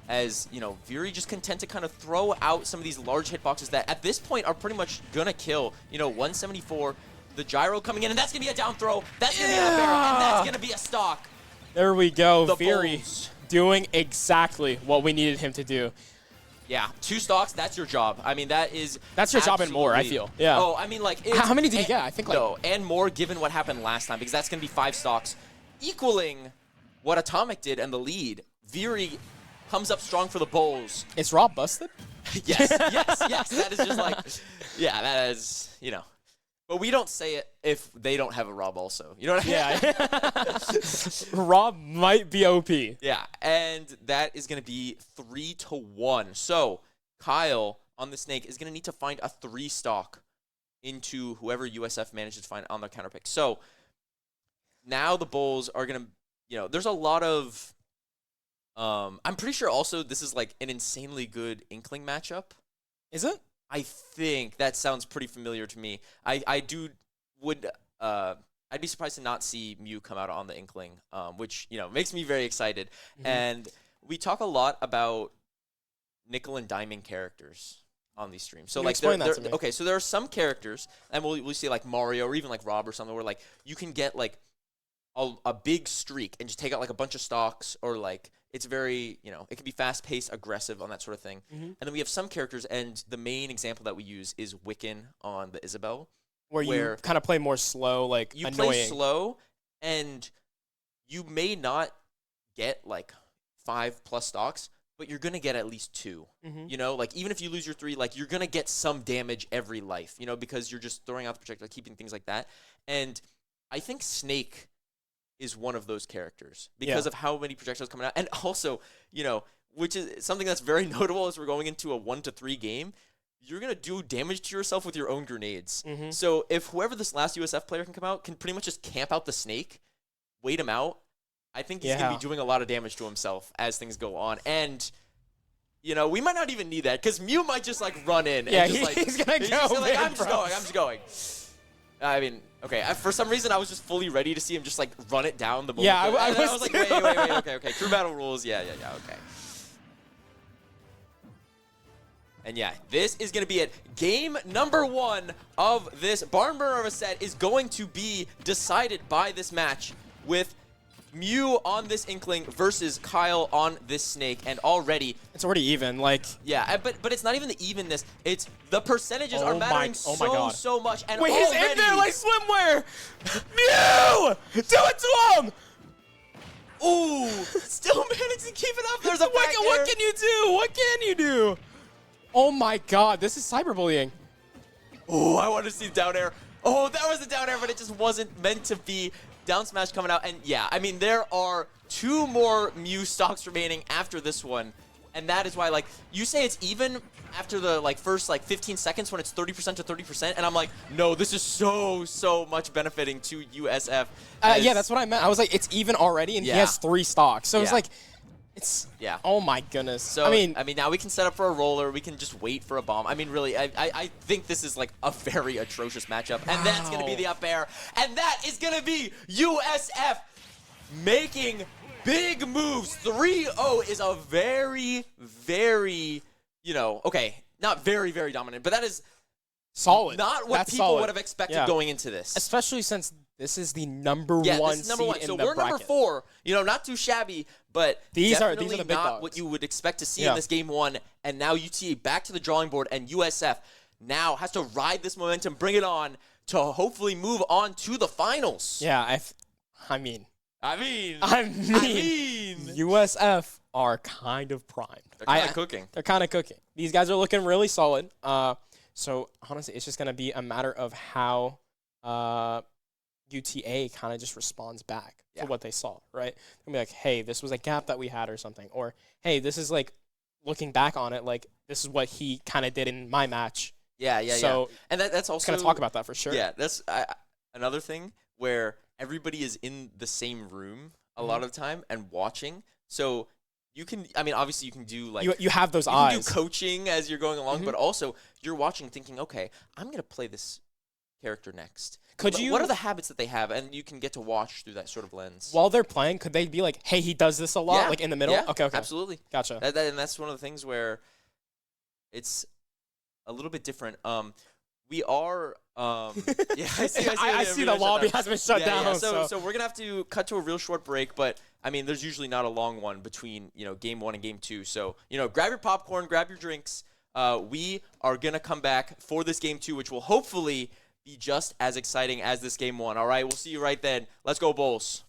[SPEAKER 4] As, Viri just content to kind of throw out some of these large hitboxes that at this point are pretty much gonna kill. 174, the gyro coming in, and that's gonna be a down throw. That's gonna be a barrel, and that's gonna be a stock.
[SPEAKER 5] There we go,
[SPEAKER 4] The
[SPEAKER 5] Viri
[SPEAKER 4] Bulls.
[SPEAKER 5] doing exactly what we needed him to do.
[SPEAKER 4] Yeah, 2 stocks, that's your job. I mean,
[SPEAKER 5] That's your job and more, I
[SPEAKER 4] absolutely-
[SPEAKER 5] feel. Yeah.
[SPEAKER 4] Oh, I mean, like...
[SPEAKER 5] How many did he get? I think, like...
[SPEAKER 4] No, and more given what happened last time, because that's gonna be 5 stocks, equaling what Atomic did and the lead. Viri comes up strong for the Bulls.
[SPEAKER 5] Is Rob busted?
[SPEAKER 4] Yes. That is just like, yeah, that is, But we don't say it if they don't have a Rob also. You know what I mean?
[SPEAKER 5] Yeah. Rob might be OP.
[SPEAKER 4] Yeah, and that is going to be 3-1. So Kyle on the Snake is going to need to find a 3 stock into whoever USF manages to find on their counter pick. So now the Bulls are going to, there's a lot of... I'm pretty sure also this is like an insanely good Inkling matchup.
[SPEAKER 5] Is it?
[SPEAKER 4] I think that sounds pretty familiar to me. I'd be surprised to not see Mew come out on the Inkling, which makes me very excited.
[SPEAKER 5] Mm-hmm.
[SPEAKER 4] And we talk a lot about nickel and diamond characters on these streams. So
[SPEAKER 5] Can you
[SPEAKER 4] like
[SPEAKER 5] explain that to me?
[SPEAKER 4] okay, so there are some characters, and we'll see like Mario or even like Rob or something, where like you can get like a big streak and just take out like a bunch of stocks, or like it's very, it can be fast-paced, aggressive on that sort of thing.
[SPEAKER 5] Mm-hmm.
[SPEAKER 4] And then we have some characters, and the main example that we use is Wiccan on the Isabel.
[SPEAKER 5] Where you kind of play more slow, like
[SPEAKER 4] You
[SPEAKER 5] annoying.
[SPEAKER 4] play slow, and you may not get like 5+ stocks, but you're going to get at least 2.
[SPEAKER 5] Mm-hmm.
[SPEAKER 4] Like even if you lose your 3, like you're going to get some damage every life, because you're just throwing out the projectile, keeping things like that. And I think Snake is one of those characters because of how many projectiles coming out. And also, which is something that's very notable as we're going into a 1-3 game, you're going to do damage to yourself with your own grenades.
[SPEAKER 5] Mm-hmm.
[SPEAKER 4] So if whoever this last USF player can come out can pretty much just camp out the Snake, wait him out, I think he's going to be doing a lot of damage to himself as things go on. And, we might not even need that because Mew might just like run in.
[SPEAKER 5] Yeah,
[SPEAKER 4] and just, like,
[SPEAKER 5] he's going to go.
[SPEAKER 4] Like, I'm just going. I mean, okay. For some reason, I was just fully ready to see him just like run it down the moment.
[SPEAKER 5] Yeah, I
[SPEAKER 4] and then
[SPEAKER 5] was
[SPEAKER 4] like,
[SPEAKER 5] too.
[SPEAKER 4] wait. Okay. Crew battle rules. Yeah. Okay. And yeah, this is gonna be it. Game number 1 of this barn burner of a set is going to be decided by this match with Mew on this Inkling versus Kyle on this Snake, and already
[SPEAKER 5] It's already even. Like,
[SPEAKER 4] yeah, but it's not even the evenness. It's the percentages are
[SPEAKER 5] Oh
[SPEAKER 4] mattering
[SPEAKER 5] my God.
[SPEAKER 4] so much. And
[SPEAKER 5] wait, he's
[SPEAKER 4] already,
[SPEAKER 5] in there like swimwear. Mew! Do it to him!
[SPEAKER 4] ooh, still managed to keep it up. There's a back
[SPEAKER 5] What
[SPEAKER 4] air.
[SPEAKER 5] can you do? What can you do? Oh my God, this is cyberbullying.
[SPEAKER 4] Oh, I want to see down air. Oh, that was a down air, but it just wasn't meant to be. Down smash coming out, and yeah, I mean, there are 2 more Mew stocks remaining after this one, and that is why, like, you say it's even after the, like, first, like, 15 seconds when it's 30% to 30%, and I'm like, no, this is so much benefiting to USF.
[SPEAKER 5] Yeah, that's what I meant. I was like, it's even already, and he
[SPEAKER 4] Yeah.
[SPEAKER 5] has 3 stocks. So it's
[SPEAKER 4] Yeah.
[SPEAKER 5] like, it's,
[SPEAKER 4] Yeah.
[SPEAKER 5] oh my goodness.
[SPEAKER 4] So,
[SPEAKER 5] I mean,
[SPEAKER 4] now we can set up for a roller. We can just wait for a bomb. I mean, really, I think this is like a very atrocious matchup. And that's going to be the up air. And that is going to be USF making big moves. 3-0 is a very, okay, not very, very dominant, but that is
[SPEAKER 5] solid.
[SPEAKER 4] not what
[SPEAKER 5] That's
[SPEAKER 4] people
[SPEAKER 5] solid.
[SPEAKER 4] would have expected
[SPEAKER 5] Yeah.
[SPEAKER 4] going into this.
[SPEAKER 5] Especially since this is the number
[SPEAKER 4] Yeah,
[SPEAKER 5] one
[SPEAKER 4] this is number
[SPEAKER 5] seed
[SPEAKER 4] 1.
[SPEAKER 5] in
[SPEAKER 4] So
[SPEAKER 5] the
[SPEAKER 4] we're
[SPEAKER 5] bracket.
[SPEAKER 4] number 4. Not too shabby, but
[SPEAKER 5] These are
[SPEAKER 4] definitely
[SPEAKER 5] the big
[SPEAKER 4] not
[SPEAKER 5] dogs.
[SPEAKER 4] what you would expect to see
[SPEAKER 5] Yeah.
[SPEAKER 4] in this game 1. And now UTA back to the drawing board, and USF now has to ride this momentum, bring it on to hopefully move on to the finals.
[SPEAKER 5] Yeah, I mean,
[SPEAKER 4] I mean,
[SPEAKER 5] USF are kind of primed.
[SPEAKER 4] they're kind of cooking.
[SPEAKER 5] They're kind of cooking. These guys are looking really solid. So honestly, it's just gonna be a matter of how UTA kind of just responds back
[SPEAKER 4] Yeah.
[SPEAKER 5] to what they saw, right? They'll be like, hey, this was a gap that we had or something. Or, hey, this is like, looking back on it, like, this is what he kind of did in my match.
[SPEAKER 4] Yeah.
[SPEAKER 5] So
[SPEAKER 4] And that's also
[SPEAKER 5] going to talk about that for sure.
[SPEAKER 4] Yeah, that's another thing where everybody is in the same room a lot of the time and watching. So you can, I mean, obviously you can do like
[SPEAKER 5] You have those
[SPEAKER 4] you
[SPEAKER 5] eyes.
[SPEAKER 4] can do coaching as you're going along, but also you're watching, thinking, okay, I'm gonna play this character next.
[SPEAKER 5] Could you?
[SPEAKER 4] What are the habits that they have, and you can get to watch through that sort of lens.
[SPEAKER 5] While they're playing, could they be like, hey, he does this a lot,
[SPEAKER 4] Yeah,
[SPEAKER 5] like in the middle?
[SPEAKER 4] Yeah,
[SPEAKER 5] Okay.
[SPEAKER 4] absolutely.
[SPEAKER 5] Gotcha.
[SPEAKER 4] And that's one of the things where it's a little bit different. We are, yeah, I see.
[SPEAKER 5] I see the lobby has been shut down.
[SPEAKER 4] Yeah. So we're gonna have to cut to a real short break, but I mean, there's usually not a long one between game 1 and game 2. So grab your popcorn, grab your drinks. We are gonna come back for this game 2, which will hopefully be just as exciting as this game 1. All right, we'll see you right then. Let's go, Bulls.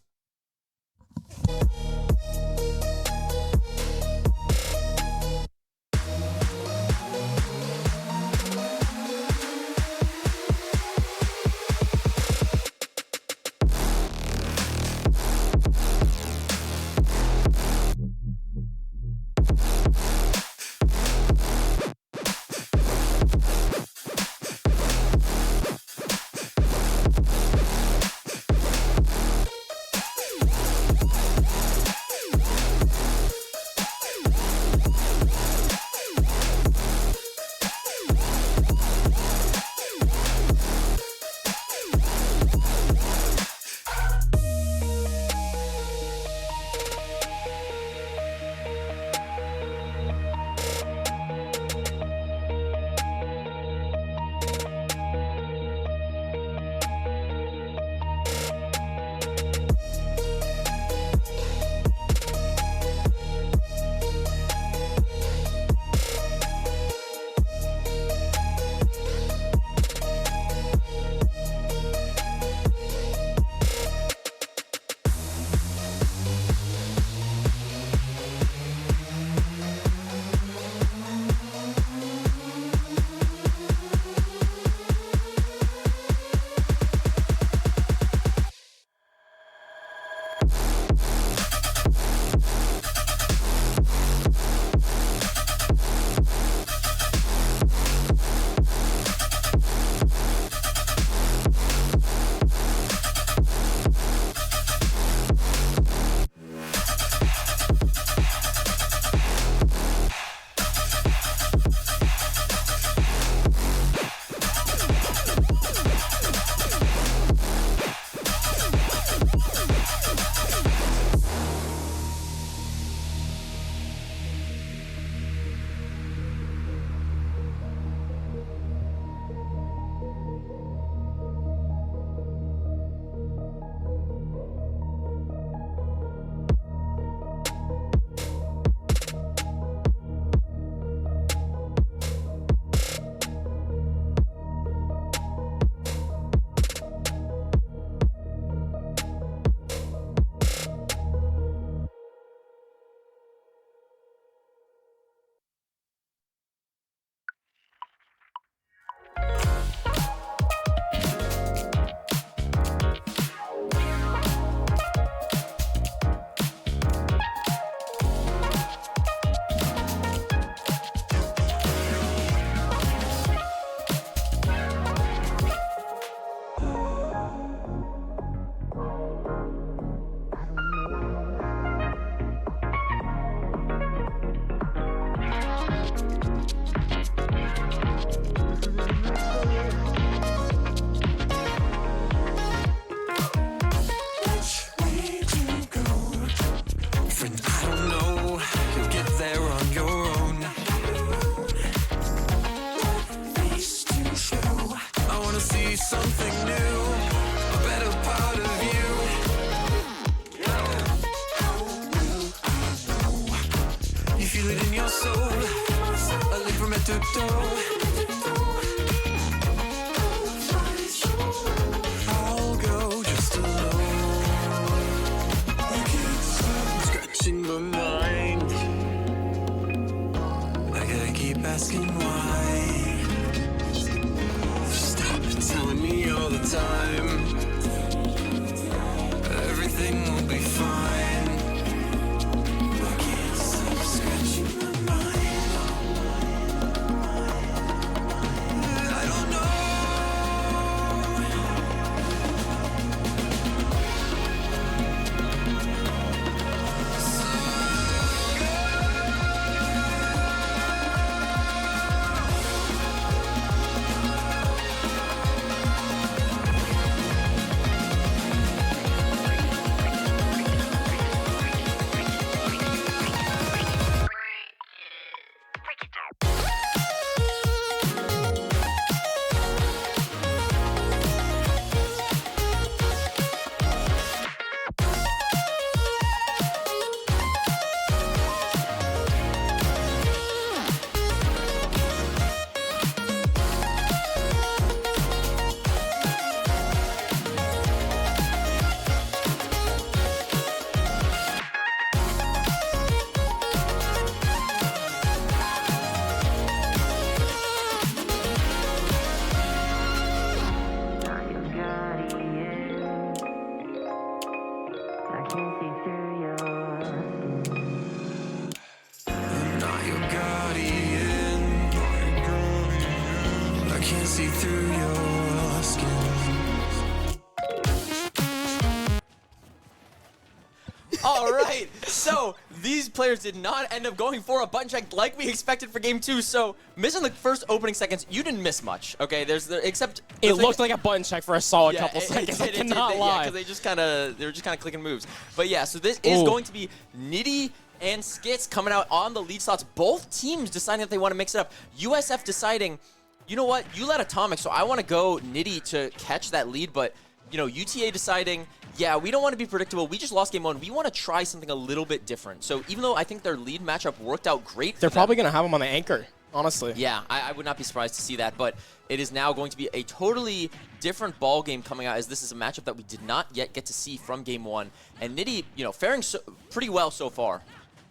[SPEAKER 3] I'll go just alone. Scratching my mind. I gotta keep asking why. Stop telling me all the time. see through your skin.
[SPEAKER 4] All right, so these players did not end up going for a button check like we expected for game 2. So missing the first opening seconds, you didn't miss much. Okay, except
[SPEAKER 5] It looked like a button check for a solid couple seconds. I cannot lie.
[SPEAKER 4] Yeah, because they were just kind of clicking moves. But yeah, so this is going to be Nitty and Skits coming out on the lead slots. Both teams deciding that they want to mix it up. USF deciding, you know what, you let Atomic, so I want to go Nitty to catch that lead, but you know, UTA deciding, yeah, we don't want to be predictable. We just lost game 1. We want to try something a little bit different. So even though I think their lead matchup worked out great,
[SPEAKER 5] they're probably going to have him on the anchor, honestly.
[SPEAKER 4] Yeah, I would not be surprised to see that, but it is now going to be a totally different ball game coming out, as this is a matchup that we did not yet get to see from game 1. And Nitty, you know, faring pretty well so far.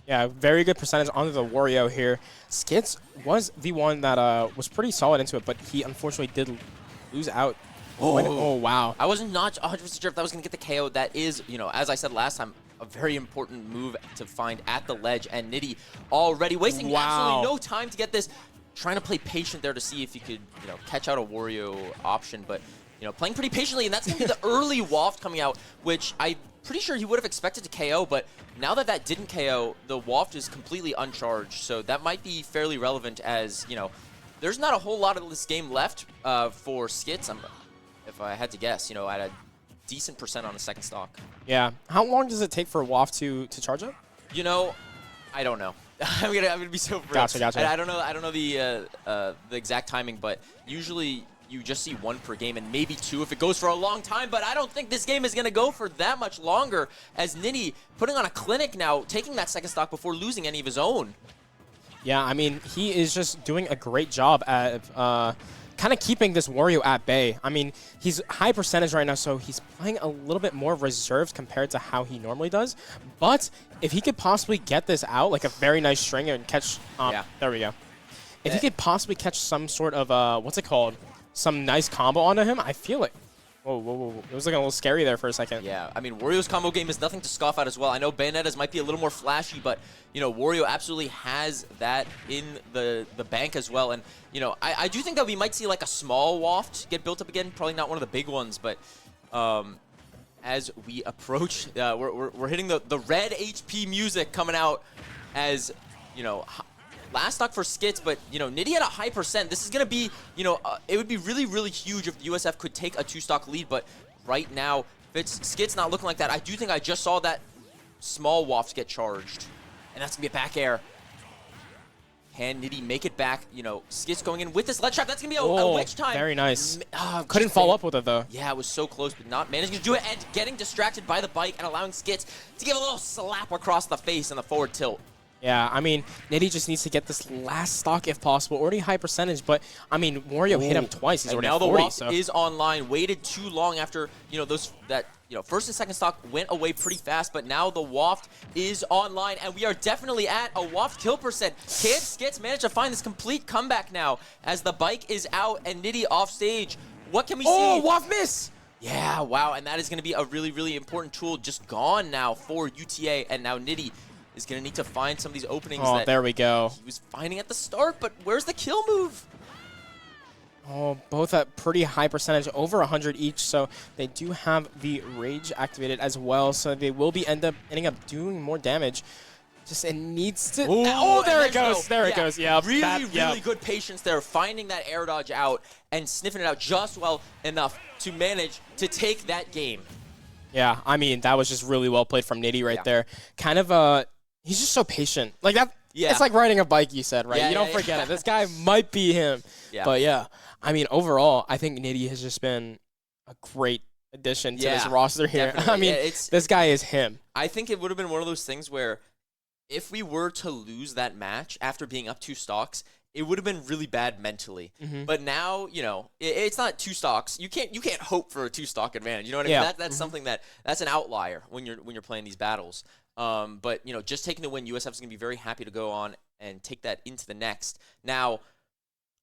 [SPEAKER 5] Yeah, very good percentage onto the Wario here. Skits was the one that was pretty solid into it, but he unfortunately did lose out. Oh, wow.
[SPEAKER 4] I was not 100% sure if that was going to get the KO. That is, you know, as I said last time, a very important move to find at the ledge. And Nitty already wasting absolutely no time to get this. Trying to play patient there to see if he could, you know, catch out a Wario option. But, you know, playing pretty patiently. And that's going to be the early waft coming out, which I'm pretty sure he would have expected to KO. But now that that didn't KO, the waft is completely uncharged. So that might be fairly relevant, as, you know, there's not a whole lot of this game left for Skits. If I had to guess, you know, at a decent percent on the second stock.
[SPEAKER 5] Yeah. How long does it take for Waft to charge up?
[SPEAKER 4] You know, I don't know. I'm gonna be so real.
[SPEAKER 5] Gotcha.
[SPEAKER 4] I don't know the exact timing, but usually you just see 1 per game and maybe 2 if it goes for a long time. But I don't think this game is gonna go for that much longer, as Nitty putting on a clinic now, taking that second stock before losing any of his own.
[SPEAKER 5] Yeah, I mean, he is just doing a great job at kind of keeping this Wario at bay. I mean, he's high percentage right now, so he's playing a little bit more reserved compared to how he normally does. But if he could possibly get this out, like a very nice stringer and catch... There we go. If he could possibly catch some sort of, what's it called? Some nice combo onto him, I feel it. Whoa. It was looking a little scary there for a second.
[SPEAKER 4] Yeah, I mean, Wario's combo game is nothing to scoff at as well. I know Bayonetta's might be a little more flashy, but, you know, Wario absolutely has that in the bank as well. And, you know, I do think that we might see, like, a small waft get built up again. Probably not one of the big ones, but as we approach, we're hitting the red HP music coming out as, you know, last stock for Skits, but, you know, Nitty at a high percent. This is going to be, you know, it would be really, really huge if USF could take a 2-stock lead, but right now, Skits not looking like that. I do think I just saw that small waft get charged, and that's going to be a back air. Can Nitty make it back? You know, Skits going in with this ledge trap. That's going to be a witch time.
[SPEAKER 5] Very nice. Couldn't follow up with it, though.
[SPEAKER 4] Yeah, it was so close, but not managing to do it, and getting distracted by the bike and allowing Skits to give a little slap across the face in the forward tilt.
[SPEAKER 5] Yeah, I mean, Nitty just needs to get this last stock if possible. Already high percentage, but, I mean, Wario hit him twice. He's already
[SPEAKER 4] now
[SPEAKER 5] at 40,
[SPEAKER 4] the waft
[SPEAKER 5] so.
[SPEAKER 4] is online. Waited too long after, you know, first and second stock went away pretty fast, but now the waft is online, and we are definitely at a waft kill percent. Can Skits manage to find this complete comeback now as the bike is out and Nitty off stage? What can we see?
[SPEAKER 5] Oh, waft miss!
[SPEAKER 4] Yeah, wow, and that is going to be a really, really important tool just gone now for UTA, and now Nitty is going to need to find some of these openings that
[SPEAKER 5] there we go.
[SPEAKER 4] he was finding at the start, but where's the kill move?
[SPEAKER 5] Oh, both at pretty high percentage, over 100 each, so they do have the Rage activated as well, so they will be ending up doing more damage. Just it needs to...
[SPEAKER 4] Ooh,
[SPEAKER 5] there it goes. There it goes. Yeah,
[SPEAKER 4] really good patience there, finding that air dodge out and sniffing it out just well enough to manage to take that game.
[SPEAKER 5] Yeah, I mean, that was just really well played from Nitty right there. Kind of, he's just so patient. Like that... Yeah. It's like riding a bike, you said, right? You don't forget it. This guy might be him. Yeah. But yeah, I mean, overall, I think Nitty has just been a great addition to this roster here.
[SPEAKER 4] Definitely.
[SPEAKER 5] I mean, this guy is him.
[SPEAKER 4] I think it would have been one of those things where if we were to lose that match after being up 2 stocks, it would have been really bad mentally. But now, you know, it's not 2 stocks. You can't hope for a 2-stock advantage. You know what I mean? That's something that's an outlier when you're playing these battles. But, you know, just taking the win, USF is going to be very happy to go on and take that into the next. Now,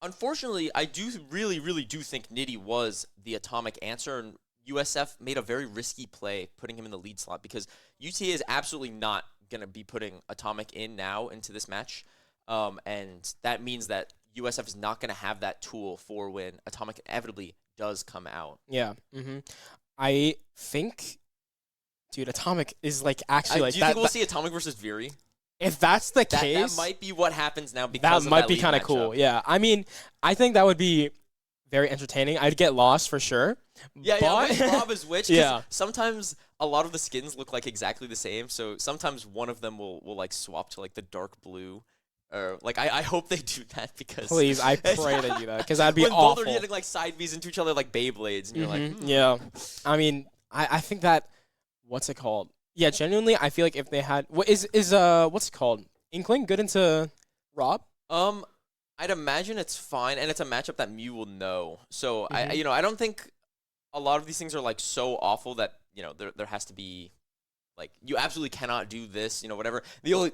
[SPEAKER 4] unfortunately, I do really, really do think Nitty was the atomic answer, and USF made a very risky play putting him in the lead slot because UTA is absolutely not going to be putting atomic in now into this match. And that means that USF is not going to have that tool for when Atomic inevitably does come out.
[SPEAKER 5] Yeah. I think, dude, Atomic is like actually like
[SPEAKER 4] do you
[SPEAKER 5] that.
[SPEAKER 4] think we'll see Atomic versus Viri?
[SPEAKER 5] If that's the
[SPEAKER 4] That
[SPEAKER 5] case,
[SPEAKER 4] might be what happens now because
[SPEAKER 5] that
[SPEAKER 4] of
[SPEAKER 5] might
[SPEAKER 4] that
[SPEAKER 5] be
[SPEAKER 4] league
[SPEAKER 5] kind of
[SPEAKER 4] matchup.
[SPEAKER 5] cool. Yeah. I mean, I think that would be very entertaining. I'd get lost for sure.
[SPEAKER 4] Yeah,
[SPEAKER 5] but
[SPEAKER 4] which Bob is which. 'Cause
[SPEAKER 5] Yeah.
[SPEAKER 4] sometimes a lot of the skins look like exactly the same, so sometimes one of them will like swap to like the dark blue. Or like I hope they do that because
[SPEAKER 5] Please, I pray they do that because that'd be
[SPEAKER 4] when
[SPEAKER 5] awful.
[SPEAKER 4] both are hitting like side V's into each other like Beyblades, and you're like,
[SPEAKER 5] Yeah. I mean, I think that, what's it called? Yeah, genuinely, I feel like if they had, what's it called? Inkling good into Rob?
[SPEAKER 4] I'd imagine it's fine, and it's a matchup that Mew will know. So I don't think a lot of these things are like so awful that there has to be like you absolutely cannot do this, whatever. The only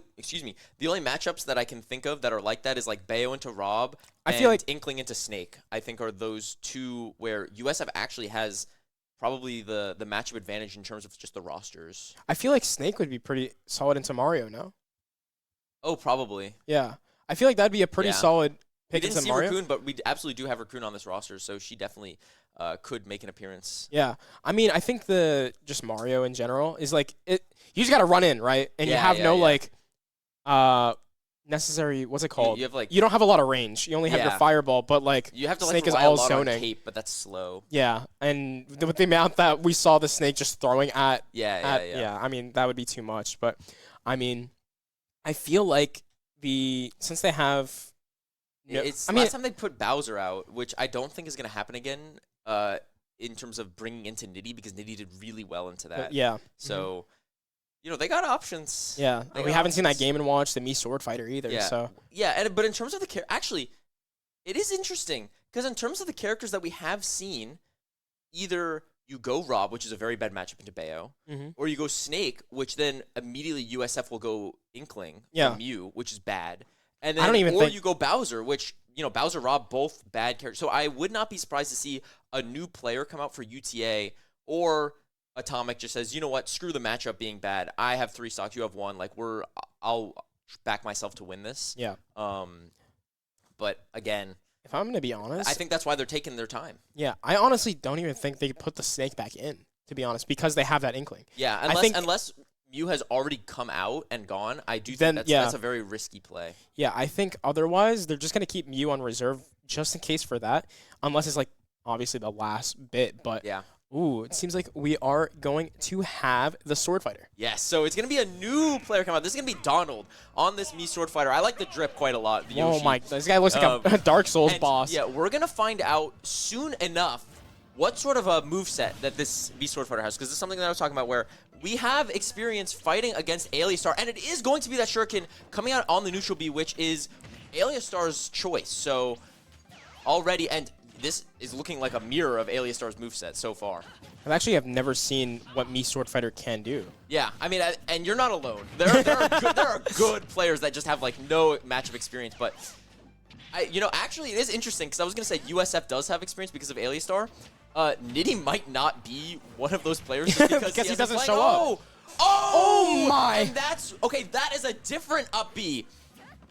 [SPEAKER 4] matchups that I can think of that are like that is like Bayo into Rob
[SPEAKER 5] I
[SPEAKER 4] and
[SPEAKER 5] feel like
[SPEAKER 4] Inkling into Snake. I think are those two where USF actually has probably the matchup advantage in terms of just the rosters.
[SPEAKER 5] I feel like Snake would be pretty solid into Mario, no?
[SPEAKER 4] Oh, probably.
[SPEAKER 5] Yeah. I feel like that'd be a pretty
[SPEAKER 4] Yeah.
[SPEAKER 5] solid
[SPEAKER 4] We
[SPEAKER 5] pick
[SPEAKER 4] didn't
[SPEAKER 5] into
[SPEAKER 4] see
[SPEAKER 5] Mario.
[SPEAKER 4] Raccoon, but we absolutely do have Raccoon on this roster, so she definitely could make an appearance.
[SPEAKER 5] Yeah. I mean, I think just Mario in general is like you just got to run in, right? And you have no like necessary, what's it called?
[SPEAKER 4] You have like
[SPEAKER 5] You don't have a lot of range. You only have your
[SPEAKER 4] Yeah.
[SPEAKER 5] fireball, but like
[SPEAKER 4] you have to
[SPEAKER 5] Snake
[SPEAKER 4] like
[SPEAKER 5] is
[SPEAKER 4] rely
[SPEAKER 5] all
[SPEAKER 4] a lot on
[SPEAKER 5] zoning.
[SPEAKER 4] Cape, but that's slow.
[SPEAKER 5] Yeah, and with the amount that we saw the Snake just throwing at
[SPEAKER 4] Yeah.
[SPEAKER 5] I mean, that would be too much. But I mean, I feel like since they have
[SPEAKER 4] It's
[SPEAKER 5] I mean,
[SPEAKER 4] last time they put Bowser out, which I don't think is going to happen again in terms of bringing into Nitty, because Nitty did really well into that.
[SPEAKER 5] yeah.
[SPEAKER 4] So, they got options.
[SPEAKER 5] Yeah,
[SPEAKER 4] They
[SPEAKER 5] and we
[SPEAKER 4] got
[SPEAKER 5] haven't seen that
[SPEAKER 4] options.
[SPEAKER 5] Game & Watch, the Mii Sword Fighter either.
[SPEAKER 4] Yeah.
[SPEAKER 5] So
[SPEAKER 4] Yeah, but in terms of the actually, it is interesting because in terms of the characters that we have seen, either you go Rob, which is a very bad matchup into Bayo, or you go Snake, which then immediately USF will go Inkling,
[SPEAKER 5] Yeah.
[SPEAKER 4] or Mew, which is bad, and then
[SPEAKER 5] I don't even
[SPEAKER 4] or
[SPEAKER 5] think-
[SPEAKER 4] you go Bowser, which Bowser, Rob, both bad characters. So I would not be surprised to see a new player come out for UTA or Atomic just says, you know what, screw the matchup being bad. I have 3 stocks, you have 1. Like I'll back myself to win this.
[SPEAKER 5] yeah,
[SPEAKER 4] But again,
[SPEAKER 5] if I'm gonna be honest,
[SPEAKER 4] I think that's why they're taking their time.
[SPEAKER 5] yeah, I honestly don't even think they put the Snake back in, to be honest, because they have that Inkling.
[SPEAKER 4] Yeah, unless Mew has already come out and gone, I do think that's a very risky play.
[SPEAKER 5] Yeah, I think otherwise they're just gonna keep Mew on reserve just in case for that, unless it's like obviously the last bit. But
[SPEAKER 4] Yeah.
[SPEAKER 5] ooh, it seems like we are going to have the Sword Fighter.
[SPEAKER 4] Yes, so it's going to be a new player come out. This is going to be Donald on this Mii Sword Fighter. I like the drip quite a lot. The
[SPEAKER 5] Oh
[SPEAKER 4] Yoshi.
[SPEAKER 5] my, this guy looks like a Dark Souls
[SPEAKER 4] And,
[SPEAKER 5] boss.
[SPEAKER 4] Yeah, we're going to find out soon enough what sort of a moveset that this Mii Sword Fighter has, because this is something that I was talking about where we have experience fighting against Aleostar, and it is going to be that Shuriken coming out on the neutral B, which is Aleostar's choice. So already, and this is looking like a mirror of Aleostar's moveset so far.
[SPEAKER 5] I actually have never seen what Mii Sword Fighter can do.
[SPEAKER 4] Yeah, I mean, and you're not alone. There are good players that just have like no matchup experience, but actually it is interesting because I was gonna say USF does have experience because of Aleostar. Nitty might not be one of those players just because,
[SPEAKER 5] Because he
[SPEAKER 4] hasn't
[SPEAKER 5] doesn't
[SPEAKER 4] played-
[SPEAKER 5] show up.
[SPEAKER 4] Oh
[SPEAKER 5] my.
[SPEAKER 4] And that's okay. That is a different up B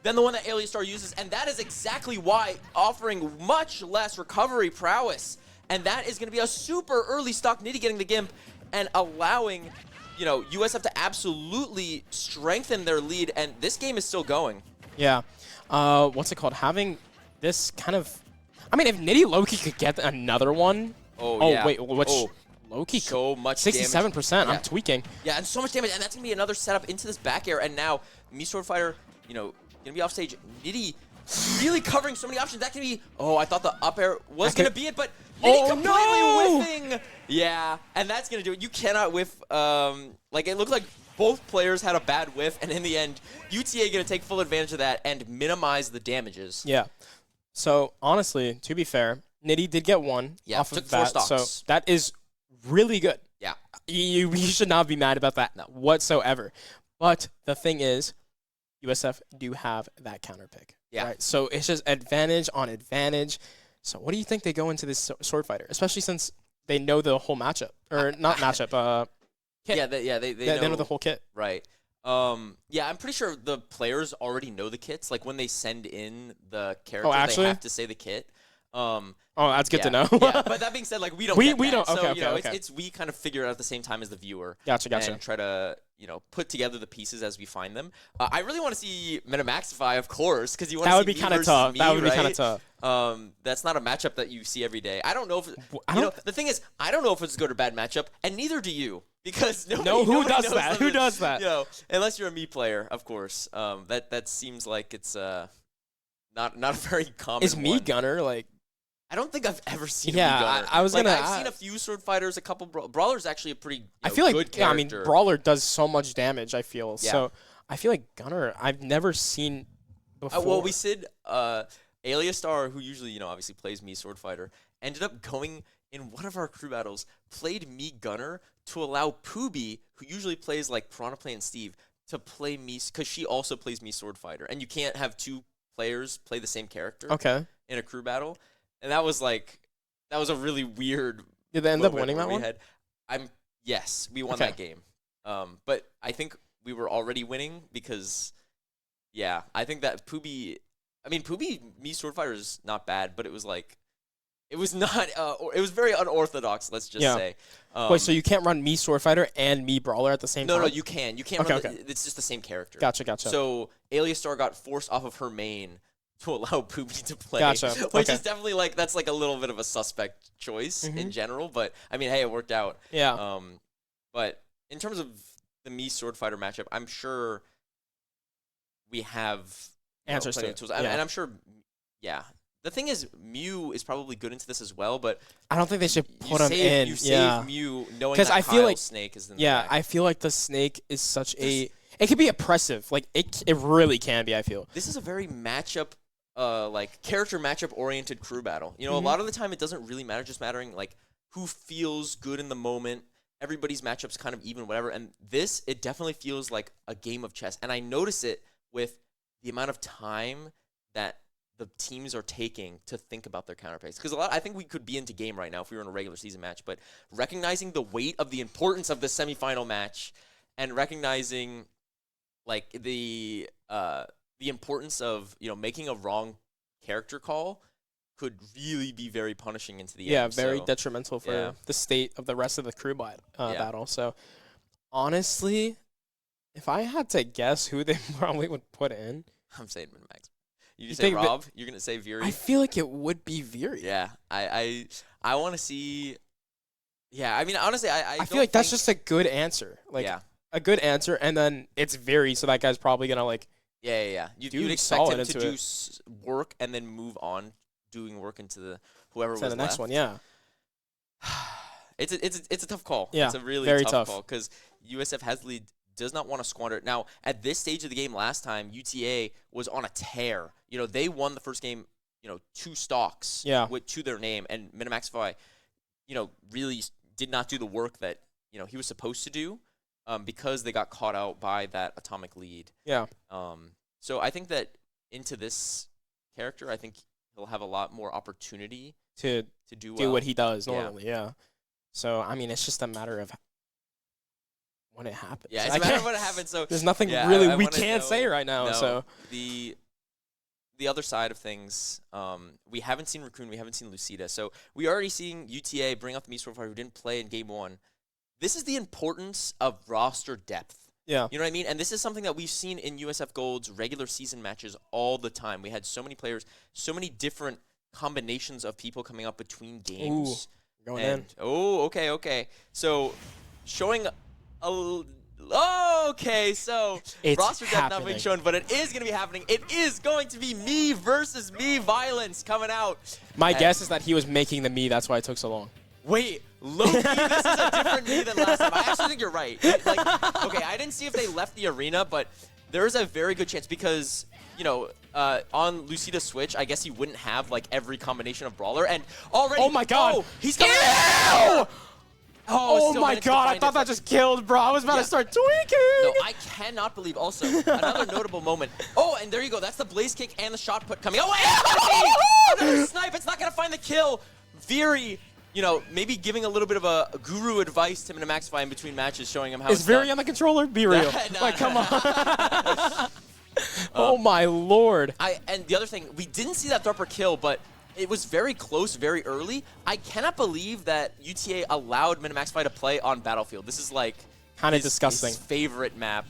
[SPEAKER 4] than the one that Aleostar uses, and that is exactly why offering much less recovery prowess. And that is going to be a super early stock Nitty getting the Gimp and allowing, USF to absolutely strengthen their lead. And this game is still going.
[SPEAKER 5] Yeah. What's it called? Having this kind of... I mean, if Nitty Loki could get another one...
[SPEAKER 4] Oh, yeah.
[SPEAKER 5] Wait, which...
[SPEAKER 4] Oh,
[SPEAKER 5] Loki
[SPEAKER 4] so much
[SPEAKER 5] 67%.
[SPEAKER 4] damage.
[SPEAKER 5] I'm tweaking.
[SPEAKER 4] Yeah, and so much damage. And that's going to be another setup into this back air. And now, Mii Sword Fighter, going to be off stage. Nitty really covering so many options. That can be... Oh, I thought the up air was going to be it, but... Nitty completely whiffing. Yeah, and that's going to do it. You cannot whiff. It looked like both players had a bad whiff, and in the end, UTA going to take full advantage of that and minimize the damages.
[SPEAKER 5] Yeah. So, honestly, to be fair, Nitty did get one off
[SPEAKER 4] took
[SPEAKER 5] of
[SPEAKER 4] 4
[SPEAKER 5] that.
[SPEAKER 4] stocks.
[SPEAKER 5] So, that is really good.
[SPEAKER 4] Yeah.
[SPEAKER 5] You should not be mad about that whatsoever. But the thing is, USF do have that counter pick.
[SPEAKER 4] Yeah.
[SPEAKER 5] Right? So, it's just advantage on advantage. So, what do you think they go into this Sword Fighter? Especially since they know the whole matchup. Or not matchup, kit.
[SPEAKER 4] Yeah, they
[SPEAKER 5] They know the whole kit.
[SPEAKER 4] Right. Yeah, I'm pretty sure the players already know the kits. Like when they send in the character,
[SPEAKER 5] actually?
[SPEAKER 4] they have to say the kit.
[SPEAKER 5] Oh, that's good to know.
[SPEAKER 4] Yeah, but that being said, like we don't.
[SPEAKER 5] We
[SPEAKER 4] get that.
[SPEAKER 5] don't-
[SPEAKER 4] So,
[SPEAKER 5] okay,
[SPEAKER 4] you know,
[SPEAKER 5] okay.
[SPEAKER 4] it's we kind of figure it out at the same time as the viewer.
[SPEAKER 5] Gotcha.
[SPEAKER 4] And try to put together the pieces as we find them. I really want to see MetaMaxify, of course, because you want to see
[SPEAKER 5] That would be
[SPEAKER 4] me
[SPEAKER 5] kind of
[SPEAKER 4] versus
[SPEAKER 5] tough.
[SPEAKER 4] me,
[SPEAKER 5] That would be
[SPEAKER 4] right?
[SPEAKER 5] kind of tough.
[SPEAKER 4] That's not a matchup that you see every day. I don't know if
[SPEAKER 5] I
[SPEAKER 4] you know.
[SPEAKER 5] don't-
[SPEAKER 4] The thing is, I don't know if it's a good or bad matchup, and neither do you. Because nobody,
[SPEAKER 5] No, who
[SPEAKER 4] nobody
[SPEAKER 5] does
[SPEAKER 4] knows
[SPEAKER 5] that?
[SPEAKER 4] them.
[SPEAKER 5] Who does that?
[SPEAKER 4] You know, unless you're a me player, of course. That seems like it's not a very common.
[SPEAKER 5] Is me
[SPEAKER 4] one.
[SPEAKER 5] Gunner like?
[SPEAKER 4] I don't think I've ever seen.
[SPEAKER 5] Yeah,
[SPEAKER 4] a me Gunner.
[SPEAKER 5] I was
[SPEAKER 4] like,
[SPEAKER 5] gonna
[SPEAKER 4] I've seen a
[SPEAKER 5] ask.
[SPEAKER 4] few sword fighters, a couple brawlers. Actually, a pretty
[SPEAKER 5] I feel like
[SPEAKER 4] good
[SPEAKER 5] yeah, I mean
[SPEAKER 4] character.
[SPEAKER 5] Brawler does so much damage. I feel
[SPEAKER 4] Yeah.
[SPEAKER 5] so. I feel like Gunner. I've never seen before.
[SPEAKER 4] Well, we said Aliastar, who usually obviously plays me sword fighter, ended up going in one of our crew battles, played me Gunner to allow Pooby, who usually plays like Piranha Play and Steve, to play me because she also plays me sword fighter, and you can't have two players play the same character
[SPEAKER 5] Okay.
[SPEAKER 4] in a crew battle, and that was a really weird.
[SPEAKER 5] Did they end up
[SPEAKER 4] moment
[SPEAKER 5] winning
[SPEAKER 4] where
[SPEAKER 5] that
[SPEAKER 4] we
[SPEAKER 5] one?
[SPEAKER 4] Yes, we won
[SPEAKER 5] Okay.
[SPEAKER 4] that game. But I think we were already winning because, yeah, I think that Pooby me sword fighter is not bad, but it was not. It was very unorthodox. Let's just
[SPEAKER 5] Yeah.
[SPEAKER 4] say.
[SPEAKER 5] Wait, so you can't run me Sword Fighter and me Brawler at the same time?
[SPEAKER 4] No, you can. You can't.
[SPEAKER 5] Okay,
[SPEAKER 4] run
[SPEAKER 5] okay.
[SPEAKER 4] It's just the same character.
[SPEAKER 5] Gotcha.
[SPEAKER 4] So Aliastar got forced off of her main to allow Pooby to play.
[SPEAKER 5] Gotcha,
[SPEAKER 4] Which
[SPEAKER 5] okay.
[SPEAKER 4] is definitely that's a little bit of a suspect choice in general. But I mean, hey, it worked out.
[SPEAKER 5] Yeah.
[SPEAKER 4] But in terms of the me sword fighter matchup, I'm sure we have
[SPEAKER 5] Answers
[SPEAKER 4] plenty
[SPEAKER 5] to
[SPEAKER 4] of
[SPEAKER 5] it,
[SPEAKER 4] tools.
[SPEAKER 5] yeah.
[SPEAKER 4] And I'm sure, yeah. The thing is, Mew is probably good into this as well, but
[SPEAKER 5] I don't think they should
[SPEAKER 4] you
[SPEAKER 5] put him
[SPEAKER 4] save,
[SPEAKER 5] in.
[SPEAKER 4] You
[SPEAKER 5] yeah.
[SPEAKER 4] save Mew knowing
[SPEAKER 5] 'Cause
[SPEAKER 4] that
[SPEAKER 5] I feel like-
[SPEAKER 4] Snake is in
[SPEAKER 5] Yeah,
[SPEAKER 4] the deck.
[SPEAKER 5] I feel like the Snake is such a. It could be oppressive. Like it really can be. I feel.
[SPEAKER 4] This is a very character matchup oriented crew battle. A
[SPEAKER 5] Mm-hmm.
[SPEAKER 4] lot of the time it doesn't really matter, just mattering who feels good in the moment. Everybody's matchup's kind of even, whatever. And this, it definitely feels like a game of chess. And I notice it with the amount of time that the teams are taking to think about their counterplays. Because I think we could be into game right now if we were in a regular season match, but recognizing the weight of the importance of the semifinal match and recognizing the importance of making a wrong character call could really be very punishing into the
[SPEAKER 5] Yeah,
[SPEAKER 4] end.
[SPEAKER 5] very
[SPEAKER 4] so,
[SPEAKER 5] detrimental for
[SPEAKER 4] yeah.
[SPEAKER 5] the state of the rest of the crew
[SPEAKER 4] Yeah.
[SPEAKER 5] battle. So, honestly, if I had to guess who they probably would put in,
[SPEAKER 4] I'm saying Minimax. You
[SPEAKER 5] You
[SPEAKER 4] say
[SPEAKER 5] think that-
[SPEAKER 4] Rob? You're gonna say Viri?
[SPEAKER 5] I feel like it would be Viri.
[SPEAKER 4] Yeah, I want to see. Yeah, I mean, honestly, I
[SPEAKER 5] I feel like that's just a good answer. Like
[SPEAKER 4] yeah.
[SPEAKER 5] a good answer, and then it's Viri, so that guy's probably gonna
[SPEAKER 4] Yeah.
[SPEAKER 5] Dude,
[SPEAKER 4] You'd expect
[SPEAKER 5] solid
[SPEAKER 4] him to
[SPEAKER 5] into
[SPEAKER 4] do
[SPEAKER 5] it.
[SPEAKER 4] work and then move on, doing work into the whoever
[SPEAKER 5] to
[SPEAKER 4] was
[SPEAKER 5] the next
[SPEAKER 4] left.
[SPEAKER 5] one. Yeah.
[SPEAKER 4] It's a tough call.
[SPEAKER 5] Yeah,
[SPEAKER 4] It's a really
[SPEAKER 5] very
[SPEAKER 4] tough
[SPEAKER 5] tough.
[SPEAKER 4] call because USF has the lead, does not want to squander it. Now, at this stage of the game last time, UTA was on a tear. They won the first game, 2 stocks
[SPEAKER 5] Yeah.
[SPEAKER 4] to their name, and Minimaxify, really did not do the work that, he was supposed to do because they got caught out by that atomic lead.
[SPEAKER 5] Yeah.
[SPEAKER 4] So I think that into this character, I think he'll have a lot more opportunity
[SPEAKER 5] To
[SPEAKER 4] to do well.
[SPEAKER 5] do what he does
[SPEAKER 4] Yeah.
[SPEAKER 5] normally. Yeah. So I mean, it's just a matter of when it happens.
[SPEAKER 4] Yeah, it's
[SPEAKER 5] I
[SPEAKER 4] a matter
[SPEAKER 5] can't-
[SPEAKER 4] of what happens. So
[SPEAKER 5] There's nothing
[SPEAKER 4] yeah,
[SPEAKER 5] really
[SPEAKER 4] I
[SPEAKER 5] we
[SPEAKER 4] wanna
[SPEAKER 5] can't
[SPEAKER 4] know-
[SPEAKER 5] say right now.
[SPEAKER 4] No,
[SPEAKER 5] So
[SPEAKER 4] the other side of things, we haven't seen Raccoon, we haven't seen Lucida. So we already seeing UTA bring up the Meat Sword Fighter who didn't play in game 1. This is the importance of roster depth.
[SPEAKER 5] yeah.
[SPEAKER 4] You know what I mean? And this is something that we've seen in USF Gold's regular season matches all the time. We had so many players, so many different combinations of people coming up between games.
[SPEAKER 5] Going
[SPEAKER 4] And,
[SPEAKER 5] in.
[SPEAKER 4] oh, okay. So, showing okay, so
[SPEAKER 5] It's
[SPEAKER 4] roster depth not being
[SPEAKER 5] happening.
[SPEAKER 4] shown, but it is going to be happening. It is going to be me versus me violence coming out.
[SPEAKER 5] My
[SPEAKER 4] And-
[SPEAKER 5] guess is that he was making the me. That's why it took so long.
[SPEAKER 4] Wait, low-key, this is a different me than last time. I actually think you're right. Okay, I didn't see if they left the arena, but there's a very good chance because, on Lucida Switch, I guess he wouldn't have, every combination of Brawler, and already...
[SPEAKER 5] Oh my God.
[SPEAKER 4] Oh, he's coming
[SPEAKER 5] Ew! Oh
[SPEAKER 4] still
[SPEAKER 5] my
[SPEAKER 4] managed to
[SPEAKER 5] God! I
[SPEAKER 4] find
[SPEAKER 5] thought
[SPEAKER 4] it,
[SPEAKER 5] that
[SPEAKER 4] but-
[SPEAKER 5] just killed, bro. I was about
[SPEAKER 4] Yeah.
[SPEAKER 5] to start tweaking.
[SPEAKER 4] No, I cannot believe also another notable moment. Oh, and there you go. That's the blaze kick and the shot put coming. Oh, wait, another snipe. It's not gonna find the kill. Viri, you know, maybe giving a little bit of a guru advice to Minimaxify in between matches, showing him how
[SPEAKER 5] Is Viri on the controller? Be real. Like, come on. Oh my lord.
[SPEAKER 4] And the other thing, we didn't see that Thrupper kill, but it was very close, very early. I cannot believe that UTA allowed Minimaxify to play on Battlefield. This is like
[SPEAKER 5] Kind of disgusting.
[SPEAKER 4] his favorite map.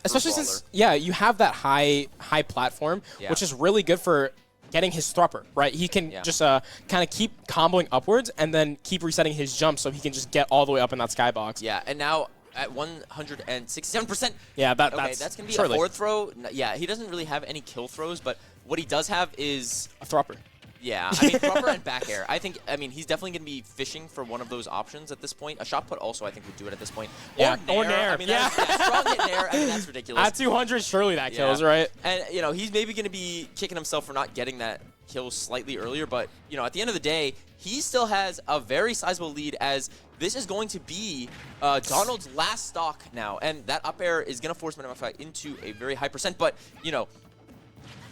[SPEAKER 5] Especially since, you have that high platform, which is really good for getting his Thrupper, right? He can just kind of keep comboing upwards and then keep resetting his jump so he can just get all the way up in that skybox.
[SPEAKER 4] Yeah, and now at 167%.
[SPEAKER 5] Yeah,
[SPEAKER 4] that's going to be
[SPEAKER 5] surely
[SPEAKER 4] a forward throw. Yeah, he doesn't really have any kill throws, but what he does have is
[SPEAKER 5] a Thrupper.
[SPEAKER 4] Yeah, I mean, Thrupper and back air. I mean, he's definitely going to be fishing for one of those options at this point. A shot put also, I think, would do it at this point.
[SPEAKER 5] Yeah,
[SPEAKER 4] or
[SPEAKER 5] Nair.
[SPEAKER 4] I mean, strong hit Nair. I mean, that's ridiculous.
[SPEAKER 5] At 200, surely that kills, right?
[SPEAKER 4] And, you know, he's maybe going to be kicking himself for not getting that kill slightly earlier. But, you know, at the end of the day, he still has a very sizable lead as this is going to be Donald's last stock now. And that up air is going to force Minimaxify into a very high percent. But, you know,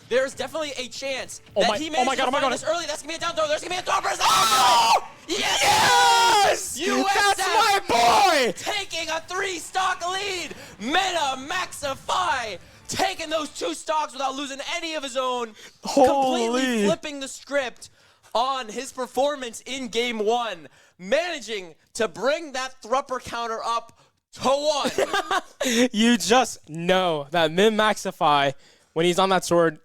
[SPEAKER 4] there's definitely a chance that he manages to find this early. That's going to be a down throw. There's going to be a throw. Oh! Yes! USF!
[SPEAKER 5] That's my boy!
[SPEAKER 4] Taking a 3-stock lead. Minimaxify taking those 2 stocks without losing any of his own. Completely flipping the script on his performance in Game 1. Managing to bring that Thrupper counter up to 1.
[SPEAKER 5] You just know that Minimaxify, when he's on that sword,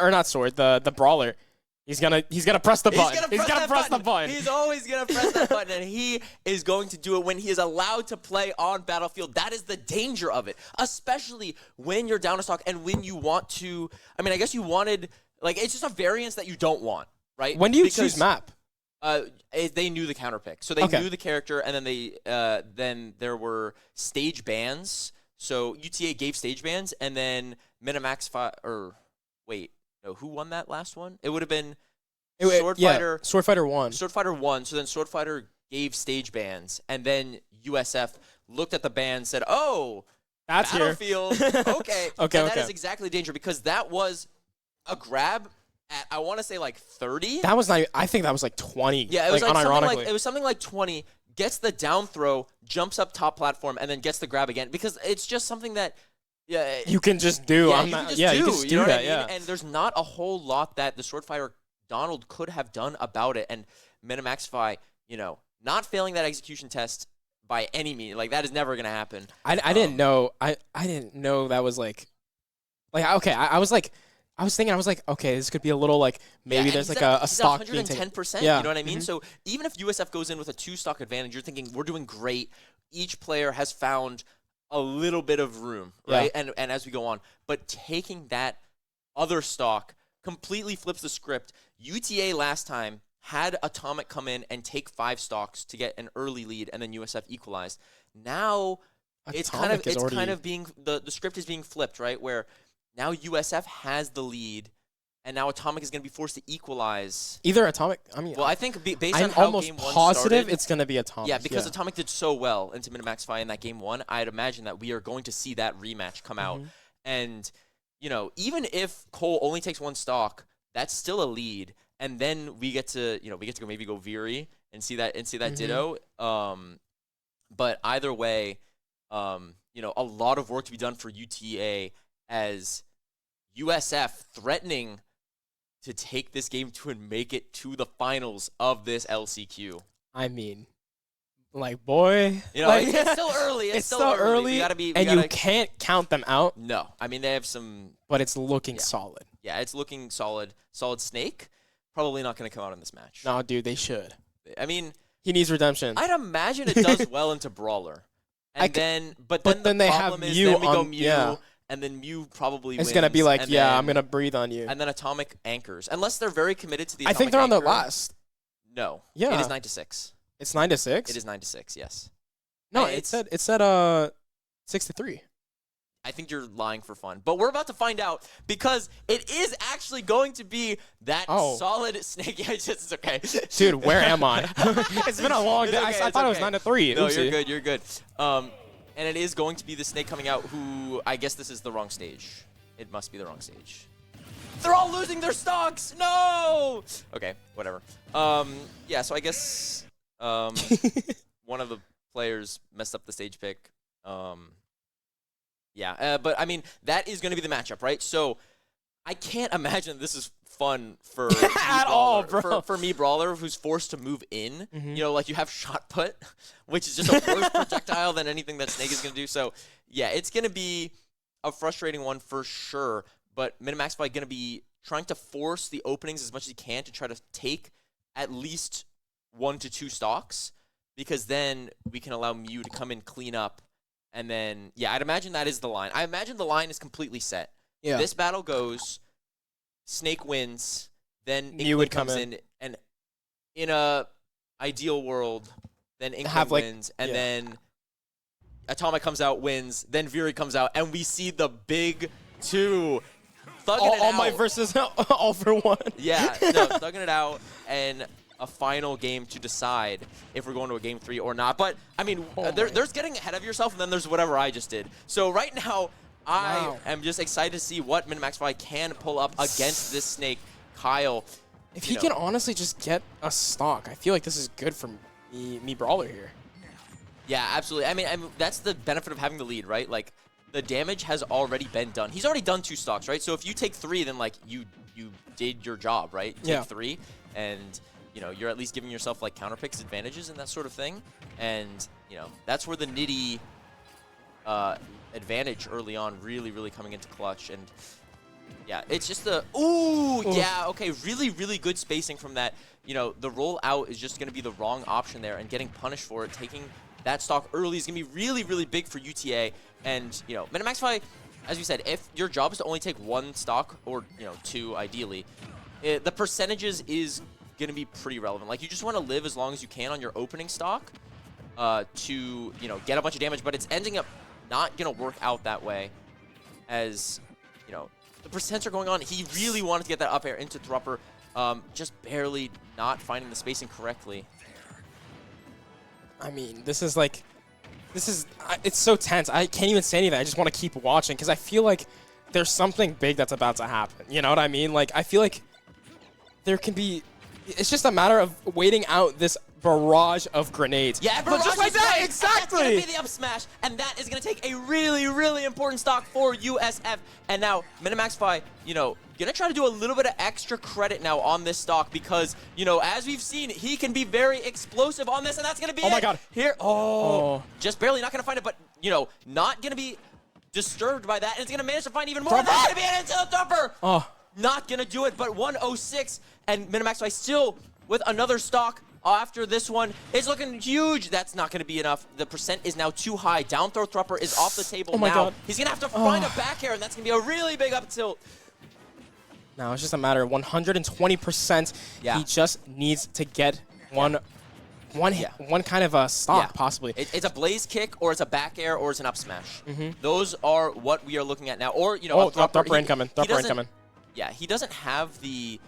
[SPEAKER 5] or not sword, the brawler, he's gonna press the button. He's gonna press the button.
[SPEAKER 4] He's always gonna press that button, and he is going to do it when he is allowed to play on Battlefield. That is the danger of it, especially when you're down a stock and when you want to. I mean, I guess you wanted it's just a variance that you don't want, right?
[SPEAKER 5] When do you choose map?
[SPEAKER 4] They knew the counter pick, so they knew the character, and then then there were stage bans. So UTA gave stage bans, and then Minimaxify wait, no, who won that last one? It would have been Swordfighter.
[SPEAKER 5] Swordfighter won.
[SPEAKER 4] Swordfighter won, so then Swordfighter gave stage bans, and then USF looked at the ban and said, oh,
[SPEAKER 5] that's
[SPEAKER 4] Battlefield. Okay.
[SPEAKER 5] Okay.
[SPEAKER 4] And that is exactly danger because that was a grab at, I want to say, like 30.
[SPEAKER 5] That was not, I think that was like 20.
[SPEAKER 4] Yeah, it was
[SPEAKER 5] unironically.
[SPEAKER 4] it was something like 20, gets the down throw, jumps up top platform, and then gets the grab again because it's just something that
[SPEAKER 5] you can just do.
[SPEAKER 4] Yeah, you can just do
[SPEAKER 5] that.
[SPEAKER 4] I mean?
[SPEAKER 5] Yeah,
[SPEAKER 4] and there's not a whole lot that the Swordfighter Donald could have done about it. And Minimaxify, not failing that execution test by any means, like that is never gonna happen.
[SPEAKER 5] I didn't know. I didn't know that was okay. I was thinking, okay, this could be a little maybe there's a stock being taken.
[SPEAKER 4] 110%.
[SPEAKER 5] Yeah.
[SPEAKER 4] You know what I mean? So even if USF goes in with a 2-stock advantage, you're thinking we're doing great. Each player has found a little bit of room, right?
[SPEAKER 5] Yeah.
[SPEAKER 4] And as we go on, but taking that other stock completely flips the script. UTA last time had Atomic come in and take 5 stocks to get an early lead, and then USF equalized. Now it's kind of being the script is being flipped, right? Where now USF has the lead, and now Atomic is going to be forced to equalize.
[SPEAKER 5] Either Atomic.
[SPEAKER 4] Well, I think based on
[SPEAKER 5] I'm
[SPEAKER 4] how
[SPEAKER 5] almost
[SPEAKER 4] Game 1
[SPEAKER 5] positive
[SPEAKER 4] started,
[SPEAKER 5] it's going to be Atomic.
[SPEAKER 4] Yeah, because Atomic did so well into Minimaxify in that Game 1, I'd imagine that we are going to see that rematch come out. And, even if Cole only takes 1 stock, that's still a lead. And then we get to, go Viri and see that Ditto. But either way, a lot of work to be done for UTA as USF threatening to take this game and make it to the finals of this LCQ.
[SPEAKER 5] I mean, boy.
[SPEAKER 4] It's still early. It's still early.
[SPEAKER 5] You can't count them out.
[SPEAKER 4] No. I mean, they have some.
[SPEAKER 5] But it's looking solid.
[SPEAKER 4] Yeah, it's looking solid. Solid Snake. Probably not going to come out in this match.
[SPEAKER 5] No, dude, they should.
[SPEAKER 4] I mean,
[SPEAKER 5] he needs redemption.
[SPEAKER 4] I'd imagine it does well into Brawler. And then
[SPEAKER 5] they have
[SPEAKER 4] problem is
[SPEAKER 5] Mew
[SPEAKER 4] then we go
[SPEAKER 5] on-
[SPEAKER 4] Mew,
[SPEAKER 5] yeah.
[SPEAKER 4] and then Mew probably
[SPEAKER 5] It's
[SPEAKER 4] wins.
[SPEAKER 5] going to be
[SPEAKER 4] and then,
[SPEAKER 5] I'm going to breathe on you.
[SPEAKER 4] And then Atomic anchors. Unless they're very committed to the Atomic
[SPEAKER 5] I think they're on their
[SPEAKER 4] anchor.
[SPEAKER 5] last.
[SPEAKER 4] No.
[SPEAKER 5] Yeah.
[SPEAKER 4] It is 9-6.
[SPEAKER 5] It's 9-6?
[SPEAKER 4] It is 9-6, yes.
[SPEAKER 5] No,
[SPEAKER 4] And
[SPEAKER 5] it said 6-3.
[SPEAKER 4] I think you're lying for fun. But we're about to find out because it is actually going to be that solid Snake. Yeah, it's okay.
[SPEAKER 5] Dude, where am I? It's been a long day.
[SPEAKER 4] Okay,
[SPEAKER 5] I thought it was 9-3.
[SPEAKER 4] No,
[SPEAKER 5] Oopsie.
[SPEAKER 4] you're good. And it is going to be the Snake coming out who, I guess this is the wrong stage. It must be the wrong stage. They're all losing their stocks. No! Okay, whatever. Yeah, so I guess One of the players messed up the stage pick. But I mean, that is going to be the matchup, right? So I can't imagine this is fun for
[SPEAKER 5] At all, bro.
[SPEAKER 4] For me, Brawler, who's forced to move in. You know, like you have shot put, which is just a worse projectile than anything that Snake is going to do. So yeah, it's going to be a frustrating one for sure. But Minimaxify going to be trying to force the openings as much as he can to try to take at least 1 to 2 stocks, because then we can allow Mew to come in, clean up, and then, yeah, I'd imagine that is the line. I imagine the line is completely set.
[SPEAKER 5] Yeah.
[SPEAKER 4] This battle goes, Snake wins, then
[SPEAKER 5] Mew would
[SPEAKER 4] Inkling
[SPEAKER 5] come
[SPEAKER 4] comes in, and in a ideal world, then Inkling wins, and then Atomic comes out, wins, then Viri comes out, and we see the big 2 thugging it out.
[SPEAKER 5] All Might versus All for One.
[SPEAKER 4] Yeah, no, thugging it out, and a final game to decide if we're going to a game 3 or not. But, I mean, there's getting ahead of yourself, and then there's whatever I just did. So right now, I am just excited to see what Minimaxify can pull up against this Snake, Kyle.
[SPEAKER 5] If he can honestly just get a stock, I feel like this is good for me Brawler here.
[SPEAKER 4] Yeah, absolutely. I mean, that's the benefit of having the lead, right? Like, the damage has already been done. He's already done 2 stocks, right? So if you take 3, then, like, you did your job, right? You take 3, and you know, you're at least giving yourself like counter picks, advantages, and that sort of thing. And you know, that's where the Nitty advantage early on really coming into clutch. And yeah, it's just the okay, really good spacing from that. You know, the roll out is just going to be the wrong option there, and getting punished for it, taking that stock early is going to be really big for UTA. And you know, Minimaxify, as we said, if your job is to only take 1 stock, or you know, 2 ideally, the percentages is going to be pretty relevant. Like, you just want to live as long as you can on your opening stock to, you know, get a bunch of damage, but it's ending up not going to work out that way, as, you know, the percents are going on. He really wanted to get that up air into Thrupper, just barely not finding the spacing correctly.
[SPEAKER 5] I mean, it's so tense. I can't even say anything. I just want to keep watching, because I feel like there's something big that's about to happen. You know what I mean? Like, I feel like there can be... It's just a matter of waiting out this barrage of grenades.
[SPEAKER 4] Yeah,
[SPEAKER 5] but just like that, exactly.
[SPEAKER 4] That's going to be the up smash, and that is going to take a really important stock for USF. And now, Minimaxify, you know, going to try to do a little bit of extra credit now on this stock, because, you know, as we've seen, he can be very explosive on this, and that's going to be
[SPEAKER 5] Oh my god.
[SPEAKER 4] Here, just barely not going to find it, but, you know, not going to be disturbed by that, and it's going to manage to find even more. That's going to be an into the Thrupper. Not going to do it, but 106, and Minimaxify still with another stock after this one. It's looking huge. That's not going to be enough. The percent is now too high. Down throw Thrupper is off the table now.
[SPEAKER 5] My god.
[SPEAKER 4] He's going to have to find a back air, and that's going to be a really big up tilt.
[SPEAKER 5] Now it's just a matter of 120%.
[SPEAKER 4] Yeah.
[SPEAKER 5] He just needs to get one kind of a stock, possibly.
[SPEAKER 4] It's a blaze kick, or it's a back air, or it's an up smash. Those are what we are looking at now. Or, you know,
[SPEAKER 5] Thrupper incoming. Thrupper incoming.
[SPEAKER 4] Yeah, he doesn't have the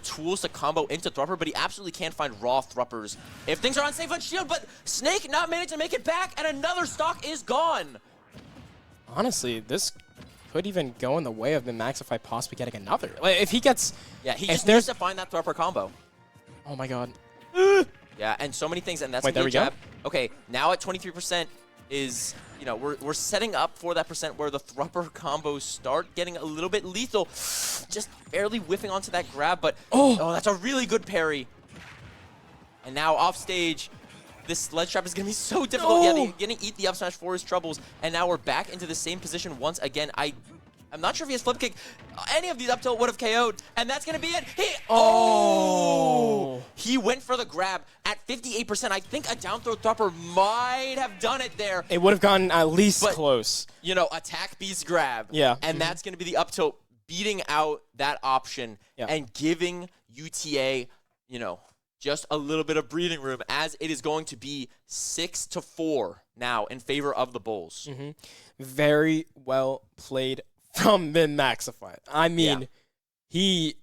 [SPEAKER 4] tools to combo into Thrupper, but he absolutely can find raw Thruppers if things are unsafe on shield. But Snake not managed to make it back, and another stock is gone.
[SPEAKER 5] Honestly, this could even go in the way of Minimaxify possibly getting another. Like, if he gets...
[SPEAKER 4] Yeah, he just needs to find that Thrupper combo.
[SPEAKER 5] Oh my god.
[SPEAKER 4] Yeah, and so many things, and that's
[SPEAKER 5] Wait, there we go.
[SPEAKER 4] Okay, now at 23% is... You know, we're setting up for that percent where the Thrupper combos start getting a little bit lethal. Just barely whiffing onto that grab, but oh, that's a really good parry. And now off stage, this Sledge Trap is going to be so difficult. Yeah, they're going to eat the up smash for his troubles, and now we're back into the same position once again. I'm not sure if he has flip kick. Any of these up tilt would have KO'd, and that's going to be it. He went for the grab at 58%. I think a down throw Thrupper might have done it there.
[SPEAKER 5] It would have gotten at least close.
[SPEAKER 4] You know, attack beats grab.
[SPEAKER 5] Yeah.
[SPEAKER 4] And that's going to be the up tilt, beating out that option and giving UTA, you know, just a little bit of breathing room, as it is going to be 6-4 now in favor of the Bulls.
[SPEAKER 5] Very well played from Minimaxify. I mean, he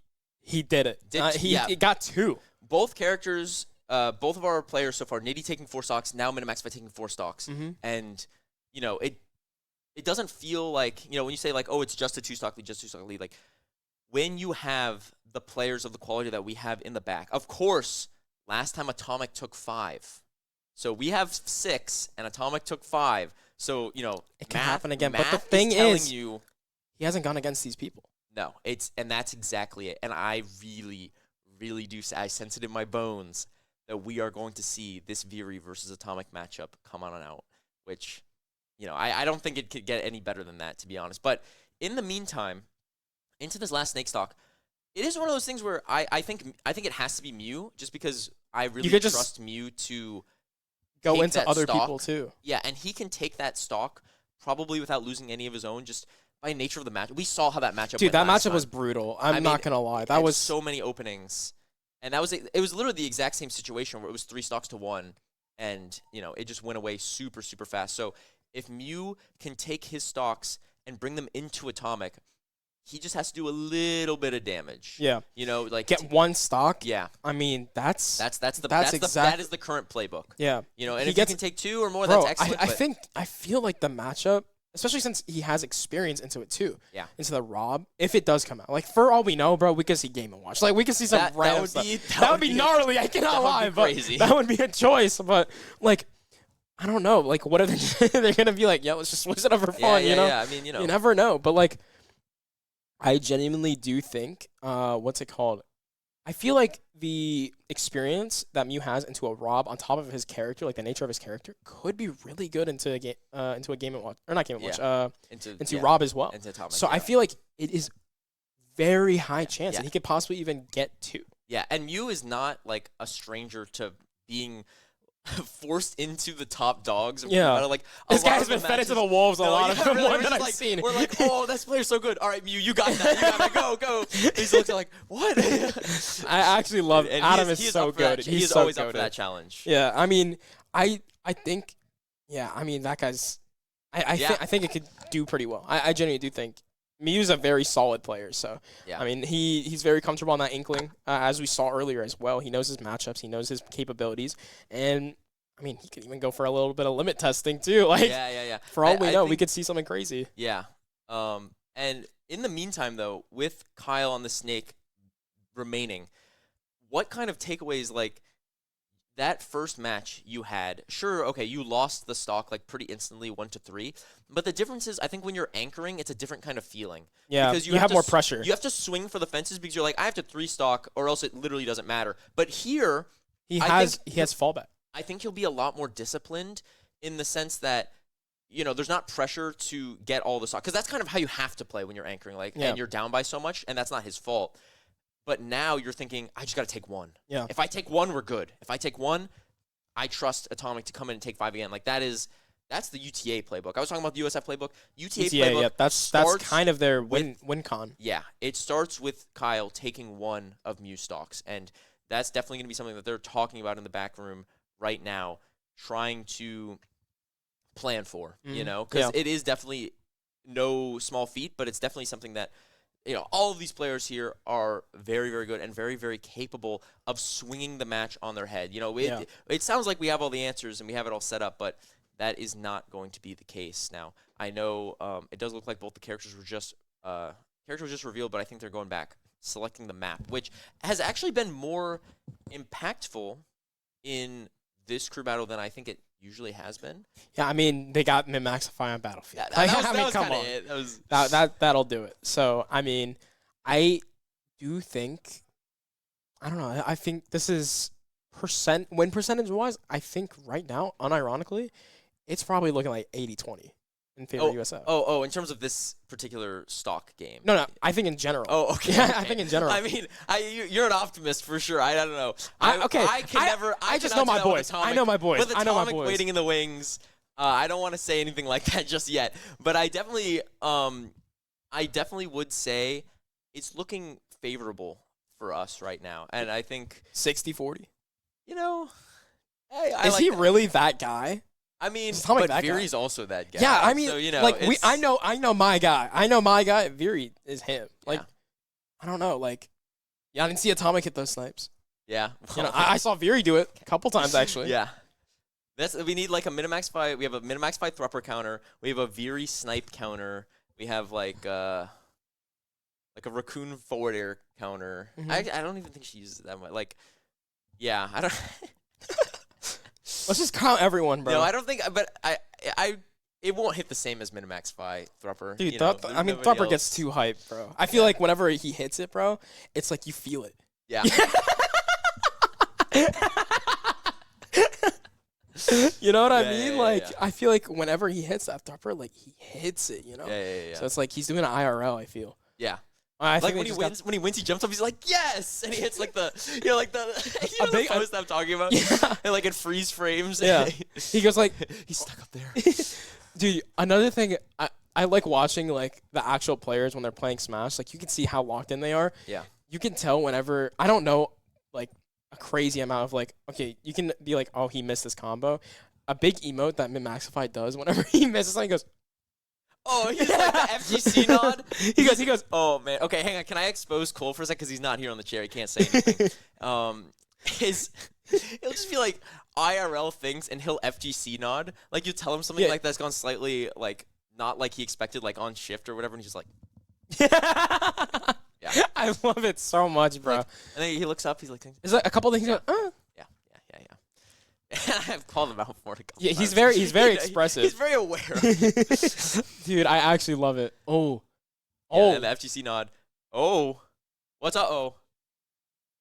[SPEAKER 5] did it. He got 2.
[SPEAKER 4] Both characters, both of our players so far, Nitty taking 4 stocks, now Minimaxify taking 4 stocks. And, you know, it doesn't feel like, you know, when you say like, oh, it's just a 2-stock lead, like, when you have the players of the quality that we have in the back, of course, last time Atomic took 5. So we have 6, and Atomic took 5. So, you know,
[SPEAKER 5] It can happen again. But the
[SPEAKER 4] math
[SPEAKER 5] thing
[SPEAKER 4] telling
[SPEAKER 5] is,
[SPEAKER 4] you,
[SPEAKER 5] he hasn't gone against these people.
[SPEAKER 4] no, and that's exactly it. And I really, really do. I sense it in my bones that we are going to see this Viri versus Atomic matchup come on and out, which, you know, I don't think it could get any better than that, to be honest. But in the meantime, into this last Snake Stock, it is one of those things where I think it has to be Mew, just because I really
[SPEAKER 5] could just
[SPEAKER 4] trust Mew to
[SPEAKER 5] Go
[SPEAKER 4] take
[SPEAKER 5] into
[SPEAKER 4] that
[SPEAKER 5] other
[SPEAKER 4] stock.
[SPEAKER 5] people too.
[SPEAKER 4] Yeah, and he can take that stock probably without losing any of his own, just by nature of the match. We saw how that matchup
[SPEAKER 5] Dude,
[SPEAKER 4] went
[SPEAKER 5] that
[SPEAKER 4] last
[SPEAKER 5] matchup
[SPEAKER 4] time.
[SPEAKER 5] was brutal.
[SPEAKER 4] I
[SPEAKER 5] I'm
[SPEAKER 4] mean,
[SPEAKER 5] not gonna lie. That
[SPEAKER 4] Had
[SPEAKER 5] was
[SPEAKER 4] so many openings, and it was literally the exact same situation where it was 3 stocks to 1, and you know it just went away super fast. So if Mew can take his stocks and bring them into Atomic, he just has to do a little bit of damage.
[SPEAKER 5] Yeah.
[SPEAKER 4] You know, like
[SPEAKER 5] get one stock.
[SPEAKER 4] Yeah,
[SPEAKER 5] I mean, that
[SPEAKER 4] that is the current playbook.
[SPEAKER 5] Yeah.
[SPEAKER 4] You know, and
[SPEAKER 5] He
[SPEAKER 4] if
[SPEAKER 5] gets-
[SPEAKER 4] you can take 2 or more,
[SPEAKER 5] Bro,
[SPEAKER 4] that's excellent.
[SPEAKER 5] I feel like the matchup, especially since he has experience into it too.
[SPEAKER 4] Yeah.
[SPEAKER 5] Into the Rob, if it does come out, like for all we know, bro, we could see Game and Watch. Like we could see some
[SPEAKER 4] That
[SPEAKER 5] random
[SPEAKER 4] would
[SPEAKER 5] stuff.
[SPEAKER 4] be-
[SPEAKER 5] That would be gnarly. I cannot
[SPEAKER 4] that would
[SPEAKER 5] lie,
[SPEAKER 4] be
[SPEAKER 5] but
[SPEAKER 4] crazy.
[SPEAKER 5] that would be a choice. But like, I don't know. Like, what are they? They're gonna be like, yeah, let's just switch it up for fun. You know?
[SPEAKER 4] Yeah. I mean, you know,
[SPEAKER 5] You never know. But like, I genuinely do think, what's it called? I feel like the experience that Mew has into a Rob on top of his character, like the nature of his character, could be really good into a game, Game and Watch, or not Game and Watch, into Rob as well.
[SPEAKER 4] into Atomic.
[SPEAKER 5] So
[SPEAKER 4] yeah.
[SPEAKER 5] I feel like it is very high chance
[SPEAKER 4] Yeah.
[SPEAKER 5] that he could possibly even get 2.
[SPEAKER 4] Yeah, and Mew is not like a stranger to being forced into the top dogs.
[SPEAKER 5] Yeah.
[SPEAKER 4] Like
[SPEAKER 5] This
[SPEAKER 4] a lot
[SPEAKER 5] guy's
[SPEAKER 4] of the
[SPEAKER 5] been fed into the
[SPEAKER 4] matches-
[SPEAKER 5] wolves a
[SPEAKER 4] No,
[SPEAKER 5] lot
[SPEAKER 4] yeah,
[SPEAKER 5] of the
[SPEAKER 4] really,
[SPEAKER 5] one
[SPEAKER 4] we're
[SPEAKER 5] that
[SPEAKER 4] just
[SPEAKER 5] I've
[SPEAKER 4] like,
[SPEAKER 5] seen.
[SPEAKER 4] We're like, oh, this player's so good. All right, Mew, you got that. You got that. Go, go. He's looking like, what?
[SPEAKER 5] I actually love
[SPEAKER 4] And
[SPEAKER 5] Adam
[SPEAKER 4] he
[SPEAKER 5] is so
[SPEAKER 4] up for that
[SPEAKER 5] good.
[SPEAKER 4] ch-
[SPEAKER 5] He's
[SPEAKER 4] He is
[SPEAKER 5] so
[SPEAKER 4] always up for
[SPEAKER 5] goated.
[SPEAKER 4] that challenge.
[SPEAKER 5] Yeah, I mean, I think, yeah, I mean that guy's, I
[SPEAKER 4] Yeah.
[SPEAKER 5] think it could do pretty well. I genuinely do think Mew's a very solid player. So
[SPEAKER 4] Yeah.
[SPEAKER 5] I mean, he's very comfortable on that Inkling, as we saw earlier as well. He knows his matchups, he knows his capabilities, and I mean, he could even go for a little bit of limit testing too. Like,
[SPEAKER 4] Yeah.
[SPEAKER 5] for all
[SPEAKER 4] I
[SPEAKER 5] we know, we
[SPEAKER 4] think-
[SPEAKER 5] could see something crazy.
[SPEAKER 4] Yeah. And in the meantime, though, with Kyle on the Snake remaining, what kind of takeaways, like, that first match you had, sure, okay, you lost the stock, like, pretty instantly, 1-3, but the difference is, I think when you're anchoring, it's a different kind of feeling.
[SPEAKER 5] Yeah,
[SPEAKER 4] Because
[SPEAKER 5] you have
[SPEAKER 4] to
[SPEAKER 5] more
[SPEAKER 4] s-
[SPEAKER 5] pressure.
[SPEAKER 4] You have to swing for the fences because you're like, I have to 3 stock, or else it literally doesn't matter. But here,
[SPEAKER 5] He
[SPEAKER 4] I
[SPEAKER 5] has
[SPEAKER 4] think
[SPEAKER 5] he has fallback.
[SPEAKER 4] I think he'll be a lot more disciplined in the sense that, you know, there's not pressure to get all the stock. Because that's kind of how you have to play when you're anchoring, like,
[SPEAKER 5] Yeah.
[SPEAKER 4] and you're down by so much, and that's not his fault. But now you're thinking, I just got to take 1.
[SPEAKER 5] Yeah.
[SPEAKER 4] If I take 1, we're good. If I take 1, I trust Atomic to come in and take 5 again. Like, that's the UTA playbook. I was talking about the USF playbook. UTA playbook.
[SPEAKER 5] Yeah, that's
[SPEAKER 4] starts
[SPEAKER 5] kind of their
[SPEAKER 4] with-
[SPEAKER 5] win con.
[SPEAKER 4] Yeah, it starts with Kyle taking 1 of Mew stocks, and that's definitely going to be something that they're talking about in the back room right now, trying to plan for, you
[SPEAKER 5] Mhm.
[SPEAKER 4] know, because
[SPEAKER 5] Yeah.
[SPEAKER 4] it is definitely no small feat, but it's definitely something that, you know, all of these players here are very, very good and very, very capable of swinging the match on their head. You know, it sounds like we have all the answers and we have it all set up, but that is not going to be the case. Now, I know it does look like both the characters were just revealed, but I think they're going back, selecting the map, which has actually been more impactful in this crew battle than I think it usually has been.
[SPEAKER 5] Yeah, I mean, they got Min-Maxify on Battlefield.
[SPEAKER 4] That was,
[SPEAKER 5] I mean, come
[SPEAKER 4] kinda
[SPEAKER 5] on.
[SPEAKER 4] it. That was
[SPEAKER 5] That'll do it. So, I mean, I do think, I don't know, I think this is win percentage wise, I think right now, unironically, it's probably looking like 80-20 in favor of USF.
[SPEAKER 4] in terms of this particular stock game.
[SPEAKER 5] No, I think in general.
[SPEAKER 4] Oh, okay.
[SPEAKER 5] Yeah,
[SPEAKER 4] okay.
[SPEAKER 5] I think in general.
[SPEAKER 4] I mean, you're an optimist for sure. I don't know.
[SPEAKER 5] Okay,
[SPEAKER 4] I can never.
[SPEAKER 5] I just
[SPEAKER 4] cannot
[SPEAKER 5] know
[SPEAKER 4] do
[SPEAKER 5] my
[SPEAKER 4] that with
[SPEAKER 5] boys.
[SPEAKER 4] Atomic.
[SPEAKER 5] I know my boys.
[SPEAKER 4] With
[SPEAKER 5] I know my
[SPEAKER 4] Atomic
[SPEAKER 5] boys.
[SPEAKER 4] waiting in the wings, I don't want to say anything like that just yet. But I definitely would say it's looking favorable for us right now, and I think
[SPEAKER 5] 60-40.
[SPEAKER 4] you know. Hey, I
[SPEAKER 5] Is
[SPEAKER 4] like
[SPEAKER 5] he
[SPEAKER 4] that.
[SPEAKER 5] really that guy?
[SPEAKER 4] I mean,
[SPEAKER 5] Is Atomic
[SPEAKER 4] but
[SPEAKER 5] that guy?
[SPEAKER 4] Viri's also that guy.
[SPEAKER 5] Yeah, I mean,
[SPEAKER 4] so, you know,
[SPEAKER 5] like I
[SPEAKER 4] it's-
[SPEAKER 5] know my guy. I know my guy. Viri is him. Like,
[SPEAKER 4] Yeah.
[SPEAKER 5] I don't know. Like, yeah, I didn't see Atomic hit those snipes.
[SPEAKER 4] Yeah,
[SPEAKER 5] You know, I saw Viri do it a couple times actually.
[SPEAKER 4] Yeah. We need like a Minimax fight. We have a Minimax fight Thrupper counter. We have a Viri snipe counter. We have like a raccoon forward air counter.
[SPEAKER 5] Mhm.
[SPEAKER 4] I don't even think she uses it that much. Like, Yeah, I don't.
[SPEAKER 5] Let's just count everyone, bro.
[SPEAKER 4] No, I don't think. But it won't hit the same as Minimax by Thrupper.
[SPEAKER 5] Dude,
[SPEAKER 4] you know,
[SPEAKER 5] I mean,
[SPEAKER 4] nobody
[SPEAKER 5] Thrupper gets
[SPEAKER 4] else.
[SPEAKER 5] too hyped, bro. I feel like whenever he hits it, bro, it's like you feel it.
[SPEAKER 4] Yeah.
[SPEAKER 5] You know what I
[SPEAKER 4] Yeah,
[SPEAKER 5] mean?
[SPEAKER 4] yeah,
[SPEAKER 5] Like,
[SPEAKER 4] yeah.
[SPEAKER 5] I feel like whenever he hits that Thrupper, like, he hits it, you know?
[SPEAKER 4] Yeah.
[SPEAKER 5] So it's like he's doing an IRL, I feel.
[SPEAKER 4] Yeah.
[SPEAKER 5] I
[SPEAKER 4] Like
[SPEAKER 5] think
[SPEAKER 4] when
[SPEAKER 5] they
[SPEAKER 4] he
[SPEAKER 5] just
[SPEAKER 4] wins, he jumps up. He's like, yes, and he hits like the, you know, like the, you know,
[SPEAKER 5] big-
[SPEAKER 4] the post I'm talking about,
[SPEAKER 5] Yeah.
[SPEAKER 4] and like it freeze frames.
[SPEAKER 5] Yeah. He goes like,
[SPEAKER 4] He's stuck up there.
[SPEAKER 5] dude, another thing, I like watching, like, the actual players when they're playing Smash. Like, you can see how locked in they are.
[SPEAKER 4] Yeah.
[SPEAKER 5] You can tell whenever, I don't know, like, a crazy amount of, like, okay, you can be like, oh, he missed this combo. A big emote that Minimaxify does whenever he misses something, he goes,
[SPEAKER 4] Oh, he's like the FGC nod.
[SPEAKER 5] he goes,
[SPEAKER 4] Oh man. Okay, hang on. Can I expose Cole for a sec because he's not here on the chair? He can't say anything. He'll just be like IRL things, and he'll FGC nod. Like you tell him something
[SPEAKER 5] Yeah.
[SPEAKER 4] like that's gone slightly like not like he expected, like on shift or whatever, and he's just like, yeah.
[SPEAKER 5] I love it so much, bro.
[SPEAKER 4] Like, and then he looks up. He's like,
[SPEAKER 5] There's like a couple things.
[SPEAKER 4] yeah. I've called him out for it a couple
[SPEAKER 5] Yeah, he's
[SPEAKER 4] times.
[SPEAKER 5] very expressive.
[SPEAKER 4] He's very aware of it.
[SPEAKER 5] Dude, I actually love it. Oh.
[SPEAKER 4] Yeah,
[SPEAKER 5] Oh.
[SPEAKER 4] and the FGC nod. Oh. What's a oh?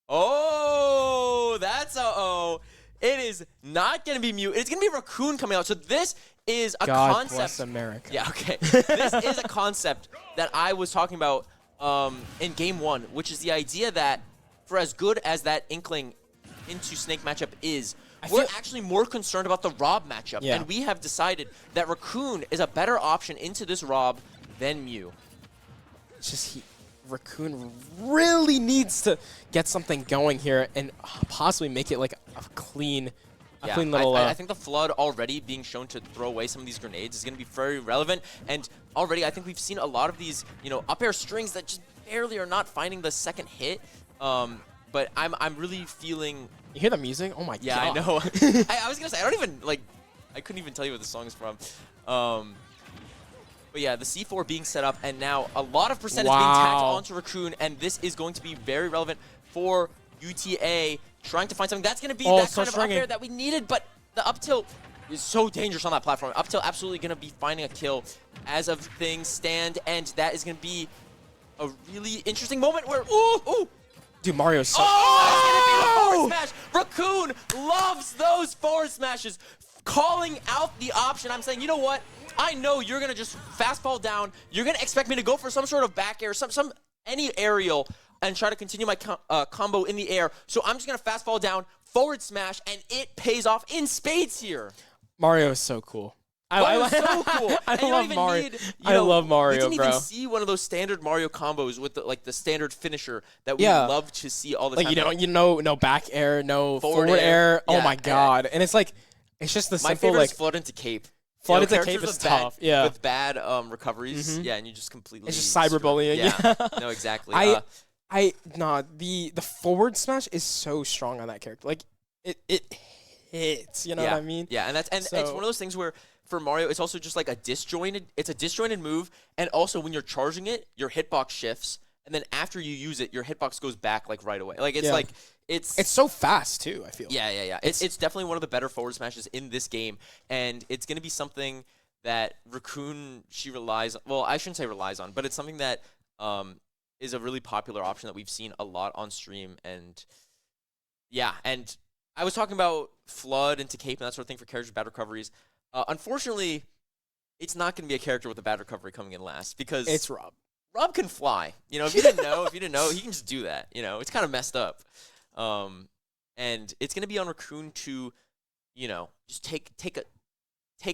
[SPEAKER 4] Oh, that's a oh. It is not going to be Mew. It's going to be Raccoon coming out. So this is a
[SPEAKER 5] God
[SPEAKER 4] concept.
[SPEAKER 5] bless America.
[SPEAKER 4] Yeah, okay. This is a concept that I was talking about in Game 1, which is the idea that for as good as that Inkling into Snake matchup is, we're actually more concerned about the Rob matchup.
[SPEAKER 5] Yeah.
[SPEAKER 4] And we have decided that Raccoon is a better option into this Rob than Mew.
[SPEAKER 5] It's just Raccoon really needs to get something going here and possibly make it like a clean little.
[SPEAKER 4] I think the Flood already being shown to throw away some of these grenades is going to be very relevant. And already I think we've seen a lot of these, you know, up air strings that just barely are not finding the second hit. But I'm really feeling...
[SPEAKER 5] You hear the music? Oh my
[SPEAKER 4] Yeah,
[SPEAKER 5] god.
[SPEAKER 4] I know. I was going to say, I couldn't even tell you what the song is from. But yeah, the C4 being set up, and now a lot of percentage being tacked onto Raccoon, and this is going to be very relevant for UTA trying to find something. That's going to be that kind of up air that we needed, but the up tilt is so dangerous on that platform. Up tilt absolutely going to be finding a kill as of things stand, and that is going to be a really interesting moment where, ooh!
[SPEAKER 5] Dude, Mario's so...
[SPEAKER 4] Oh, it's going to be a forward smash. Raccoon loves those forward smashes. Calling out the option. I'm saying, you know what? I know you're going to just fast fall down. You're going to expect me to go for some sort of back air, any aerial, and try to continue my combo in the air. So I'm just going to fast fall down, forward smash, and it pays off in spades here.
[SPEAKER 5] Mario is so cool.
[SPEAKER 4] Mario's so cool.
[SPEAKER 5] I
[SPEAKER 4] And you don't
[SPEAKER 5] love
[SPEAKER 4] even
[SPEAKER 5] Mario.
[SPEAKER 4] need,
[SPEAKER 5] I love Mario,
[SPEAKER 4] You didn't
[SPEAKER 5] bro.
[SPEAKER 4] even see one of those standard Mario combos with the standard finisher that we
[SPEAKER 5] Yeah.
[SPEAKER 4] love to see all the
[SPEAKER 5] Like,
[SPEAKER 4] time.
[SPEAKER 5] no back air, no forward
[SPEAKER 4] Forward
[SPEAKER 5] air.
[SPEAKER 4] air.
[SPEAKER 5] Oh
[SPEAKER 4] Yeah,
[SPEAKER 5] my god. And it's like, it's just the
[SPEAKER 4] My
[SPEAKER 5] simple,
[SPEAKER 4] favorite
[SPEAKER 5] like...
[SPEAKER 4] is Flood into Cape.
[SPEAKER 5] Flood
[SPEAKER 4] You know,
[SPEAKER 5] into Cape
[SPEAKER 4] characters
[SPEAKER 5] is
[SPEAKER 4] with bad-
[SPEAKER 5] tough, yeah.
[SPEAKER 4] With bad recoveries, yeah, and you just completely...
[SPEAKER 5] It's just cyberbullying, yeah.
[SPEAKER 4] No, exactly.
[SPEAKER 5] The forward smash is so strong on that character. Like, it hits, you know what I mean?
[SPEAKER 4] Yeah, and it's
[SPEAKER 5] So-
[SPEAKER 4] one of those things where for Mario, it's also just like a disjointed move, and also when you're charging it, your hitbox shifts, and then after you use it, your hitbox goes back like right away. Like it's
[SPEAKER 5] so fast too, I feel.
[SPEAKER 4] Yeah. It's definitely one of the better forward smashes in this game, and it's going to be something that Raccoon, she relies on. Well, I shouldn't say relies on, but it's something that is a really popular option that we've seen a lot on stream. And yeah, and I was talking about Flood into Cape and that sort of thing for characters with bad recoveries. Unfortunately, it's not going to be a character with a bad recovery coming in last because
[SPEAKER 5] It's Rob.
[SPEAKER 4] Rob can fly. You know, if you didn't know, he can just do that. You know, it's kind of messed up. And it's gonna be on Raccoon to, you know, just take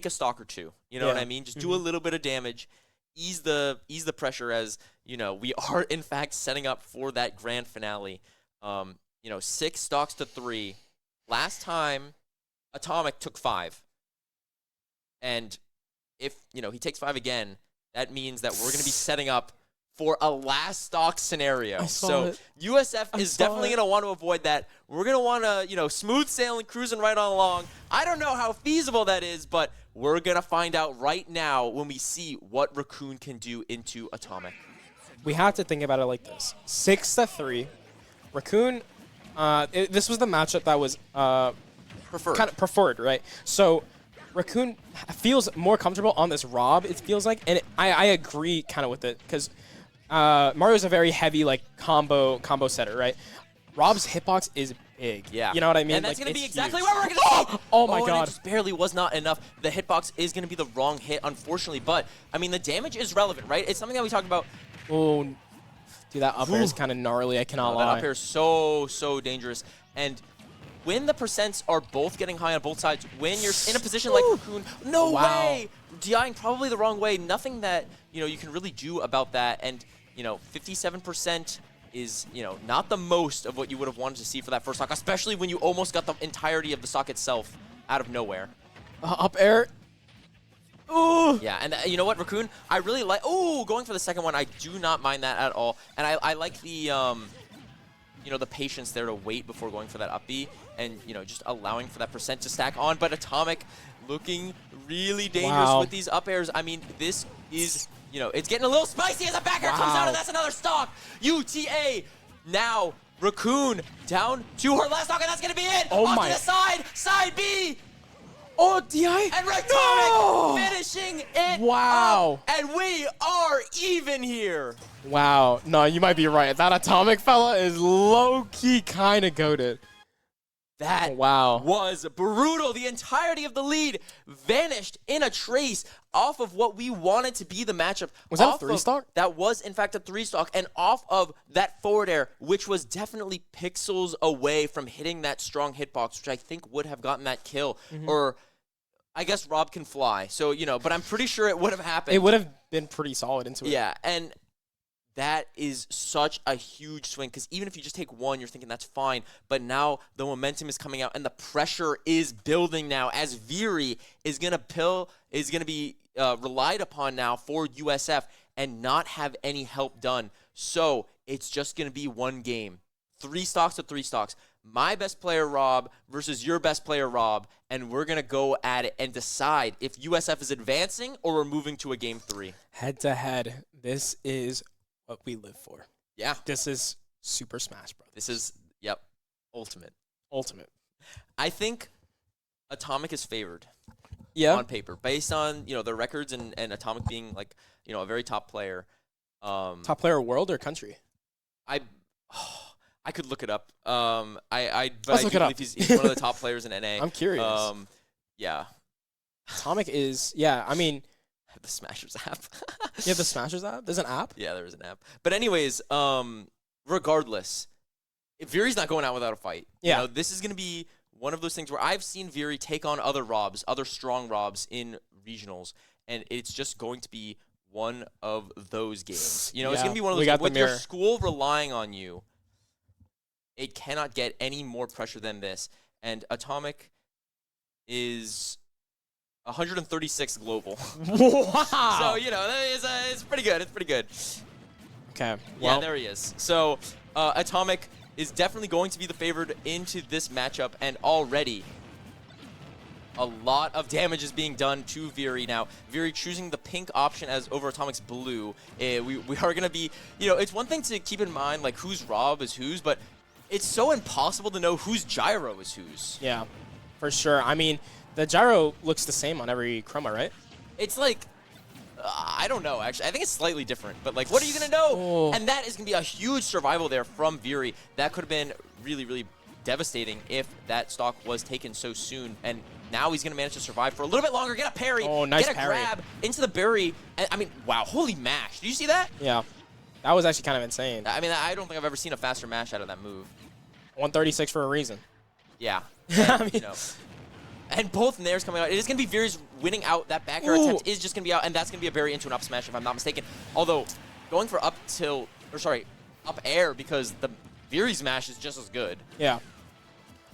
[SPEAKER 4] a stock or two. You know what I mean? Just do a little bit of damage, ease the pressure as, you know, we are in fact setting up for that grand finale. 6 stocks to 3. Last time, Atomic took 5. And if, you know, he takes 5 again, that means that we're gonna be setting up for a last stock scenario. So USF is definitely going to want to avoid that. We're going to want to, you know, smooth sailing, cruising right on along. I don't know how feasible that is, but we're going to find out right now when we see what Raccoon can do into Atomic.
[SPEAKER 5] We have to think about it like this: 6-3. Raccoon this was the matchup that was
[SPEAKER 4] Preferred.
[SPEAKER 5] kind of preferred, right? So Raccoon feels more comfortable on this Rob, it feels like, and I agree kind of with it, because Mario's a very heavy like combo setter, right? Rob's hitbox is big.
[SPEAKER 4] Yeah.
[SPEAKER 5] You know what I mean?
[SPEAKER 4] And that's
[SPEAKER 5] Like,
[SPEAKER 4] going to be
[SPEAKER 5] it's
[SPEAKER 4] exactly
[SPEAKER 5] huge.
[SPEAKER 4] what we're going to see.
[SPEAKER 5] Oh my
[SPEAKER 4] and
[SPEAKER 5] god.
[SPEAKER 4] it just barely was not enough. The hitbox is going to be the wrong hit, unfortunately. But, I mean, the damage is relevant, right? It's something that we talked about.
[SPEAKER 5] Oh, dude, that up air is kind of gnarly. I cannot lie.
[SPEAKER 4] That up air is so dangerous. And when the percents are both getting high on both sides, when you're in a position like Raccoon, no way! DIing probably the wrong way. Nothing that, you can really do about that. And, 57% is, not the most of what you would have wanted to see for that first stock, especially when you almost got the entirety of the stock itself out of nowhere.
[SPEAKER 5] Up air. Ooh.
[SPEAKER 4] Yeah, and you know what, Raccoon? I really like. Oh, going for the second one, I do not mind that at all. And I like the, the patience there to wait before going for that up B, and just allowing for that percent to stack on. But Atomic looking really dangerous with these up airs. I mean, this is. It's getting a little spicy as a backer comes out, and that's another stock. UTA now Raccoon down to her last stock, and that's gonna be it.
[SPEAKER 5] Oh
[SPEAKER 4] Off
[SPEAKER 5] my!
[SPEAKER 4] To the side B.
[SPEAKER 5] Oh, DI.
[SPEAKER 4] And Atomic finishing it.
[SPEAKER 5] Wow.
[SPEAKER 4] Up, and we are even here.
[SPEAKER 5] Wow. No, you might be right. That Atomic fella is low key kind of goated.
[SPEAKER 4] That was brutal. The entirety of the lead vanished in a trace off of what we wanted to be the matchup.
[SPEAKER 5] Was that a 3-stock?
[SPEAKER 4] That was, in fact, a 3-stock. And off of that forward air, which was definitely pixels away from hitting that strong hitbox, which I think would have gotten that kill. Or I guess Rob can fly. So, but I'm pretty sure it would have happened.
[SPEAKER 5] It would have been pretty solid into it.
[SPEAKER 4] Yeah, and that is such a huge swing, because even if you just take one, you're thinking that's fine. But now the momentum is coming out, and the pressure is building now, as Viri is gonna be relied upon now for USF and not have any help done. So it's just gonna be one game, 3 stocks to 3 stocks. My best player Rob versus your best player Rob, and we're gonna go at it and decide if USF is advancing or we're moving to a game 3.
[SPEAKER 5] Head to head, this is what we live for.
[SPEAKER 4] Yeah.
[SPEAKER 5] This is Super Smash Bros.
[SPEAKER 4] This is, ultimate. I think Atomic is favored on paper, based on, their records and Atomic being, like, a very top player.
[SPEAKER 5] Top player world or country?
[SPEAKER 4] I could look it up. But
[SPEAKER 5] Let's
[SPEAKER 4] I
[SPEAKER 5] look
[SPEAKER 4] do
[SPEAKER 5] it up.
[SPEAKER 4] believe he's one of the top players in NA.
[SPEAKER 5] I'm curious.
[SPEAKER 4] Yeah.
[SPEAKER 5] Atomic is, I mean.
[SPEAKER 4] The Smashers app.
[SPEAKER 5] You have the Smashers app? There's an app?
[SPEAKER 4] Yeah, there is an app. But anyways, regardless, Viri's not going out without a fight.
[SPEAKER 5] Yeah.
[SPEAKER 4] This is going to be one of those things where I've seen Viri take on other Robs, other strong Robs in regionals, and it's just going to be one of those games. It's going to be one of those games. With your school relying on you, it cannot get any more pressure than this. And Atomic is 136 global.
[SPEAKER 5] Wow.
[SPEAKER 4] So, it's pretty good. It's pretty good.
[SPEAKER 5] Okay.
[SPEAKER 4] Yeah, there he is. So, Atomic is definitely going to be the favored into this matchup, and already a lot of damage is being done to Viri now. Viri choosing the pink option as over Atomic's blue. We are going to be, it's one thing to keep in mind, like, whose Rob is whose, but it's so impossible to know whose Gyro is whose.
[SPEAKER 5] Yeah, for sure. I mean, the gyro looks the same on every chroma, right?
[SPEAKER 4] It's like, I don't know, actually. I think it's slightly different, but, like, what are you going to know?
[SPEAKER 5] Oh.
[SPEAKER 4] And that is going to be a huge survival there from Viri. That could have been really, really devastating if that stock was taken so soon. And now he's going to manage to survive for a little bit longer, get a parry,
[SPEAKER 5] nice
[SPEAKER 4] get a
[SPEAKER 5] parry.
[SPEAKER 4] grab into the berry. And, I mean, wow, holy mash. Did you see that?
[SPEAKER 5] Yeah. That was actually kind of insane.
[SPEAKER 4] I mean, I don't think I've ever seen a faster mash out of that move.
[SPEAKER 5] 136 for a reason.
[SPEAKER 4] Yeah.
[SPEAKER 5] I
[SPEAKER 4] And,
[SPEAKER 5] mean,
[SPEAKER 4] and both nairs coming out. It is going to be Viri's winning out. That back air attempt is just going to be out, and that's going to be a berry into an up smash, if I'm not mistaken. Although, going for up air, because the Viri's mash is just as good.
[SPEAKER 5] Yeah.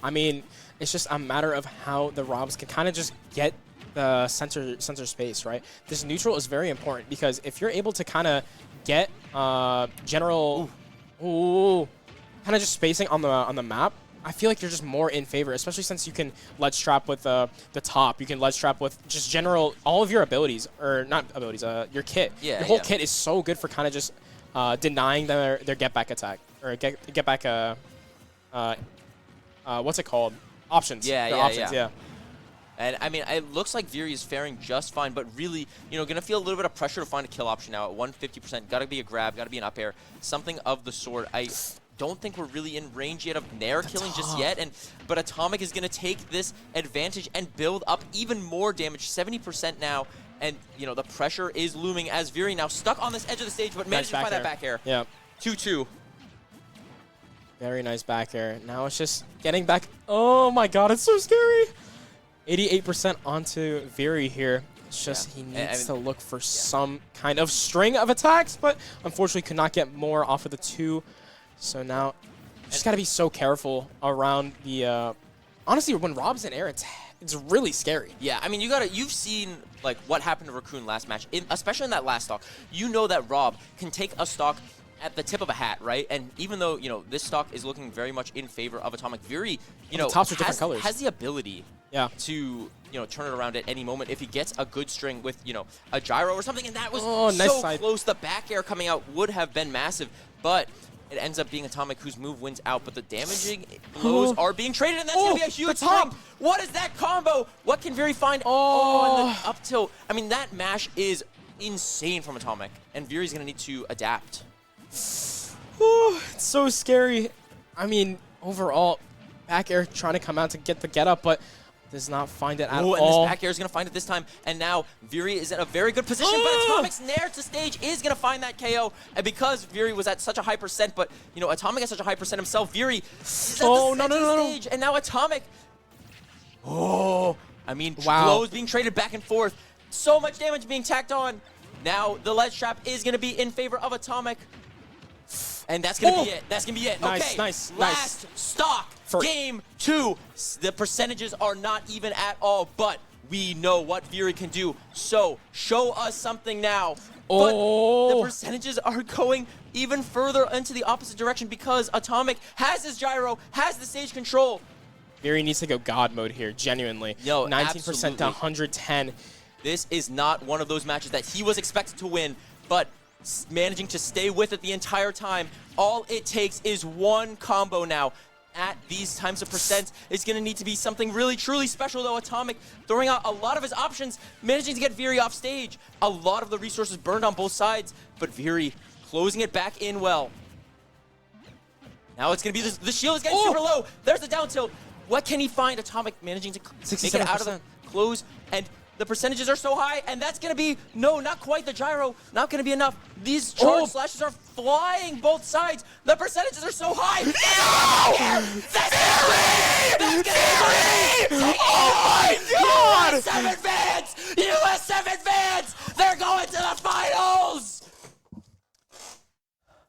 [SPEAKER 5] I mean, it's just a matter of how the Robs can kind of just get the sensor space, right? This neutral is very important, because if you're able to kind of get general, kind of just spacing on the map, I feel like you're just more in favor, especially since you can ledge trap with the top. You can ledge trap with just general, all of your abilities, or not abilities, your kit.
[SPEAKER 4] Yeah,
[SPEAKER 5] your whole kit is so good for kind of just denying their get back attack, or get back what's it called? Options.
[SPEAKER 4] Yeah,
[SPEAKER 5] Their
[SPEAKER 4] yeah,
[SPEAKER 5] options,
[SPEAKER 4] yeah. And I mean, it looks like Viri is faring just fine, but really, gonna feel a little bit of pressure to find a kill option now at 150%. Gotta be a grab, gotta be an up air, something of the sort. I don't think we're really in range yet of Nair killing just yet, but Atomic is gonna take this advantage and build up even more damage, 70% now. And, the pressure is looming as Viri now stuck on this edge of the stage, but managed to find that back air.
[SPEAKER 5] Yeah.
[SPEAKER 4] 2-2.
[SPEAKER 5] Very nice back air. Now it's just getting back. Oh my god, it's so scary. 88% onto Viri here. It's just he needs to look for some kind of string of attacks, but unfortunately could not get more off of the 2. So now just got to be so careful around the honestly, when Rob's in air, it's really scary.
[SPEAKER 4] Yeah, I mean, you've seen like what happened to Raccoon last match, especially in that last stock. You know that Rob can take a stock at the tip of a hat, right? And even though, this stock is looking very much in favor of Atomic, Viri,
[SPEAKER 5] the tops are different colors.
[SPEAKER 4] Has the ability to, turn it around at any moment if he gets a good string with, a gyro or something. And that was so close. The back air coming out would have been massive, but it ends up being Atomic whose move wins out, but the damaging blows are being traded, and that's going to be a huge string. What is that combo? What can Viri find? And the up tilt. I mean, that mash is insane from Atomic, and Viri's going to need to adapt.
[SPEAKER 5] It's so scary. I mean, overall, back air trying to come out to get the get up, but does not find it at all.
[SPEAKER 4] And this back air is going to find it this time. And now Viri is in a very good position, but Atomic's Nair to stage is going to find that KO. And because Viri was at such a high percent, but, Atomic has such a high percent himself, Viri is at the stage. And now Atomic. I mean, blows being traded back and forth. So much damage being tacked on. Now the ledge trap is going to be in favor of Atomic. And that's going to be it. That's going to be it.
[SPEAKER 5] Nice.
[SPEAKER 4] Last stock. Game 2. The percentages are not even at all, but we know what Viri can do. So show us something now. But the percentages are going even further into the opposite direction because Atomic has his gyro, has the stage control.
[SPEAKER 5] Viri needs to go God mode here, genuinely. 19% to 110.
[SPEAKER 4] This is not one of those matches that he was expected to win, but managing to stay with it the entire time. All it takes is one combo now. At these times of percent, it's going to need to be something really, truly special, though. Atomic throwing out a lot of his options, managing to get Viri off stage. A lot of the resources burned on both sides, but Viri closing it back in well. Now it's going to be the shield is getting super low. There's the down tilt. What can he find? Atomic managing to make it out of the close, and the percentages are so high, and that's going to be, no, not quite the gyro, not going to be enough. These charge slashes are flying both sides. The percentages are so high. No! Oh my God! USF advance! USF advance! They're going to the finals!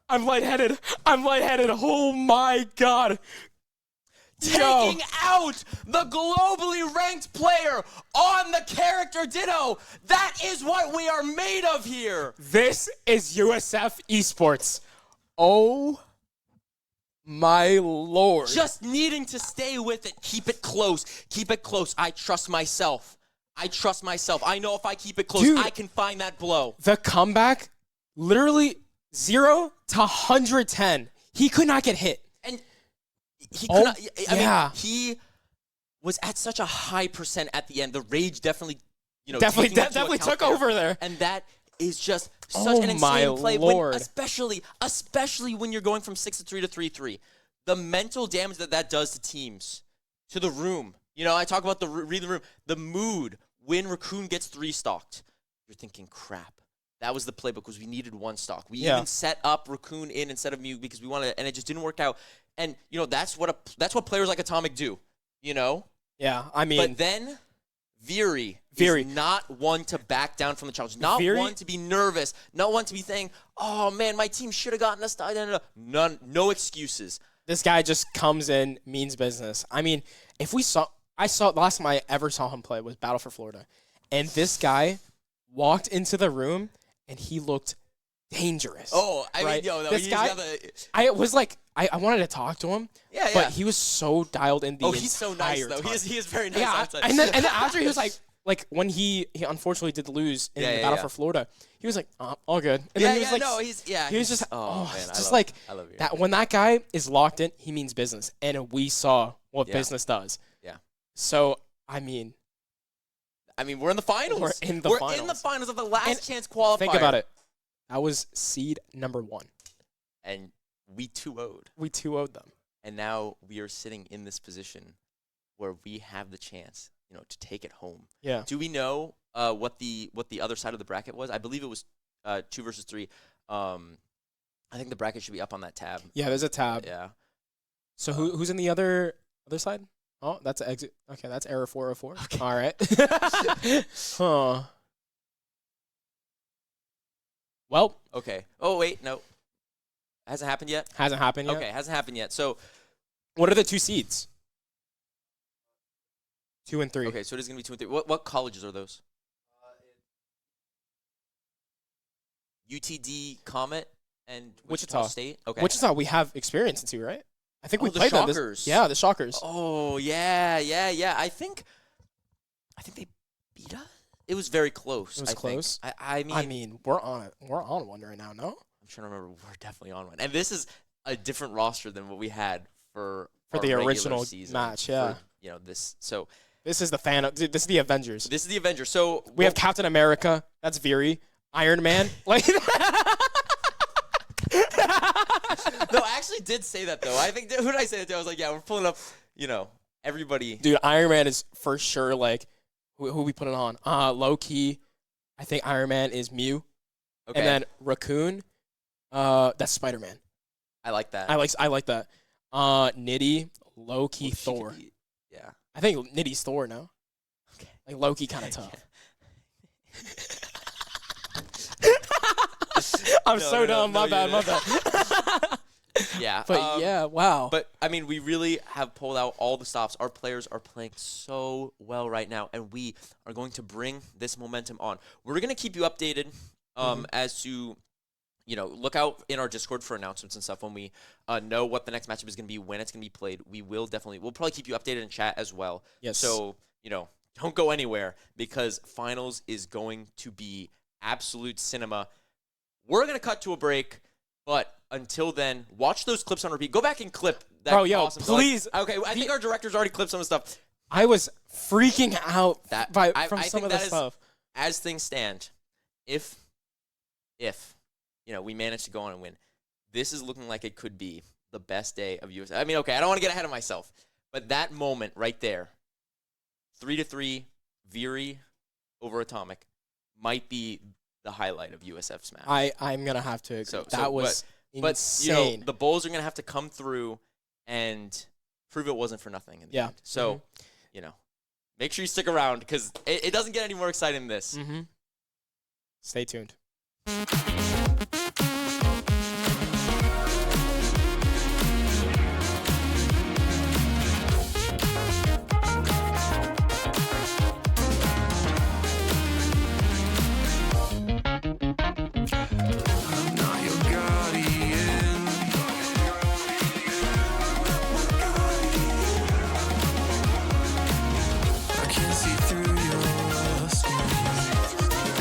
[SPEAKER 5] I'm lightheaded. Oh my God.
[SPEAKER 4] Taking out the globally ranked player on the character Ditto. That is what we are made of here.
[SPEAKER 5] This is USF Esports. Oh my Lord.
[SPEAKER 4] Just needing to stay with it. Keep it close. Keep it close. I trust myself. I know if I keep it close, dude, I can find that blow.
[SPEAKER 5] The comeback, literally 0 to 110. He could not get hit.
[SPEAKER 4] He could not, I mean, he was at such a high percent at the end. The rage definitely,
[SPEAKER 5] definitely took over there.
[SPEAKER 4] And that is just such an insane play.
[SPEAKER 5] Lord.
[SPEAKER 4] When, especially when you're going from 6-3 to 3-3. The mental damage that does to teams, to the room. I talk about read the room. The mood when Raccoon gets 3-stocked. You're thinking, crap. That was the playbook because we needed 1 stock. We even set up Raccoon in instead of Mew because we wanted, and it just didn't work out. And that's what players like Atomic do.
[SPEAKER 5] Yeah, I mean.
[SPEAKER 4] But then Viri is not one to back down from the challenge. Not one to be nervous. Not one to be saying, "Oh man, my team should have gotten a stock." No excuses.
[SPEAKER 5] This guy just comes in, means business. I mean, the last time I ever saw him play was Battle for Florida, and this guy walked into the room and he looked dangerous.
[SPEAKER 4] This
[SPEAKER 5] guy. I was like, I wanted to talk to him. But he was so dialed in.
[SPEAKER 4] He's so nice though. He is very nice.
[SPEAKER 5] Yeah, and then after he was like like when he unfortunately did lose in
[SPEAKER 4] Yeah,
[SPEAKER 5] the
[SPEAKER 4] yeah,
[SPEAKER 5] battle
[SPEAKER 4] yeah.
[SPEAKER 5] for Florida, he was like, all good. And
[SPEAKER 4] Yeah,
[SPEAKER 5] then he was
[SPEAKER 4] yeah,
[SPEAKER 5] like,
[SPEAKER 4] no, he's
[SPEAKER 5] he was just,
[SPEAKER 4] oh,
[SPEAKER 5] oh,
[SPEAKER 4] man,
[SPEAKER 5] just like
[SPEAKER 4] I love you.
[SPEAKER 5] that. When that guy is locked in, he means business, and we saw what
[SPEAKER 4] Yeah.
[SPEAKER 5] business does.
[SPEAKER 4] Yeah.
[SPEAKER 5] So I mean,
[SPEAKER 4] we're in the finals.
[SPEAKER 5] We're in the
[SPEAKER 4] We're in the
[SPEAKER 5] finals.
[SPEAKER 4] finals of the last
[SPEAKER 5] And
[SPEAKER 4] chance qualifier.
[SPEAKER 5] think about it. That was seed number 1.
[SPEAKER 4] And we 2-0'd.
[SPEAKER 5] We 2-0'd them.
[SPEAKER 4] And now we are sitting in this position where we have the chance, to take it home.
[SPEAKER 5] Yeah.
[SPEAKER 4] Do we know what the other side of the bracket was? I believe it was 2 versus 3. I think the bracket should be up on that tab.
[SPEAKER 5] Yeah, there's a tab.
[SPEAKER 4] Yeah.
[SPEAKER 5] So who's in the other side? Oh, that's an exit. Okay, that's error 404.
[SPEAKER 4] Okay.
[SPEAKER 5] All right. Huh. Well,
[SPEAKER 4] Okay. Oh, wait, no. Hasn't happened yet?
[SPEAKER 5] hasn't happened yet.
[SPEAKER 4] Okay, hasn't happened yet. So,
[SPEAKER 5] What are the 2 seeds? 2 and 3.
[SPEAKER 4] okay, so it is going to be 2 and 3. What colleges are those? UTD, Comet, and Wichita
[SPEAKER 5] Wichita.
[SPEAKER 4] State? Okay.
[SPEAKER 5] Wichita, we have experience into, right? I think we
[SPEAKER 4] the
[SPEAKER 5] played them.
[SPEAKER 4] Shockers.
[SPEAKER 5] Yeah, the Shockers.
[SPEAKER 4] Oh, yeah. I think they beat us. It was very close.
[SPEAKER 5] It was
[SPEAKER 4] I think.
[SPEAKER 5] close?
[SPEAKER 4] I mean,
[SPEAKER 5] We're on it. We're on one right now, no?
[SPEAKER 4] I'm trying to remember. We're definitely on one. And this is a different roster than what we had for
[SPEAKER 5] For
[SPEAKER 4] our
[SPEAKER 5] the
[SPEAKER 4] regular
[SPEAKER 5] original
[SPEAKER 4] season
[SPEAKER 5] match, yeah.
[SPEAKER 4] For, this. So
[SPEAKER 5] This is the dude, this is the Avengers.
[SPEAKER 4] this is the Avengers. So
[SPEAKER 5] We have Captain America. That's Viri. Iron Man. Like
[SPEAKER 4] No, I actually did say that though. I think who did I say that to? I was like, yeah, we're pulling up. Everybody.
[SPEAKER 5] Dude, Iron Man is for sure like who we put it on? Low key. I think Iron Man is Mew.
[SPEAKER 4] Okay.
[SPEAKER 5] And then Raccoon. That's Spider-Man.
[SPEAKER 4] I like that.
[SPEAKER 5] I like that. Nitty, low key
[SPEAKER 4] Well, she could
[SPEAKER 5] Thor.
[SPEAKER 4] be- Yeah.
[SPEAKER 5] I think Nitty's Thor now.
[SPEAKER 4] Okay.
[SPEAKER 5] Like low key kind of tough. I'm
[SPEAKER 4] No,
[SPEAKER 5] so
[SPEAKER 4] no,
[SPEAKER 5] dumb.
[SPEAKER 4] no,
[SPEAKER 5] My bad.
[SPEAKER 4] you're
[SPEAKER 5] My bad.
[SPEAKER 4] Yeah.
[SPEAKER 5] But yeah, wow.
[SPEAKER 4] But we really have pulled out all the stops. Our players are playing so well right now, and we are going to bring this momentum on. We're going to keep you updated as to, look out in our Discord for announcements and stuff when we know what the next matchup is going to be, when it's going to be played. We'll probably keep you updated in chat as well.
[SPEAKER 5] Yes.
[SPEAKER 4] So, don't go anywhere because finals is going to be absolute cinema. We're going to cut to a break, but until then, watch those clips on repeat. Go back and clip that.
[SPEAKER 5] Bro, yo,
[SPEAKER 4] awesome
[SPEAKER 5] please.
[SPEAKER 4] Okay, I think our director's already clipped some of the stuff.
[SPEAKER 5] I was freaking out
[SPEAKER 4] I
[SPEAKER 5] from some
[SPEAKER 4] think
[SPEAKER 5] of the
[SPEAKER 4] that is-
[SPEAKER 5] stuff.
[SPEAKER 4] As things stand, if we manage to go on and win, this is looking like it could be the best day of USF. I mean, okay, I don't want to get ahead of myself, but that moment right there, 3-3, Viri over Atomic, might be the highlight of USF Smash.
[SPEAKER 5] I'm gonna have to agree.
[SPEAKER 4] So-
[SPEAKER 5] That was
[SPEAKER 4] But
[SPEAKER 5] insane.
[SPEAKER 4] the Bulls are gonna have to come through and prove it wasn't for nothing in the
[SPEAKER 5] Yeah.
[SPEAKER 4] end. So, make sure you stick around because it doesn't get any more exciting than this.
[SPEAKER 5] Stay tuned.
[SPEAKER 3] I'm not your guardian. I can't see through your skin.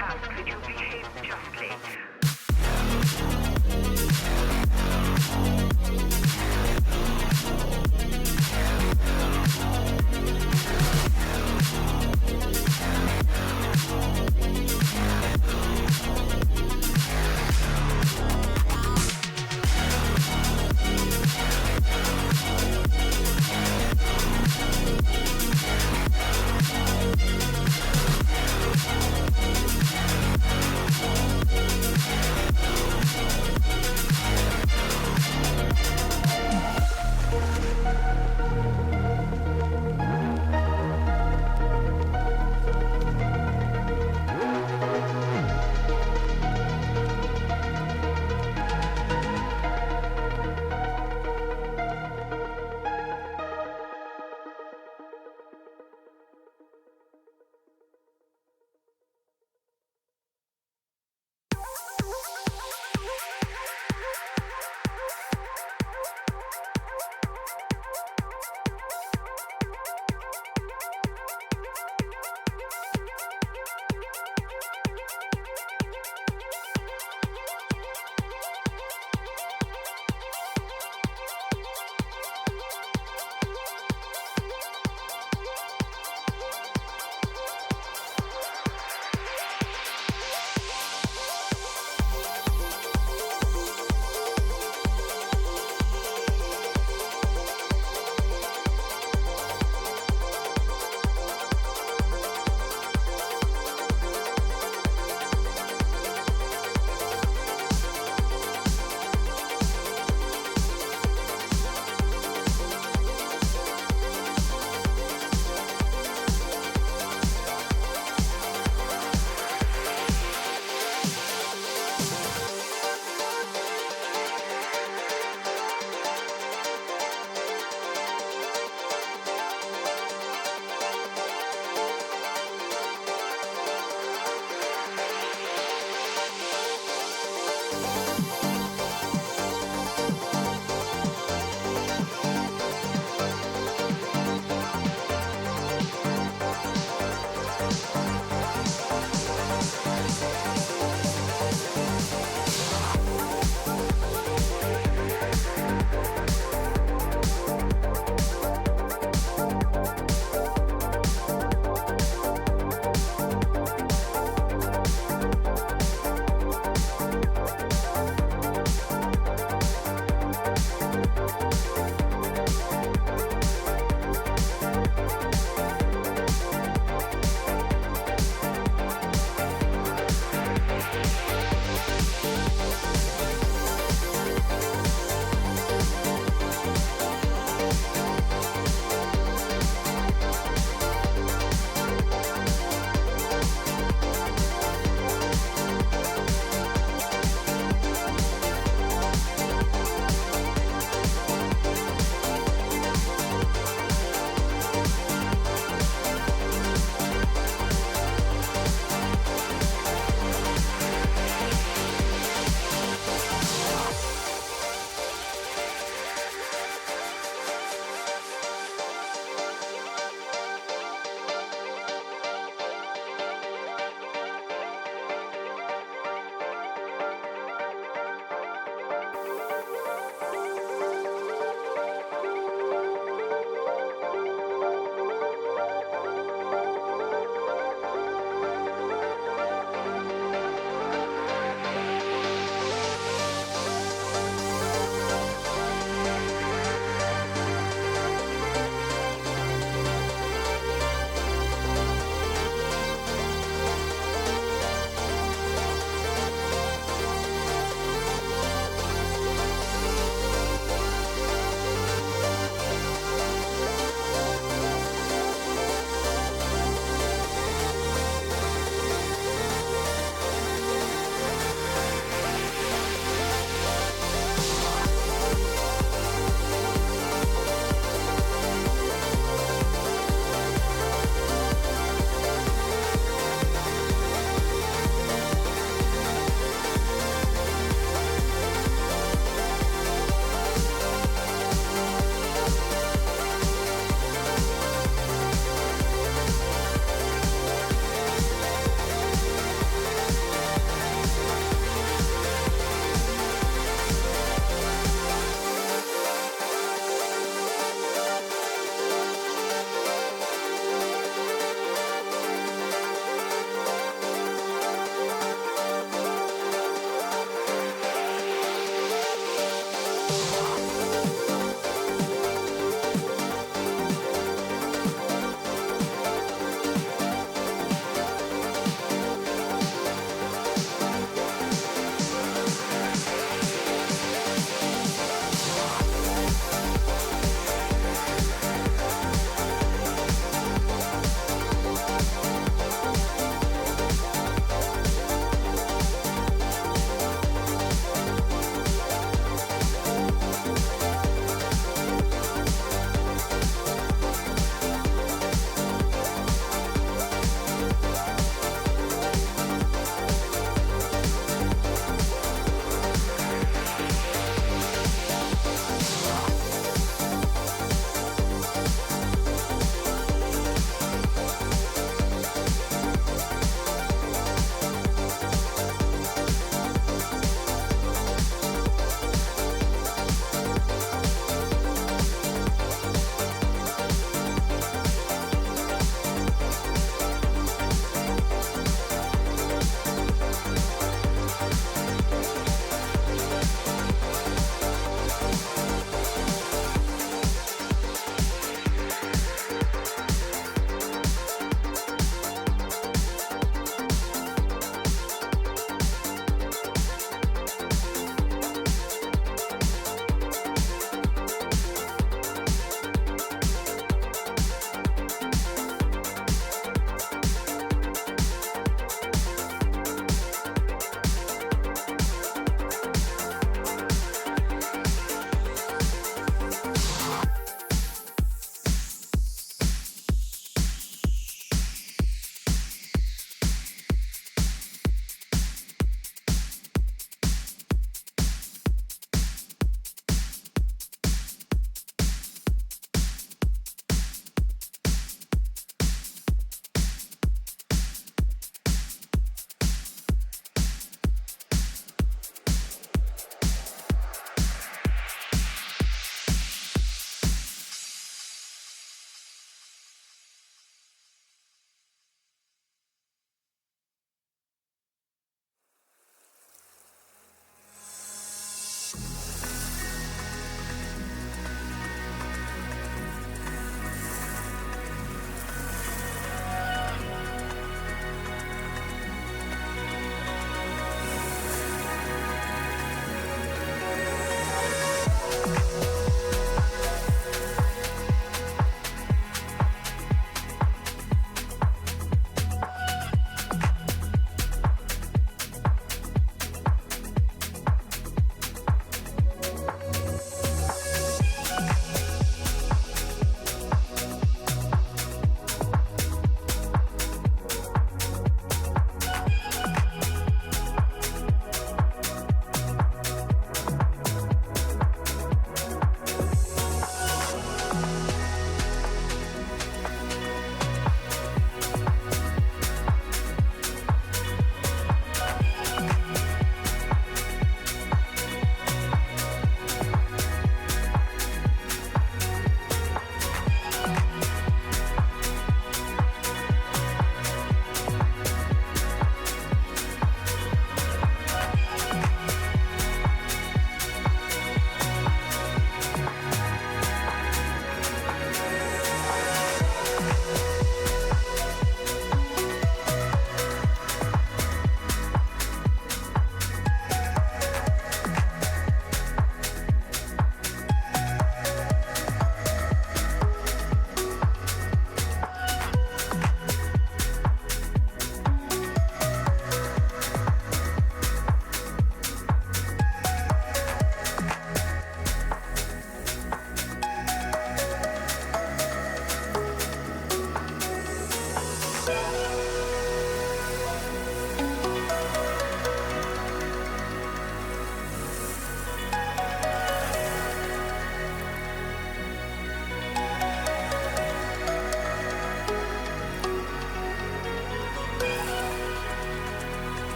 [SPEAKER 6] ask that you behave justly.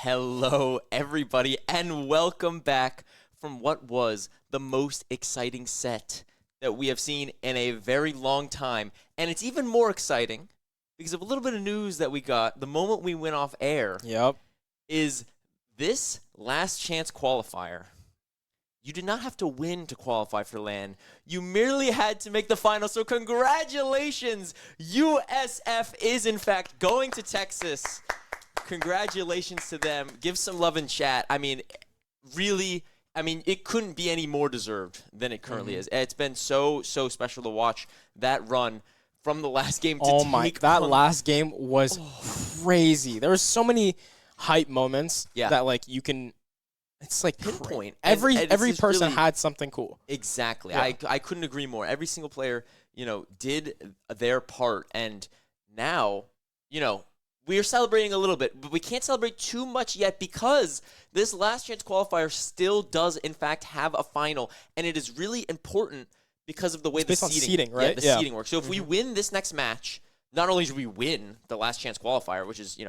[SPEAKER 4] Hello, everybody, and welcome back from what was the most exciting set that we have seen in a very long time. And it's even more exciting because of a little bit of news that we got the moment we went off air.
[SPEAKER 5] Yep.
[SPEAKER 4] Is this last chance qualifier. You did not have to win to qualify for LAN. You merely had to make the final. So congratulations. USF is, in fact, going to Texas. Congratulations to them. Give some love in chat. I mean, really, it couldn't be any more deserved than it currently is. It's been so special to watch that run from the last game to
[SPEAKER 5] that last game was crazy. There were so many hype moments that, like, you can... It's like
[SPEAKER 4] pinpoint.
[SPEAKER 5] Every person
[SPEAKER 4] really,
[SPEAKER 5] had something cool.
[SPEAKER 4] Exactly.
[SPEAKER 5] Yeah.
[SPEAKER 4] I couldn't agree more. Every single player, did their part. And now, we are celebrating a little bit, but we can't celebrate too much yet because this last chance qualifier still does, in fact, have a final. And it is really important because of the way the
[SPEAKER 5] seeding, right?
[SPEAKER 4] Seeding works. So if we win this next match, not only should we win the last chance qualifier, which is,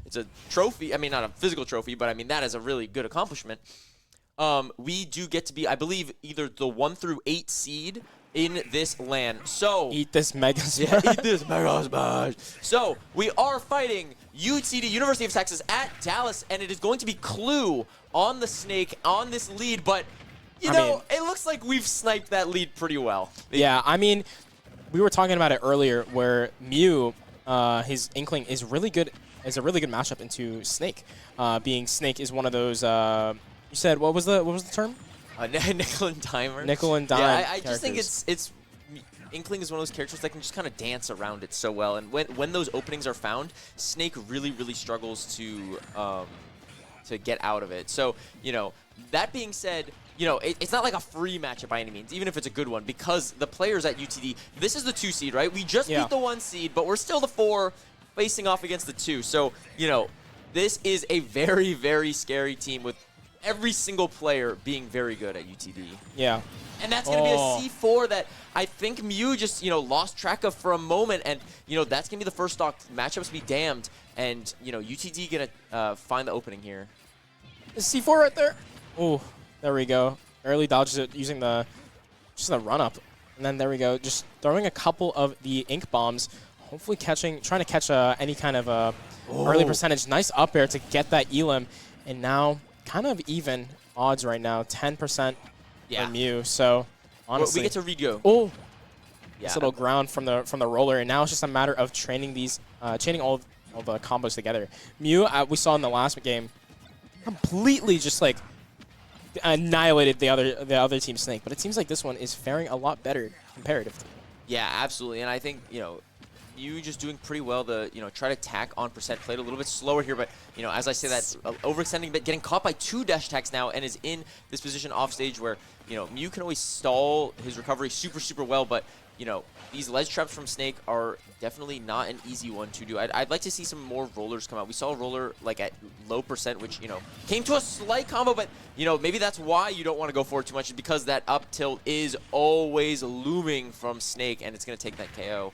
[SPEAKER 4] it's a trophy. I mean, not a physical trophy, but that is a really good accomplishment. We do get to be, I believe, either the 1 through 8 seed in this LAN. So
[SPEAKER 5] eat this Mega Smash.
[SPEAKER 4] Eat this Mega Smash. So we are fighting UTD, University of Texas, at Dallas, and it is going to be Clue on the Snake on this lead. But it looks like we've sniped that lead pretty well.
[SPEAKER 5] Yeah, we were talking about it earlier, where Mew, his Inkling is really good. Is a really good matchup into Snake. Being Snake is one of those. You said what was the term?
[SPEAKER 4] Nickel and dimer.
[SPEAKER 5] Nickel and dime.
[SPEAKER 4] Yeah, I just think it's Inkling is one of those characters that can just kind of dance around it so well. And when those openings are found, Snake really struggles to get out of it. So that being said. It's not like a free matchup by any means, even if it's a good one, because the players at UTD, this is the 2 seed, right? We just beat the 1 seed, but we're still the 4 facing off against the 2. So, this is a very, very scary team with every single player being very good at UTD.
[SPEAKER 5] Yeah.
[SPEAKER 4] And that's going to be a C4 that I think Mew just, lost track of for a moment. And, that's going to be the first stock. Matchups be damned. And, UTD going to find the opening here.
[SPEAKER 5] C4 right there. Oh. There we go. Early dodges it using just the run-up. And then there we go. Just throwing a couple of the ink bombs. Hopefully trying to catch any kind of early percentage. Nice up air to get that elim. And now kind of even odds right now. 10% for Mew. So honestly.
[SPEAKER 4] We get to re-go.
[SPEAKER 5] Oh. Yeah. This little ground from the roller. And now it's just a matter of chaining all the combos together. Mew, we saw in the last game, completely just like annihilated the other team's Snake, but it seems like this one is faring a lot better comparatively.
[SPEAKER 4] Yeah, absolutely, and I think you just doing pretty well to try to tack on percent. Played a little bit slower here, but as I say that, overextending a bit, getting caught by 2 dash attacks now, and is in this position off stage where Mew can always stall his recovery super well, but these ledge traps from Snake are definitely not an easy one to do. I'd like to see some more rollers come out. We saw a roller like at low percent, which came to a slight combo, but maybe that's why you don't want to go for it too much, because that up tilt is always looming from Snake, and it's gonna take that KO.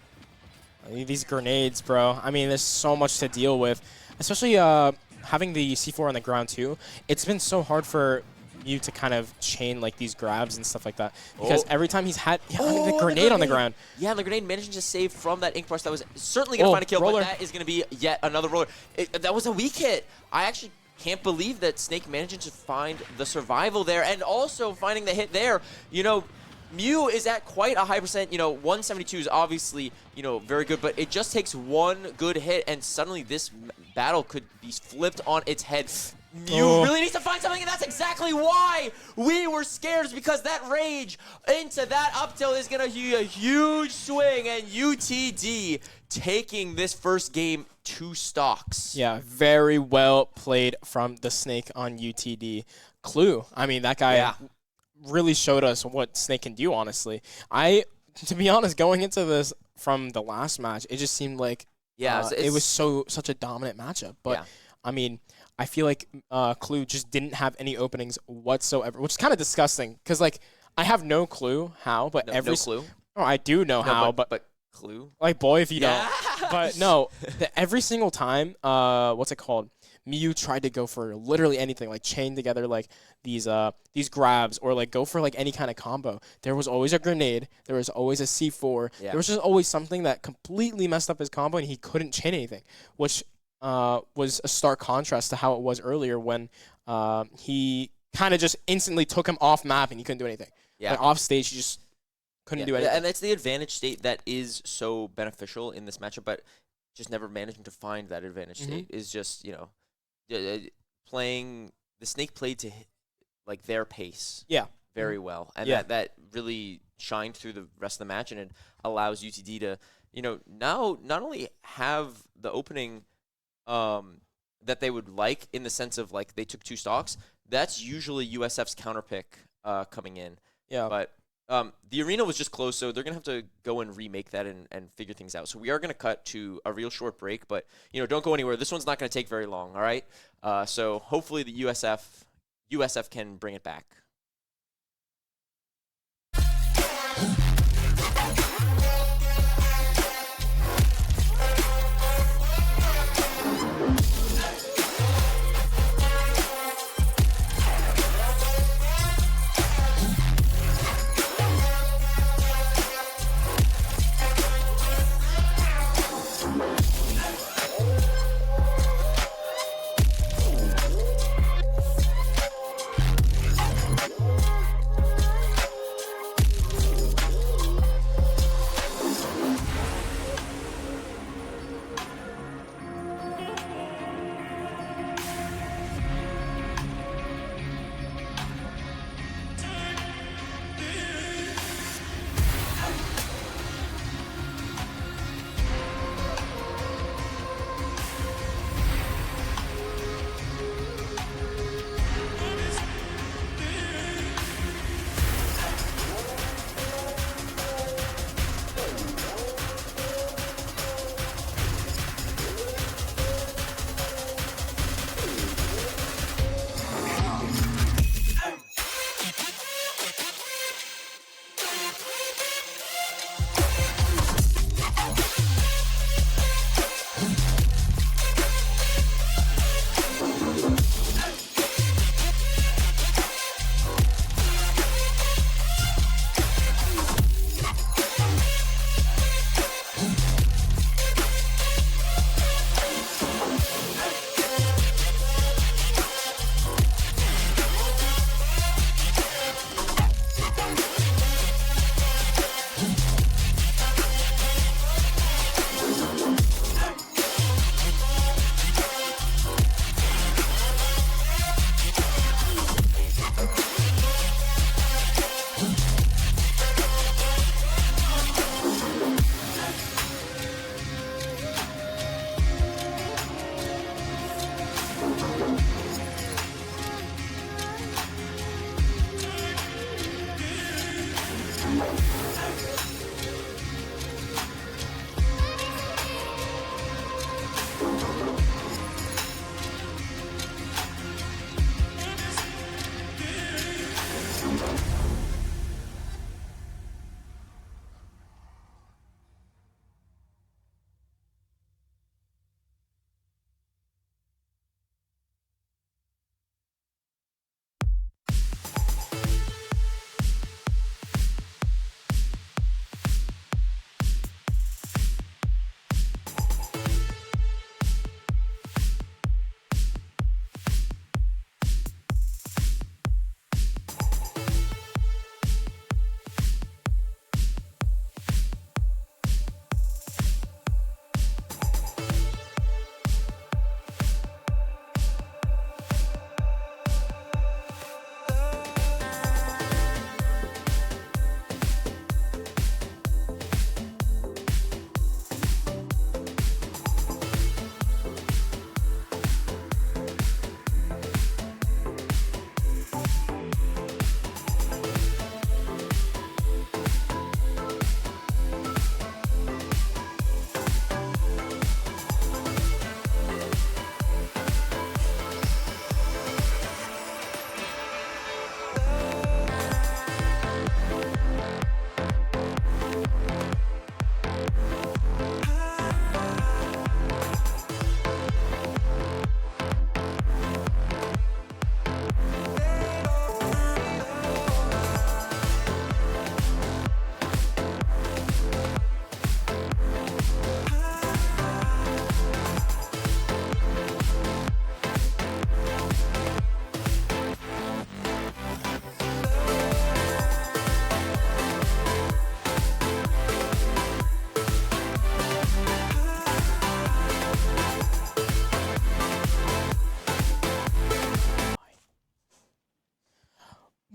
[SPEAKER 5] These grenades, bro. There's so much to deal with, especially having the C4 on the ground too. It's been so hard for Mew to kind of chain like these grabs and stuff like that, because every time he's had the grenade on the ground.
[SPEAKER 4] Yeah, the grenade managing to save from that ink brush. That was certainly going to find a kill,
[SPEAKER 5] roller.
[SPEAKER 4] but that is going to be yet another roller. That was a weak hit. I actually can't believe that Snake managing to find the survival there and also finding the hit there. Mew is at quite a high percent. 172 is obviously, very good, but it just takes one good hit and suddenly this battle could be flipped on its head. Mew really needs to find something, and that's exactly why we were scared, is because that rage into that up tilt is going to be a huge swing, and UTD taking this first game 2 stocks.
[SPEAKER 5] Yeah, very well played from the Snake on UTD. Clue, that guy really showed us what Snake can do, honestly. To be honest, going into this from the last match, it just seemed like it was such a dominant matchup. But, I feel like Clue just didn't have any openings whatsoever, which is kind of disgusting, because, I have no clue how, but
[SPEAKER 4] no clue?
[SPEAKER 5] Oh, I do know how, but
[SPEAKER 4] Clue?
[SPEAKER 5] Boy, if you don't. But no, every single time, what's it called? Miyu tried to go for literally anything, like chain together like these grabs or like go for like any kind of combo. There was always a grenade. There was always a C4.
[SPEAKER 4] Yeah.
[SPEAKER 5] There was just always something that completely messed up his combo, and he couldn't chain anything, which was a stark contrast to how it was earlier when he kind of just instantly took him off map and he couldn't do anything.
[SPEAKER 4] Yeah.
[SPEAKER 5] Like off stage, he just couldn't do anything.
[SPEAKER 4] And that's the advantage state that is so beneficial in this matchup, but just never managing to find that advantage state is just, you know, playing the Snake played to like their pace very well, and that really shined through the rest of the match, and it allows UTD to, you know, now not only have the opening that they would like in the sense of like they took 2 stocks. That's usually USF's counter pick coming in.
[SPEAKER 5] Yeah.
[SPEAKER 4] But the arena was just closed, so they're going to have to go and remake that and figure things out. So we are going to cut to a real short break, but, you know, don't go anywhere. This one's not going to take very long, all right? So hopefully the USF can bring it back.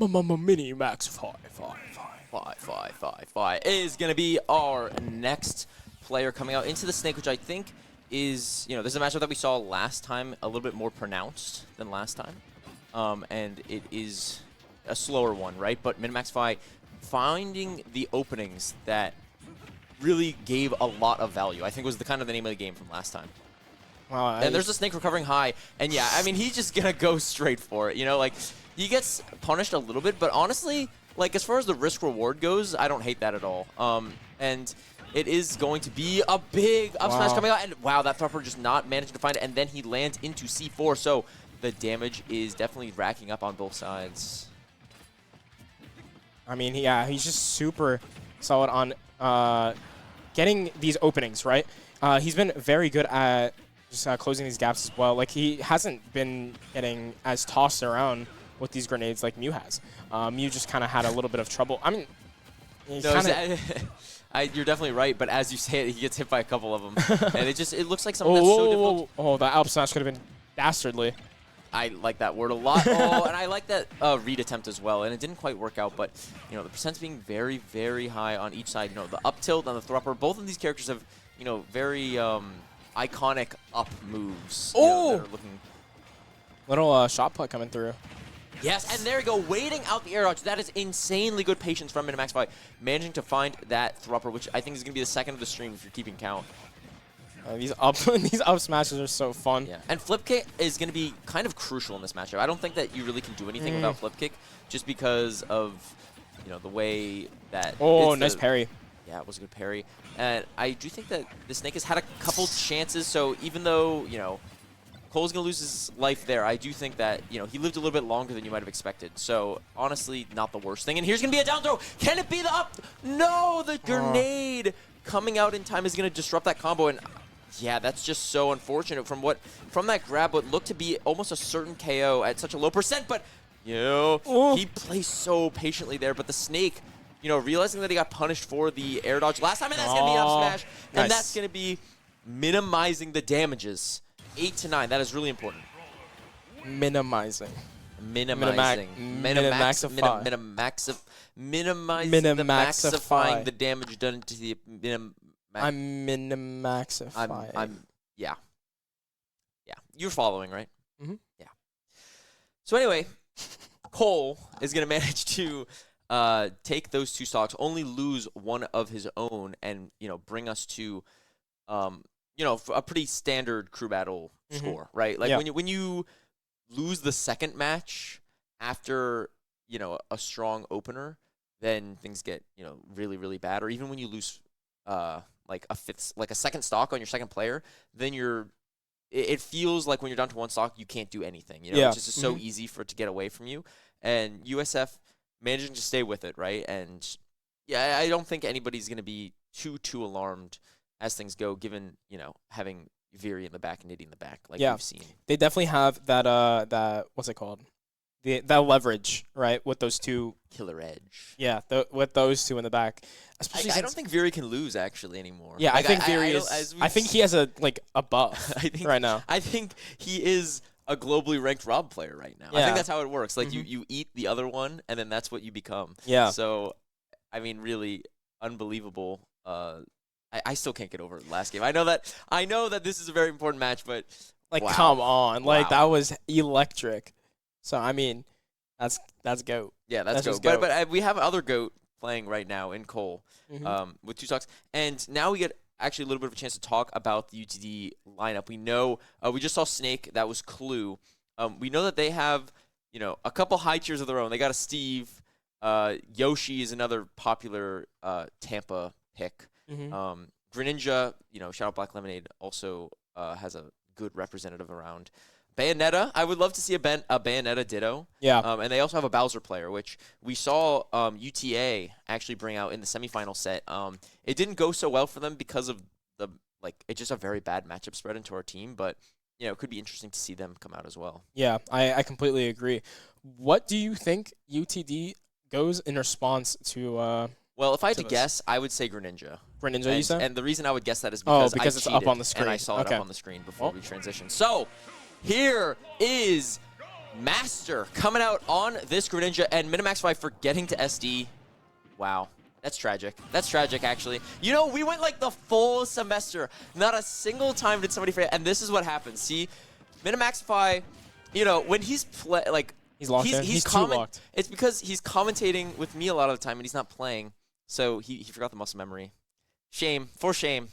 [SPEAKER 5] Mini Max 5
[SPEAKER 4] is going to be our next player coming out into the Snake, which I think is, this is a matchup that we saw last time, a little bit more pronounced than last time. And it is a slower one, right? But Minimax Fi finding the openings that really gave a lot of value, I think was the kind of the name of the game from last time.
[SPEAKER 5] Wow,
[SPEAKER 4] And there's a Snake recovering high, and yeah, I mean, he's just gonna go straight for it, like, he gets punished a little bit, but honestly, like, as far as the risk-reward goes, I don't hate that at all. And it is going to be a big up smash coming out, and wow, that Thropper just not managing to find it, and then he lands into C4, so the damage is definitely racking up on both sides.
[SPEAKER 5] I mean, yeah, he's just super solid on getting these openings, right? He's been very good at just closing these gaps as well. Like, he hasn't been getting as tossed around with these grenades like Mew has. Mew just kind of had a little bit of trouble. I mean,
[SPEAKER 4] you're definitely right, but as you say it, he gets hit by a couple of them. And it looks like something that's so difficult.
[SPEAKER 5] Oh, that up smash could have been dastardly.
[SPEAKER 4] I like that word a lot. Oh, and I like that read attempt as well. And it didn't quite work out, but the percents being very, very high on each side. The up tilt and the thropper. Both of these characters have, very iconic up moves.
[SPEAKER 5] Oh,
[SPEAKER 4] that are looking
[SPEAKER 5] little shot put coming through.
[SPEAKER 4] Yes, and there we go, waiting out the air dodge. That is insanely good patience from Minimax Fi, managing to find that thropper, which I think is going to be the second of the stream if you're keeping count.
[SPEAKER 5] These up smashes are so fun.
[SPEAKER 4] Yeah, and flip kick is going to be kind of crucial in this matchup. I don't think that you really can do anything without flip kick, just because of the way that.
[SPEAKER 5] Oh, nice parry.
[SPEAKER 4] Yeah, it was a good parry, and I do think that the Snake has had a couple chances. So even though Cole's going to lose his life there, I do think that he lived a little bit longer than you might have expected. So honestly, not the worst thing. And here's going to be a down throw. Can it be the up? No, the grenade coming out in time is going to disrupt that combo. And yeah, that's just so unfortunate from that grab, what looked to be almost a certain KO at such a low percent, but he plays so patiently there. But the Snake, realizing that he got punished for the air dodge last time, and that's going to be an up smash, and that's going to be minimizing the damages. 8 to 9, that is really important.
[SPEAKER 5] Minimizing
[SPEAKER 4] the damage done to the
[SPEAKER 5] I'm minimaxifying.
[SPEAKER 4] Yeah, you're following, right?
[SPEAKER 5] Mm-hmm.
[SPEAKER 4] Yeah. So anyway, Cole is going to manage to take those two stocks, only lose one of his own, and bring us to a pretty standard crew battle score, right? Like when you lose the second match after a strong opener, then things get really, really bad. Or even when you lose like a second stock on your second player, then it feels like when you're down to one stock, you can't do anything. It's just so easy for it to get away from you. And USF managing to stay with it, right? And yeah, I don't think anybody's going to be too alarmed as things go, given having Viri in the back and Nitty in the back, like we've seen. They
[SPEAKER 5] definitely have that what's it called? That leverage, right, with those two.
[SPEAKER 4] Killer edge.
[SPEAKER 5] Yeah, with those two in the back. Especially
[SPEAKER 4] I don't think Viri can lose actually anymore.
[SPEAKER 5] Yeah,
[SPEAKER 4] like,
[SPEAKER 5] I think Viri is. I think he has a buff right now.
[SPEAKER 4] I think he is a globally ranked Rob player right now.
[SPEAKER 5] Yeah.
[SPEAKER 4] I think that's how it works. Like you eat the other one, and then that's what you become.
[SPEAKER 5] Yeah.
[SPEAKER 4] So, I mean, really unbelievable. I still can't get over the last game. I know that this is a very important match, but
[SPEAKER 5] like,
[SPEAKER 4] wow.
[SPEAKER 5] Come on, like that was electric. So I mean, that's GOAT.
[SPEAKER 4] Yeah, that's GOAT. But we have other GOAT playing right now in Cole with two stocks, and now we get actually a little bit of a chance to talk about the UTD lineup. We know we just saw Snake. That was Clue. We know that they have a couple high tiers of their own. They got a Steve. Yoshi is another popular Tampa pick. Greninja, shout out Black Lemonade, also has a good representative around. Bayonetta, I would love to see a Bayonetta Ditto.
[SPEAKER 5] Yeah.
[SPEAKER 4] And they also have a Bowser player, which we saw UTA actually bring out in the semifinal set. It didn't go so well for them because of it's just a very bad matchup spread into our team, but it could be interesting to see them come out as well.
[SPEAKER 5] Yeah, I completely agree. What do you think UTD goes in response to
[SPEAKER 4] Well, if I had to guess, I would say Greninja.
[SPEAKER 5] Greninja, you said?
[SPEAKER 4] And the reason I would guess that is because
[SPEAKER 5] because
[SPEAKER 4] I
[SPEAKER 5] it's up on the screen.
[SPEAKER 4] And I saw it up on the screen before we transitioned. So, here is Master coming out on this Greninja, and Minimaxify forgetting to SD. Wow. That's tragic. That's tragic, actually. You know, we went like the full semester. Not a single time did somebody forget. And this is what happens. See, Minimaxify, you know, when he's
[SPEAKER 5] He's locked in. He's too locked.
[SPEAKER 4] It's because he's commentating with me a lot of the time, and he's not playing. So he forgot the muscle memory. Shame. For shame.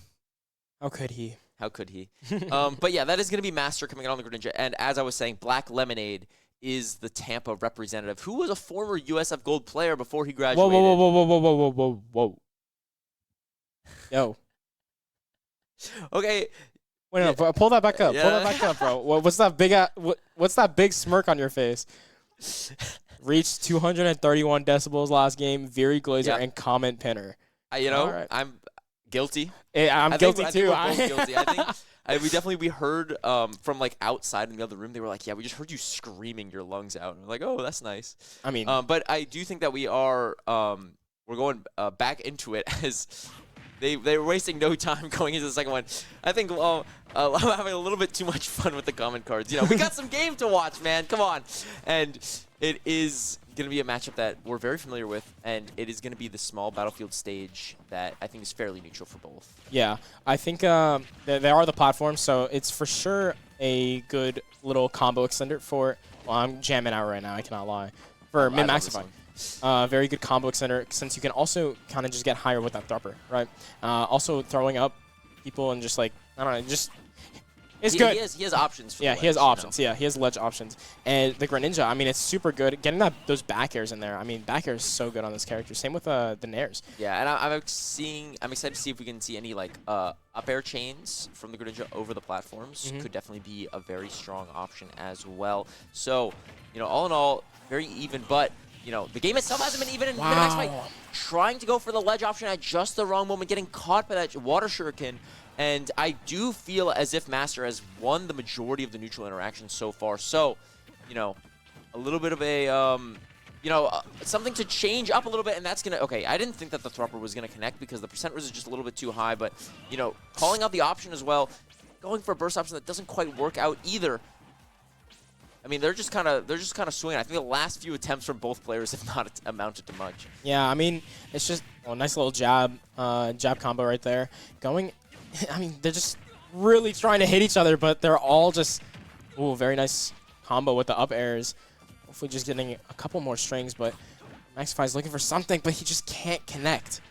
[SPEAKER 5] How could he?
[SPEAKER 4] How could he? But yeah, that is going to be Master coming out on the Greninja. And as I was saying, Black Lemonade is the Tampa representative, who was a former USF Gold player before he graduated.
[SPEAKER 5] Whoa. Yo.
[SPEAKER 4] Okay.
[SPEAKER 5] Wait, no, bro, pull that back up. Pull that back up, bro. What's that big what's that big smirk on your face? Reached 231 decibels last game. Very Glazer and comment pinner.
[SPEAKER 4] You know,
[SPEAKER 5] right.
[SPEAKER 4] I'm guilty.
[SPEAKER 5] I'm guilty too.
[SPEAKER 4] I think we're both guilty. I think we heard from like outside in the other room. They were like, "Yeah, we just heard you screaming your lungs out." And we're like, "Oh, that's nice."
[SPEAKER 5] I mean,
[SPEAKER 4] but I do think that we are we're going back into it as they were wasting no time going into the second one. I think I'm having a little bit too much fun with the comment cards. You know, we got some game to watch, man. Come on, and it is going to be a matchup that we're very familiar with, and it is going to be the small battlefield stage that I think is fairly neutral for both.
[SPEAKER 5] Yeah, I think they are the platforms, so it's for sure a good little combo extender for. Well, I'm jamming out right now. I cannot lie. For Min-Maxify. Very good combo extender, since you can also kind of just get higher with that Thrupper, right? Also throwing up people and just like, I don't know, just it's good.
[SPEAKER 4] He has options for
[SPEAKER 5] yeah,
[SPEAKER 4] the
[SPEAKER 5] he has
[SPEAKER 4] ledge,
[SPEAKER 5] options.
[SPEAKER 4] you know?
[SPEAKER 5] Yeah, he has ledge options. And the Greninja, I mean, it's super good. Getting those back airs in there, I mean, back air is so good on this character. Same with the Nairs.
[SPEAKER 4] Yeah, and I'm excited to see if we can see any like up air chains from the Greninja over the platforms. Could definitely be a very strong option as well. So, you know, all in all, very even, but you know, the game itself hasn't been even in Minimax fight. Trying to go for the ledge option at just the wrong moment, getting caught by that water shuriken. And I do feel as if Master has won the majority of the neutral interactions so far. So, you know, a little bit of a, something to change up a little bit. And that's going to, okay, I didn't think that the Thrupper was going to connect because the percent was just a little bit too high. But, you know, calling out the option as well, going for a burst option that doesn't quite work out either. I mean, they're just kind of swinging. I think the last few attempts from both players have not amounted to much.
[SPEAKER 5] Yeah, I mean, it's just a nice little jab combo right there. Going, I mean, they're just really trying to hit each other, but they're all just, ooh, very nice combo with the up airs. Hopefully just getting a couple more strings, but Maxify's looking for something, but he just can't connect.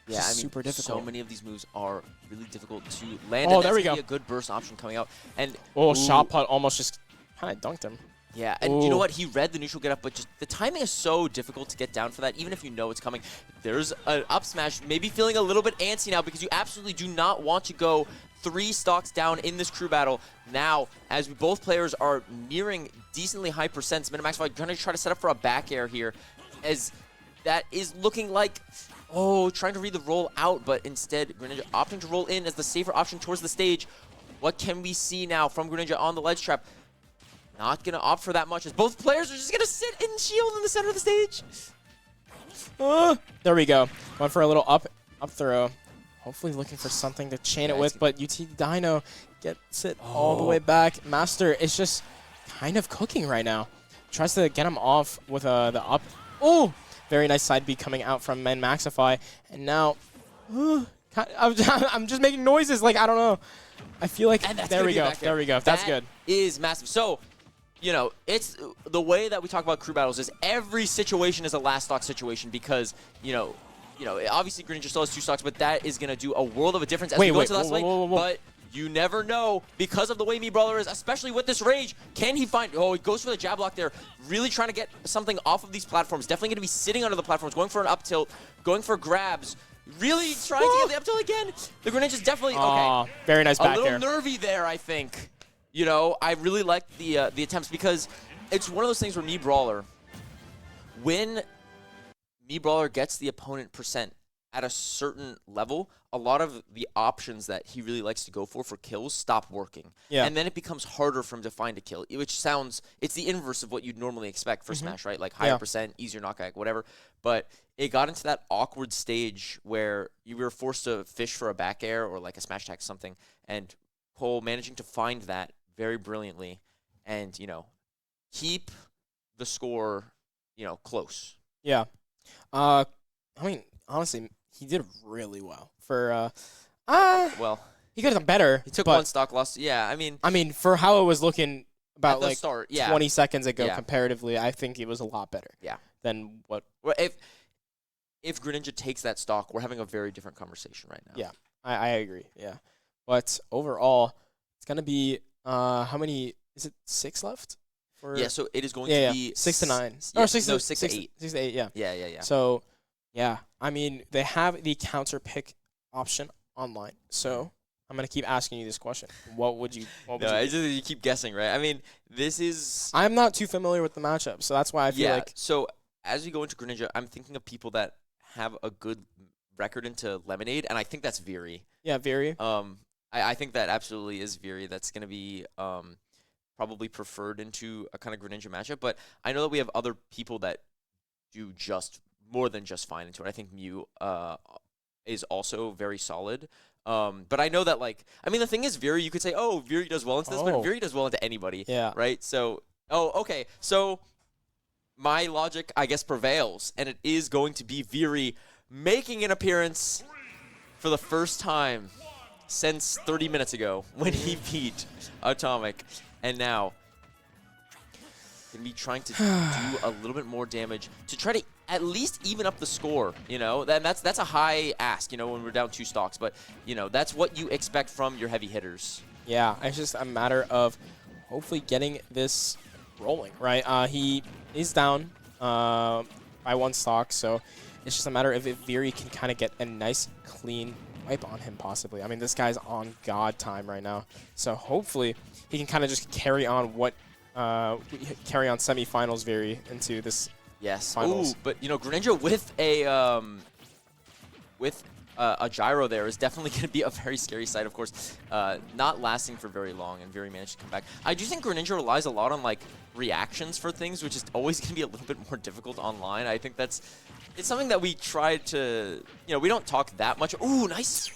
[SPEAKER 4] Yeah, I mean,
[SPEAKER 5] super difficult.
[SPEAKER 4] so many of these moves are really difficult to land.
[SPEAKER 5] Oh,
[SPEAKER 4] and
[SPEAKER 5] there we
[SPEAKER 4] that's
[SPEAKER 5] go.
[SPEAKER 4] A good burst option coming out. And
[SPEAKER 5] shot put almost just kind of dunked him.
[SPEAKER 4] Yeah, and you know what? He read the neutral get up, but just the timing is so difficult to get down for that, even if you know it's coming. There's an up smash, maybe feeling a little bit antsy now because you absolutely do not want to go 3 stocks down in this crew battle. Now, as both players are nearing decently high percents, Minimaxify going to try to set up for a back air here, as that is looking like, trying to read the roll out, but instead Greninja opting to roll in as the safer option towards the stage. What can we see now from Greninja on the ledge trap? Not going to opt for that much, as both players are just going to sit and shield in the center of the stage.
[SPEAKER 5] There we go. Going for a little up throw. Hopefully looking for something to chain it with, but UT Dino gets it all the way back. Master is just kind of cooking right now. Tries to get him off with the up. Oh, very nice side B coming out from Maxify. And now, I'm just making noises like, I don't know. I feel like, there we go. There we go. That's good.
[SPEAKER 4] Is massive. So, you know, it's the way that we talk about crew battles is every situation is a last stock situation because, you know, obviously Greninja still has 2 stocks, but that is going to do a world of a difference as we go into the last lane. But you never know because of the way Brawler is, especially with this rage. Can he find, he goes for the jab block there, really trying to get something off of these platforms. Definitely going to be sitting under the platforms, going for an up tilt, going for grabs. Really trying to get the up tilt again. The Greninja's definitely, okay.
[SPEAKER 5] Very nice back
[SPEAKER 4] there. A
[SPEAKER 5] there.
[SPEAKER 4] little nervy there, I think. You know, I really like the attempts because it's one of those things where Brawler, when Brawler gets the opponent percent at a certain level, a lot of the options that he really likes to go for kills stop working.
[SPEAKER 5] Yeah.
[SPEAKER 4] And then it becomes harder for him to find a kill, which sounds, it's the inverse of what you'd normally expect for Smash, right? Like higher percent, easier knockback, whatever. But it got into that awkward stage where you were forced to fish for a back air or like a smash attack or something, and Cole managing to find that very brilliantly and, you know, keep the score, close.
[SPEAKER 5] Yeah. I mean, honestly, he did really well for.
[SPEAKER 4] Well,
[SPEAKER 5] He could have done better.
[SPEAKER 4] he took
[SPEAKER 5] but,
[SPEAKER 4] one stock loss. Yeah,
[SPEAKER 5] I mean, for how it was looking about
[SPEAKER 4] at the
[SPEAKER 5] like
[SPEAKER 4] start, yeah.
[SPEAKER 5] 20 seconds ago,
[SPEAKER 4] Yeah.
[SPEAKER 5] comparatively, I think it was a lot better.
[SPEAKER 4] Yeah.
[SPEAKER 5] Than what.
[SPEAKER 4] Well, if Greninja takes that stock, we're having a very different conversation right now.
[SPEAKER 5] Yeah, I agree. Yeah, but overall, it's gonna be how many? Is it 6 left?
[SPEAKER 4] Yeah, so it is going
[SPEAKER 5] yeah,
[SPEAKER 4] to be
[SPEAKER 5] 6 to 9.
[SPEAKER 4] Yeah,
[SPEAKER 5] Or 6
[SPEAKER 4] no,
[SPEAKER 5] to
[SPEAKER 4] 6 to 8.
[SPEAKER 5] 6 to 8. Yeah.
[SPEAKER 4] Yeah.
[SPEAKER 5] So, yeah, I mean, they have the counter pick option online. So I'm gonna keep asking you this question. What would you?
[SPEAKER 4] No, it's just you keep guessing, right? I mean, this is.
[SPEAKER 5] I'm not too familiar with the matchup, so that's why I feel like.
[SPEAKER 4] So as we go into Greninja, I'm thinking of people that have a good record into Lemonade, and I think that's Veery.
[SPEAKER 5] Yeah, very.
[SPEAKER 4] I think that absolutely is Veery. That's going to be probably preferred into a kind of Greninja matchup. But I know that we have other people that do just more than just fine into it. I think Mew is also very solid. But I know that, the thing is, Veery, you could say, oh, Veery does well into this, but Veery does well into anybody.
[SPEAKER 5] Yeah.
[SPEAKER 4] Right? So, okay. So my logic, I guess, prevails, and it is going to be Veery making an appearance for the first time since 30 minutes ago when he beat Atomic. And now, going to be trying to do a little bit more damage to try to at least even up the score, That's a high ask, when we're down 2 stocks. But, that's what you expect from your heavy hitters.
[SPEAKER 5] Yeah, it's just a matter of hopefully getting this rolling, right? He is down by 1 stock, so it's just a matter of if Veery can kind of get a nice, clean wipe on him, possibly. I mean, this guy's on God time right now, so hopefully he can kind of just carry on semifinals Veery into this.
[SPEAKER 4] Yes.
[SPEAKER 5] Finals.
[SPEAKER 4] Ooh, but Greninja with a gyro there is definitely going to be a very scary sight. Of course, not lasting for very long, and Veery managed to come back. I do think Greninja relies a lot on reactions for things, which is always going to be a little bit more difficult online. I think it's something that we try to, we don't talk that much. Ooh, nice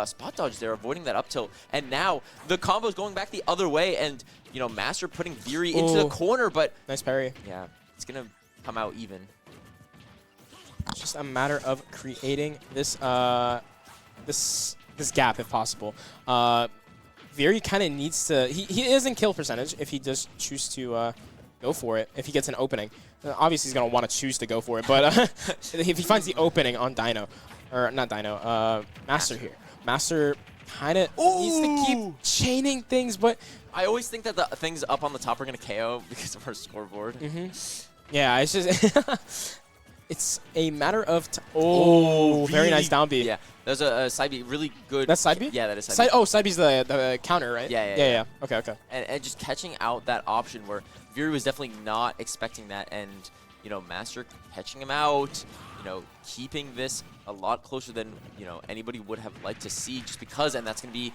[SPEAKER 4] spot dodge there, avoiding that up tilt. And now the combo's going back the other way, and Master putting Veery into the corner, but
[SPEAKER 5] Nice parry.
[SPEAKER 4] yeah, it's gonna come out even.
[SPEAKER 5] It's just a matter of creating this this gap if possible. Veery kind of needs to. He is in kill percentage if he does choose to go for it. If he gets an opening, obviously he's gonna want to choose to go for it. But if he finds the opening on Dino, or not Dino, Master here. Master kind of needs to keep chaining things, but
[SPEAKER 4] I always think that the things up on the top are gonna KO because of our scoreboard.
[SPEAKER 5] yeah, it's just. It's a matter of very nice down B.
[SPEAKER 4] Yeah, there's a side B, really good.
[SPEAKER 5] That's side B?
[SPEAKER 4] Yeah, that is side B.
[SPEAKER 5] Side B's the counter, right?
[SPEAKER 4] Yeah.
[SPEAKER 5] Okay.
[SPEAKER 4] And just catching out that option where Veery was definitely not expecting that, and Master catching him out, keeping this a lot closer than anybody would have liked to see, just because, and that's gonna be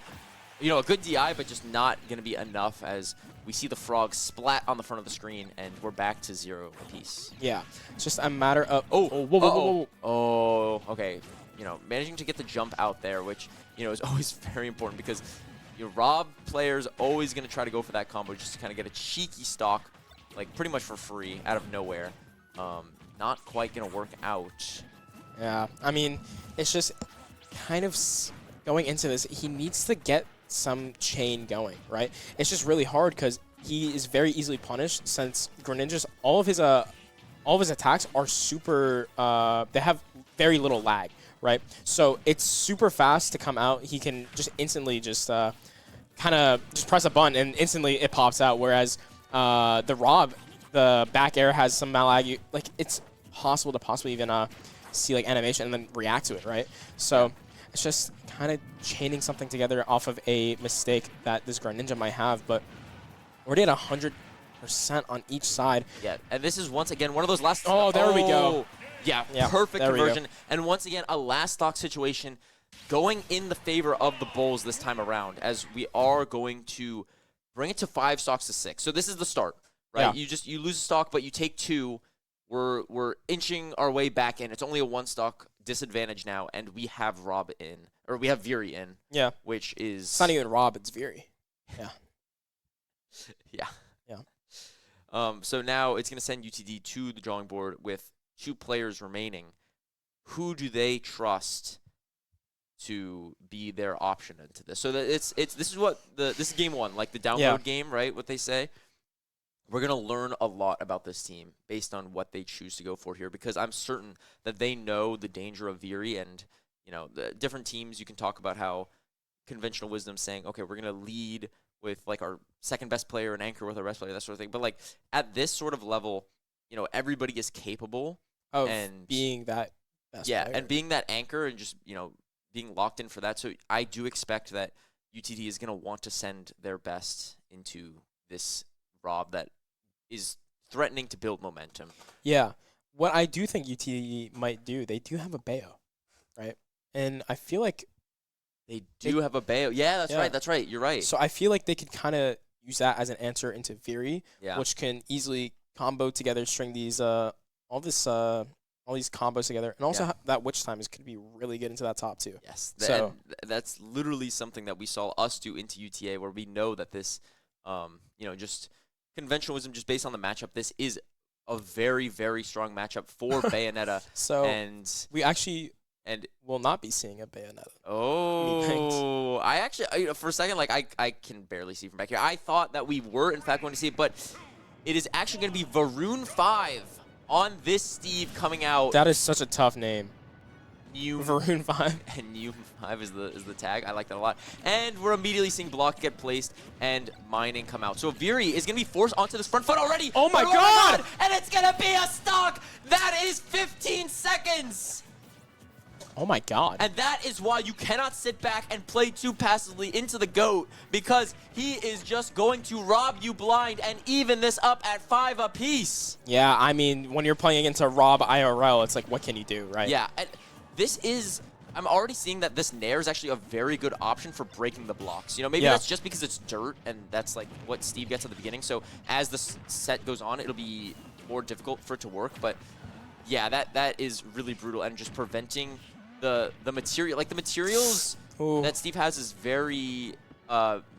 [SPEAKER 4] a good DI, but just not gonna be enough as we see the frog splat on the front of the screen, and we're back to 0 apiece.
[SPEAKER 5] Yeah, it's just a matter of
[SPEAKER 4] whoa. Oh, okay. Managing to get the jump out there, which is always very important, because Rob players always going to try to go for that combo just to kind of get a cheeky stock, pretty much for free out of nowhere. Not quite going to work out.
[SPEAKER 5] Yeah, I mean, it's just kind of going into this. He needs to get some chain going, right? It's just really hard because he is very easily punished, since Greninja's all of his attacks are super. They have very little lag, right? So it's super fast to come out. He can just instantly just kind of just press a button and instantly it pops out. Whereas the Rob, the back air has some lag. It's possible to possibly even see animation and then react to it, right? So it's just kind of chaining something together off of a mistake that this Greninja might have, but already at 100% on each side.
[SPEAKER 4] Yeah, and this is once again one of those last.
[SPEAKER 5] Oh, there we go.
[SPEAKER 4] Yeah,
[SPEAKER 5] Yeah,
[SPEAKER 4] perfect
[SPEAKER 5] there we go.
[SPEAKER 4] conversion. And once again, a last stock situation going in the favor of the Bulls this time around, as we are going to bring it to 5 stocks to 6. So this is the start, right?
[SPEAKER 5] Yeah.
[SPEAKER 4] You lose a stock, but you take 2. We're inching our way back in. It's only a 1 stock disadvantage now, and we have we have Veery in.
[SPEAKER 5] Yeah.
[SPEAKER 4] Which is
[SPEAKER 5] It's not even Rob, it's Veery. Yeah.
[SPEAKER 4] yeah.
[SPEAKER 5] Yeah.
[SPEAKER 4] So now it's going to send UTD to the drawing board with 2 players remaining. Who do they trust to be their option into this? So that this is game 1, like the download game, right? What they say. We're going to learn a lot about this team based on what they choose to go for here, because I'm certain that they know the danger of Viri, and the different teams. You can talk about how conventional wisdom saying, okay, we're going to lead with like our second best player and anchor with our best player, that sort of thing. But like at this sort of level, everybody is capable
[SPEAKER 5] of
[SPEAKER 4] and
[SPEAKER 5] being that best player.
[SPEAKER 4] and being that anchor and just being locked in for that. So I do expect that UTD is going to want to send their best into this Rob that is threatening to build momentum.
[SPEAKER 5] Yeah. What I do think UTD might do, they do have a Bayo, right? And I feel like
[SPEAKER 4] they do have a Bayo. Yeah, that's right. You're right.
[SPEAKER 5] So I feel like they could kind of use that as an answer into Viri,
[SPEAKER 4] Yeah.
[SPEAKER 5] which can easily combo together, string these all these combos together, and also that witch time could be really good into that top too.
[SPEAKER 4] Yes.
[SPEAKER 5] So
[SPEAKER 4] That's literally something that we saw us do into UTA, where we know that this, just conventional wisdom, just based on the matchup, this is a very, very strong matchup for Bayonetta.
[SPEAKER 5] So
[SPEAKER 4] and
[SPEAKER 5] we actually
[SPEAKER 4] and
[SPEAKER 5] will not be seeing a Bayonetta.
[SPEAKER 4] Oh, I actually, for a second, like I can barely see from back here. I thought that we were in fact going to see it, but it is actually going to be Varun 5 on this Steve coming out.
[SPEAKER 5] That is such a tough name.
[SPEAKER 4] New
[SPEAKER 5] Varun 5.
[SPEAKER 4] And New 5 is the tag. I like that a lot. And we're immediately seeing block get placed and mining come out. So Viri is going to be forced onto this front foot already.
[SPEAKER 5] Oh my God!
[SPEAKER 4] And it's going to be a stock. That is 15 seconds.
[SPEAKER 5] Oh my God.
[SPEAKER 4] And that is why you cannot sit back and play too passively into the GOAT, because he is just going to rob you blind and even this up at 5 apiece.
[SPEAKER 5] Yeah, I mean, when you're playing against a Rob IRL, it's like, what can you do, right?
[SPEAKER 4] Yeah, and this is, I'm already seeing that this Nair is actually a very good option for breaking the blocks. Maybe that's just because it's dirt, and that's like what Steve gets at the beginning. So as the set goes on, it'll be more difficult for it to work. But yeah, that is really brutal, and just preventing the material, like the materials that Steve has is very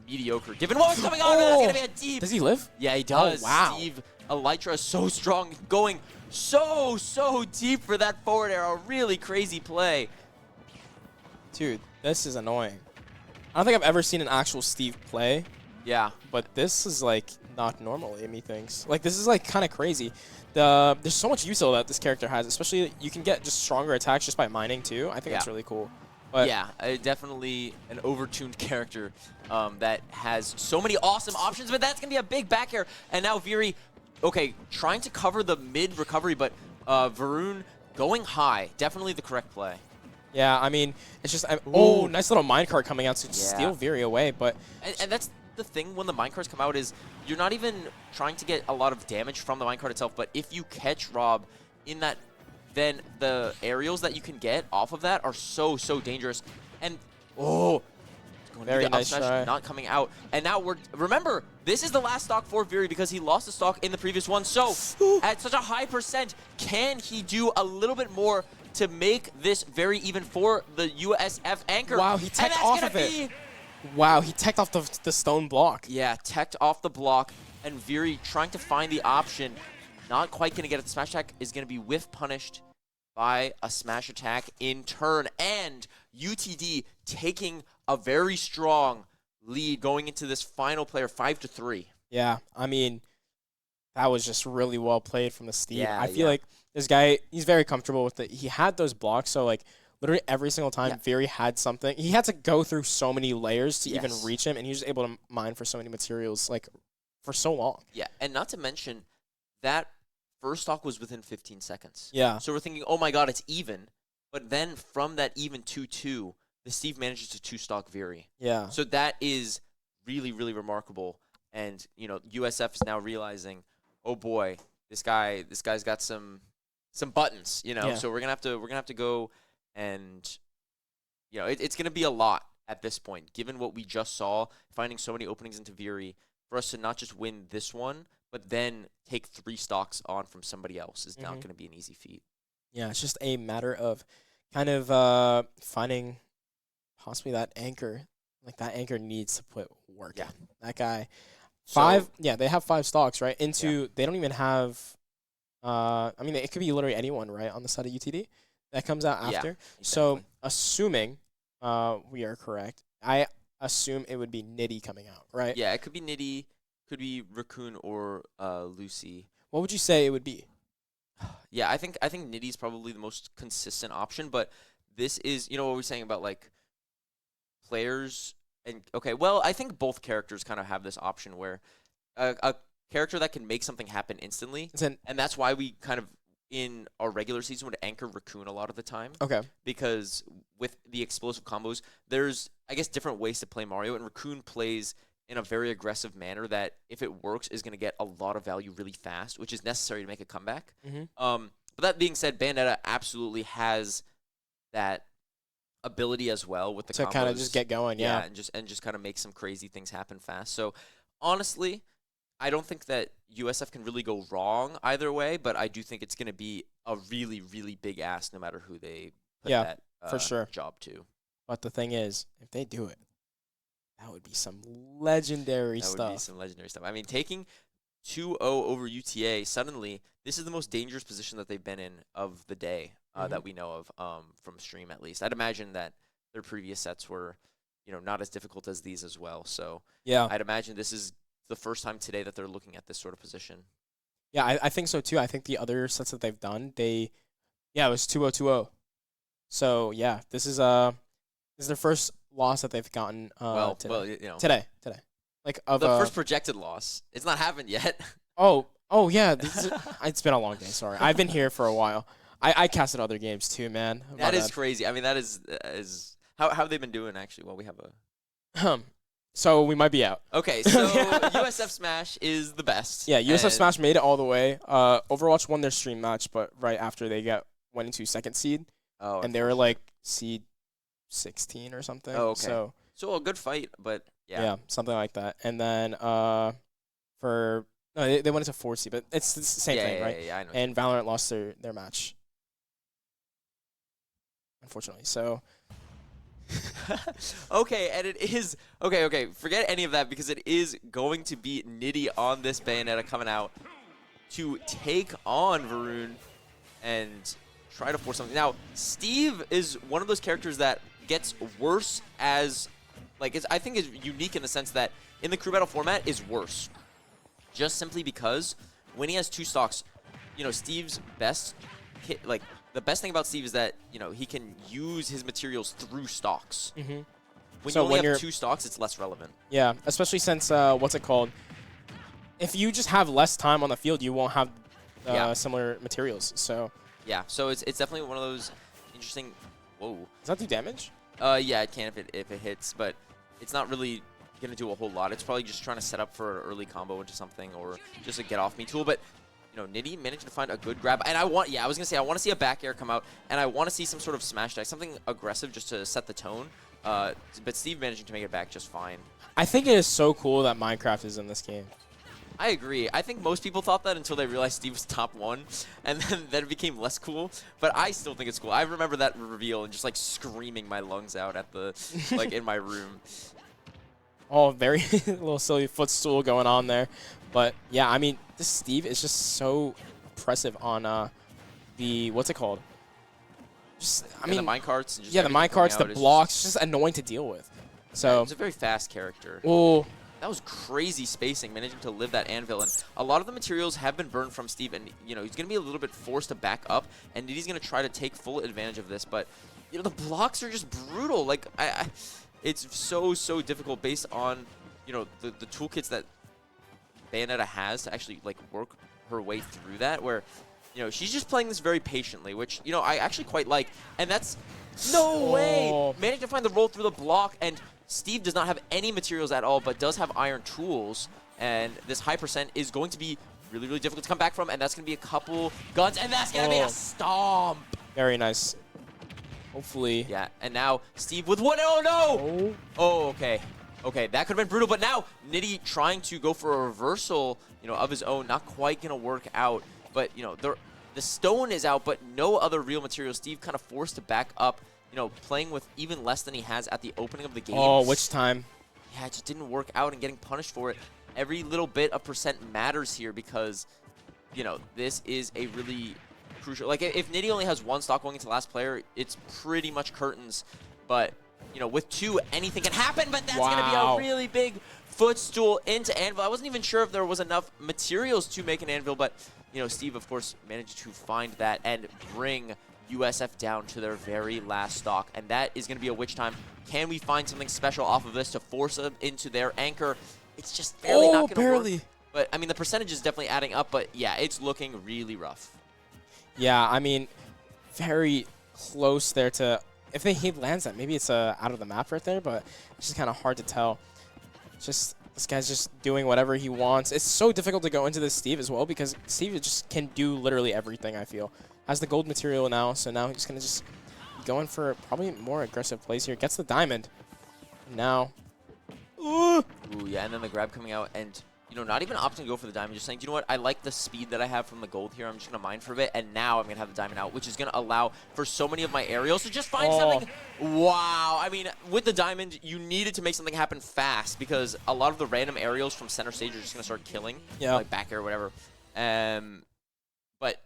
[SPEAKER 4] mediocre. Given what was coming on, that's gonna be a deep.
[SPEAKER 5] Does he live?
[SPEAKER 4] Yeah, he does.
[SPEAKER 5] Oh, wow.
[SPEAKER 4] Steve Elytra is so strong, going so deep for that forward air. A really crazy play.
[SPEAKER 5] Dude, this is annoying. I don't think I've ever seen an actual Steve play,
[SPEAKER 4] Yeah.
[SPEAKER 5] but this is like not normal, methinks. Like this is like kind of crazy. There's so much util that this character has, especially you can get just stronger attacks just by mining too. I think that's really cool. But
[SPEAKER 4] Yeah, definitely an overtuned character that has so many awesome options, but that's going to be a big back air. And now Viri, okay, trying to cover the mid recovery, but Varun going high, definitely the correct play.
[SPEAKER 5] yeah, I mean, it's just nice little minecart coming out to
[SPEAKER 4] Yeah.
[SPEAKER 5] steal Viri away, but
[SPEAKER 4] And that's the thing when the minecarts come out, is you're not even trying to get a lot of damage from the minecart itself, but if you catch Rob in that, then the aerials that you can get off of that are so dangerous. And
[SPEAKER 5] very nice try.
[SPEAKER 4] not coming out. And now remember, this is the last stock for Viri because he lost the stock in the previous one. So at such a high percent, can he do a little bit more to make this very even for the USF anchor?
[SPEAKER 5] Wow, he teched off of it. Wow, he teched off the stone block.
[SPEAKER 4] Yeah, teched off the block, and Viri trying to find the option. Not quite going to get it. The smash attack is going to be whiff punished by a smash attack in turn. And UTD taking a very strong lead going into this final player, 5-3.
[SPEAKER 5] Yeah, I mean, that was just really well played from the Steve.
[SPEAKER 4] Yeah,
[SPEAKER 5] I feel like this guy, he's very comfortable with it. He had those blocks, so like literally every single time Viri had something, he had to go through so many layers to even reach him, and he was able to mine for so many materials like for so long.
[SPEAKER 4] Yeah, and not to mention that first stock was within 15 seconds.
[SPEAKER 5] Yeah.
[SPEAKER 4] So we're thinking, oh my god, it's even. But then from that even 2-2, the Steve manages to 2-stock Viri.
[SPEAKER 5] Yeah.
[SPEAKER 4] So that is really remarkable. And, USF is now realizing, oh boy, this guy's got some buttons,
[SPEAKER 5] Yeah.
[SPEAKER 4] So we're gonna have to go, and it's gonna be a lot at this point, given what we just saw, finding so many openings into Viri, for us to not just win this one, but then take 3 stocks on from somebody else is not gonna be an easy feat.
[SPEAKER 5] Yeah, it's just a matter of kind of finding possibly that anchor. Like that anchor needs to put work in. That guy, 5, yeah, they have 5 stocks, right? They don't even have, I mean, it could be literally anyone, right, on the side of UTD that comes out
[SPEAKER 4] Yeah,
[SPEAKER 5] after. So,
[SPEAKER 4] exactly.
[SPEAKER 5] assuming we are correct, I assume it would be Nitty coming out, right?
[SPEAKER 4] Yeah, it could be Nitty, could be Raccoon or Lucy.
[SPEAKER 5] What would you say it would be?
[SPEAKER 4] Yeah, I think Nitty's probably the most consistent option, but this is, you know what we're saying about like players and okay, well, I think both characters kind of have this option where a character that can make something happen instantly, and that's why we kind of in our regular season would anchor Raccoon a lot of the time.
[SPEAKER 5] Okay.
[SPEAKER 4] Because with the explosive combos, there's I guess different ways to play Mario, and Raccoon plays in a very aggressive manner that, if it works, is going to get a lot of value really fast, which is necessary to make a comeback.
[SPEAKER 5] Mm-hmm.
[SPEAKER 4] But that being said, Bayonetta absolutely has that ability as well with the
[SPEAKER 5] To
[SPEAKER 4] combos.
[SPEAKER 5] kind of just get going, yeah.
[SPEAKER 4] and just kind of make some crazy things happen fast. So honestly, I don't think that USF can really go wrong either way, but I do think it's going to be a really, really big ask no matter who they put that
[SPEAKER 5] for sure.
[SPEAKER 4] job to.
[SPEAKER 5] But the thing is, if they do it, that would be some legendary stuff.
[SPEAKER 4] That would be some legendary stuff. I mean, taking 2-0 over UTA, suddenly, this is the most dangerous position that they've been in of the day that we know of from stream, at least. I'd imagine that their previous sets were, not as difficult as these as well. So
[SPEAKER 5] yeah,
[SPEAKER 4] I'd imagine this is the first time today that they're looking at this sort of position.
[SPEAKER 5] Yeah, I think so too. I think the other sets that they've done, it was 2-0, 2-0. So yeah, this is their first loss that they've gotten today. Like of
[SPEAKER 4] the first projected loss. It's not happened yet.
[SPEAKER 5] Oh yeah, it's been a long day. Sorry, I've been here for a while. I casted other games too, man.
[SPEAKER 4] That is crazy. I mean, that is how have they been doing actually? Well, we have a.
[SPEAKER 5] So we might be out.
[SPEAKER 4] Okay, so USF Smash is the best.
[SPEAKER 5] Yeah, USF Smash made it all the way. Overwatch won their stream match, but right after they went into second seed, and they were like seed 16 or something.
[SPEAKER 4] Oh, okay.
[SPEAKER 5] So
[SPEAKER 4] a good fight, but
[SPEAKER 5] yeah, something like that. And then they went into 4 seed, but it's the same thing, right?
[SPEAKER 4] Yeah, I know.
[SPEAKER 5] And Valorant lost their match, unfortunately. So.
[SPEAKER 4] Okay, and it is okay. Forget any of that because it is going to be Nitty on this Bayonetta coming out to take on Varun and try to force something. Now, Steve is one of those characters that gets worse as I think is unique in the sense that in the crew battle format is worse, just simply because when he has 2 stocks, Steve's best hit the best thing about Steve is that, he can use his materials through stocks.
[SPEAKER 5] Mm-hmm.
[SPEAKER 4] When you only have 2 stocks, it's less relevant.
[SPEAKER 5] Yeah, especially since, what's it called? If you just have less time on the field, you won't have similar materials. So
[SPEAKER 4] yeah, so it's definitely one of those interesting. Whoa.
[SPEAKER 5] Does that do damage?
[SPEAKER 4] Yeah, it can if it hits, but it's not really gonna do a whole lot. It's probably just trying to set up for an early combo into something or just a get off me tool. But Nitty managed to find a good grab, and I want to see a back air come out, and I want to see some sort of smash attack, something aggressive just to set the tone. But Steve managing to make it back just fine.
[SPEAKER 5] I think it is so cool that Minecraft is in this game.
[SPEAKER 4] I agree. I think most people thought that until they realized Steve was top 1, and then it became less cool. But I still think it's cool. I remember that reveal and just screaming my lungs out at the in my room.
[SPEAKER 5] Oh, very little silly footstool going on there. But yeah, I mean, this Steve is just so impressive on the what's it called?
[SPEAKER 4] The minecarts.
[SPEAKER 5] Yeah, the minecarts, the blocks, just annoying to deal with. So
[SPEAKER 4] it's a very fast character.
[SPEAKER 5] Oh,
[SPEAKER 4] that was crazy spacing, managing to live that anvil. And a lot of the materials have been burned from Steve, and he's going to be a little bit forced to back up, and he's going to try to take full advantage of this. But the blocks are just brutal. It's so difficult based on the toolkits that Bayonetta has to actually work her way through that, where she's just playing this very patiently, which I actually quite like. And that's no way managed to find the roll through the block, and Steve does not have any materials at all, but does have iron tools, and this high percent is going to be really, really difficult to come back from, and that's going to be a couple guns, and that's going to be a stomp.
[SPEAKER 5] Very nice. Hopefully.
[SPEAKER 4] Yeah, and now Steve with one. Oh, no! Oh, okay. Okay, that could have been brutal, but now Nitty trying to go for a reversal, of his own, not quite going to work out. But, the stone is out, but no other real material. Steve kind of forced to back up, playing with even less than he has at the opening of the game.
[SPEAKER 5] Oh, which time?
[SPEAKER 4] Yeah, it just didn't work out and getting punished for it. every little bit of percent matters here because, you know, this is a really crucial. Like, if Nitty only has one stock going into last player, it's pretty much curtains. But, you know, with 2, anything can happen, but that's going to be a really big footstool into Anvil. I wasn't even sure if there was enough materials to make an Anvil, but, you know, Steve, of course, managed to find that and bring USF down to their very last stock. And that is going to be a witch time. Can we find something special off of this to force them into their anchor? It's just barely not going to work. But, I mean, the percentage is definitely adding up, but, yeah, it's looking really rough.
[SPEAKER 5] Yeah, I mean, very close there to... If he lands that, maybe it's out of the map right there, but it's just kind of hard to tell. Just this guy's just doing whatever he wants. It's so difficult to go into this Steve as well because Steve just can do literally everything, I feel. Has the gold material now, so now he's going to just be going for probably more aggressive plays here. Gets the diamond. Now...
[SPEAKER 4] Ooh, yeah, and then the grab coming out, and... You know, not even opting to go for the diamond, just saying, you know what, I like the speed that I have from the gold here. I'm just going to mine for a bit, and now I'm going to have the diamond out, which is going to allow for so many of my aerials to just find something. Wow. I mean, with the diamond, you needed to make something happen fast because a lot of the random aerials from center stage are just going to start killing, like back air or whatever. But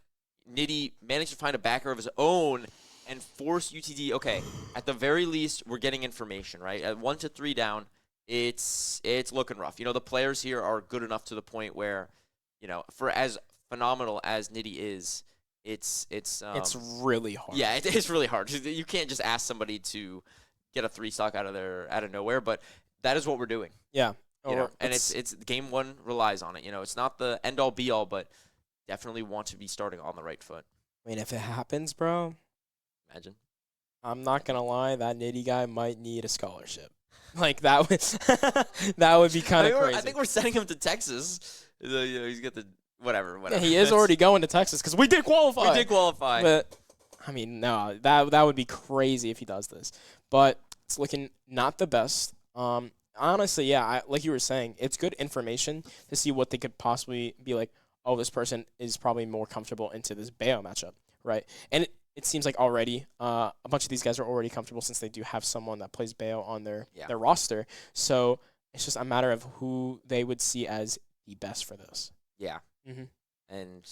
[SPEAKER 4] Nitty managed to find a back air of his own and force UTD. Okay, at the very least, we're getting information, right? At 1 to 3 down. It's looking rough. You know, the players here are good enough to the point where, you know, for as phenomenal as Nitty is, it's
[SPEAKER 5] really hard.
[SPEAKER 4] Yeah, it's really hard. You can't just ask somebody to get a 3 stock out of nowhere, but that is what we're doing.
[SPEAKER 5] Yeah.
[SPEAKER 4] You know, and it's game 1 relies on it. You know, it's not the end all be all, but definitely want to be starting on the right foot.
[SPEAKER 5] I mean, if it happens, bro,
[SPEAKER 4] imagine.
[SPEAKER 5] I'm not gonna lie, that Nitty guy might need a scholarship. Like that would that would be kind of crazy.
[SPEAKER 4] I think we're sending him to Texas. You know, he's got the whatever.
[SPEAKER 5] Yeah, he is already going to Texas because we did qualify.
[SPEAKER 4] We did qualify.
[SPEAKER 5] But I mean, no, that would be crazy if he does this. But it's looking not the best. Honestly, yeah, like you were saying, it's good information to see what they could possibly be like. Oh, this person is probably more comfortable into this Bayo matchup, right? And it seems like already a bunch of these guys are already comfortable since they do have someone that plays Bayo on their roster. So it's just a matter of who they would see as the best for this.
[SPEAKER 4] Yeah. And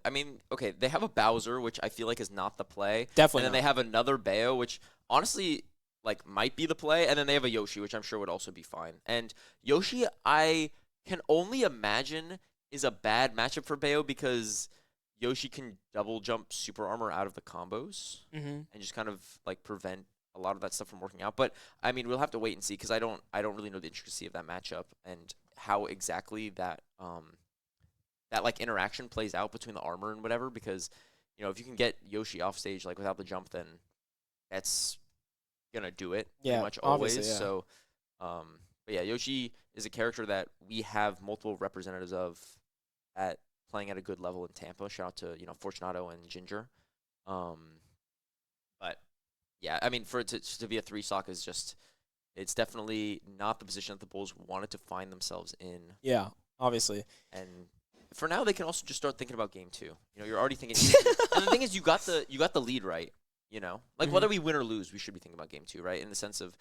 [SPEAKER 4] I mean, okay, they have a Bowser, which I feel like is not the play.
[SPEAKER 5] Definitely.
[SPEAKER 4] And then they have another Bayo, which honestly like might be the play. And then they have a Yoshi, which I'm sure would also be fine. And Yoshi, I can only imagine is a bad matchup for Bayo because Yoshi can double jump super armor out of the combos and just kind of like prevent a lot of that stuff from working out. But I mean, we'll have to wait and see because I don't really know the intricacy of that matchup and how exactly that that like interaction plays out between the armor and whatever. Because you know, if you can get Yoshi off stage like without the jump, then that's gonna do it pretty much always. Yeah. So, but yeah, Yoshi is a character that we have multiple representatives of at playing at a good level in Tampa. Shout out to, you know, Fortunato and Ginger. But yeah, I mean, for it to be a 3 stock is just, it's definitely not the position that the Bulls wanted to find themselves in.
[SPEAKER 5] Yeah, obviously.
[SPEAKER 4] And for now, they can also just start thinking about game 2. You know, you're already thinking. And the thing is, you got the lead right. You know, like whether we win or lose, we should be thinking about game 2, right? In the sense of,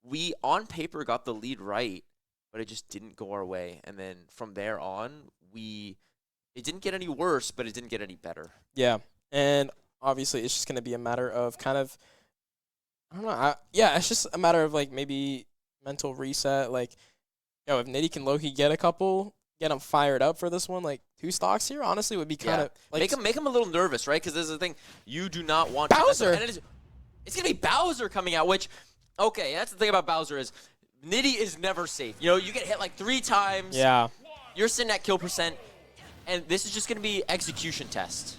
[SPEAKER 4] we on paper got the lead right, but it just didn't go our way. And then from there on, it didn't get any worse, but it didn't get any better.
[SPEAKER 5] Yeah, and obviously it's just going to be a matter of kind of, I don't know, it's just a matter of like maybe mental reset. Like, yo, if Nitty can low-key get him fired up for this one, like 2 stocks here, honestly would be kind of like
[SPEAKER 4] make him a little nervous, right? Because there's the thing, you do not want
[SPEAKER 5] Bowser.
[SPEAKER 4] And it's gonna be Bowser coming out, which that's the thing about Bowser is Nitty is never safe. You know, you get hit like 3 times.
[SPEAKER 5] Yeah,
[SPEAKER 4] you're sitting at kill percent. And this is just going to be execution test.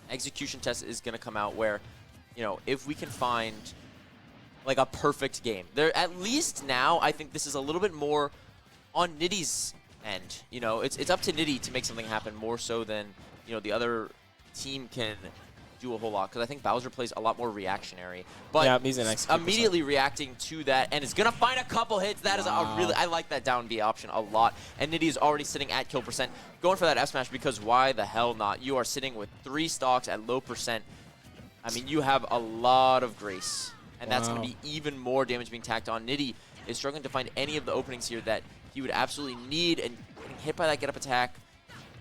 [SPEAKER 4] Execution test is going to come out where, you know, if we can find like a perfect game. There, at least now, I think this is a little bit more on Nitty's end. You know, it's up to Nitty to make something happen more so than, you know, the other team can do a whole lot. Because I think Bowser plays a lot more reactionary. But
[SPEAKER 5] yeah, he's an
[SPEAKER 4] immediately reacting to that and is going to find a couple hits. That is a really, I like that down B option a lot. And Nitty is already sitting at kill percent. Going for that F smash because why the hell not? You are sitting with 3 stocks at low percent. I mean, you have a lot of grace. And that's going to be even more damage being tacked on. Nitty is struggling to find any of the openings here that he would absolutely need, and getting hit by that get-up attack.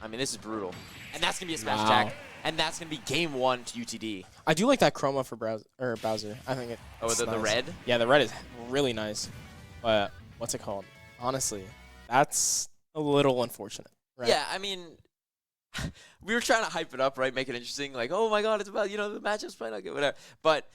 [SPEAKER 4] I mean, this is brutal. And that's going to be a smash attack. And that's going to be game 1 to UTD.
[SPEAKER 5] I do like that chroma for Bowser. I think it's
[SPEAKER 4] the
[SPEAKER 5] nice.
[SPEAKER 4] red?
[SPEAKER 5] Yeah, the red is really nice. But what's it called? Honestly, that's a little unfortunate. Right?
[SPEAKER 4] Yeah, I mean, we were trying to hype it up, right? Make it interesting. Like, oh my God, it's about, the matchup's probably not good, whatever. But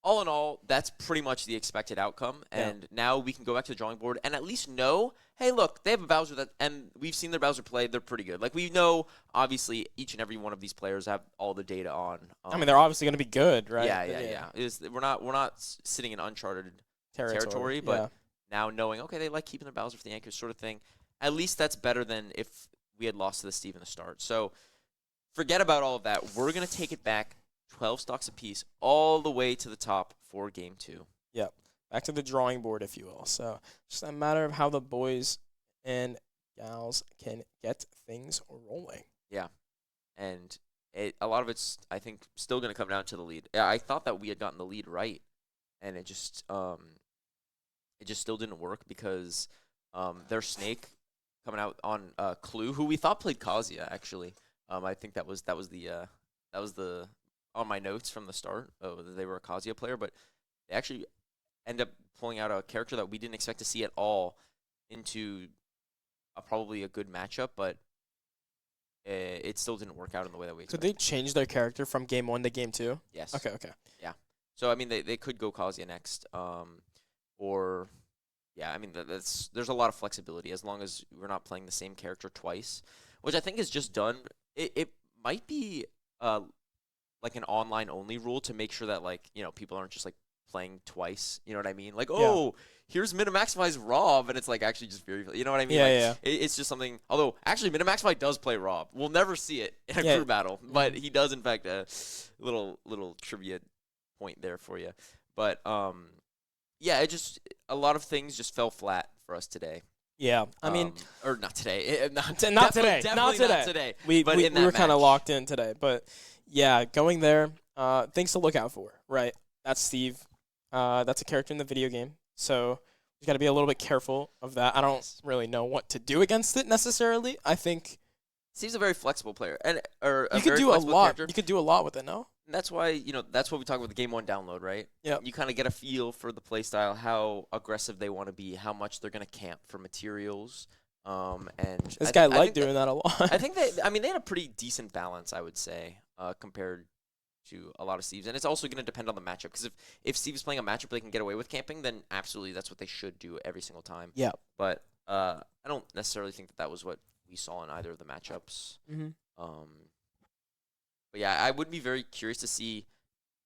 [SPEAKER 4] all in all, that's pretty much the expected outcome. And now we can go back to the drawing board and at least know, hey, look, they have a Bowser and we've seen their Bowser play. They're pretty good. Like, we know, obviously, each and every one of these players have all the data on.
[SPEAKER 5] I mean, they're obviously going to be good, right?
[SPEAKER 4] Yeah. We're not sitting in uncharted territory, but now knowing, okay, they like keeping their Bowser for the anchor sort of thing. At least that's better than if we had lost to the Steve in the start. So forget about all of that. We're going to take it back 12 stocks apiece all the way to the top for game 2.
[SPEAKER 5] Yep. Back to the drawing board, if you will. So just a matter of how the boys and gals can get things rolling.
[SPEAKER 4] Yeah. And a lot of it's, I think, still going to come down to the lead. I thought that we had gotten the lead right, and it just still didn't work because their Snake coming out on Clue, who we thought played Kazuya, actually. I think that was the on my notes from the start. They were a Kazuya player, but they actually end up pulling out a character that we didn't expect to see at all into probably a good matchup, but it still didn't work out in the way that we expected.
[SPEAKER 5] Could they change their character from game 1 to game 2?
[SPEAKER 4] Yes.
[SPEAKER 5] Okay.
[SPEAKER 4] Yeah. So, I mean, they could go Kazuya next, or... Yeah, I mean, there's a lot of flexibility as long as we're not playing the same character twice, which I think is just done. It might be like an online-only rule to make sure that, like, people aren't just, like, playing twice. You know what I mean? Like, here's Minimaxify's Rob, and it's, like, actually just very, you know what I mean?
[SPEAKER 5] Yeah.
[SPEAKER 4] It's just something, although, actually, Minimaxify does play Rob. We'll never see it in a crew battle, but he does, in fact, a little trivia point there for you. But, yeah, a lot of things just fell flat for us today.
[SPEAKER 5] Yeah, I mean,
[SPEAKER 4] or not today. Not
[SPEAKER 5] today.
[SPEAKER 4] Definitely
[SPEAKER 5] Not
[SPEAKER 4] today.
[SPEAKER 5] We were kind of
[SPEAKER 4] match.
[SPEAKER 5] locked in today, but yeah, going there, things to look out for. Right, that's Steve. That's a character in the video game, so you got to be a little bit careful of that. I don't really know what to do against it necessarily. I think
[SPEAKER 4] Steve's a very flexible player,
[SPEAKER 5] you could do a lot.
[SPEAKER 4] Character.
[SPEAKER 5] You could do a lot with it. No.
[SPEAKER 4] And that's why, that's what we talk about the game 1 download, right?
[SPEAKER 5] Yeah.
[SPEAKER 4] You kind of get a feel for the playstyle, how aggressive they want to be, how much they're going to camp for materials. And
[SPEAKER 5] this guy liked doing that a lot.
[SPEAKER 4] I think they had a pretty decent balance, I would say, compared to a lot of Steves. And it's also going to depend on the matchup, because if Steve's playing a matchup they can get away with camping, then absolutely that's what they should do every single time.
[SPEAKER 5] Yeah.
[SPEAKER 4] But I don't necessarily think that was what we saw in either of the matchups.
[SPEAKER 5] Mm-hmm.
[SPEAKER 4] But yeah, I would be very curious to see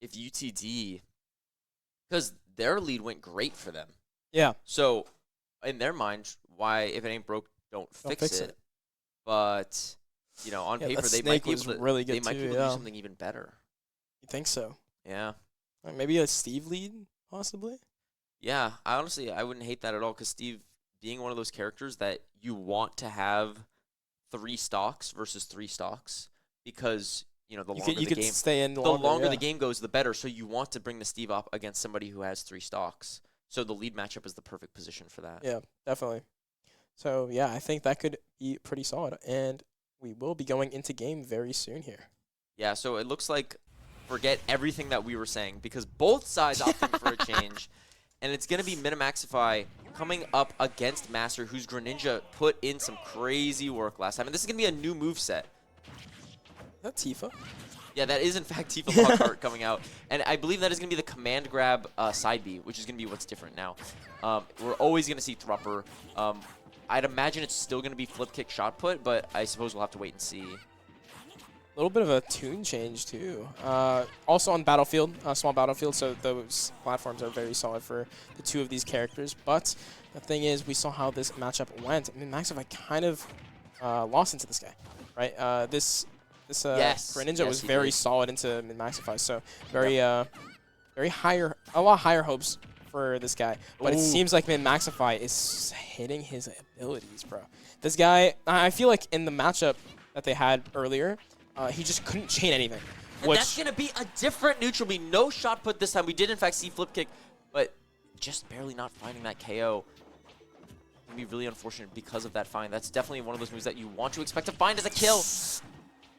[SPEAKER 4] if UTD, because their lead went great for them.
[SPEAKER 5] Yeah.
[SPEAKER 4] So in their mind, why, if it ain't broke, don't fix it. But on paper they might be able to.
[SPEAKER 5] Really good
[SPEAKER 4] they might be able to do something even better.
[SPEAKER 5] You think so?
[SPEAKER 4] Yeah.
[SPEAKER 5] Maybe a Steve lead, possibly.
[SPEAKER 4] Yeah, I wouldn't hate that at all, because Steve being one of those characters that you want to have 3 stocks versus 3 stocks, because the longer the game goes, the better. So you want to bring the Steve up against somebody who has 3 stocks. So the lead matchup is the perfect position for that.
[SPEAKER 5] Yeah, definitely. So yeah, I think that could be pretty solid, and we will be going into game very soon here.
[SPEAKER 4] Yeah, so it looks like forget everything that we were saying, because both sides opting for a change, and it's going to be Minimaxify coming up against Master, whose Greninja put in some crazy work last time. And this is going to be a new moveset.
[SPEAKER 5] Is that Tifa?
[SPEAKER 4] Yeah, that is in fact Tifa Lockhart coming out. And I believe that is going to be the command grab side B, which is going to be what's different now. We're always going to see Thrupper. I'd imagine it's still going to be flip kick shot put, but I suppose we'll have to wait and see.
[SPEAKER 5] A little bit of a tune change, too. Also on Battlefield, small Battlefield, so those platforms are very solid for the 2 of these characters. But the thing is, we saw how this matchup went. I mean, Maxify kind of lost into this guy, right? This Greninja was very solid into Maxify, so a lot higher hopes for this guy. But it seems like Maxify is hitting his abilities, bro. This guy, I feel like in the matchup that they had earlier, he just couldn't chain anything.
[SPEAKER 4] And that's going to be a different neutral beam. No shot put this time. We did, in fact, see flip kick, but just barely not finding that KO. It can be really unfortunate because of that find. That's definitely one of those moves that you want to expect to find as a kill.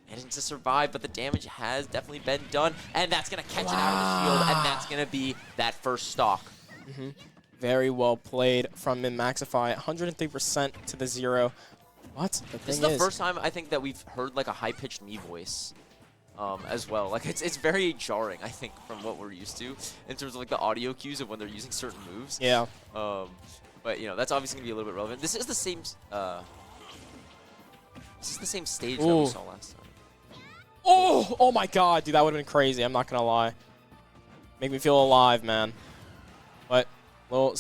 [SPEAKER 4] Managing to survive, but the damage has definitely been done, and that's going to catch it out of the shield, and that's going to be that first stock.
[SPEAKER 5] Very well played from Maxify. 103% to the 0. What? The
[SPEAKER 4] This is
[SPEAKER 5] thing
[SPEAKER 4] the first time I think that we've heard like a high-pitched me voice as well. Like it's very jarring, I think, from what we're used to in terms of like the audio cues of when they're using certain moves.
[SPEAKER 5] Yeah.
[SPEAKER 4] But you know, that's obviously gonna be a little bit relevant. This is the same. This is the same stage that we saw last time.
[SPEAKER 5] Oh my God, dude, that would have been crazy. I'm not gonna lie. Make me feel alive, man. But little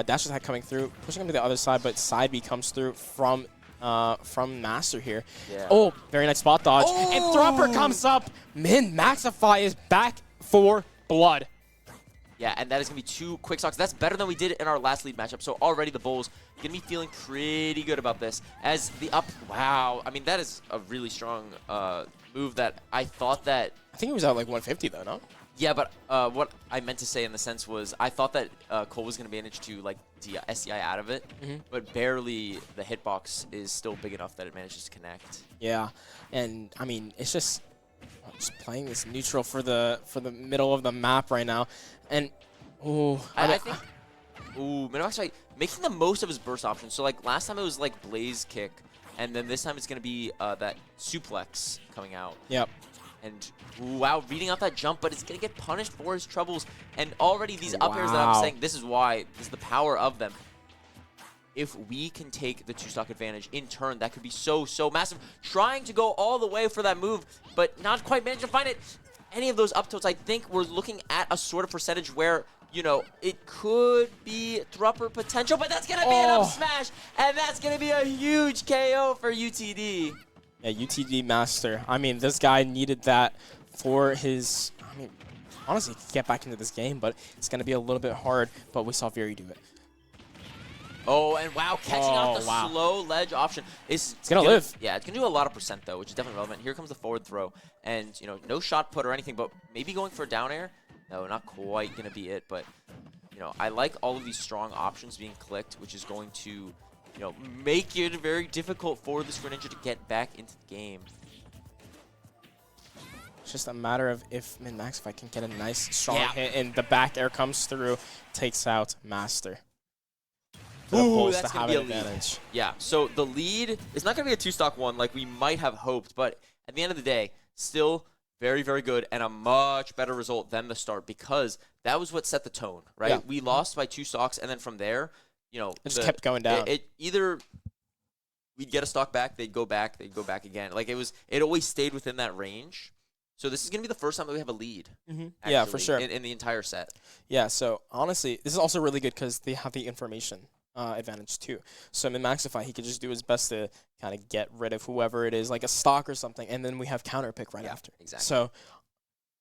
[SPEAKER 5] dash attack coming through, pushing him to the other side, but side B comes through from Master here.
[SPEAKER 4] Yeah.
[SPEAKER 5] Oh, very nice spot dodge. And Thropper comes up. Maxify is back for blood.
[SPEAKER 4] Yeah, and that is going to be 2 quick stocks. That's better than we did in our last lead matchup. So already the Bulls going to be feeling pretty good about this. As the up, wow. I mean, that is a really strong move that I thought that.
[SPEAKER 5] I think it was at like 150 though, no?
[SPEAKER 4] Yeah, but what I meant to say in the sense was I thought that Cole was going to manage to like SDI out of it, but barely the hitbox is still big enough that it manages to connect.
[SPEAKER 5] Yeah, and I mean, it's just playing this neutral for the middle of the map right now, and
[SPEAKER 4] I think Minimax like making the most of his burst options. So like last time it was like Blaze kick, and then this time it's going to be that suplex coming out.
[SPEAKER 5] Yep.
[SPEAKER 4] And wow, reading out that jump, but it's going to get punished for his troubles. And already these up airs that I'm saying, this is the power of them. If we can take the 2-stock advantage in turn, that could be so massive. Trying to go all the way for that move, but not quite managed to find it. Any of those up tilts, I think we're looking at a sort of percentage where, you know, it could be Thrupper potential, but that's going to be an up smash, and that's going to be a huge KO for UTD.
[SPEAKER 5] Yeah, UTD Master. I mean, this guy needed that for his, I mean, honestly, he could get back into this game, but it's going to be a little bit hard, but we saw Very do it.
[SPEAKER 4] Oh, and wow, catching out the slow ledge option. It's
[SPEAKER 5] going to live.
[SPEAKER 4] Yeah, it's going to do a lot of percent, though, which is definitely relevant. Here comes the forward throw, and, you know, no shot put or anything, but maybe going for a down air. No, not quite going to be it, but, you know, I like all of these strong options being clicked, which is going to, you know, make it very difficult for the Greninja to get back into the game.
[SPEAKER 5] It's just a matter of if Maxify can get a nice, strong hit, and the back air comes through, takes out Master.
[SPEAKER 4] Ooh, that's
[SPEAKER 5] to have an advantage.
[SPEAKER 4] Yeah, so the lead is not going to be a 2-stock one like we might have hoped, but at the end of the day, still very, very good and a much better result than the start because that was what set the tone, right?
[SPEAKER 5] Yeah.
[SPEAKER 4] We lost by 2 stocks, and then from there, you know,
[SPEAKER 5] it just kept going down.
[SPEAKER 4] It either we'd get a stock back, they'd go back again. Like it always stayed within that range. So this is going to be the first time that we have a lead.
[SPEAKER 5] Yeah, for sure.
[SPEAKER 4] In the entire set.
[SPEAKER 5] Yeah, so honestly, this is also really good because they have the information advantage too. So in Maxify, he could just do his best to kind of get rid of whoever it is, like a stock or something, and then we have counter pick right after.
[SPEAKER 4] Exactly.
[SPEAKER 5] So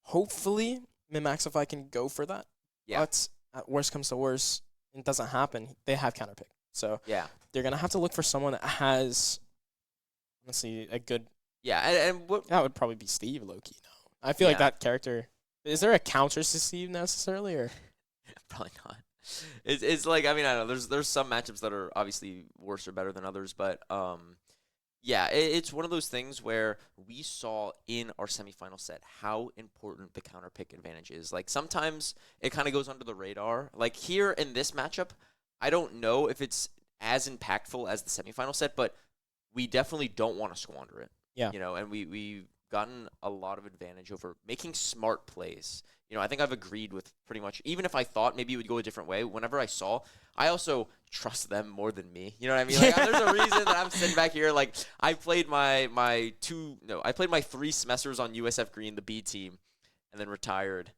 [SPEAKER 5] hopefully Maxify can go for that.
[SPEAKER 4] Yeah.
[SPEAKER 5] But at worst comes to worst, it doesn't happen. They have counter pick. So
[SPEAKER 4] yeah,
[SPEAKER 5] they're gonna have to look for someone that has, let's see, a good.
[SPEAKER 4] Yeah, and what
[SPEAKER 5] that would probably be Steve Loki. No, I feel like that character. Is there a counter to Steve necessarily, or
[SPEAKER 4] probably not? It's like, I mean, I don't know. There's some matchups that are obviously worse or better than others, but yeah, it's one of those things where we saw in our semifinal set how important the counter pick advantage is. Like sometimes it kind of goes under the radar. Like here in this matchup, I don't know if it's as impactful as the semifinal set, but we definitely don't want to squander it.
[SPEAKER 5] Yeah,
[SPEAKER 4] you know, and we've gotten a lot of advantage over making smart plays. You know, I think I've agreed with pretty much, even if I thought maybe it would go a different way, whenever I saw, I also trust them more than me. You know what I mean? Like, there's a reason that I'm sitting back here. Like, I played my 3 semesters on USF Green, the B team, and then retired.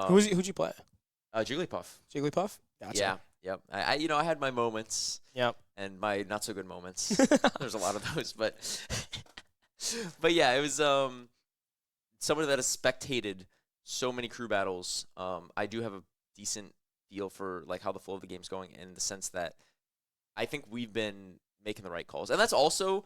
[SPEAKER 5] Who'd you play?
[SPEAKER 4] Jigglypuff.
[SPEAKER 5] Jigglypuff? Gotcha.
[SPEAKER 4] Yeah, yep. I had my moments.
[SPEAKER 5] Yep.
[SPEAKER 4] And my not so good moments. There's a lot of those, but yeah, it was someone that has spectated so many crew battles. I do have a decent feel for like how the flow of the game's going in the sense that I think we've been making the right calls. And that's also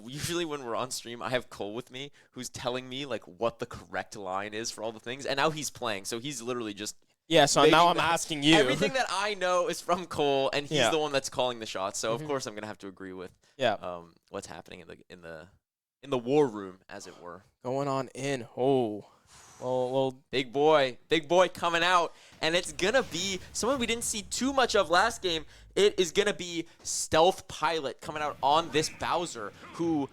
[SPEAKER 4] usually when we're on stream, I have Cole with me who's telling me like what the correct line is for all the things. And now he's playing, so he's literally just
[SPEAKER 5] Yeah, so
[SPEAKER 4] making
[SPEAKER 5] now I'm
[SPEAKER 4] the-
[SPEAKER 5] asking you.
[SPEAKER 4] Everything that I know is from Cole, and he's
[SPEAKER 5] Yeah.
[SPEAKER 4] the one that's calling the shots. So of course I'm gonna have to agree with
[SPEAKER 5] Yeah.
[SPEAKER 4] what's happening in the war room, as it were.
[SPEAKER 5] Going on in. Oh. Well,
[SPEAKER 4] Big boy coming out, and it's gonna be someone we didn't see too much of last game. It is gonna be Stealth Pilot coming out on this Bowser, who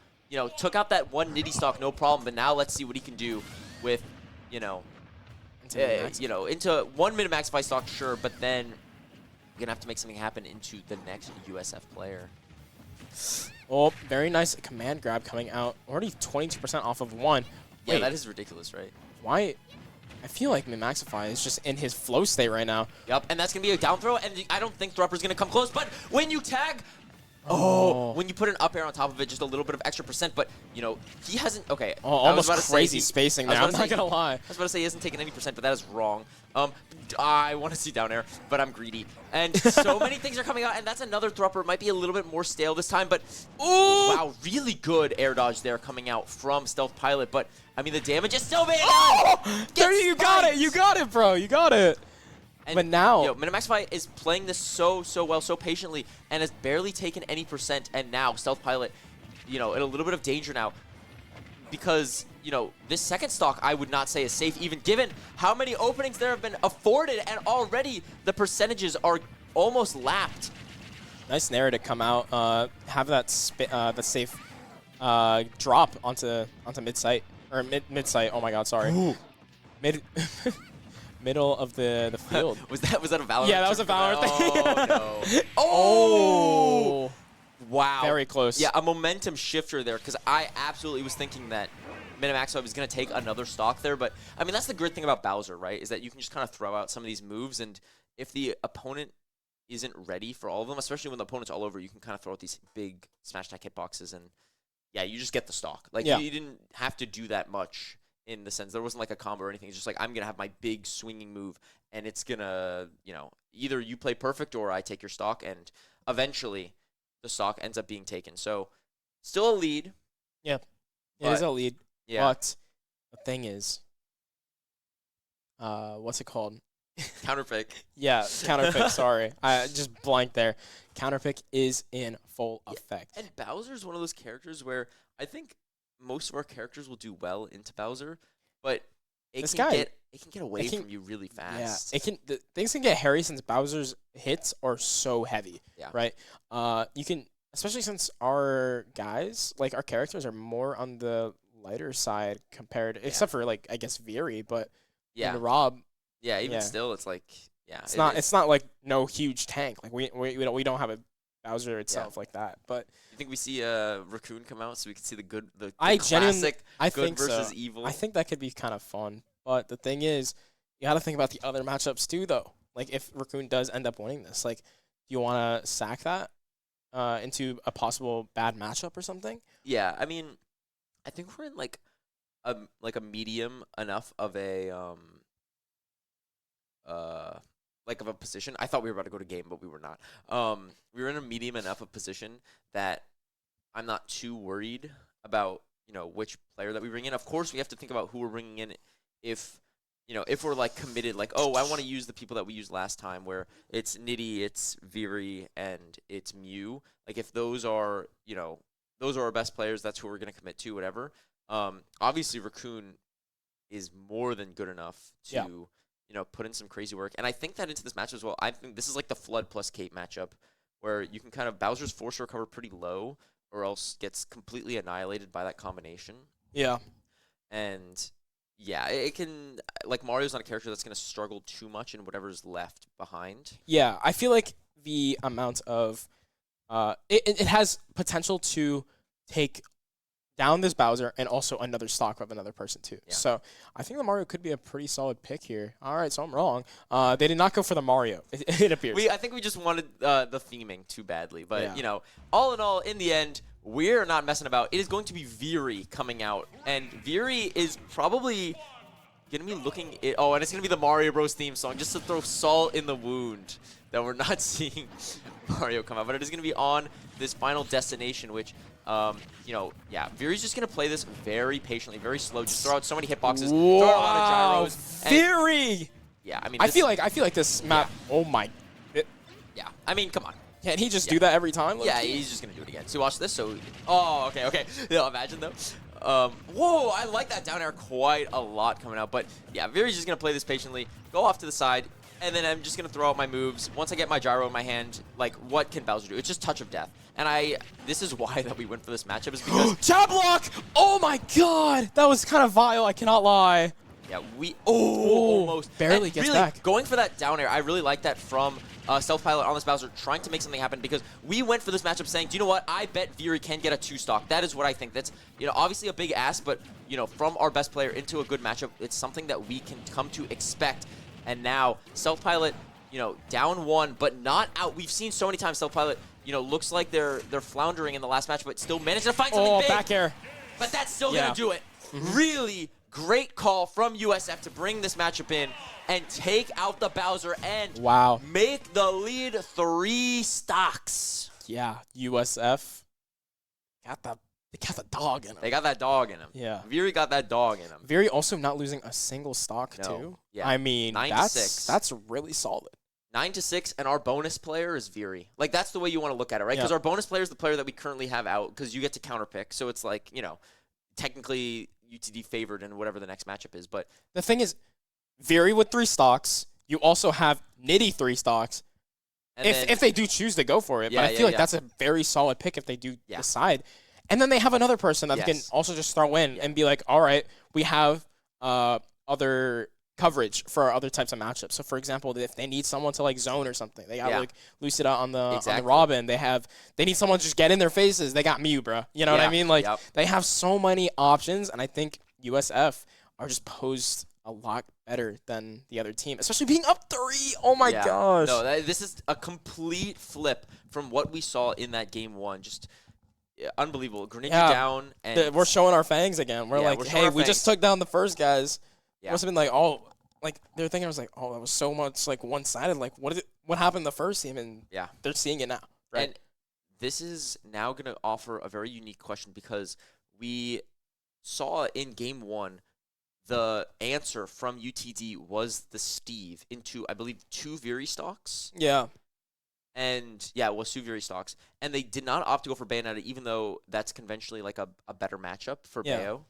[SPEAKER 4] took out that one Nitty stock, no problem. But now let's see what he can do with into one Minimaxify stock, sure, but then you're gonna have to make something happen into the next USF player.
[SPEAKER 5] oh, very nice command grab coming out. Already 22% off of one.
[SPEAKER 4] Yeah,
[SPEAKER 5] Wait,
[SPEAKER 4] that is ridiculous, right?
[SPEAKER 5] why? I feel like Minimaxify is just in his flow state right now.
[SPEAKER 4] Yep, and that's gonna be a down throw, and I don't think Thrupper's gonna come close. But when you tag, when you put an up air on top of it, just a little bit of extra percent. But he hasn't. Okay,
[SPEAKER 5] Oh,
[SPEAKER 4] I was
[SPEAKER 5] almost
[SPEAKER 4] about to say
[SPEAKER 5] crazy
[SPEAKER 4] he-
[SPEAKER 5] spacing
[SPEAKER 4] I was
[SPEAKER 5] there. I'm
[SPEAKER 4] about
[SPEAKER 5] not
[SPEAKER 4] to say
[SPEAKER 5] gonna
[SPEAKER 4] he-
[SPEAKER 5] lie.
[SPEAKER 4] I was about to say he hasn't taken any percent, but that is wrong. I want to see down air, but I'm greedy. And so many things are coming out, and that's another Thrupper. It might be a little bit more stale this time, but wow, really good air dodge there coming out from Stealth Pilot. But I mean, the damage is still being done.
[SPEAKER 5] There, you got it. You got it, bro. You got it.
[SPEAKER 4] And,
[SPEAKER 5] But now-
[SPEAKER 4] Minimaxify is playing this so well, so patiently, and has barely taken any percent. And now Stealth Pilot, in a little bit of danger now, because this second stock I would not say is safe, even given how many openings there have been afforded, and already the percentages are almost lapped.
[SPEAKER 5] Nice Nair to come out. Have that the safe drop onto mid site or mid site. Oh my God, sorry. Mid. Middle of the field.
[SPEAKER 4] was that a Valorant?
[SPEAKER 5] Yeah, that was a
[SPEAKER 4] trick?
[SPEAKER 5] Valorant thing.
[SPEAKER 4] Oh no! Oh! Wow.
[SPEAKER 5] Very close.
[SPEAKER 4] Yeah, a momentum shifter there, because I absolutely was thinking that Minimaxify was going to take another stock there. But, I mean, that's the good thing about Bowser, right, is that you can just kind of throw out some of these moves, and if the opponent isn't ready for all of them, especially when the opponent's all over, you can kind of throw out these big smash attack hitboxes, and, yeah, you just get the stock. Like,
[SPEAKER 5] Yeah.
[SPEAKER 4] you didn't have to do that much in the sense. There wasn't, like, a combo or anything. It's just like, I'm going to have my big swinging move, and it's going to, either you play perfect or I take your stock, and eventually the stock ends up being taken. So, still a lead.
[SPEAKER 5] It is a lead.
[SPEAKER 4] Yeah.
[SPEAKER 5] But the thing is, what's it called?
[SPEAKER 4] Counterpick.
[SPEAKER 5] Yeah, counterpick. Sorry, I just blanked there. Counterpick is in full effect.
[SPEAKER 4] And Bowser's one of those characters where I think most of our characters will do well into Bowser, but it can get away from you really fast.
[SPEAKER 5] Yeah, things can get hairy since Bowser's hits are so heavy.
[SPEAKER 4] Yeah.
[SPEAKER 5] Right. You can, especially since our guys, like our characters, are more on the lighter side compared, except for like I guess Veery, but
[SPEAKER 4] Yeah.
[SPEAKER 5] and Rob.
[SPEAKER 4] Yeah, even
[SPEAKER 5] Yeah.
[SPEAKER 4] still, it's like, yeah.
[SPEAKER 5] It's not like no huge tank. Like we don't have a Bowser itself like that. But
[SPEAKER 4] You think we see Raccoon come out so we can see the
[SPEAKER 5] I genuinely,
[SPEAKER 4] classic
[SPEAKER 5] I
[SPEAKER 4] good
[SPEAKER 5] think
[SPEAKER 4] versus
[SPEAKER 5] so.
[SPEAKER 4] evil?
[SPEAKER 5] I think that could be kind of fun. But the thing is, you got to think about the other matchups too, though. Like if Raccoon does end up winning this, like, do you want to sack that into a possible bad matchup or something?
[SPEAKER 4] Yeah, I mean, I think we're in like a medium enough of a of a position. I thought we were about to go to game, but we were not. We were in a medium enough of position that I'm not too worried about which player that we bring in. Of course, we have to think about who we're bringing in if we're like committed, like, oh, I want to use the people that we used last time, where it's Nitty, it's Veery, and it's Mew. Like if those are our best players, that's who we're gonna commit to, whatever. Obviously Raccoon is more than good enough to put in some crazy work, and I think that into this match as well. I think this is like the Flood plus Cape matchup, where you can kind of Bowser's force to recover pretty low, or else gets completely annihilated by that combination.
[SPEAKER 5] Yeah.
[SPEAKER 4] And yeah, it can, like, Mario's not a character that's going to struggle too much in whatever's left behind.
[SPEAKER 5] Yeah, I feel like the amount of it has potential to take down this Bowser and also another stock of another person too.
[SPEAKER 4] Yeah.
[SPEAKER 5] So I think the Mario could be a pretty solid pick here. All right, so I'm wrong. They did not go for the Mario. It appears.
[SPEAKER 4] I think we just wanted the theming too badly, but
[SPEAKER 5] Yeah.
[SPEAKER 4] all in all, in the end, we're not messing about. It is going to be Veery coming out, and Veery is probably gonna be looking. And it's gonna be the Mario Bros theme song, just to throw salt in the wound that we're not seeing Mario come out. But it is gonna be on this final destination, which. Veery's just going to play this very patiently, very slow, just throw out so many hitboxes, throw out a lot of gyros.
[SPEAKER 5] Veery!
[SPEAKER 4] Yeah, I mean,
[SPEAKER 5] I feel like this map. Oh my.
[SPEAKER 4] yeah. I mean, come on.
[SPEAKER 5] Can't he just do that every time?
[SPEAKER 4] Yeah, he's just gonna do it again. So watch this. So, oh, okay. Yeah, imagine though. Whoa, I like that down air quite a lot coming out. But yeah, Viri's just gonna play this patiently, go off to the side, and then I'm just gonna throw out my moves. Once I get my gyro in my hand, like, what can Bowser do? It's just touch of death. And this is why that we went for this matchup, is because
[SPEAKER 5] jab block. Oh my god, that was kind of vile. I cannot lie.
[SPEAKER 4] yeah, almost
[SPEAKER 5] barely
[SPEAKER 4] and
[SPEAKER 5] gets
[SPEAKER 4] really,
[SPEAKER 5] back.
[SPEAKER 4] Going for that down air, I really like that from Stealth Pilot on this Bowser, trying to make something happen, because we went for this matchup saying, do you know what? I bet Viri can get a 2-stock. That is what I think. That's, obviously a big ask, but, from our best player into a good matchup, it's something that we can come to expect. And now, Stealth Pilot, down 1, but not out. We've seen so many times Stealth Pilot, looks like they're floundering in the last match, but still managed to find something big.
[SPEAKER 5] Back air.
[SPEAKER 4] But that's still going to do it. Really great call from USF to bring this matchup in and take out the Bowser and make the lead 3 stocks.
[SPEAKER 5] Yeah, USF they got the dog in him.
[SPEAKER 4] They got that dog in him.
[SPEAKER 5] Yeah.
[SPEAKER 4] Viri got that dog in him.
[SPEAKER 5] Viri also not losing a single stock
[SPEAKER 4] No.
[SPEAKER 5] too.
[SPEAKER 4] Yeah.
[SPEAKER 5] I mean,
[SPEAKER 4] 9-6.
[SPEAKER 5] that's really solid.
[SPEAKER 4] 9-6, and our bonus player is Viri. Like, that's the way you want to look at it, right? Because our bonus player is the player that we currently have out, because you get to counterpick. So it's like, technically UTD favored in whatever the next matchup is. But
[SPEAKER 5] The thing is, Viri with 3 stocks. You also have Nitty 3 stocks. If they do choose to go for it, but I feel like that's a very solid pick if they do decide. And then they have another person that can also just throw in and be like, all right, we have other coverage for our other types of matchups. So for example, if they need someone to like zone or something, they got like Lucida on the Robin. They need someone to just get in their faces. They got Mew, bro. You know what I mean? Like they have so many options, and I think USF are just posed a lot better than the other team, especially being up 3. Oh my gosh.
[SPEAKER 4] No, this is a complete flip from what we saw in that game 1. Just unbelievable. Grenade down, and
[SPEAKER 5] we're showing our fangs again. We're like, hey, we just took down the first guys.
[SPEAKER 4] Yeah.
[SPEAKER 5] It must have been like, like they're thinking, I was like, oh, that was so much like one-sided. Like, what happened to the first team? And they're seeing it now, right?
[SPEAKER 4] And this is now going to offer a very unique question, because we saw in game 1 the answer from UTD was the Steve into, I believe, 2 Viri stocks.
[SPEAKER 5] Yeah.
[SPEAKER 4] And it was 2 Viri stocks. And they did not opt to go for Bayonetta, even though that's conventionally like a better matchup for Bayo.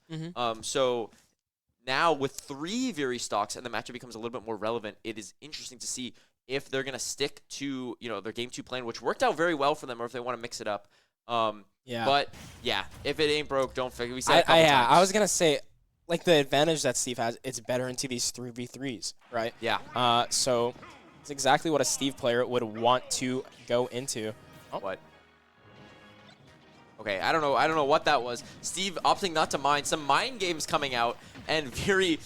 [SPEAKER 4] So now with 3 Viri stocks and the matchup becomes a little bit more relevant, it is interesting to see if they're going to stick to, their game 2 plan, which worked out very well for them, or if they want to mix it up. But if it ain't broke, don't fix it. We said
[SPEAKER 5] I was going to say, like, the advantage that Steve has, it's better into these 3v3s, right?
[SPEAKER 4] Yeah.
[SPEAKER 5] So it's exactly what a Steve player would want to go into.
[SPEAKER 4] What? Okay, I don't know what that was. Steve opting not to mine. Some mind games coming out, and Viri,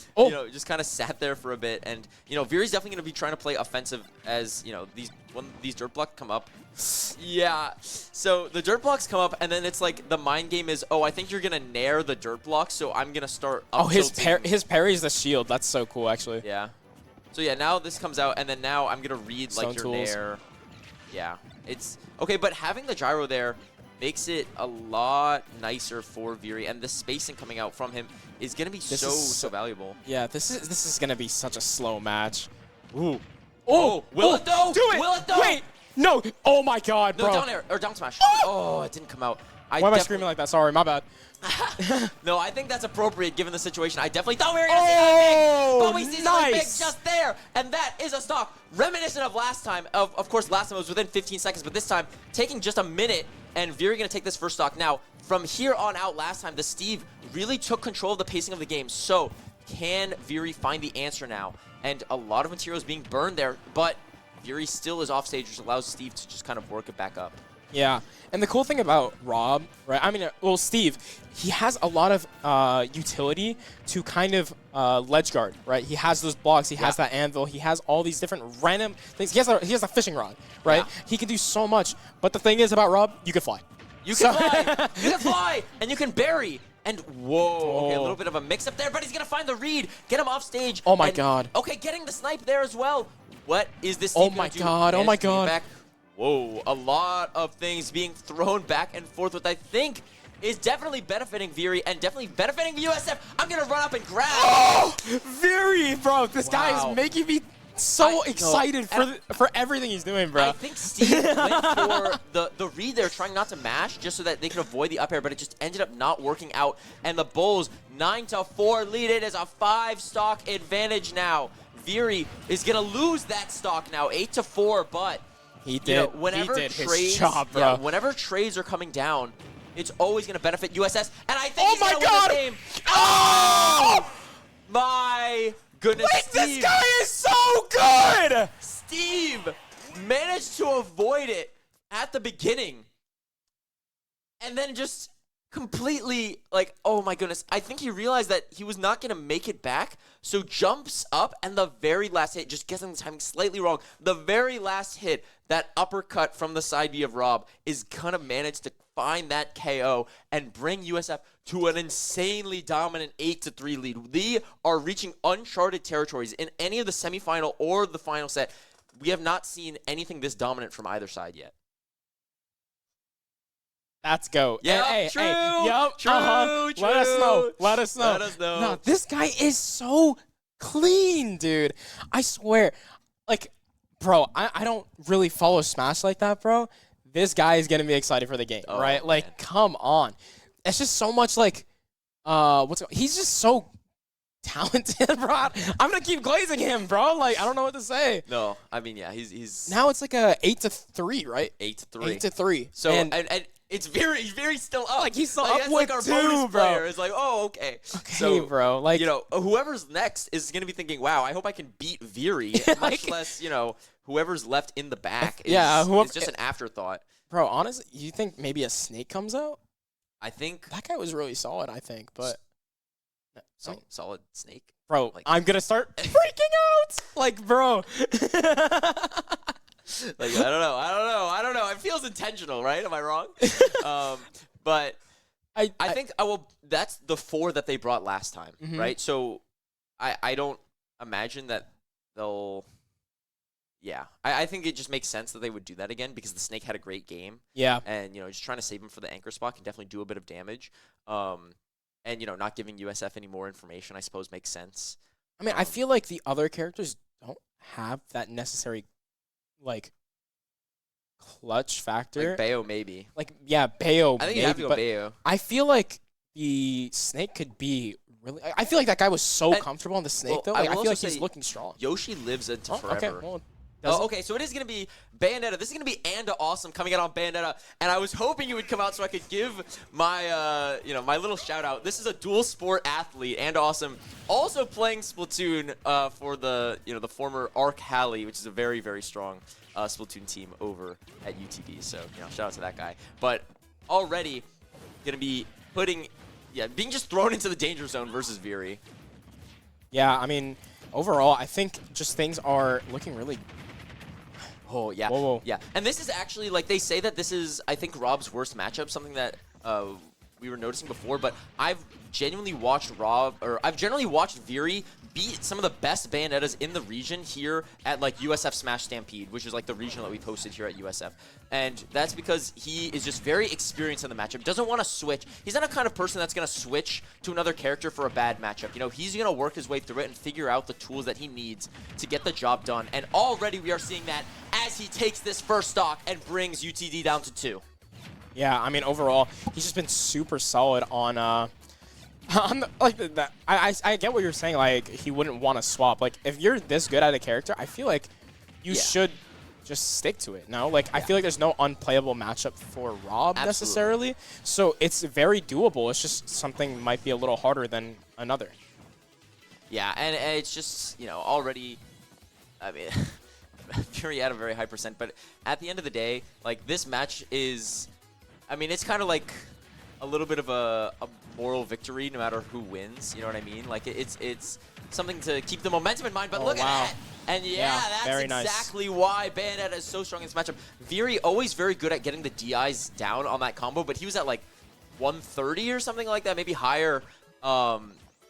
[SPEAKER 4] just kind of sat there for a bit. And Viri's definitely going to be trying to play offensive as when these dirt blocks come up. Yeah. So the dirt blocks come up, and then it's like the mind game is, I think you're gonna nair the dirt block, so I'm gonna start.
[SPEAKER 5] His parry's the shield. That's so cool, actually.
[SPEAKER 4] Yeah. So now this comes out, and then now I'm gonna read like your nair. Yeah. It's okay, but having the gyro there makes it a lot nicer for Viri, and the spacing coming out from him is gonna be so valuable.
[SPEAKER 5] Yeah. This is gonna be such a slow match. Ooh.
[SPEAKER 4] Will it though?
[SPEAKER 5] Do it.
[SPEAKER 4] Will it though?
[SPEAKER 5] Wait. No. Oh my God, bro.
[SPEAKER 4] No, down air or down smash. Oh, it didn't come out.
[SPEAKER 5] Why am I screaming like that? Sorry, my bad.
[SPEAKER 4] No, I think that's appropriate given the situation. I definitely thought we were
[SPEAKER 5] going to
[SPEAKER 4] see something big, but we see something big
[SPEAKER 5] nice.
[SPEAKER 4] just there, and that is a stock. Reminiscent of last time. Of course, last time it was within 15 seconds, but this time taking just a minute, and Viri going to take this first stock. Now, from here on out, last time, the Steve really took control of the pacing of the game. So, can Viri find the answer now? And a lot of materials being burned there, but Viri still is off stage, which allows Steve to just kind of work it back up.
[SPEAKER 5] Yeah, and the cool thing about Rob, right? I mean, Steve, he has a lot of utility to kind of ledge guard, right? He has those blocks, he has that anvil, he has all these different random things. He has a fishing rod, right? Yeah. He can do so much, but the thing is about Rob, you can fly.
[SPEAKER 4] You can fly, you can fly, and you can bury. And whoa, okay, a little bit of a mix-up there, but he's gonna find the read, get him off stage.
[SPEAKER 5] Oh my God.
[SPEAKER 4] Okay, getting the snipe there as well. What is this?
[SPEAKER 5] Oh my God, oh my God.
[SPEAKER 4] Back. Whoa, a lot of things being thrown back and forth, which I think is definitely benefiting Viri and definitely benefiting USF. I'm gonna run up and grab.
[SPEAKER 5] Oh, Viri, bro, this guy is making me so
[SPEAKER 4] I- no,
[SPEAKER 5] excited for everything he's doing, bro.
[SPEAKER 4] I think Steve went for the read there, trying not to mash just so that they could avoid the up air, but it just ended up not working out. And the Bulls, 9-4 lead. It is a 5-stock advantage now. Viri is going to lose that stock now, 8-4, but
[SPEAKER 5] he did,
[SPEAKER 4] you know, whenever
[SPEAKER 5] he did
[SPEAKER 4] trades,
[SPEAKER 5] his job, bro.
[SPEAKER 4] yeah, whenever trades are coming down, it's always going to benefit USS. And I think he's
[SPEAKER 5] my
[SPEAKER 4] going to
[SPEAKER 5] God!
[SPEAKER 4] win this game.
[SPEAKER 5] Oh!
[SPEAKER 4] My goodness,
[SPEAKER 5] Wait,
[SPEAKER 4] Steve.
[SPEAKER 5] this guy is so good!
[SPEAKER 4] Steve managed to avoid it at the beginning. And then just completely, like, oh my goodness. I think he realized that he was not going to make it back. So jumps up, and the very last hit, just getting the timing slightly wrong. The very last hit, that uppercut from the side B of Rob, is going to manage to find that KO and bring USF to an insanely dominant 8-3 lead. They are reaching uncharted territories in any of the semifinal or the final set. We have not seen anything this dominant from either side yet.
[SPEAKER 5] Let's go.
[SPEAKER 4] Yeah,
[SPEAKER 5] Hey,
[SPEAKER 4] true,
[SPEAKER 5] yup,
[SPEAKER 4] true,
[SPEAKER 5] Let us know.
[SPEAKER 4] true.
[SPEAKER 5] Let us know.
[SPEAKER 4] Let us know.
[SPEAKER 5] No, this guy is so clean, dude. I swear. Like, bro, I don't really follow Smash like that, bro. This guy is getting me excited for the game,
[SPEAKER 4] Oh,
[SPEAKER 5] right? Like,
[SPEAKER 4] man.
[SPEAKER 5] come on. It's just so much like, he's just so talented, bro. I'm gonna keep glazing him, bro. Like, I don't know what to say.
[SPEAKER 4] No, I mean, yeah, he's
[SPEAKER 5] Now it's like a 8-3, right?
[SPEAKER 4] 8-3.
[SPEAKER 5] 8-3.
[SPEAKER 4] So,
[SPEAKER 5] and
[SPEAKER 4] and it's very still up.
[SPEAKER 5] Like, he's still
[SPEAKER 4] like,
[SPEAKER 5] up
[SPEAKER 4] that's
[SPEAKER 5] with
[SPEAKER 4] like our
[SPEAKER 5] two,
[SPEAKER 4] bonus
[SPEAKER 5] bro.
[SPEAKER 4] player. It's like, oh, okay.
[SPEAKER 5] okay,
[SPEAKER 4] So,
[SPEAKER 5] bro. Like,
[SPEAKER 4] you know, whoever's next is going to be thinking, wow, I hope I can beat Viri, much
[SPEAKER 5] Like-
[SPEAKER 4] less, you know, whoever's left in the back is,
[SPEAKER 5] Yeah,
[SPEAKER 4] is just an afterthought.
[SPEAKER 5] bro, honestly, you think maybe a snake comes out?
[SPEAKER 4] I think
[SPEAKER 5] That guy was really solid, I think. But,
[SPEAKER 4] solid snake.
[SPEAKER 5] bro,
[SPEAKER 4] like-
[SPEAKER 5] I'm gonna start freaking out. Like, bro.
[SPEAKER 4] Like, I don't know. It feels intentional, right? Am I wrong? But I think that's the 4 that they brought last time,
[SPEAKER 5] Mhm.
[SPEAKER 4] right? So I don't imagine that they'll. Yeah, I think it just makes sense that they would do that again because the snake had a great game,
[SPEAKER 5] Yeah.
[SPEAKER 4] and you know, just trying to save him for the anchor spot can definitely do a bit of damage. And you know, not giving USF any more information, I suppose, makes sense.
[SPEAKER 5] I mean, I feel like the other characters don't have that necessary, like, clutch factor.
[SPEAKER 4] Like Bayo, maybe.
[SPEAKER 5] Like, yeah, Bayo.
[SPEAKER 4] I think you have to
[SPEAKER 5] maybe,
[SPEAKER 4] go
[SPEAKER 5] but
[SPEAKER 4] Bayo.
[SPEAKER 5] I feel like the snake could be really. I feel like that guy was so
[SPEAKER 4] And-
[SPEAKER 5] comfortable on the snake,
[SPEAKER 4] well,
[SPEAKER 5] though.
[SPEAKER 4] I
[SPEAKER 5] Like, I
[SPEAKER 4] will
[SPEAKER 5] feel like
[SPEAKER 4] also
[SPEAKER 5] he's
[SPEAKER 4] say
[SPEAKER 5] looking strong.
[SPEAKER 4] Yoshi lives into
[SPEAKER 5] Oh,
[SPEAKER 4] forever.
[SPEAKER 5] okay. Well, does
[SPEAKER 4] Oh,
[SPEAKER 5] it?
[SPEAKER 4] okay, so it is going to be Bayonetta. This is going to be Anda Awesome coming out on Bayonetta, and I was hoping you would come out so I could give my, my little shout out. This is a dual sport athlete, Anda Awesome, also playing Splatoon for the, the former Arc Halley, which is a very, very strong Splatoon team over at UTB. So, shout out to that guy. But already going to be being just thrown into the danger zone versus Viri.
[SPEAKER 5] Yeah, I mean, overall, I think just things are looking really.
[SPEAKER 4] Oh, yeah.
[SPEAKER 5] Whoa, whoa.
[SPEAKER 4] Yeah. And this is actually, like, they say that this is, I think, Rob's worst matchup, something that we were noticing before, but I've genuinely watched Viri beat some of the best Bayonettas in the region here at, like, USF Smash Stampede, which is, like, the regional that we posted here at USF. And that's because he is just very experienced in the matchup, doesn't want to switch. He's not a kind of person that's going to switch to another character for a bad matchup. He's going to work his way through it and figure out the tools that he needs to get the job done. And already we are seeing that as he takes this first stock and brings UTD down to 2.
[SPEAKER 5] Yeah, I mean, overall, he's just been super solid on I get what you're saying. Like, he wouldn't want to swap. Like, if you're this good at a character, I feel like you should just stick to it. No, like, I feel like there's no unplayable matchup for Rob necessarily. So it's very doable. It's just something might be a little harder than another.
[SPEAKER 4] Yeah, and it's just, already, I mean, Fury had a very high percent, but at the end of the day, like, this match is, I mean, it's kind of like a little bit of a moral victory no matter who wins, you know what I mean? Like, it's something to keep the momentum in mind, but look at that! And yeah, that's
[SPEAKER 5] very nice.
[SPEAKER 4] exactly why Bayonetta is so strong in this matchup. Viri always very good at getting the DIs down on that combo, but he was at like 130 or something like that, maybe higher.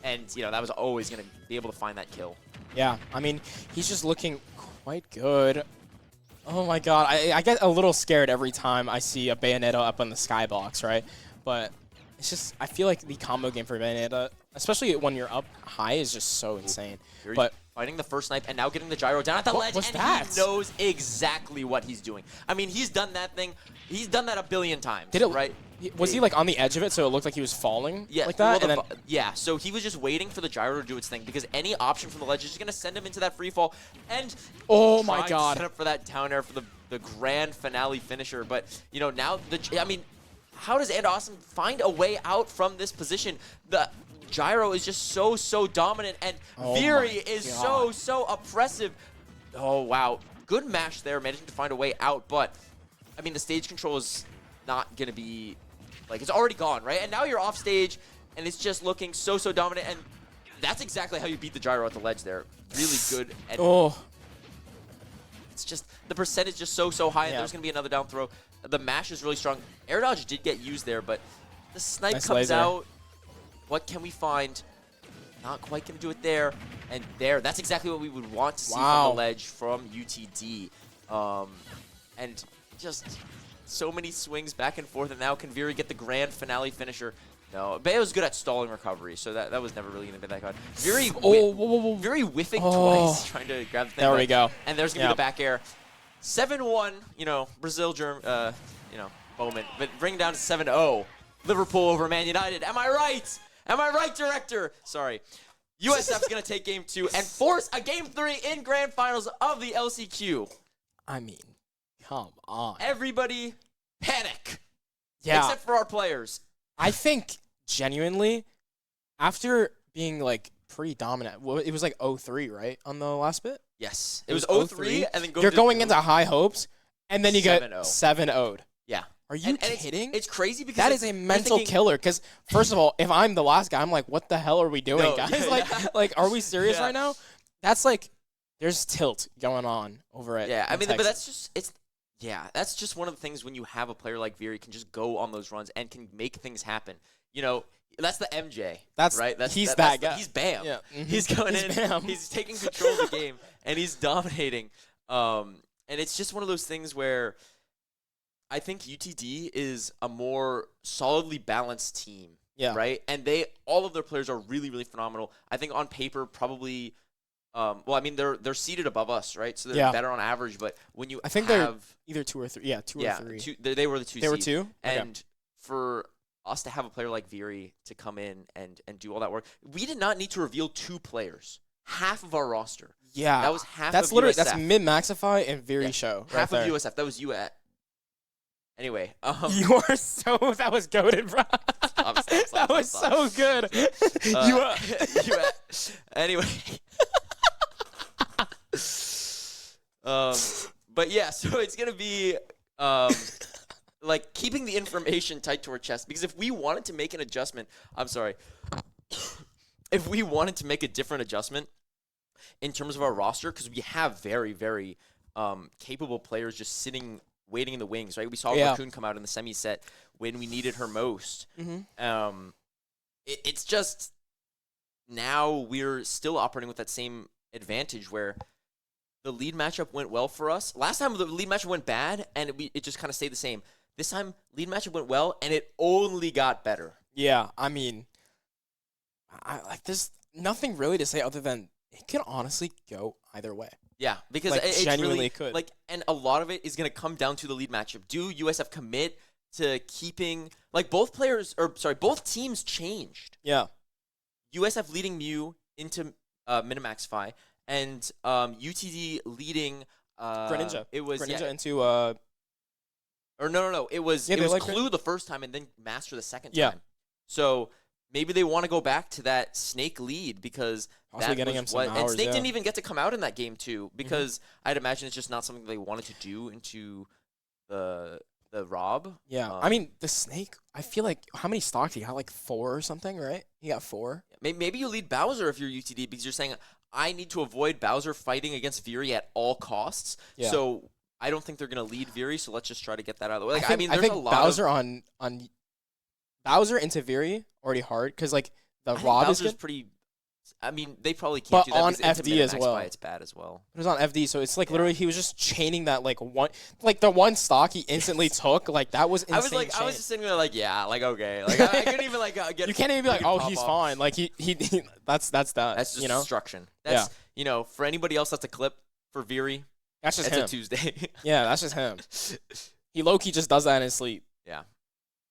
[SPEAKER 4] And, that was always going to be able to find that kill.
[SPEAKER 5] Yeah, I mean, he's just looking quite good. Oh my god, I get a little scared every time I see a Bayonetta up on the skybox, right? But it's just, I feel like the combo game for Bayonetta, especially when you're up high, is just so insane.
[SPEAKER 4] Viri
[SPEAKER 5] But
[SPEAKER 4] fighting the first snipe, and now getting the gyro down at the ledge,
[SPEAKER 5] was
[SPEAKER 4] and
[SPEAKER 5] that?
[SPEAKER 4] he knows exactly what he's doing. I mean, he's done that thing. He's done that a billion times,
[SPEAKER 5] Did it,
[SPEAKER 4] right?
[SPEAKER 5] Was he like on the edge of it, so it looked like he was falling
[SPEAKER 4] Yeah,
[SPEAKER 5] like that?
[SPEAKER 4] well,
[SPEAKER 5] And then,
[SPEAKER 4] yeah, so he was just waiting for the gyro to do its thing because any option from the ledge is just going to send him into that free fall. And
[SPEAKER 5] oh my
[SPEAKER 4] trying to
[SPEAKER 5] god.
[SPEAKER 4] set up for that down air for the grand finale finisher. But, you know, now, I mean, how does And Awesome find a way out from this position? The gyro is just so dominant, and
[SPEAKER 5] Oh
[SPEAKER 4] Veery
[SPEAKER 5] my
[SPEAKER 4] is
[SPEAKER 5] God.
[SPEAKER 4] so oppressive. Oh, wow. Good match there, managing to find a way out. But, I mean, the stage control is not going to be... Like, it's already gone, right? And now you're off stage, and it's just looking so dominant. And that's exactly how you beat the gyro at the ledge there. Really good. And
[SPEAKER 5] Oh.
[SPEAKER 4] it's just, the percentage just so high, and
[SPEAKER 5] Yeah.
[SPEAKER 4] there's going to be another down throw. The mash is really strong. Air dodge did get used there, but the snipe
[SPEAKER 5] Nice
[SPEAKER 4] comes
[SPEAKER 5] laser.
[SPEAKER 4] out. What can we find? Not quite going to do it there. And there, that's exactly what we would want to see from
[SPEAKER 5] Wow.
[SPEAKER 4] the ledge from UTD. And just... so many swings back and forth, and now can Veery get the grand finale finisher? No, Bayo was good at stalling recovery, so that was never really going to be that good. Veery, Veery whiffing twice, trying to grab the thing.
[SPEAKER 5] There we go.
[SPEAKER 4] And there's going to be the back air. 7-1, you know, Brazil, you know, moment. But bring it down to 7-0. Liverpool over Man United. Am I right? Am I right, director? Sorry. USF's going to take game 2 and force a game 3 in grand finals of the LCQ.
[SPEAKER 5] I mean, come on.
[SPEAKER 4] Everybody panic.
[SPEAKER 5] Yeah.
[SPEAKER 4] Except for our players.
[SPEAKER 5] I think, genuinely, after being, like, pretty dominant, it was like 0-3, right, on the last bit?
[SPEAKER 4] Yes.
[SPEAKER 5] It
[SPEAKER 4] It was
[SPEAKER 5] was
[SPEAKER 4] 0-3, and then
[SPEAKER 5] You're going into high hopes, and then you get
[SPEAKER 4] 7-0.
[SPEAKER 5] 7-0'd.
[SPEAKER 4] Yeah.
[SPEAKER 5] Are you
[SPEAKER 4] And
[SPEAKER 5] kidding?
[SPEAKER 4] It's crazy because
[SPEAKER 5] That is a
[SPEAKER 4] you're
[SPEAKER 5] mental
[SPEAKER 4] thinking-
[SPEAKER 5] killer. Because first of all, if I'm the last guy, I'm like, what the hell are we doing,
[SPEAKER 4] No,
[SPEAKER 5] guys?
[SPEAKER 4] yeah,
[SPEAKER 5] like,
[SPEAKER 4] yeah.
[SPEAKER 5] like, are we serious
[SPEAKER 4] Yeah.
[SPEAKER 5] right now? That's like, there's tilt going on over it.
[SPEAKER 4] Yeah, I mean, but that's just that's just one of the things when you have a player like Veery can just go on those runs and can make things happen. You know, that's the MJ.
[SPEAKER 5] That's
[SPEAKER 4] right.
[SPEAKER 5] He's
[SPEAKER 4] that's
[SPEAKER 5] that guy.
[SPEAKER 4] He's Bam.
[SPEAKER 5] Yeah. Mhm.
[SPEAKER 4] He's going
[SPEAKER 5] He's
[SPEAKER 4] in.
[SPEAKER 5] Bam.
[SPEAKER 4] He's taking control of the game and he's dominating. And it's just one of those things where I think UTD is a more solidly balanced team.
[SPEAKER 5] Yeah.
[SPEAKER 4] Right. And all of their players are really phenomenal. I think on paper probably. Well, I mean, they're seated above us, right? So they're better on average. But when you
[SPEAKER 5] I think
[SPEAKER 4] have,
[SPEAKER 5] they're either 2 or 3. Yeah, 2 or 3.
[SPEAKER 4] they were the 2
[SPEAKER 5] They were
[SPEAKER 4] seed.
[SPEAKER 5] 2? Okay.
[SPEAKER 4] And for us to have a player like Veery to come in and do all that work, we did not need to reveal 2 players. Half of our roster.
[SPEAKER 5] Yeah.
[SPEAKER 4] That was half
[SPEAKER 5] That's
[SPEAKER 4] of
[SPEAKER 5] literally,
[SPEAKER 4] USF.
[SPEAKER 5] that's mid-Maxify and Veery
[SPEAKER 4] Yeah,
[SPEAKER 5] show.
[SPEAKER 4] Half
[SPEAKER 5] right
[SPEAKER 4] of
[SPEAKER 5] there.
[SPEAKER 4] USF. That was you at. Anyway.
[SPEAKER 5] You are so, that was goated, bro. That was so good.
[SPEAKER 4] You at. Anyway. But yeah, so it's gonna be like keeping the information tight to our chest, because if we wanted to make an adjustment, I'm sorry, if we wanted to make a different adjustment in terms of our roster, because we have very capable players just sitting waiting in the wings, right? We saw Raccoon come out in the semi set when we needed her most. It's just now we're still operating with that same advantage where the lead matchup went well for us. Last time the lead matchup went bad, and it just kind of stayed the same. This time, lead matchup went well, and it only got better.
[SPEAKER 5] Yeah, I mean, there's nothing really to say other than it can honestly go either way.
[SPEAKER 4] Yeah, because
[SPEAKER 5] Like,
[SPEAKER 4] it's
[SPEAKER 5] genuinely
[SPEAKER 4] really,
[SPEAKER 5] could.
[SPEAKER 4] like, and a lot of it is going to come down to the lead matchup. Do USF commit to keeping, like, both teams changed.
[SPEAKER 5] Yeah.
[SPEAKER 4] USF leading Mew into Minimaxify, and UTD leading
[SPEAKER 5] Greninja.
[SPEAKER 4] It was
[SPEAKER 5] Greninja
[SPEAKER 4] yeah,
[SPEAKER 5] into
[SPEAKER 4] or no. It was
[SPEAKER 5] Yeah,
[SPEAKER 4] it
[SPEAKER 5] they
[SPEAKER 4] was
[SPEAKER 5] like
[SPEAKER 4] Clue the first time, and then Master the second
[SPEAKER 5] Yeah.
[SPEAKER 4] time. So maybe they want to go back to that Snake lead, because
[SPEAKER 5] Possibly
[SPEAKER 4] that
[SPEAKER 5] getting
[SPEAKER 4] was
[SPEAKER 5] him some
[SPEAKER 4] what,
[SPEAKER 5] hours,
[SPEAKER 4] and Snake
[SPEAKER 5] yeah.
[SPEAKER 4] didn't even get to come out in that game too, because I'd imagine it's just not something they wanted to do into the Rob.
[SPEAKER 5] Yeah, I mean, the Snake, I feel like, how many stocks he got? Like 4 or something, right? He got 4.
[SPEAKER 4] Maybe you lead Bowser if you're UTD, because you're saying, I need to avoid Bowser fighting against Veery at all costs.
[SPEAKER 5] Yeah.
[SPEAKER 4] So I don't think they're going to lead Veery, so let's just try to get that out of the way. Like,
[SPEAKER 5] I
[SPEAKER 4] mean,
[SPEAKER 5] think
[SPEAKER 4] there's a lot
[SPEAKER 5] Bowser
[SPEAKER 4] of...
[SPEAKER 5] on Bowser into Veery already hard, because, like, the
[SPEAKER 4] I think
[SPEAKER 5] Rob is
[SPEAKER 4] Bowser's
[SPEAKER 5] good.
[SPEAKER 4] pretty... I mean, they probably can't
[SPEAKER 5] But
[SPEAKER 4] do that
[SPEAKER 5] on
[SPEAKER 4] because into
[SPEAKER 5] FD as
[SPEAKER 4] Minimax
[SPEAKER 5] well.
[SPEAKER 4] Buy, it's bad as well.
[SPEAKER 5] It was on FD, so it's like literally he was just chaining that the one stock he instantly took, like that was insane.
[SPEAKER 4] I was just sitting there like, yeah, like okay, like I couldn't even like get.
[SPEAKER 5] You can't even be like,
[SPEAKER 4] make it
[SPEAKER 5] oh,
[SPEAKER 4] pop
[SPEAKER 5] he's
[SPEAKER 4] off.
[SPEAKER 5] fine. Like he that's that.
[SPEAKER 4] That's just
[SPEAKER 5] you know.
[SPEAKER 4] destruction. That's you know, for anybody else that's a clip for Viri,
[SPEAKER 5] That's just
[SPEAKER 4] it's
[SPEAKER 5] him.
[SPEAKER 4] a Tuesday.
[SPEAKER 5] Yeah, that's just him. He low-key just does that in his sleep.
[SPEAKER 4] Yeah.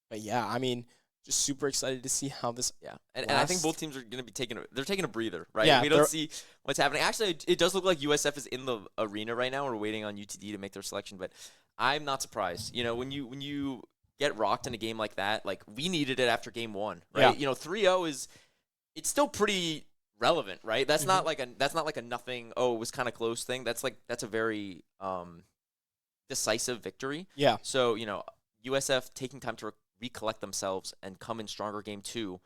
[SPEAKER 5] But yeah, I mean, just super excited to see how this.
[SPEAKER 4] Yeah, and I think
[SPEAKER 5] last-
[SPEAKER 4] both teams are going to be they're taking a breather, right?
[SPEAKER 5] Yeah,
[SPEAKER 4] we
[SPEAKER 5] they're-
[SPEAKER 4] don't see what's happening. Actually, it does look like USF is in the arena right now. We're waiting on UTD to make their selection, but I'm not surprised. You know, when you get rocked in a game like that, like we needed it after game 1, right?
[SPEAKER 5] Yeah.
[SPEAKER 4] You know, 3-0 it's still pretty relevant, right? That's not like a nothing, oh, it was kind of close thing. That's a very decisive victory.
[SPEAKER 5] Yeah.
[SPEAKER 4] So, you know, USF taking time to recollect themselves and come in stronger game 2.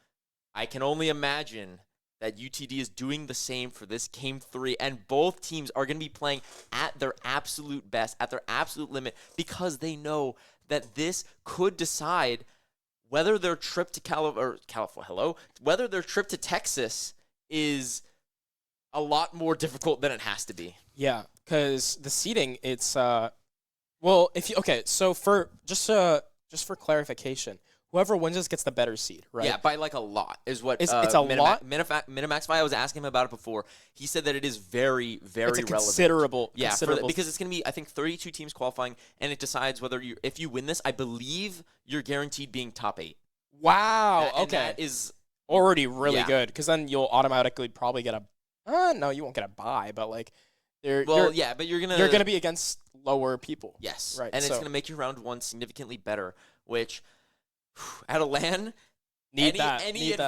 [SPEAKER 4] I can only imagine that UTD is doing the same for this game 3, and both teams are going to be playing at their absolute best, at their absolute limit, because they know that this could decide whether their trip to whether their trip to Texas is a lot more difficult than it has to be.
[SPEAKER 5] Yeah, because the seeding, it's well, if you so for just for clarification, whoever wins this gets the better seed, right?
[SPEAKER 4] Yeah, by like a lot is what
[SPEAKER 5] It's a lot?
[SPEAKER 4] Minimax, I was asking him about it before. He said that it is very, very
[SPEAKER 5] It's a
[SPEAKER 4] relevant.
[SPEAKER 5] considerable,
[SPEAKER 4] Yeah,
[SPEAKER 5] considerable.
[SPEAKER 4] because it's going to be, I think, 32 teams qualifying, and it decides whether if you win this, I believe you're guaranteed being top 8.
[SPEAKER 5] Wow.
[SPEAKER 4] And
[SPEAKER 5] Okay.
[SPEAKER 4] that is
[SPEAKER 5] Already really
[SPEAKER 4] Yeah.
[SPEAKER 5] good, because then you'll automatically probably get a. No, you won't get a bye, but like,
[SPEAKER 4] but you're
[SPEAKER 5] you're gonna be against lower people.
[SPEAKER 4] yes,
[SPEAKER 5] Right,
[SPEAKER 4] and it's
[SPEAKER 5] so-
[SPEAKER 4] going to make your round 1 significantly better, which at a LAN,
[SPEAKER 5] Need
[SPEAKER 4] any
[SPEAKER 5] that.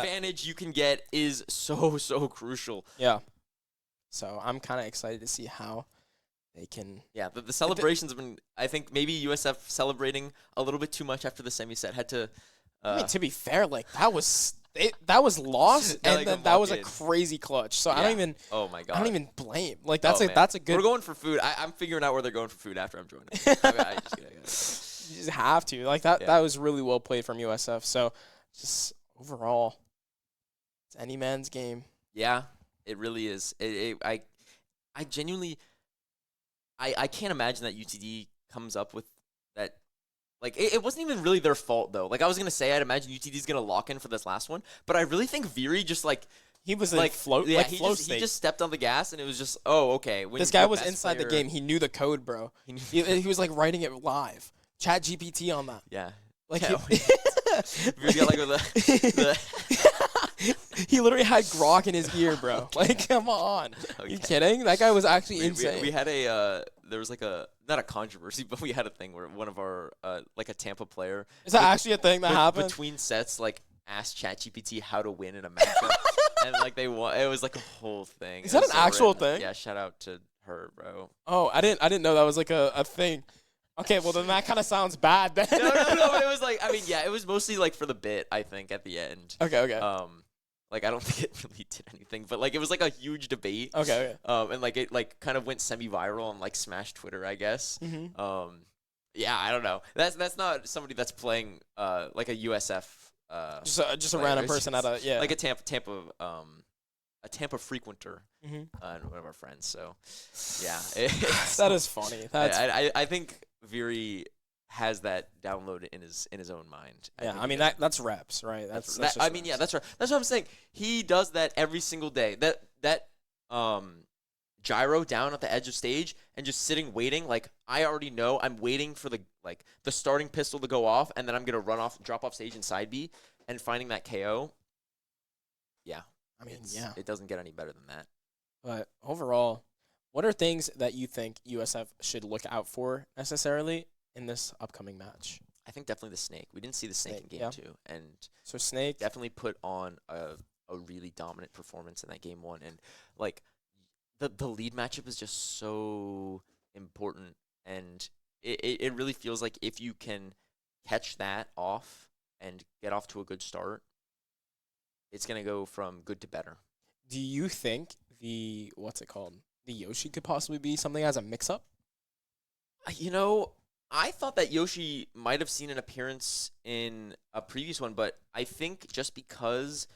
[SPEAKER 4] advantage you can get is so crucial.
[SPEAKER 5] Yeah. So I'm kind of excited to see how they can.
[SPEAKER 4] Yeah, the celebrations have been, I think, maybe USF celebrating a little bit too much after the semi set. Had to.
[SPEAKER 5] I mean, to be fair, like that was lost,
[SPEAKER 4] Yeah,
[SPEAKER 5] and
[SPEAKER 4] like
[SPEAKER 5] then
[SPEAKER 4] a
[SPEAKER 5] that was a
[SPEAKER 4] bucket.
[SPEAKER 5] crazy clutch. So I
[SPEAKER 4] Yeah.
[SPEAKER 5] don't even.
[SPEAKER 4] Oh my god.
[SPEAKER 5] I don't even blame. Like
[SPEAKER 4] Oh, man.
[SPEAKER 5] that's a good.
[SPEAKER 4] We're going for food. I'm figuring out where they're going for food after I'm joining. I just
[SPEAKER 5] You just have to like that.
[SPEAKER 4] Yeah.
[SPEAKER 5] That was really well played from USF. So just overall, it's any man's game.
[SPEAKER 4] yeah, it really is. I genuinely, I can't imagine that UTD comes up with that. Like, it wasn't even really their fault, though. Like, I was going to say, I'd imagine UTD's going to lock in for this last one. But I really think Viri just, like...
[SPEAKER 5] He was
[SPEAKER 4] like,
[SPEAKER 5] float.
[SPEAKER 4] yeah,
[SPEAKER 5] like
[SPEAKER 4] he
[SPEAKER 5] flow
[SPEAKER 4] just,
[SPEAKER 5] state.
[SPEAKER 4] he just stepped on the gas, and it was just, oh, okay. When
[SPEAKER 5] This
[SPEAKER 4] your
[SPEAKER 5] guy was
[SPEAKER 4] best
[SPEAKER 5] inside the
[SPEAKER 4] player-
[SPEAKER 5] game. He knew the code, bro.
[SPEAKER 4] He knew-
[SPEAKER 5] He was like writing it live. Chat GPT on that.
[SPEAKER 4] Yeah.
[SPEAKER 5] Like
[SPEAKER 4] Yeah, Viri got, like,
[SPEAKER 5] he literally had Grok in his ear, bro. Like, come on. You kidding? That guy was actually insane.
[SPEAKER 4] We had there was like not a controversy, but we had a thing where one of our, like a Tampa player.
[SPEAKER 5] Is that actually a thing that happened?
[SPEAKER 4] Between sets, like, asked ChatGPT how to win in a matchup. And, like, they won. It was, like, a whole thing.
[SPEAKER 5] Is
[SPEAKER 4] It
[SPEAKER 5] that
[SPEAKER 4] was
[SPEAKER 5] an
[SPEAKER 4] so
[SPEAKER 5] actual
[SPEAKER 4] random.
[SPEAKER 5] thing?
[SPEAKER 4] Yeah, shout out to her, bro.
[SPEAKER 5] Oh, I didn't know that was like a thing. Okay, well then that kind of sounds bad then.
[SPEAKER 4] No, but it was like, I mean, yeah, it was mostly, like, for the bit, I think, at the end.
[SPEAKER 5] Okay.
[SPEAKER 4] Like, I don't think it really did anything, but, like, it was, like, a huge debate.
[SPEAKER 5] Okay.
[SPEAKER 4] And, like, it, like, kind of went semi-viral on, like, Smash Twitter, I guess.
[SPEAKER 5] Mm-hmm.
[SPEAKER 4] Yeah, I don't know. That's not somebody that's playing, like, a USF,
[SPEAKER 5] Just a
[SPEAKER 4] player.
[SPEAKER 5] random
[SPEAKER 4] It's
[SPEAKER 5] person
[SPEAKER 4] just
[SPEAKER 5] at a
[SPEAKER 4] like a Tampa frequenter,
[SPEAKER 5] Mhm.
[SPEAKER 4] and one of our friends. So, yeah,
[SPEAKER 5] That is funny. That's
[SPEAKER 4] I think Viri has that downloaded in his own mind.
[SPEAKER 5] yeah.
[SPEAKER 4] think
[SPEAKER 5] I mean that's reps, right? That's just
[SPEAKER 4] I mean, yeah,
[SPEAKER 5] reps.
[SPEAKER 4] that's right. That's what I'm saying. He does that every single day. That gyro down at the edge of stage and just sitting waiting. Like, I already know I'm waiting for the starting pistol to go off, and then I'm gonna drop off stage in side B, and finding that KO. Yeah,
[SPEAKER 5] I mean,
[SPEAKER 4] it's-
[SPEAKER 5] yeah.
[SPEAKER 4] it doesn't get any better than that.
[SPEAKER 5] But overall, what are things that you think USF should look out for necessarily in this upcoming match?
[SPEAKER 4] I think definitely the snake. We didn't see the snake in
[SPEAKER 5] Snake,
[SPEAKER 4] game
[SPEAKER 5] yeah.
[SPEAKER 4] 2, and
[SPEAKER 5] So Snake.
[SPEAKER 4] definitely put on a really dominant performance in that game 1. And like the lead matchup is just so important, and it really feels like if you can catch that off and get off to a good start, it's gonna go from good to better.
[SPEAKER 5] Do you think the Yoshi could possibly be something as a mix-up?
[SPEAKER 4] You know, I thought that Yoshi might have seen an appearance in a previous one, but I think just because,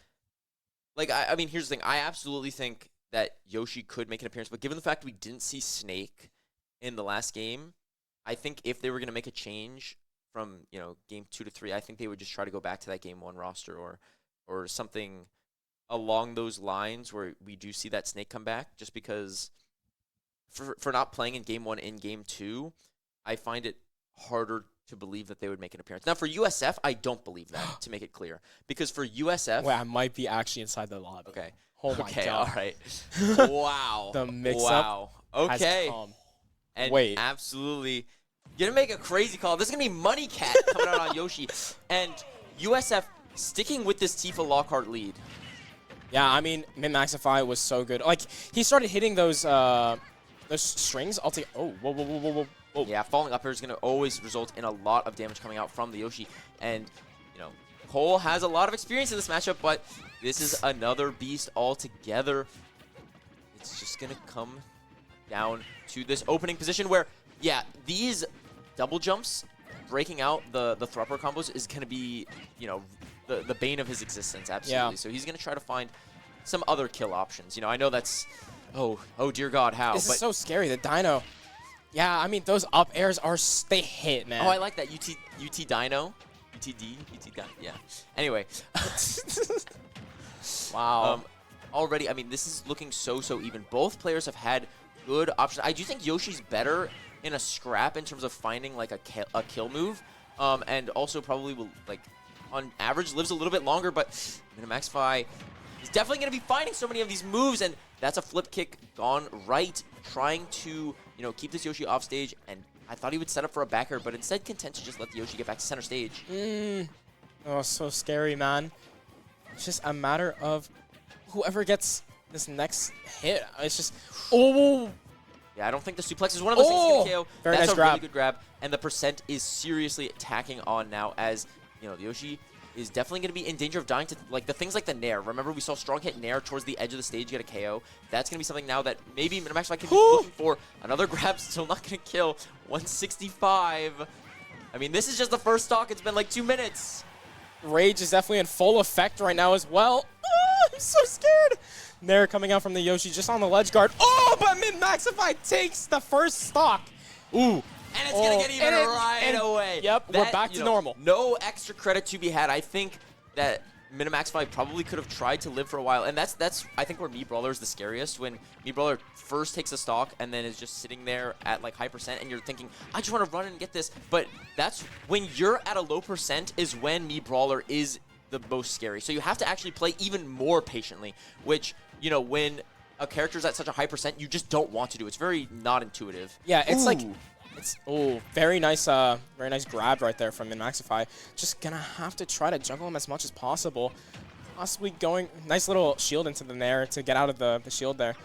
[SPEAKER 4] like, I mean, here's the thing. I absolutely think that Yoshi could make an appearance, but given the fact we didn't see Snake in the last game, I think if they were going to make a change from, game 2 to 3, I think they would just try to go back to that game 1 roster or something along those lines where we do see that Snake come back, just because for not playing in game 1 in game 2, I find it harder to believe that they would make an appearance. Now for USF, I don't believe that, to make it clear, because for USF,
[SPEAKER 5] Wait, I might be actually inside the lobby.
[SPEAKER 4] okay,
[SPEAKER 5] Oh my
[SPEAKER 4] okay,
[SPEAKER 5] god.
[SPEAKER 4] all right, wow,
[SPEAKER 5] The mix-up
[SPEAKER 4] wow,
[SPEAKER 5] has
[SPEAKER 4] okay,
[SPEAKER 5] come.
[SPEAKER 4] and
[SPEAKER 5] Wait.
[SPEAKER 4] absolutely gonna make a crazy call. This is gonna be Money Cat coming out on Yoshi, and USF sticking with this Tifa Lockhart lead.
[SPEAKER 5] Yeah, I mean, Min-Maxify was so good. Like, he started hitting those strings. I'll take. Oh, whoa, whoa, whoa, whoa, whoa. Whoa.
[SPEAKER 4] Yeah, falling up here is going to always result in a lot of damage coming out from the Yoshi. And, you know, Cole has a lot of experience in this matchup, but this is another beast altogether. It's just going to come down to this opening position where, yeah, these double jumps, breaking out the Thrupper combos is going to be, you know, the bane of his existence, absolutely.
[SPEAKER 5] Yeah.
[SPEAKER 4] So he's going to try to find some other kill options. You know, I know that's, oh dear God, how?
[SPEAKER 5] This
[SPEAKER 4] but
[SPEAKER 5] is so scary. The Dino. Yeah, I mean, those up airs they hit, man.
[SPEAKER 4] Oh, I like that. UT Dino. UTD. Yeah. Anyway.
[SPEAKER 5] Wow.
[SPEAKER 4] Already, I mean, this is looking so even. Both players have had good options. I do think Yoshi's better in a scrap in terms of finding, like, a kill move. And also probably will, like, on average, lives a little bit longer. But Min-Maxify is definitely going to be finding so many of these moves. And that's a flip kick gone right. Trying to, you know, keep this Yoshi off stage, and I thought he would set up for a backer, but instead content to just let the Yoshi get back to center stage.
[SPEAKER 5] Oh, so scary, man. It's just a matter of whoever gets this next hit. It's just, oh.
[SPEAKER 4] Yeah, I don't think the suplex is one of those things that's going to KO.
[SPEAKER 5] Very
[SPEAKER 4] That's
[SPEAKER 5] nice
[SPEAKER 4] a
[SPEAKER 5] grab.
[SPEAKER 4] really good grab, and the percent is seriously attacking on now as, you know, the Yoshi is definitely going to be in danger of dying to, like, the things like the Nair. Remember, we saw strong hit Nair towards the edge of the stage get a KO. That's going to be something now that maybe Min-Maxify can be looking for. Another grab, still not going to kill. 165. I mean, this is just the first stock. It's been like 2 minutes.
[SPEAKER 5] Rage is definitely in full effect right now as well. I'm so scared. Nair coming out from the Yoshi just on the ledge guard. Oh, but Min-Maxify takes the first stock. Ooh.
[SPEAKER 4] And it's going to get even right away.
[SPEAKER 5] Yep, we're back to normal.
[SPEAKER 4] No extra credit to be had. I think that Min-Maxify probably could have tried to live for a while. And that's I think where Me Brawler is the scariest. When Me Brawler first takes a stock and then is just sitting there at like high percent and you're thinking, I just want to run and get this. But that's when you're at a low percent is when Me Brawler is the most scary. So you have to actually play even more patiently, which, you know, when a character's at such a high percent, you just don't want to do. It's very not intuitive.
[SPEAKER 5] Yeah, it's like...
[SPEAKER 4] Ooh.
[SPEAKER 5] It's very nice grab right there from Min-Maxify. Just gonna have to try to juggle him as much as possible. Possibly going nice little shield into the Nair to get out of the shield there.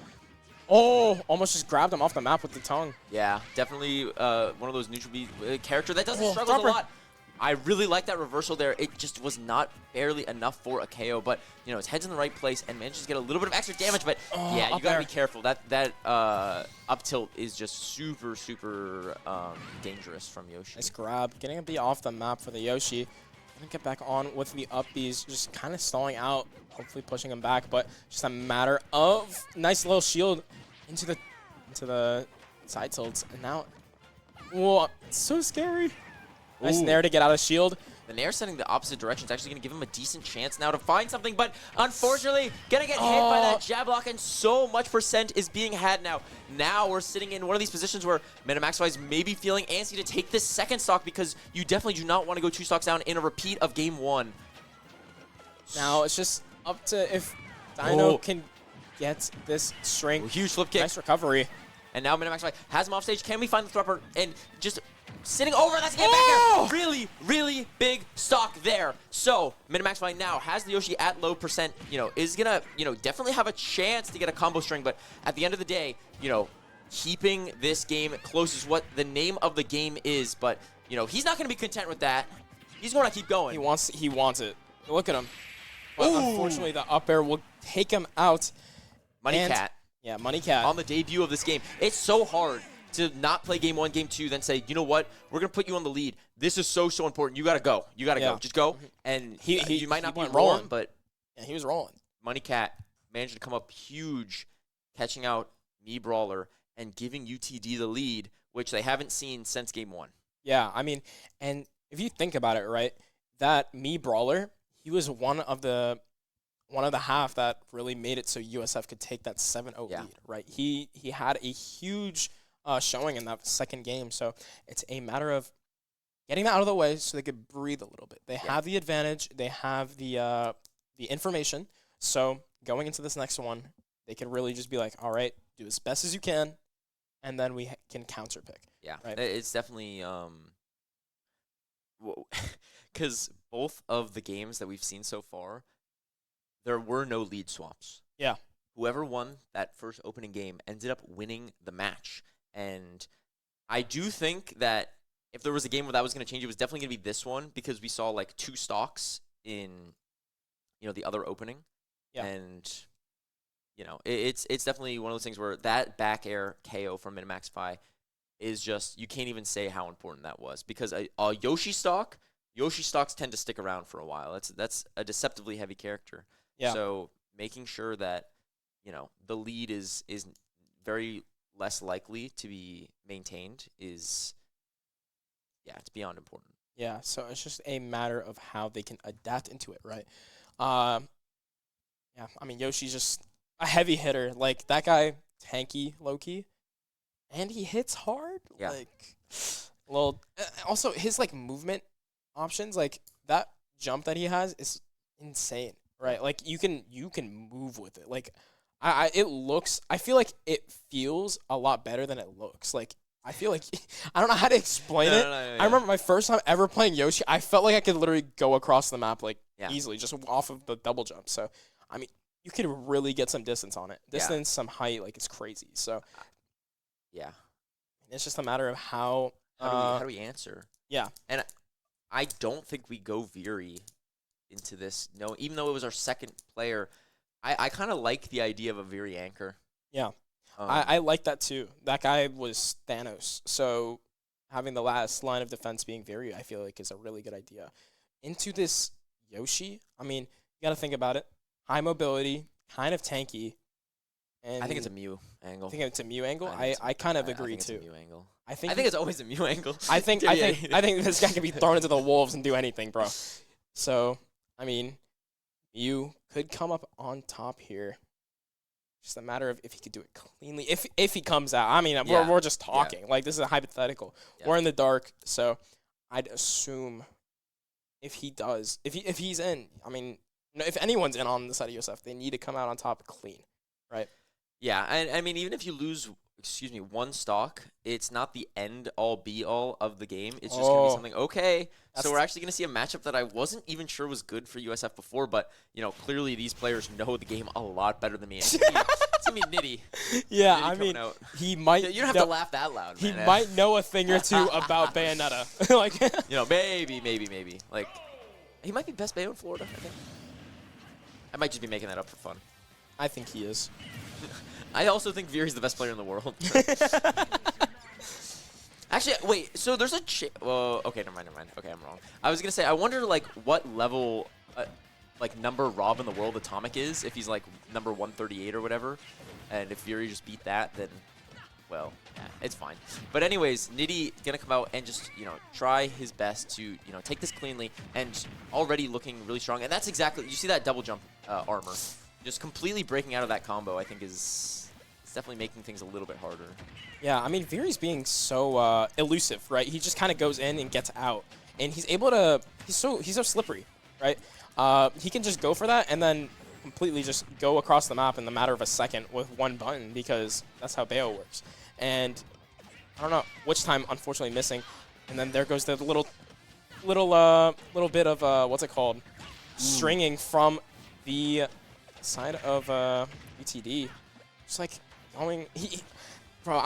[SPEAKER 5] Oh, almost just grabbed him off the map with the tongue.
[SPEAKER 4] Yeah, definitely one of those neutral B character that doesn't struggle a
[SPEAKER 5] Dropper.
[SPEAKER 4] lot. I really like that reversal there. It just was not barely enough for a KO, but you know, his head's in the right place and manages to get a little bit of extra damage. But yeah, you gotta be careful. That up tilt is just super dangerous from Yoshi.
[SPEAKER 5] Nice grab, getting a B off the map for the Yoshi. Gonna get back on with the up Bs, just kind of stalling out, hopefully pushing him back, but just a matter of nice little shield into the side tilts, and now, whoa, it's so scary. Nice Nair to get out of shield.
[SPEAKER 4] The Nair setting the opposite direction is actually going to give him a decent chance now to find something, but unfortunately, going to get hit by that jab block, and so much percent is being had now. Now we're sitting in one of these positions where Min-Maxify is maybe feeling antsy to take this second stock because you definitely do not want to go 2 stocks down in a repeat of game 1.
[SPEAKER 5] Now it's just up to if Dino can get this string.
[SPEAKER 4] Huge flip kick.
[SPEAKER 5] Nice recovery.
[SPEAKER 4] And now Min-Maxify has him off stage. Can we find the Thrupper? And just sitting over, that's get back here. Really big stock there. So Min-Maxify now has the Yoshi at low percent, you know, is gonna, you know, definitely have a chance to get a combo string, but at the end of the day, you know, keeping this game close is what the name of the game is, but you know, he's not gonna be content with that. He's gonna keep going.
[SPEAKER 5] He wants it. Look at him. But unfortunately the up air will take him out.
[SPEAKER 4] Money Cat.
[SPEAKER 5] Yeah, Money Cat.
[SPEAKER 4] On the debut of this game. It's so hard to not play game 1, game 2, then say, you know what, we're going to put you on the lead. This is so important. You got to go. You got to go. Just go. And you might not be rolling, but
[SPEAKER 5] yeah, he was rolling.
[SPEAKER 4] Money Cat managed to come up huge, catching out Me Brawler and giving UTD the lead, which they haven't seen since game 1.
[SPEAKER 5] Yeah, I mean, and if you think about it, right, that Me Brawler, he was one of the one of the half that really made it so USF could take that 7-0
[SPEAKER 4] Yeah.
[SPEAKER 5] lead, right? He had a huge showing in that second game, so it's a matter of getting that out of the way so they could breathe a little bit. They have the advantage. They have the information. So going into this next one, they can really just be like, all right, do as best as you can, and then we can counter pick.
[SPEAKER 4] Yeah,
[SPEAKER 5] Right.
[SPEAKER 4] it's definitely because both of the games that we've seen so far, there were no lead swaps.
[SPEAKER 5] Yeah.
[SPEAKER 4] Whoever won that first opening game ended up winning the match, and I do think that if there was a game where that was going to change, it was definitely going to be this one because we saw like 2 stocks in, the other opening, and it's definitely one of those things where that back air KO from Minimaxify is just, you can't even say how important that was because a Yoshi stocks tend to stick around for a while. That's a deceptively heavy character.
[SPEAKER 5] Yeah.
[SPEAKER 4] So making sure that the lead is very less likely to be maintained is, it's beyond important.
[SPEAKER 5] Yeah, so it's just a matter of how they can adapt into it, right? Yeah, I mean, Yoshi's just a heavy hitter. Like, that guy, tanky, low-key, and he hits hard.
[SPEAKER 4] Yeah.
[SPEAKER 5] Like, little, also, his, like, movement options, like, that jump that he has is insane, right? Like, you can move with it. Like, I feel like it feels a lot better than it looks. Like, I feel like, I don't know how to explain it.
[SPEAKER 4] No,
[SPEAKER 5] I remember my first time ever playing Yoshi, I felt like I could literally go across the map, like, easily, just off of the double jump. So, I mean, you could really get some distance on it. Distance, some height, like, it's crazy. So,
[SPEAKER 4] Yeah.
[SPEAKER 5] it's just a matter of how
[SPEAKER 4] How do we answer?
[SPEAKER 5] Yeah.
[SPEAKER 4] And I don't think we go Veery into this. No, even though it was our second player, I kind of like the idea of a Veery anchor.
[SPEAKER 5] Yeah. I like that too. That guy was Thanos. So having the last line of defense being Veery, I feel like is a really good idea. Into this Yoshi, I mean, you got to think about it. High mobility, kind of tanky. And
[SPEAKER 4] I think it's a Mew angle.
[SPEAKER 5] I think it's a Mew angle. I kind of agree
[SPEAKER 4] it's
[SPEAKER 5] too.
[SPEAKER 4] a Mew angle.
[SPEAKER 5] I think
[SPEAKER 4] it's always a Mew angle.
[SPEAKER 5] I think this guy can be thrown into the wolves and do anything, bro. So, I mean, Mew could come up on top here. Just a matter of if he could do it cleanly. If he comes out. I mean, we're just talking. Yeah. Like, this is a hypothetical. Yeah. We're in the dark, so I'd assume if he does, if he's in, I mean, if anyone's in on the side of USF, they need to come out on top clean, right?
[SPEAKER 4] Yeah, and I mean, even if you lose, one stock, it's not the end-all, be-all of the game. It's just going to be something, okay, so we're actually going to see a matchup that I wasn't even sure was good for USF before, but, clearly these players know the game a lot better than me. It's going to be Nitty.
[SPEAKER 5] Yeah,
[SPEAKER 4] Nitty
[SPEAKER 5] I mean,
[SPEAKER 4] out.
[SPEAKER 5] He might...
[SPEAKER 4] You don't have to laugh that loud,
[SPEAKER 5] He
[SPEAKER 4] man.
[SPEAKER 5] might know a thing or two about Bayonetta. Like,
[SPEAKER 4] maybe. Like, he might be best Bayo in Florida, I think. I might just be making that up for fun.
[SPEAKER 5] I think he is.
[SPEAKER 4] I also think Veery's the best player in the world. Actually, wait. So there's a well, okay, never mind. Okay, I'm wrong. I was gonna say, I wonder like what level, like number Rob in the world Atomic is. If he's like number 138 or whatever, and if Veery just beat that, then well, yeah, it's fine. But anyways, Nitty gonna come out and just try his best to take this cleanly, and already looking really strong. And that's exactly, you see that double jump armor, just completely breaking out of that combo. I think is definitely making things a little bit harder.
[SPEAKER 5] Yeah, I mean, Veery's being so elusive, right? He just kind of goes in and gets out, and he's able to. He's so slippery, right? He can just go for that and then completely just go across the map in the matter of a second with one button because that's how Bayo works. And I don't know which time, unfortunately, missing, and then there goes the little bit of what's it called, stringing from the side of UTD. Just like going. Bro,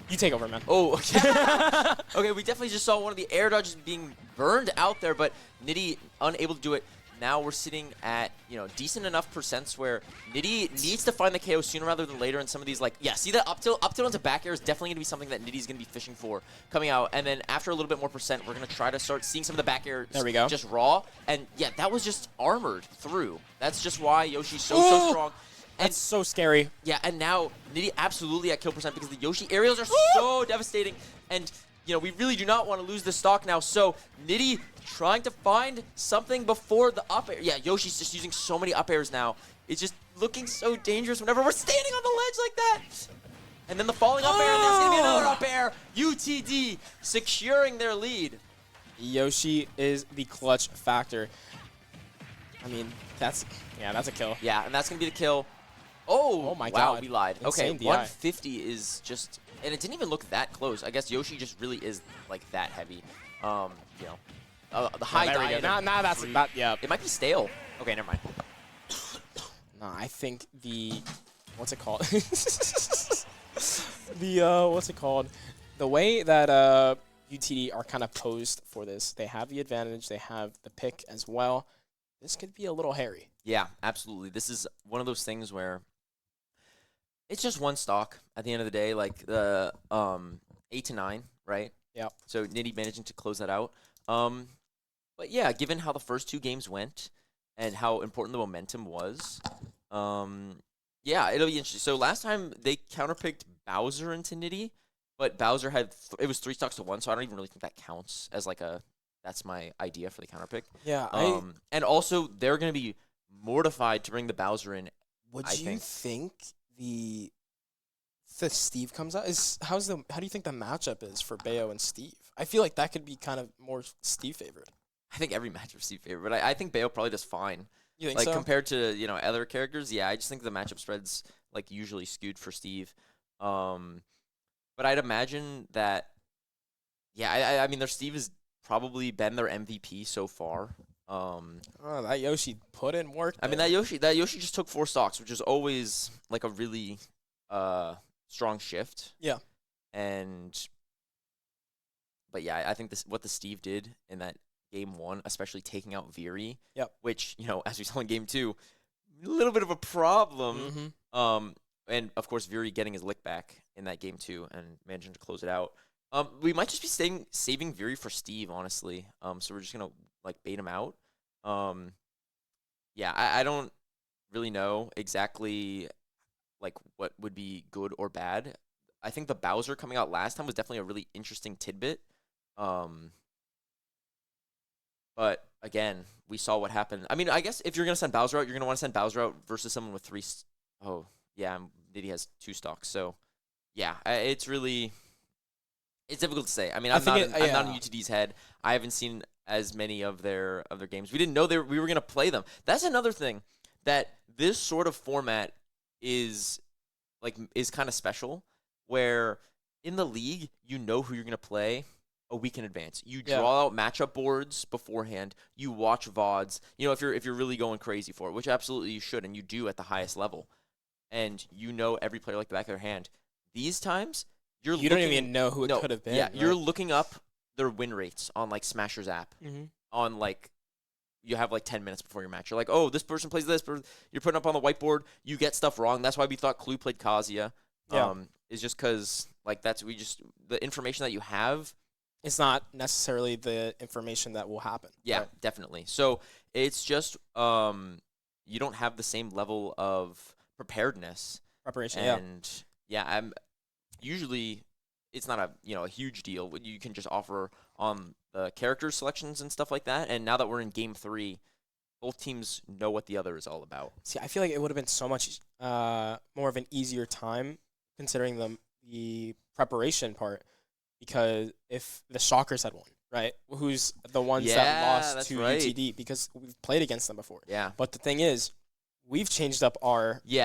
[SPEAKER 5] you take over, man.
[SPEAKER 4] Oh, okay. Okay, we definitely just saw one of the air dodges being burned out there, but Nitty unable to do it. Now we're sitting at, decent enough percents where Nitty needs to find the KO sooner rather than later, and some of these, like, yeah, see that up tilt into back air is definitely going to be something that Nitty's going to be fishing for coming out, and then after a little bit more percent, we're going to try to start seeing some of the back air just raw, and yeah, that was just armored through. That's just why Yoshi's so strong.
[SPEAKER 5] That's so scary.
[SPEAKER 4] Yeah, and now Nitty absolutely at kill percent because the Yoshi aerials are so devastating. And you know, we really do not want to lose the stock now. So Nitty trying to find something before the up air. Yeah, Yoshi's just using so many up airs now. It's just looking so dangerous whenever we're standing on the ledge like that. And then the falling up air, and there's going to be another up air. UTD securing their lead.
[SPEAKER 5] Yoshi is the clutch factor. I mean, that's a kill.
[SPEAKER 4] Yeah, and that's going to be the kill. Oh
[SPEAKER 5] my
[SPEAKER 4] wow,
[SPEAKER 5] God.
[SPEAKER 4] we lied.
[SPEAKER 5] Insane
[SPEAKER 4] Okay,
[SPEAKER 5] DI.
[SPEAKER 4] 150 is just, and it didn't even look that close. I guess Yoshi just really is like that heavy. You know, the high
[SPEAKER 5] there we
[SPEAKER 4] die.
[SPEAKER 5] go. Nah, that's that. Yeah.
[SPEAKER 4] It might be stale. Okay, never mind.
[SPEAKER 5] Nah, I think what's it called? What's it called? The way that UTD are kind of posed for this, they have the advantage. They have the pick as well. This could be a little hairy.
[SPEAKER 4] Yeah, absolutely. This is one of those things where it's just one stock at the end of the day, like the 8 to 9, right?
[SPEAKER 5] Yeah.
[SPEAKER 4] So Nitty managing to close that out. But yeah, given how the first 2 games went and how important the momentum was, yeah, it'll be interesting. So last time they counterpicked Bowser into Nitty, but Bowser had it was 3 stocks to 1, so I don't even really think that counts as like that's my idea for the counterpick.
[SPEAKER 5] Yeah.
[SPEAKER 4] And also they're gonna be mortified to bring the Bowser in.
[SPEAKER 5] Would
[SPEAKER 4] I
[SPEAKER 5] you think the Steve comes out? How do you think the matchup is for Bayo and Steve? I feel like that could be kind of more Steve favored.
[SPEAKER 4] I think every match is Steve favorite, but I think Bayo probably does fine.
[SPEAKER 5] You think
[SPEAKER 4] Like
[SPEAKER 5] so?
[SPEAKER 4] compared to, you know, other characters, yeah, I just think the matchup spread's like usually skewed for Steve. But I'd imagine that, yeah, I mean, their Steve has probably been their MVP so far.
[SPEAKER 5] That Yoshi put in work.
[SPEAKER 4] I mean, that Yoshi just took 4 stocks, which is always like a really strong shift.
[SPEAKER 5] Yeah.
[SPEAKER 4] But yeah, I think what the Steve did in that game 1, especially taking out Veery,
[SPEAKER 5] Yep.
[SPEAKER 4] which, you know, as we saw in game 2, a little bit of a problem.
[SPEAKER 5] Mm-hmm.
[SPEAKER 4] And of course, Veery getting his lick back in that game 2 and managing to close it out. We might just be saving Veery for Steve, honestly. So we're just gonna like bait him out. Yeah, I don't really know exactly like what would be good or bad. I think the Bowser coming out last time was definitely a really interesting tidbit. But again, we saw what happened. I mean, I guess if you're gonna send Bowser out, you're gonna want to send Bowser out versus someone with 3. Oh yeah, Diddy has 2 stocks. So yeah, it's difficult to say. I mean, I'm not in UTD's head. I haven't seen as many of their games. We didn't know we were gonna play them. That's another thing, that this sort of format is kind of special, where in the league you know who you're gonna play a week in advance. You draw out matchup boards beforehand. You watch VODs. You know, if you're really going crazy for it, which absolutely you should, and you do at the highest level, and you know every player like the back of their hand. These times you don't
[SPEAKER 5] even know who it could have been.
[SPEAKER 4] Yeah,
[SPEAKER 5] right?
[SPEAKER 4] you're looking up their win rates on like Smasher's app.
[SPEAKER 5] Mhm.
[SPEAKER 4] On like, you have like 10 minutes before your match. You're like, oh, this person plays this. You're putting up on the whiteboard. You get stuff wrong. That's why we thought Clue played Kazuya.
[SPEAKER 5] Yeah.
[SPEAKER 4] Is just because like the information that you have.
[SPEAKER 5] It's not necessarily the information that will happen.
[SPEAKER 4] Yeah,
[SPEAKER 5] right?
[SPEAKER 4] definitely. So it's just you don't have the same level of preparedness.
[SPEAKER 5] Preparation.
[SPEAKER 4] And yeah, I'm usually it's not a huge deal. You can just offer on the character selections and stuff like that. And now that we're in game 3, both teams know what the other is all about.
[SPEAKER 5] See, I feel like it would have been so much more of an easier time considering the preparation part, because if the Shockers had won, right? Who's the ones that lost to UTD, because we've played against them before.
[SPEAKER 4] Yeah.
[SPEAKER 5] But the thing is, we've changed up our
[SPEAKER 4] we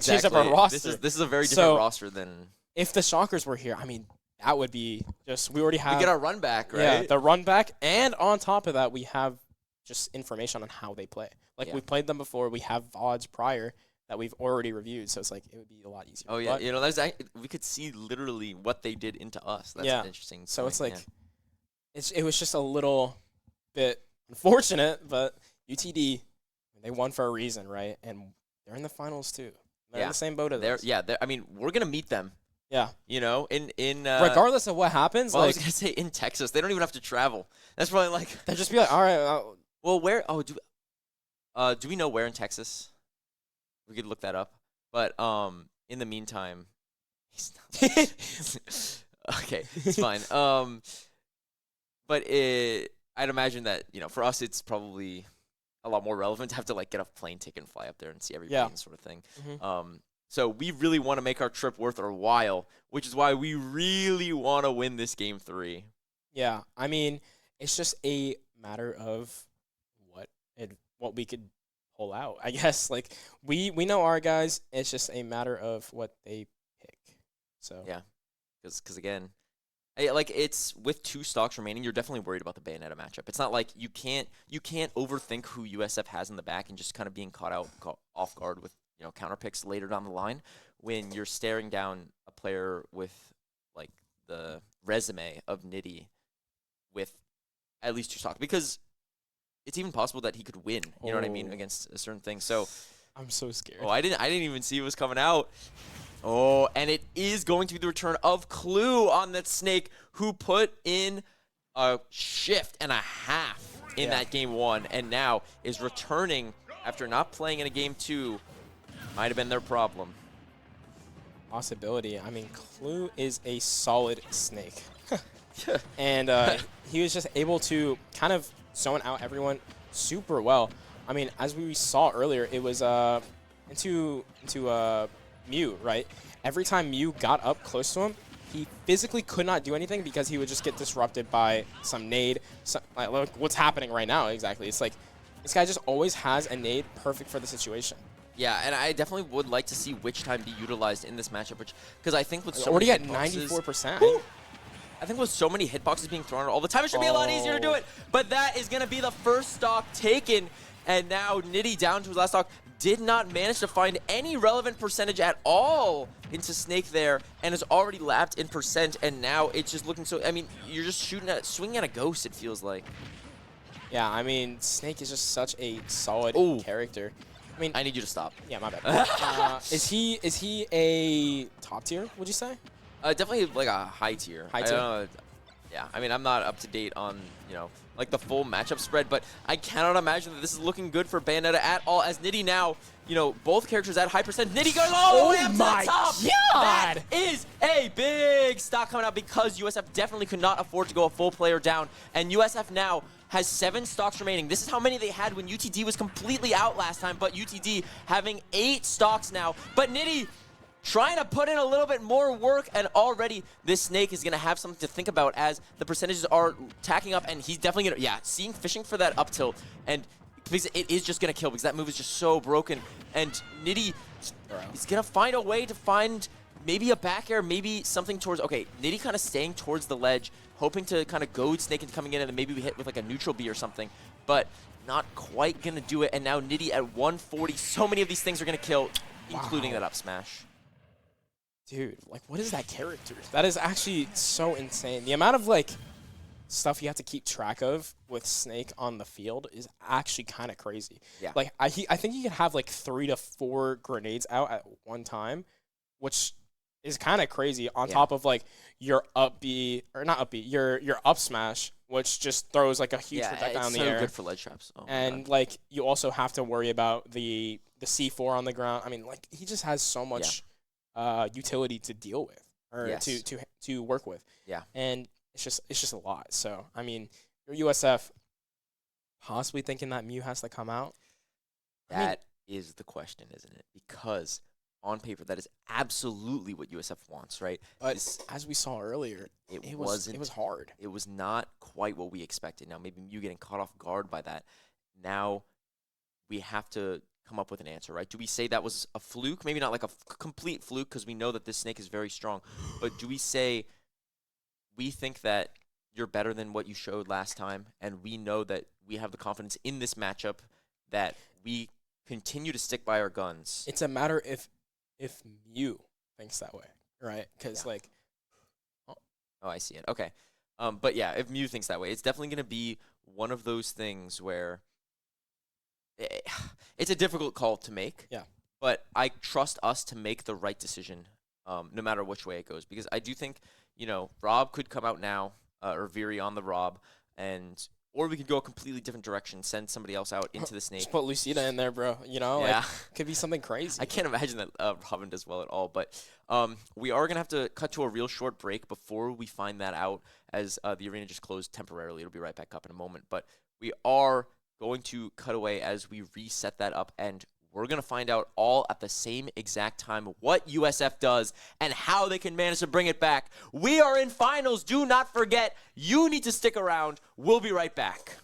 [SPEAKER 5] changed up our roster.
[SPEAKER 4] This is a very different roster than
[SPEAKER 5] if the Shockers were here. I mean, that would be just we already have
[SPEAKER 4] we get our run back, right?
[SPEAKER 5] Yeah, the run back, and on top of that, we have just information on how they play. Like we've played them before. We have VODs prior that we've already reviewed, so it's like it would be a lot easier.
[SPEAKER 4] Oh yeah, but, we could see literally what they did into us. That's an interesting.
[SPEAKER 5] So
[SPEAKER 4] point,
[SPEAKER 5] it's like it was just a little bit unfortunate, but UTD, they won for a reason, right? And they're in the finals too. They're in the same boat as us.
[SPEAKER 4] I mean, we're gonna meet them.
[SPEAKER 5] Yeah.
[SPEAKER 4] You know, in
[SPEAKER 5] regardless of what happens,
[SPEAKER 4] well,
[SPEAKER 5] like
[SPEAKER 4] I was gonna say in Texas, they don't even have to travel. That's probably like
[SPEAKER 5] they'll just be like, all right.
[SPEAKER 4] Well, where? Oh, do we know where in Texas? We could look that up. But in the meantime, Okay, it's fine. But I'd imagine that, for us, it's probably a lot more relevant to have to, like, get a plane ticket and fly up there and see everybody and sort of thing. So we really want to make our trip worth our while, which is why we really want to win this game 3.
[SPEAKER 5] Yeah, I mean, it's just a matter of what we could pull out. I guess, like, we know our guys. It's just a matter of what they pick. So
[SPEAKER 4] Yeah, because again, it's with 2 stocks remaining, you're definitely worried about the Bayonetta matchup. It's not like you can't overthink who USF has in the back and just kind of being caught off guard with counter picks later down the line when you're staring down a player with like the resume of Nitty with at least 2 stocks, because it's even possible that he could win. You know what I mean, against a certain thing. So
[SPEAKER 5] I'm so scared.
[SPEAKER 4] I didn't even see it was coming out. Oh, and it is going to be the return of Clue on that Snake, who put in a shift and a half in that game 1, and now is returning after not playing in a game 2. Might have been their problem.
[SPEAKER 5] Possibility. I mean, Clue is a solid Snake. And he was just able to kind of zone out everyone super well. I mean, as we saw earlier, it was into Mew, right? Every time Mew got up close to him, he physically could not do anything because he would just get disrupted by some nade. Look what's happening right now, exactly. It's like this guy just always has a nade perfect for the situation.
[SPEAKER 4] Yeah, and I definitely would like to see which time be utilized in this matchup, because I think with so
[SPEAKER 5] already
[SPEAKER 4] many
[SPEAKER 5] at
[SPEAKER 4] hitboxes,
[SPEAKER 5] 94%.
[SPEAKER 4] I think with so many hitboxes being thrown out all the time, it should be a lot easier to do it. But that is going to be the first stock taken, and now Nitty down to his last stock. Did not manage to find any relevant percentage at all into Snake there, and is already lapped in percent, and now it's just looking so, I mean, you're just swinging at a ghost, it feels like.
[SPEAKER 5] Yeah, I mean, Snake is just such a solid character. I mean,
[SPEAKER 4] I need you to stop.
[SPEAKER 5] Yeah, my bad. Is he a top tier, would you say?
[SPEAKER 4] Definitely like a high tier.
[SPEAKER 5] High tier?
[SPEAKER 4] Yeah, I mean, I'm not up to date on, like the full matchup spread, but I cannot imagine that this is looking good for Bayonetta at all, as Nitty now, both characters at high percent. Nitty goes all the way up to the top!
[SPEAKER 5] God.
[SPEAKER 4] That is a big stock coming out, because USF definitely could not afford to go a full player down, and USF now has 7 stocks remaining. This is how many they had when UTD was completely out last time, but UTD having 8 stocks now. But Nitty trying to put in a little bit more work, and already this Snake is going to have something to think about as the percentages are tacking up, and he's definitely going to, fishing for that up tilt, and because it is just going to kill, because that move is just so broken, and Nitty is going to find a way to find maybe a back air, maybe something towards, okay, Nitty kind of staying towards the ledge, hoping to kind of goad Snake into coming in, and then maybe we hit with like a neutral B or something, but not quite going to do it, and now Nitty at 140, so many of these things are going to kill, including that up smash.
[SPEAKER 5] Dude, like, what is that character? That is actually so insane. The amount of, like, stuff you have to keep track of with Snake on the field is actually kind of crazy.
[SPEAKER 4] Yeah.
[SPEAKER 5] Like, I think he could have, like, 3 to 4 grenades out at one time, which is kind of crazy on top of, like, your up B, or not up B, your up smash, which just throws, like, a huge projectile in the air.
[SPEAKER 4] Good for ledge traps. Oh
[SPEAKER 5] and, like, you also have to worry about the C4 on the ground. I mean, like, he just has so much utility to deal with, or to work with.
[SPEAKER 4] Yeah.
[SPEAKER 5] And it's just a lot. So, I mean, your USF possibly thinking that Mew has to come out.
[SPEAKER 4] That is the question, isn't it? Because on paper, that is absolutely what USF wants, right?
[SPEAKER 5] But as we saw earlier, it was hard.
[SPEAKER 4] It was not quite what we expected. Now, maybe Mew getting caught off guard by that. Now, we have to come up with an answer, right? Do we say that was a fluke? Maybe not like a complete fluke, because we know that this Snake is very strong. But do we say we think that you're better than what you showed last time, and we know that we have the confidence in this matchup that we continue to stick by our guns?
[SPEAKER 5] It's a matter if Mew thinks that way, right? Because like,
[SPEAKER 4] oh, I see it. Okay, but yeah, if Mew thinks that way, it's definitely going to be one of those things where it's a difficult call to make.
[SPEAKER 5] Yeah.
[SPEAKER 4] But I trust us to make the right decision, no matter which way it goes, because I do think Rob could come out now, or Viri on the Rob, and Or we could go a completely different direction, send somebody else out into the snake.
[SPEAKER 5] Just put Lucida in there, bro. You know,
[SPEAKER 4] Yeah.
[SPEAKER 5] like, could be something crazy.
[SPEAKER 4] I can't imagine that Robin does well at all. But we are going to have to cut to a real short break before we find that out, as the arena just closed temporarily. It'll be right back up in a moment. But we are going to cut away as we reset that up, and we're going to find out all at the same exact time what USF does and how they can manage to bring it back. We are in finals. Do not forget, you need to stick around. We'll be right back.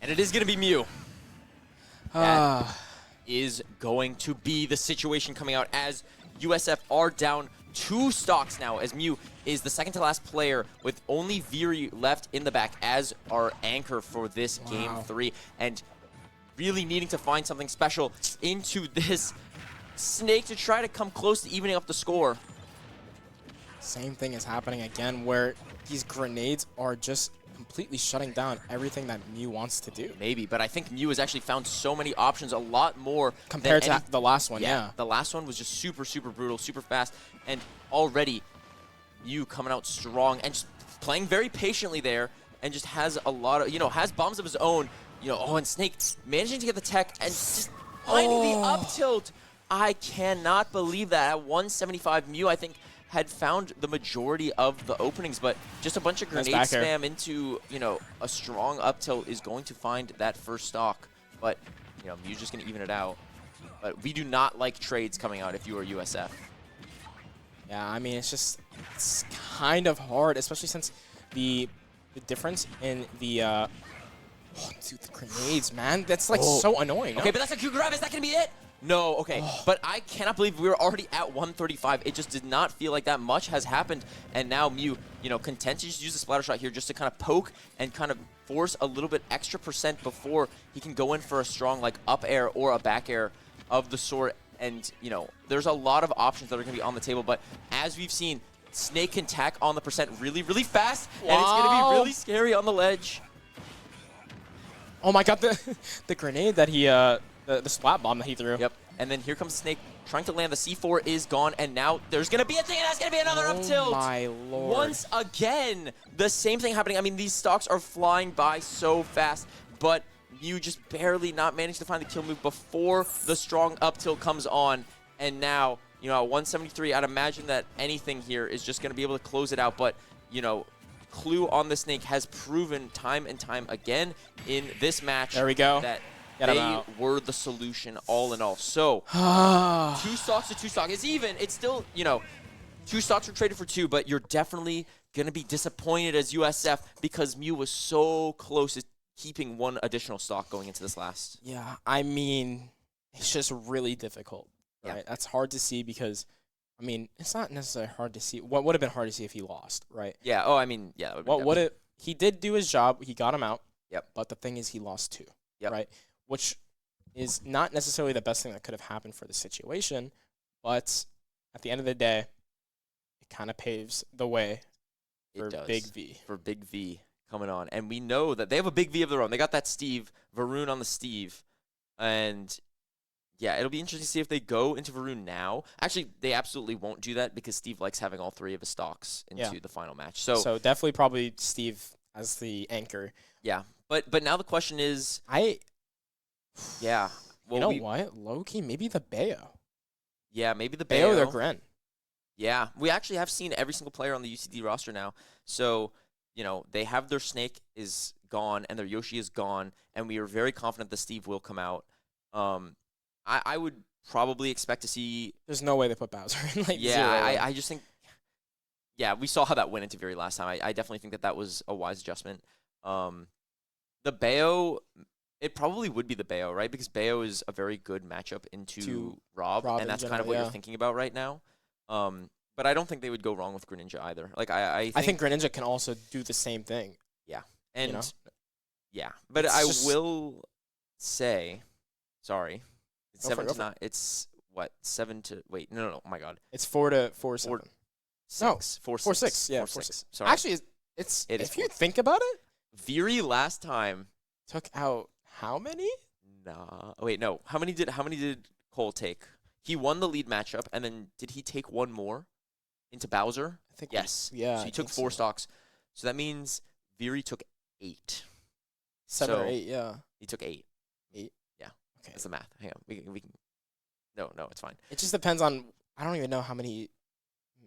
[SPEAKER 4] And it is going to be Mew. That is going to be the situation coming out as USF are down 2 stocks now, as Mew is the second to last player with only Viri left in the back as our anchor for this game 3. And really needing to find something special into this snake to try to come close to evening up the score.
[SPEAKER 5] Same thing is happening again, where these grenades are just completely shutting down everything that Mew wants to do.
[SPEAKER 4] Maybe, but I think Mew has actually found so many options, a lot more
[SPEAKER 5] compared
[SPEAKER 4] than
[SPEAKER 5] to the last one. Yeah,
[SPEAKER 4] the last one was just super, super brutal, super fast, and already Mew coming out strong and just playing very patiently there, and just has a lot of, has bombs of his own. And Snake managing to get the tech and just finding the up tilt. I cannot believe that at 175 Mew, I think, had found the majority of the openings, but just a bunch of
[SPEAKER 5] Nice
[SPEAKER 4] grenade
[SPEAKER 5] back air.
[SPEAKER 4] spam into, you know, a strong up tilt is going to find that first stock. But, you know, Mew's just going to even it out. But we do not like trades coming out if you are USF.
[SPEAKER 5] Yeah, I mean, it's kind of hard, especially since the difference in the oh, dude, the grenades, man. That's like so annoying.
[SPEAKER 4] Okay, but that's a Q grab. Is that going to be it? No, okay. But I cannot believe we were already at 135. It just did not feel like that much has happened. And now Mew, you know, content to just use the splatter shot here just to kind of poke and kind of force a little bit extra percent before he can go in for a strong, like, up air or a back air of the sort. And, you know, there's a lot of options that are going to be on the table. But as we've seen, Snake can tack on the percent really, really fast. And it's going to be really scary on the ledge.
[SPEAKER 5] Oh my god, the grenade that he the splat bomb that he threw.
[SPEAKER 4] Yep. And then here comes Snake trying to land. The C4 is gone, and now there's going to be a thing, and that's going to be another up tilt.
[SPEAKER 5] Oh my lord.
[SPEAKER 4] Once again, the same thing happening. I mean, these stocks are flying by so fast, but you just barely not managed to find the kill move before the strong up tilt comes on. And now, you know, at 173, I'd imagine that anything here is just going to be able to close it out. But, you know, Clue on the Snake has proven time and time again in this match
[SPEAKER 5] There we go.
[SPEAKER 4] that
[SPEAKER 5] Get him
[SPEAKER 4] they
[SPEAKER 5] out.
[SPEAKER 4] were the solution all in all. So, 2 stocks to 2 stocks. It's even. It's still, you know, 2 stocks were traded for 2, but you're definitely going to be disappointed as USF because Mew was so close to keeping 1 additional stock going into this last.
[SPEAKER 5] Yeah, I mean, it's just really difficult, right?
[SPEAKER 4] Yeah.
[SPEAKER 5] That's hard to see because, I mean, it's not necessarily hard to see. What would have been hard to see if he lost, right?
[SPEAKER 4] Yeah. Oh, I mean, yeah. That
[SPEAKER 5] What would it? He did do his job. He got him out.
[SPEAKER 4] Yep.
[SPEAKER 5] But the thing is, he lost 2.
[SPEAKER 4] Yep.
[SPEAKER 5] Right. Which is not necessarily the best thing that could have happened for the situation, but at the end of the day, it kind of paves the way for
[SPEAKER 4] It does.
[SPEAKER 5] Big V.
[SPEAKER 4] For Big V coming on. And we know that they have a Big V of their own. They got that Steve, Varun on the Steve. And, yeah, it'll be interesting to see if they go into Varun now. Actually, they absolutely won't do that because Steve likes having all 3 of his stocks into the final match.
[SPEAKER 5] So definitely probably Steve as the anchor.
[SPEAKER 4] Yeah. But now the question is, yeah. Well,
[SPEAKER 5] You know what? Low-key, maybe the Bayo.
[SPEAKER 4] Yeah, maybe the
[SPEAKER 5] Bayo
[SPEAKER 4] Bayo.
[SPEAKER 5] their Gren.
[SPEAKER 4] Yeah, we actually have seen every single player on the UCD roster now. So, you know, they have their Snake is gone and their Yoshi is gone, and we are very confident that Steve will come out. I would probably expect to see.
[SPEAKER 5] There's no way they put Bowser in like
[SPEAKER 4] Yeah,
[SPEAKER 5] 0.
[SPEAKER 4] I just think. Yeah, we saw how that went into Very last time. I definitely think that that was a wise adjustment. The Bayo. It probably would be the Bayo, right? Because Bayo is a very good matchup into
[SPEAKER 5] To
[SPEAKER 4] Rob,
[SPEAKER 5] Rob
[SPEAKER 4] and
[SPEAKER 5] in
[SPEAKER 4] that's kind
[SPEAKER 5] general,
[SPEAKER 4] of what
[SPEAKER 5] yeah.
[SPEAKER 4] you're thinking about right now. But I don't think they would go wrong with Greninja either. Like I
[SPEAKER 5] think Greninja can also do the same thing.
[SPEAKER 4] and
[SPEAKER 5] know?
[SPEAKER 4] yeah, but
[SPEAKER 5] It's
[SPEAKER 4] I
[SPEAKER 5] just-
[SPEAKER 4] will say, sorry, it's
[SPEAKER 5] Go for it,
[SPEAKER 4] 7
[SPEAKER 5] go
[SPEAKER 4] to
[SPEAKER 5] for it.
[SPEAKER 4] 9. It's what 7 to wait? No, oh my God,
[SPEAKER 5] It's 4 to 4 7.
[SPEAKER 4] 6, 4
[SPEAKER 5] 4
[SPEAKER 4] 6,
[SPEAKER 5] 6. Yeah,
[SPEAKER 4] 4
[SPEAKER 5] 4
[SPEAKER 4] 6.
[SPEAKER 5] 6.
[SPEAKER 4] Sorry,
[SPEAKER 5] Actually, it's
[SPEAKER 4] It is
[SPEAKER 5] if you
[SPEAKER 4] 4.
[SPEAKER 5] think about it,
[SPEAKER 4] Viri last time.
[SPEAKER 5] took out how many?
[SPEAKER 4] Nah, wait, no. How many did Cole take? He won the lead matchup, and then did he take 1 more into Bowser?
[SPEAKER 5] I think
[SPEAKER 4] Yes.
[SPEAKER 5] Yeah.
[SPEAKER 4] So
[SPEAKER 5] I
[SPEAKER 4] he took
[SPEAKER 5] think
[SPEAKER 4] 4
[SPEAKER 5] so.
[SPEAKER 4] stocks. So that means Viri took 8.
[SPEAKER 5] 7 or
[SPEAKER 4] So-
[SPEAKER 5] 8, yeah.
[SPEAKER 4] He took 8.
[SPEAKER 5] 8.
[SPEAKER 4] Yeah.
[SPEAKER 5] Okay.
[SPEAKER 4] That's the math. Hang on. We can. No, it's fine.
[SPEAKER 5] It just depends on I don't even know how many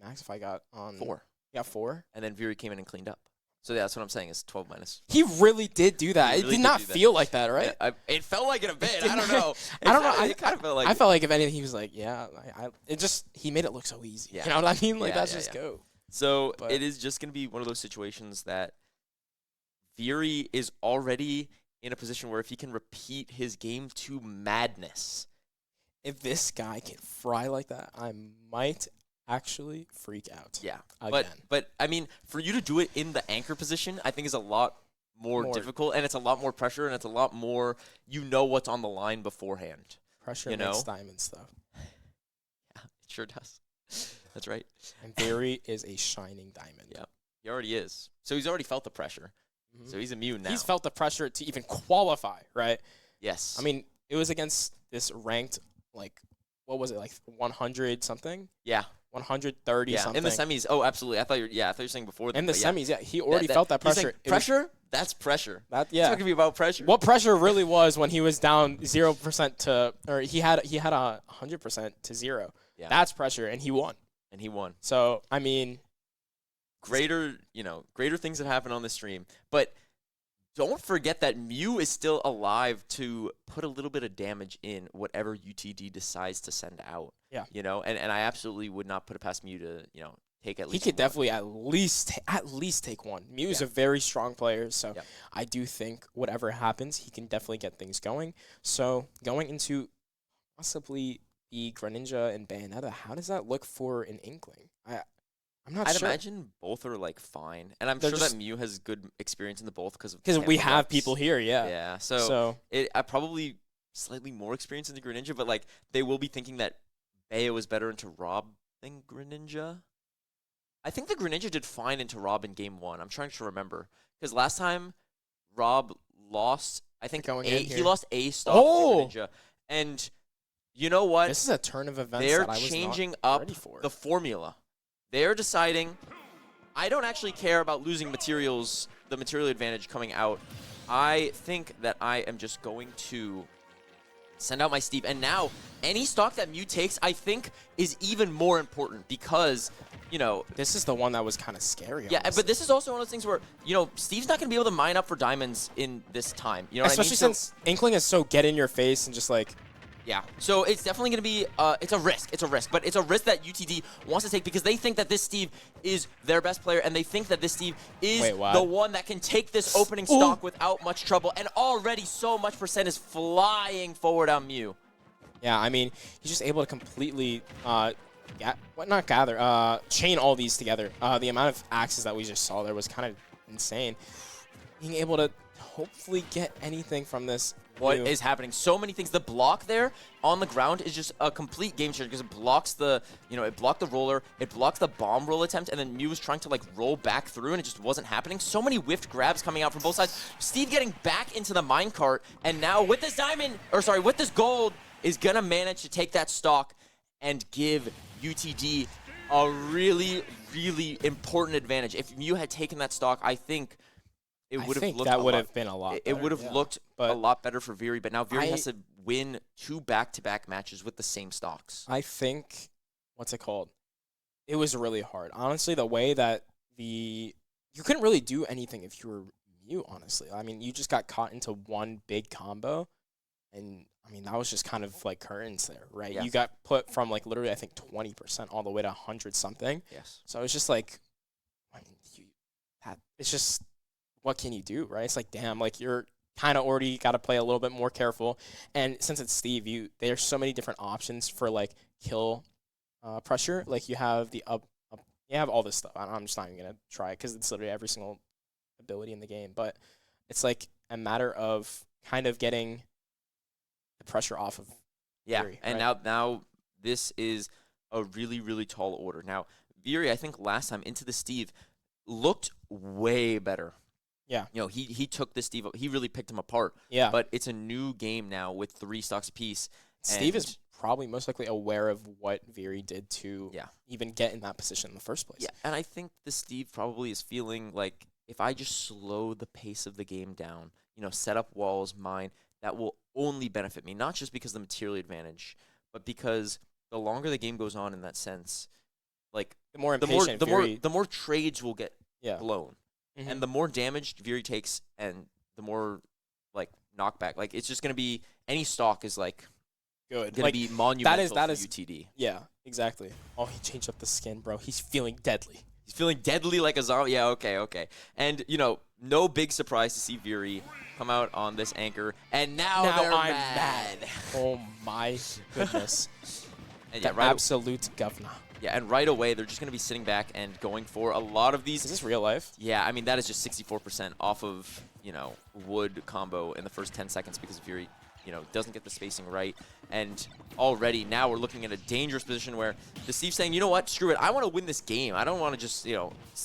[SPEAKER 5] Maxify got on
[SPEAKER 4] 4.
[SPEAKER 5] Yeah, 4.
[SPEAKER 4] And then Viri came in and cleaned up. So yeah, that's what I'm saying is 12 minus.
[SPEAKER 5] He really did do that.
[SPEAKER 4] He
[SPEAKER 5] It
[SPEAKER 4] really
[SPEAKER 5] did
[SPEAKER 4] did
[SPEAKER 5] not
[SPEAKER 4] do that.
[SPEAKER 5] feel like that, right?
[SPEAKER 4] It felt like it a bit.
[SPEAKER 5] did
[SPEAKER 4] I don't
[SPEAKER 5] not-
[SPEAKER 4] know.
[SPEAKER 5] I don't know.
[SPEAKER 4] It kind of felt like
[SPEAKER 5] I felt like if anything, he was like, yeah. It just he made it look so easy.
[SPEAKER 4] Yeah.
[SPEAKER 5] You know what I mean? Like
[SPEAKER 4] Yeah,
[SPEAKER 5] that's
[SPEAKER 4] yeah,
[SPEAKER 5] just
[SPEAKER 4] yeah.
[SPEAKER 5] go.
[SPEAKER 4] So
[SPEAKER 5] But-
[SPEAKER 4] it is just going to be one of those situations that Viri is already in a position where if he can repeat his game to madness.
[SPEAKER 5] If this guy can fry like that, I might actually freak out.
[SPEAKER 4] Yeah.
[SPEAKER 5] Again.
[SPEAKER 4] But I mean, for you to do it in the anchor position, I think is a lot more difficult, and it's a lot more pressure, and it's a lot more, you know what's on the line beforehand.
[SPEAKER 5] Pressure
[SPEAKER 4] you
[SPEAKER 5] makes
[SPEAKER 4] know?
[SPEAKER 5] diamond stuff.
[SPEAKER 4] Yeah, it sure does. That's right.
[SPEAKER 5] And Barry is a shining diamond.
[SPEAKER 4] Yeah. He already is. So he's already felt the pressure.
[SPEAKER 5] Mhm.
[SPEAKER 4] So he's immune now.
[SPEAKER 5] He's felt the pressure to even qualify, right?
[SPEAKER 4] Yes.
[SPEAKER 5] I mean, it was against this ranked, like, what was it, like 100 something?
[SPEAKER 4] yeah.
[SPEAKER 5] 130
[SPEAKER 4] Yeah.
[SPEAKER 5] something.
[SPEAKER 4] In the semis. Oh, absolutely. I thought you were saying before that.
[SPEAKER 5] In the
[SPEAKER 4] but yeah.
[SPEAKER 5] semis, yeah. He already felt that
[SPEAKER 4] he's saying
[SPEAKER 5] pressure. It was-
[SPEAKER 4] pressure? That's pressure.
[SPEAKER 5] that,
[SPEAKER 4] It's
[SPEAKER 5] yeah.
[SPEAKER 4] talking to me about pressure.
[SPEAKER 5] What pressure really was when he was down 0% to, or he had 100% to 0.
[SPEAKER 4] Yeah.
[SPEAKER 5] That's pressure, and he won.
[SPEAKER 4] And he won.
[SPEAKER 5] So, I mean,
[SPEAKER 4] Greater things have happened on the stream. But don't forget that Mew is still alive to put a little bit of damage in whatever UTD decides to send out.
[SPEAKER 5] Yeah.
[SPEAKER 4] And I absolutely would not put it past Mew to, take at least
[SPEAKER 5] he could
[SPEAKER 4] one.
[SPEAKER 5] definitely at least take one. Mew is a very strong player, so
[SPEAKER 4] Yep.
[SPEAKER 5] I do think whatever happens, he can definitely get things going. So going into possibly the Greninja and Bayonetta, how does that look for an Inkling? I'm not
[SPEAKER 4] I'd
[SPEAKER 5] sure.
[SPEAKER 4] imagine both are like fine, and I'm
[SPEAKER 5] They're
[SPEAKER 4] sure
[SPEAKER 5] just-
[SPEAKER 4] that Mew has good experience in the both because
[SPEAKER 5] we have people here, yeah.
[SPEAKER 4] Yeah,
[SPEAKER 5] So
[SPEAKER 4] I probably slightly more experience in the Greninja, but like they will be thinking that Bayo is better into Rob than Greninja. I think the Greninja did fine into Rob in game 1. I'm trying to remember because last time Rob lost, I think
[SPEAKER 5] Going in
[SPEAKER 4] he
[SPEAKER 5] here.
[SPEAKER 4] lost a stock
[SPEAKER 5] Oh!
[SPEAKER 4] to Greninja, and you know what?
[SPEAKER 5] this is a turn of events
[SPEAKER 4] They're
[SPEAKER 5] that I was
[SPEAKER 4] changing
[SPEAKER 5] not
[SPEAKER 4] up
[SPEAKER 5] ready for.
[SPEAKER 4] the formula. They're deciding, I don't actually care about losing materials, the material advantage coming out. I think that I am just going to send out my Steve. And now, any stock that Mew takes, I think, is even more important because,
[SPEAKER 5] This is the one that was kind of scary.
[SPEAKER 4] yeah,
[SPEAKER 5] honestly.
[SPEAKER 4] but this is also one of those things where, Steve's not going to be able to mine up for diamonds in this time. You know
[SPEAKER 5] especially
[SPEAKER 4] what I mean?
[SPEAKER 5] since Inkling is so get in your face and just like,
[SPEAKER 4] Yeah, so it's definitely going to be, it's a risk, but it's a risk that UTD wants to take because they think that this Steve is their best player and they think that this Steve is
[SPEAKER 5] Wait, what?
[SPEAKER 4] the one that can take this opening stock without much trouble, and already so much percent is flying forward on Mew.
[SPEAKER 5] yeah, I mean, he's just able to completely, chain all these together. The amount of axes that we just saw there was kind of insane. Being able to hopefully get anything from this.
[SPEAKER 4] What
[SPEAKER 5] Mew.
[SPEAKER 4] is happening? So many things. The block there on the ground is just a complete game changer because it blocks the, it blocked the roller, it blocks the bomb roll attempt, and then Mew was trying to like roll back through and it just wasn't happening. So many whiffed grabs coming out from both sides. Steve getting back into the minecart, and now with this with this gold, is gonna manage to take that stock and give UTD a really, really important advantage. If Mew had taken that stock, I think it would have looked
[SPEAKER 5] that would have been a lot.
[SPEAKER 4] it would have looked
[SPEAKER 5] But
[SPEAKER 4] a lot better for Viri, but now Viri
[SPEAKER 5] I-
[SPEAKER 4] has to win 2 back-to-back matches with the same stocks.
[SPEAKER 5] I think, what's it called? It was really hard. Honestly, the way that you couldn't really do anything if you were Mew, honestly. I mean, you just got caught into one big combo, and I mean, that was just kind of like curtains there, right?
[SPEAKER 4] Yeah.
[SPEAKER 5] You got put from like literally, I think, 20% all the way to 100 something.
[SPEAKER 4] Yes.
[SPEAKER 5] So it's just like, I mean, it's just, what can you do, right? It's like, damn, like you're kind of already got to play a little bit more careful. And since it's Steve, there's so many different options for like kill pressure. Like you have the up, you have all this stuff. I'm just not even gonna try it because it's literally every single ability in the game. But it's like a matter of kind of getting the pressure off of.
[SPEAKER 4] Yeah,
[SPEAKER 5] Viri,
[SPEAKER 4] and
[SPEAKER 5] right?
[SPEAKER 4] now this is a really, really tall order. Now, Viri, I think last time into the Steve looked way better.
[SPEAKER 5] Yeah.
[SPEAKER 4] He took the Steve, he really picked him apart.
[SPEAKER 5] Yeah.
[SPEAKER 4] But it's a new game now with 3 stocks apiece.
[SPEAKER 5] Steve
[SPEAKER 4] and-
[SPEAKER 5] is probably most likely aware of what Viri did to even get in that position in the first place.
[SPEAKER 4] Yeah, and I think the Steve probably is feeling like if I just slow the pace of the game down, set up walls, mine, that will only benefit me, not just because of the material advantage, but because the longer the game goes on in that sense, like
[SPEAKER 5] The more
[SPEAKER 4] the more
[SPEAKER 5] impatient Viri,
[SPEAKER 4] the more trades will get
[SPEAKER 5] yeah.
[SPEAKER 4] blown.
[SPEAKER 5] Mhm.
[SPEAKER 4] And the more damage Viri takes and the more like knockback, like it's just going to be any stock is like
[SPEAKER 5] Good.
[SPEAKER 4] going to
[SPEAKER 5] Like,
[SPEAKER 4] be monumental
[SPEAKER 5] that
[SPEAKER 4] for
[SPEAKER 5] is-
[SPEAKER 4] UTD.
[SPEAKER 5] yeah, exactly. Oh, he changed up the skin, bro. He's feeling deadly.
[SPEAKER 4] He's feeling deadly like a zombie. Yeah, okay. And, no big surprise to see Viri come out on this anchor. And now they're
[SPEAKER 5] I'm
[SPEAKER 4] mad.
[SPEAKER 5] Oh my goodness.
[SPEAKER 4] And
[SPEAKER 5] The absolute governor.
[SPEAKER 4] and right away, they're just going to be sitting back and going for a lot of these.
[SPEAKER 5] Is this real life?
[SPEAKER 4] Yeah, I mean, that is just 64% off of, wood combo in the first 10 seconds because Viri, doesn't get the spacing right. And already now we're looking at a dangerous position where the Steve's saying, you know what, screw it. I want to win this game. I don't want to just,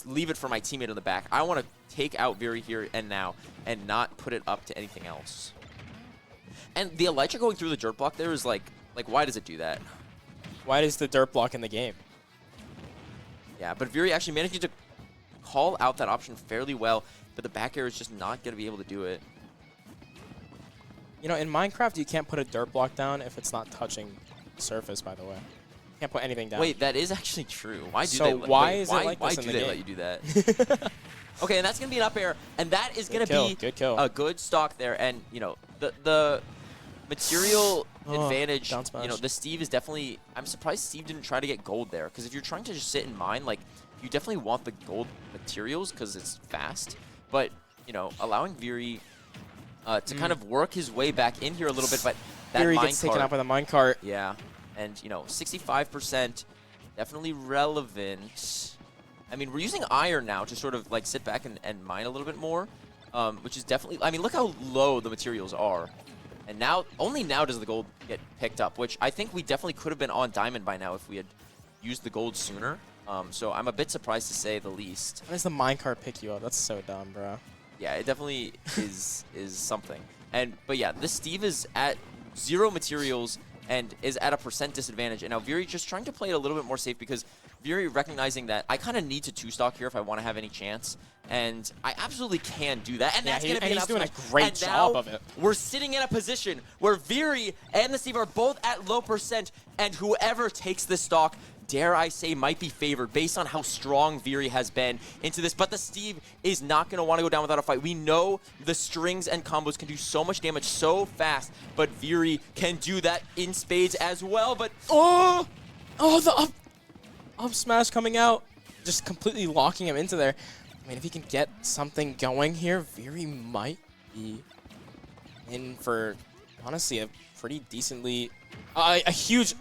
[SPEAKER 4] leave it for my teammate in the back. I want to take out Viri here and now and not put it up to anything else. And the Elytra going through the dirt block there is like why does it do that?
[SPEAKER 5] Why is the dirt block in the game?
[SPEAKER 4] Yeah, but Viri actually managing to call out that option fairly well, but the back air is just not going to be able to do it.
[SPEAKER 5] In Minecraft, you can't put a dirt block down if it's not touching the surface, by the way. Can't put anything down.
[SPEAKER 4] Wait, that is actually true. Why do
[SPEAKER 5] So
[SPEAKER 4] they?
[SPEAKER 5] why
[SPEAKER 4] wait,
[SPEAKER 5] is it like
[SPEAKER 4] why
[SPEAKER 5] this in
[SPEAKER 4] do
[SPEAKER 5] the
[SPEAKER 4] they let
[SPEAKER 5] game?
[SPEAKER 4] you do that? Okay, and that's gonna be an up air, and that is gonna be
[SPEAKER 5] Good kill.
[SPEAKER 4] a good stock there. And you know the material
[SPEAKER 5] Oh,
[SPEAKER 4] advantage.
[SPEAKER 5] down smash.
[SPEAKER 4] You know the Steve is definitely. I'm surprised Steve didn't try to get gold there, because if you're trying to just sit and mine, like you definitely want the gold materials because it's fast. But you know, allowing Viri to kind of work his way back in here a little bit, but that
[SPEAKER 5] Fury
[SPEAKER 4] mine
[SPEAKER 5] gets taken
[SPEAKER 4] cart-
[SPEAKER 5] up with a minecart.
[SPEAKER 4] Yeah, and you know, 65%, definitely relevant. I mean, we're using iron now to sort of like sit back and mine a little bit more, which is definitely. I mean, look how low the materials are, and now only now does the gold get picked up, which I think we definitely could have been on diamond by now if we had used the gold sooner. So I'm a bit surprised to say the least.
[SPEAKER 5] How does the minecart pick you up? That's so dumb, bro.
[SPEAKER 4] Yeah, it definitely is something. But yeah, this Steve is at 0 materials and is at a % disadvantage. And now Viri just trying to play it a little bit more safe, because Viri recognizing that I kind of need to 2-stock here if I want to have any chance. And I absolutely can do that. And
[SPEAKER 5] Yeah,
[SPEAKER 4] that's going to be
[SPEAKER 5] and
[SPEAKER 4] an
[SPEAKER 5] he's doing a
[SPEAKER 4] upsmash.
[SPEAKER 5] great
[SPEAKER 4] And
[SPEAKER 5] job
[SPEAKER 4] now
[SPEAKER 5] of it.
[SPEAKER 4] We're sitting in a position where Viri and the Steve are both at low %, and whoever takes this stock, dare I say, might be favored based on how strong Viri has been into this. But the Steve is not going to want to go down without a fight. We know the strings and combos can do so much damage so fast, but Viri can do that in spades as well. But
[SPEAKER 5] Oh, the up smash coming out, just completely locking him into there. I mean, if he can get something going here, Viri might be in for, honestly, a pretty decently, a huge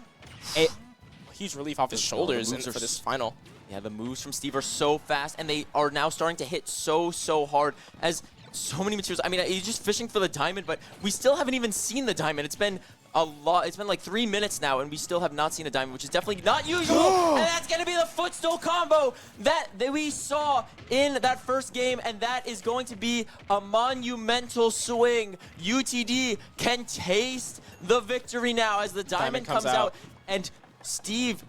[SPEAKER 5] relief off his shoulders
[SPEAKER 4] moves
[SPEAKER 5] for
[SPEAKER 4] are
[SPEAKER 5] this final.
[SPEAKER 4] yeah, the moves from Steve are so fast, and they are now starting to hit so hard as so many materials. I mean, he's just fishing for the diamond, but we still haven't even seen the diamond. It's been a lot. It's been like 3 minutes now, and we still have not seen a diamond, which is definitely not usual. And that's going to be the footstool combo that we saw in that first game, and that is going to be a monumental swing. UTD can taste the victory now as the diamond comes out. And Steve,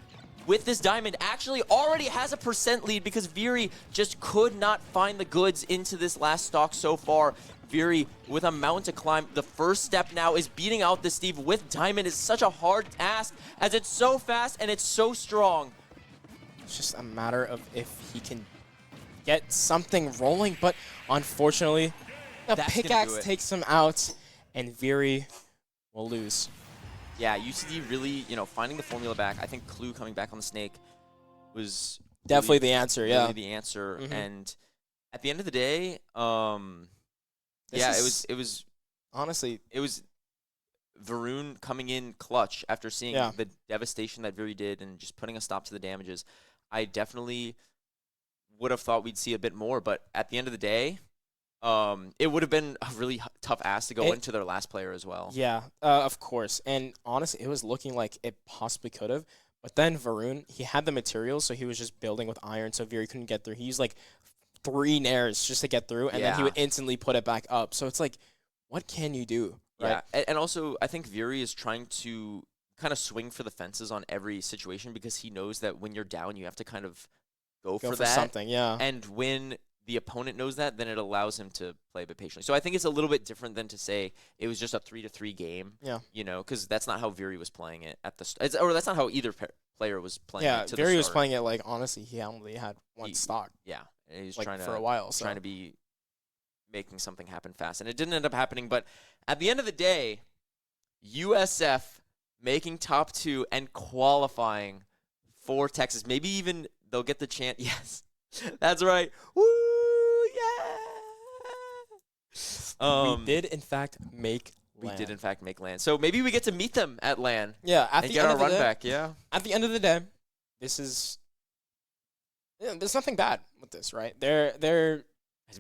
[SPEAKER 4] with this diamond, actually already has a % lead because Viri just could not find the goods into this last stock so far. Viri with a mountain to climb. The first step now is beating out the Steve with diamond is such a hard task as it's so fast and it's so strong.
[SPEAKER 5] It's just a matter of if he can get something rolling, but unfortunately, the
[SPEAKER 4] That's gonna
[SPEAKER 5] pickaxe
[SPEAKER 4] do it.
[SPEAKER 5] takes him out, and Viri will lose.
[SPEAKER 4] Yeah, UCD really, you know, finding the formula back. I think Clue coming back on the snake was
[SPEAKER 5] Definitely
[SPEAKER 4] really,
[SPEAKER 5] the answer, yeah.
[SPEAKER 4] really the answer.
[SPEAKER 5] Mhm.
[SPEAKER 4] And at the end of the day, it was
[SPEAKER 5] Honestly,
[SPEAKER 4] Varun coming in clutch after seeing
[SPEAKER 5] Yeah.
[SPEAKER 4] the devastation that Viri did and just putting a stop to the damages. I definitely would have thought we'd see a bit more, but at the end of the day, it would have been a really tough ask to go into their last player as well.
[SPEAKER 5] yeah, of course. And honestly, it was looking like it possibly could have. But then Varun, he had the materials, so he was just building with iron, so Viri couldn't get through. He used like 3 nairs just to get through, and then he
[SPEAKER 4] Yeah.
[SPEAKER 5] would instantly put it back up. So it's like, what can you do?
[SPEAKER 4] Yeah, and also I think Viri is trying to kind of swing for the fences on every situation because he knows that when you're down, you have to kind of go for that.
[SPEAKER 5] something, yeah.
[SPEAKER 4] And when the opponent knows that, then it allows him to play a bit patiently. So I think it's a little bit different than to say it was just a 3-3 game.
[SPEAKER 5] Yeah.
[SPEAKER 4] You know, because that's not how Viri was playing it at the or that's not how either player was playing
[SPEAKER 5] Yeah,
[SPEAKER 4] it to
[SPEAKER 5] Viri
[SPEAKER 4] the
[SPEAKER 5] was
[SPEAKER 4] start.
[SPEAKER 5] playing it like, honestly, he only had one stock
[SPEAKER 4] Yeah, and he was
[SPEAKER 5] like,
[SPEAKER 4] trying to
[SPEAKER 5] for a while. So.
[SPEAKER 4] trying to be making something happen fast, and it didn't end up happening. But at the end of the day, USF making top 2 and qualifying for Texas. Maybe even they'll get the chance. Yes, that's right. Woo, yeah.
[SPEAKER 5] We did, in fact, make
[SPEAKER 4] We
[SPEAKER 5] land.
[SPEAKER 4] did in fact make LAN. So maybe we get to meet them at LAN
[SPEAKER 5] Yeah, at
[SPEAKER 4] and
[SPEAKER 5] the
[SPEAKER 4] get
[SPEAKER 5] end
[SPEAKER 4] our
[SPEAKER 5] of the
[SPEAKER 4] run
[SPEAKER 5] day,
[SPEAKER 4] back. Yeah.
[SPEAKER 5] At the end of the day, this is there's nothing bad with this, right? They're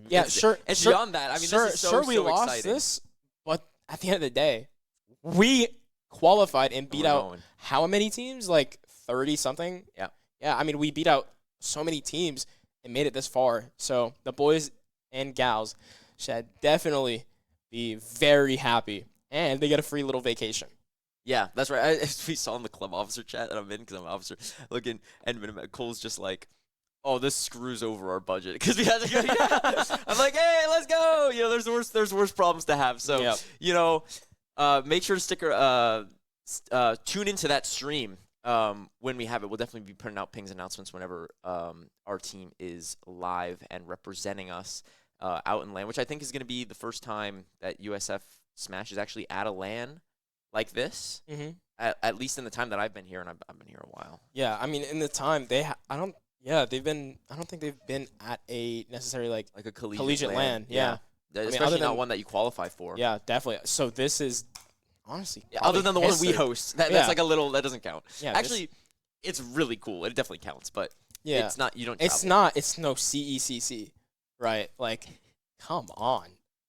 [SPEAKER 5] yeah,
[SPEAKER 4] It's-
[SPEAKER 5] sure.
[SPEAKER 4] It's
[SPEAKER 5] sure,
[SPEAKER 4] beyond that. I mean,
[SPEAKER 5] sure,
[SPEAKER 4] this is so,
[SPEAKER 5] sure we
[SPEAKER 4] so
[SPEAKER 5] lost
[SPEAKER 4] exciting.
[SPEAKER 5] this, but at the end of the day, we qualified and beat
[SPEAKER 4] We're
[SPEAKER 5] out
[SPEAKER 4] going.
[SPEAKER 5] how many teams? Like 30 something.
[SPEAKER 4] Yeah.
[SPEAKER 5] Yeah, I mean, we beat out so many teams and made it this far. So the boys and gals should definitely be very happy, and they get a free little vacation.
[SPEAKER 4] Yeah, that's right. We saw in the club officer chat that I'm in because I'm an officer looking, and Cole's just like, "Oh, this screws over our budget because we had to go." Yeah. I'm like, "Hey, let's go!" You know, there's worse problems to have. So,
[SPEAKER 5] Yep.
[SPEAKER 4] you know, make sure to tune into that stream when we have it, we'll definitely be putting out pings announcements whenever our team is live and representing us out in LAN, which I think is going to be the first time that USF Smash is actually at a LAN like this.
[SPEAKER 5] Mm-hmm.
[SPEAKER 4] At least in the time that I've been here, and I've been here a while.
[SPEAKER 5] Yeah, I mean, in the time I don't think they've been at a necessarily like
[SPEAKER 4] Like a
[SPEAKER 5] collegiate LAN. Yeah.
[SPEAKER 4] Especially
[SPEAKER 5] other
[SPEAKER 4] not
[SPEAKER 5] than-
[SPEAKER 4] one that you qualify for.
[SPEAKER 5] Yeah, definitely. So this is honestly
[SPEAKER 4] Other
[SPEAKER 5] probably
[SPEAKER 4] than the one we
[SPEAKER 5] history.
[SPEAKER 4] host, that's
[SPEAKER 5] Yeah.
[SPEAKER 4] like a little, that doesn't count.
[SPEAKER 5] Yeah, this-
[SPEAKER 4] Actually, it's really cool. It definitely counts, but
[SPEAKER 5] Yeah.
[SPEAKER 4] it's not. You don't.
[SPEAKER 5] It's
[SPEAKER 4] travel.
[SPEAKER 5] not. It's no CECC, right? Like, come on.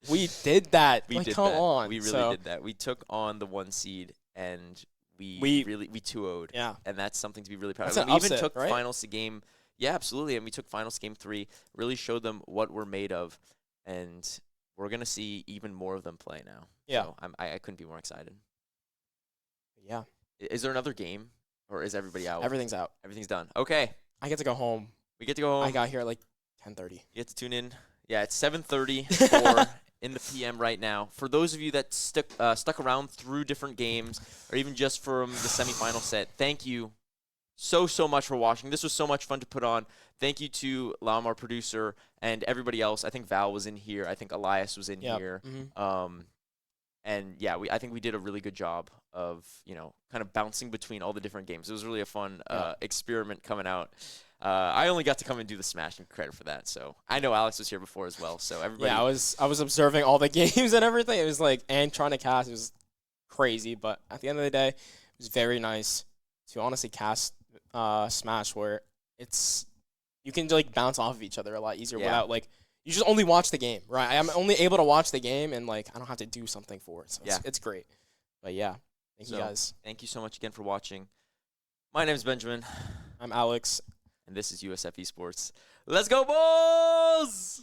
[SPEAKER 5] We did that.
[SPEAKER 4] We
[SPEAKER 5] like,
[SPEAKER 4] did
[SPEAKER 5] come
[SPEAKER 4] that.
[SPEAKER 5] on.
[SPEAKER 4] We really
[SPEAKER 5] So,
[SPEAKER 4] did that. We took on the 1 seed and we
[SPEAKER 5] We-
[SPEAKER 4] 2-0'd.
[SPEAKER 5] Yeah.
[SPEAKER 4] And that's something to be really proud
[SPEAKER 5] That's
[SPEAKER 4] of.
[SPEAKER 5] an
[SPEAKER 4] And we even
[SPEAKER 5] upset,
[SPEAKER 4] took
[SPEAKER 5] right?
[SPEAKER 4] finals to game. Yeah, absolutely. And we took finals game 3. Really showed them what we're made of, and we're gonna see even more of them play now.
[SPEAKER 5] Yeah.
[SPEAKER 4] So I couldn't be more excited.
[SPEAKER 5] Yeah.
[SPEAKER 4] Is there another game, or is everybody out?
[SPEAKER 5] Everything's out.
[SPEAKER 4] Everything's done. Okay.
[SPEAKER 5] I get to go home.
[SPEAKER 4] We get to go home.
[SPEAKER 5] I got here at like 10:30.
[SPEAKER 4] You get to tune in. Yeah, it's 7:34 in the PM right now. For those of you that stuck around through different games, or even just from the semifinal set, thank you so much for watching. This was so much fun to put on. Thank you to Lam, our producer, and everybody else. I think Val was in here. I think Elias was in
[SPEAKER 5] Yep.
[SPEAKER 4] here.
[SPEAKER 5] Mhm.
[SPEAKER 4] And yeah, I think we did a really good job of, kind of bouncing between all the different games. It was really a fun experiment coming out. I only got to come and do the Smash, and credit for that. So I know Alex was here before as well. So everybody,
[SPEAKER 5] Yeah, I was observing all the games and everything. It was like, and trying to cast, it was crazy. But at the end of the day, it was very nice to honestly cast Smash, where you can like bounce off of each other a lot easier
[SPEAKER 4] Yeah.
[SPEAKER 5] without like, you just only watch the game, right? I'm only able to watch the game, and like I don't have to do something for it. So
[SPEAKER 4] Yeah.
[SPEAKER 5] it's great. But yeah, thank you
[SPEAKER 4] So,
[SPEAKER 5] guys.
[SPEAKER 4] Thank you so much again for watching. My name is Benjamin,
[SPEAKER 5] I'm Alex.
[SPEAKER 4] and this is USF Esports. Let's go, Bulls!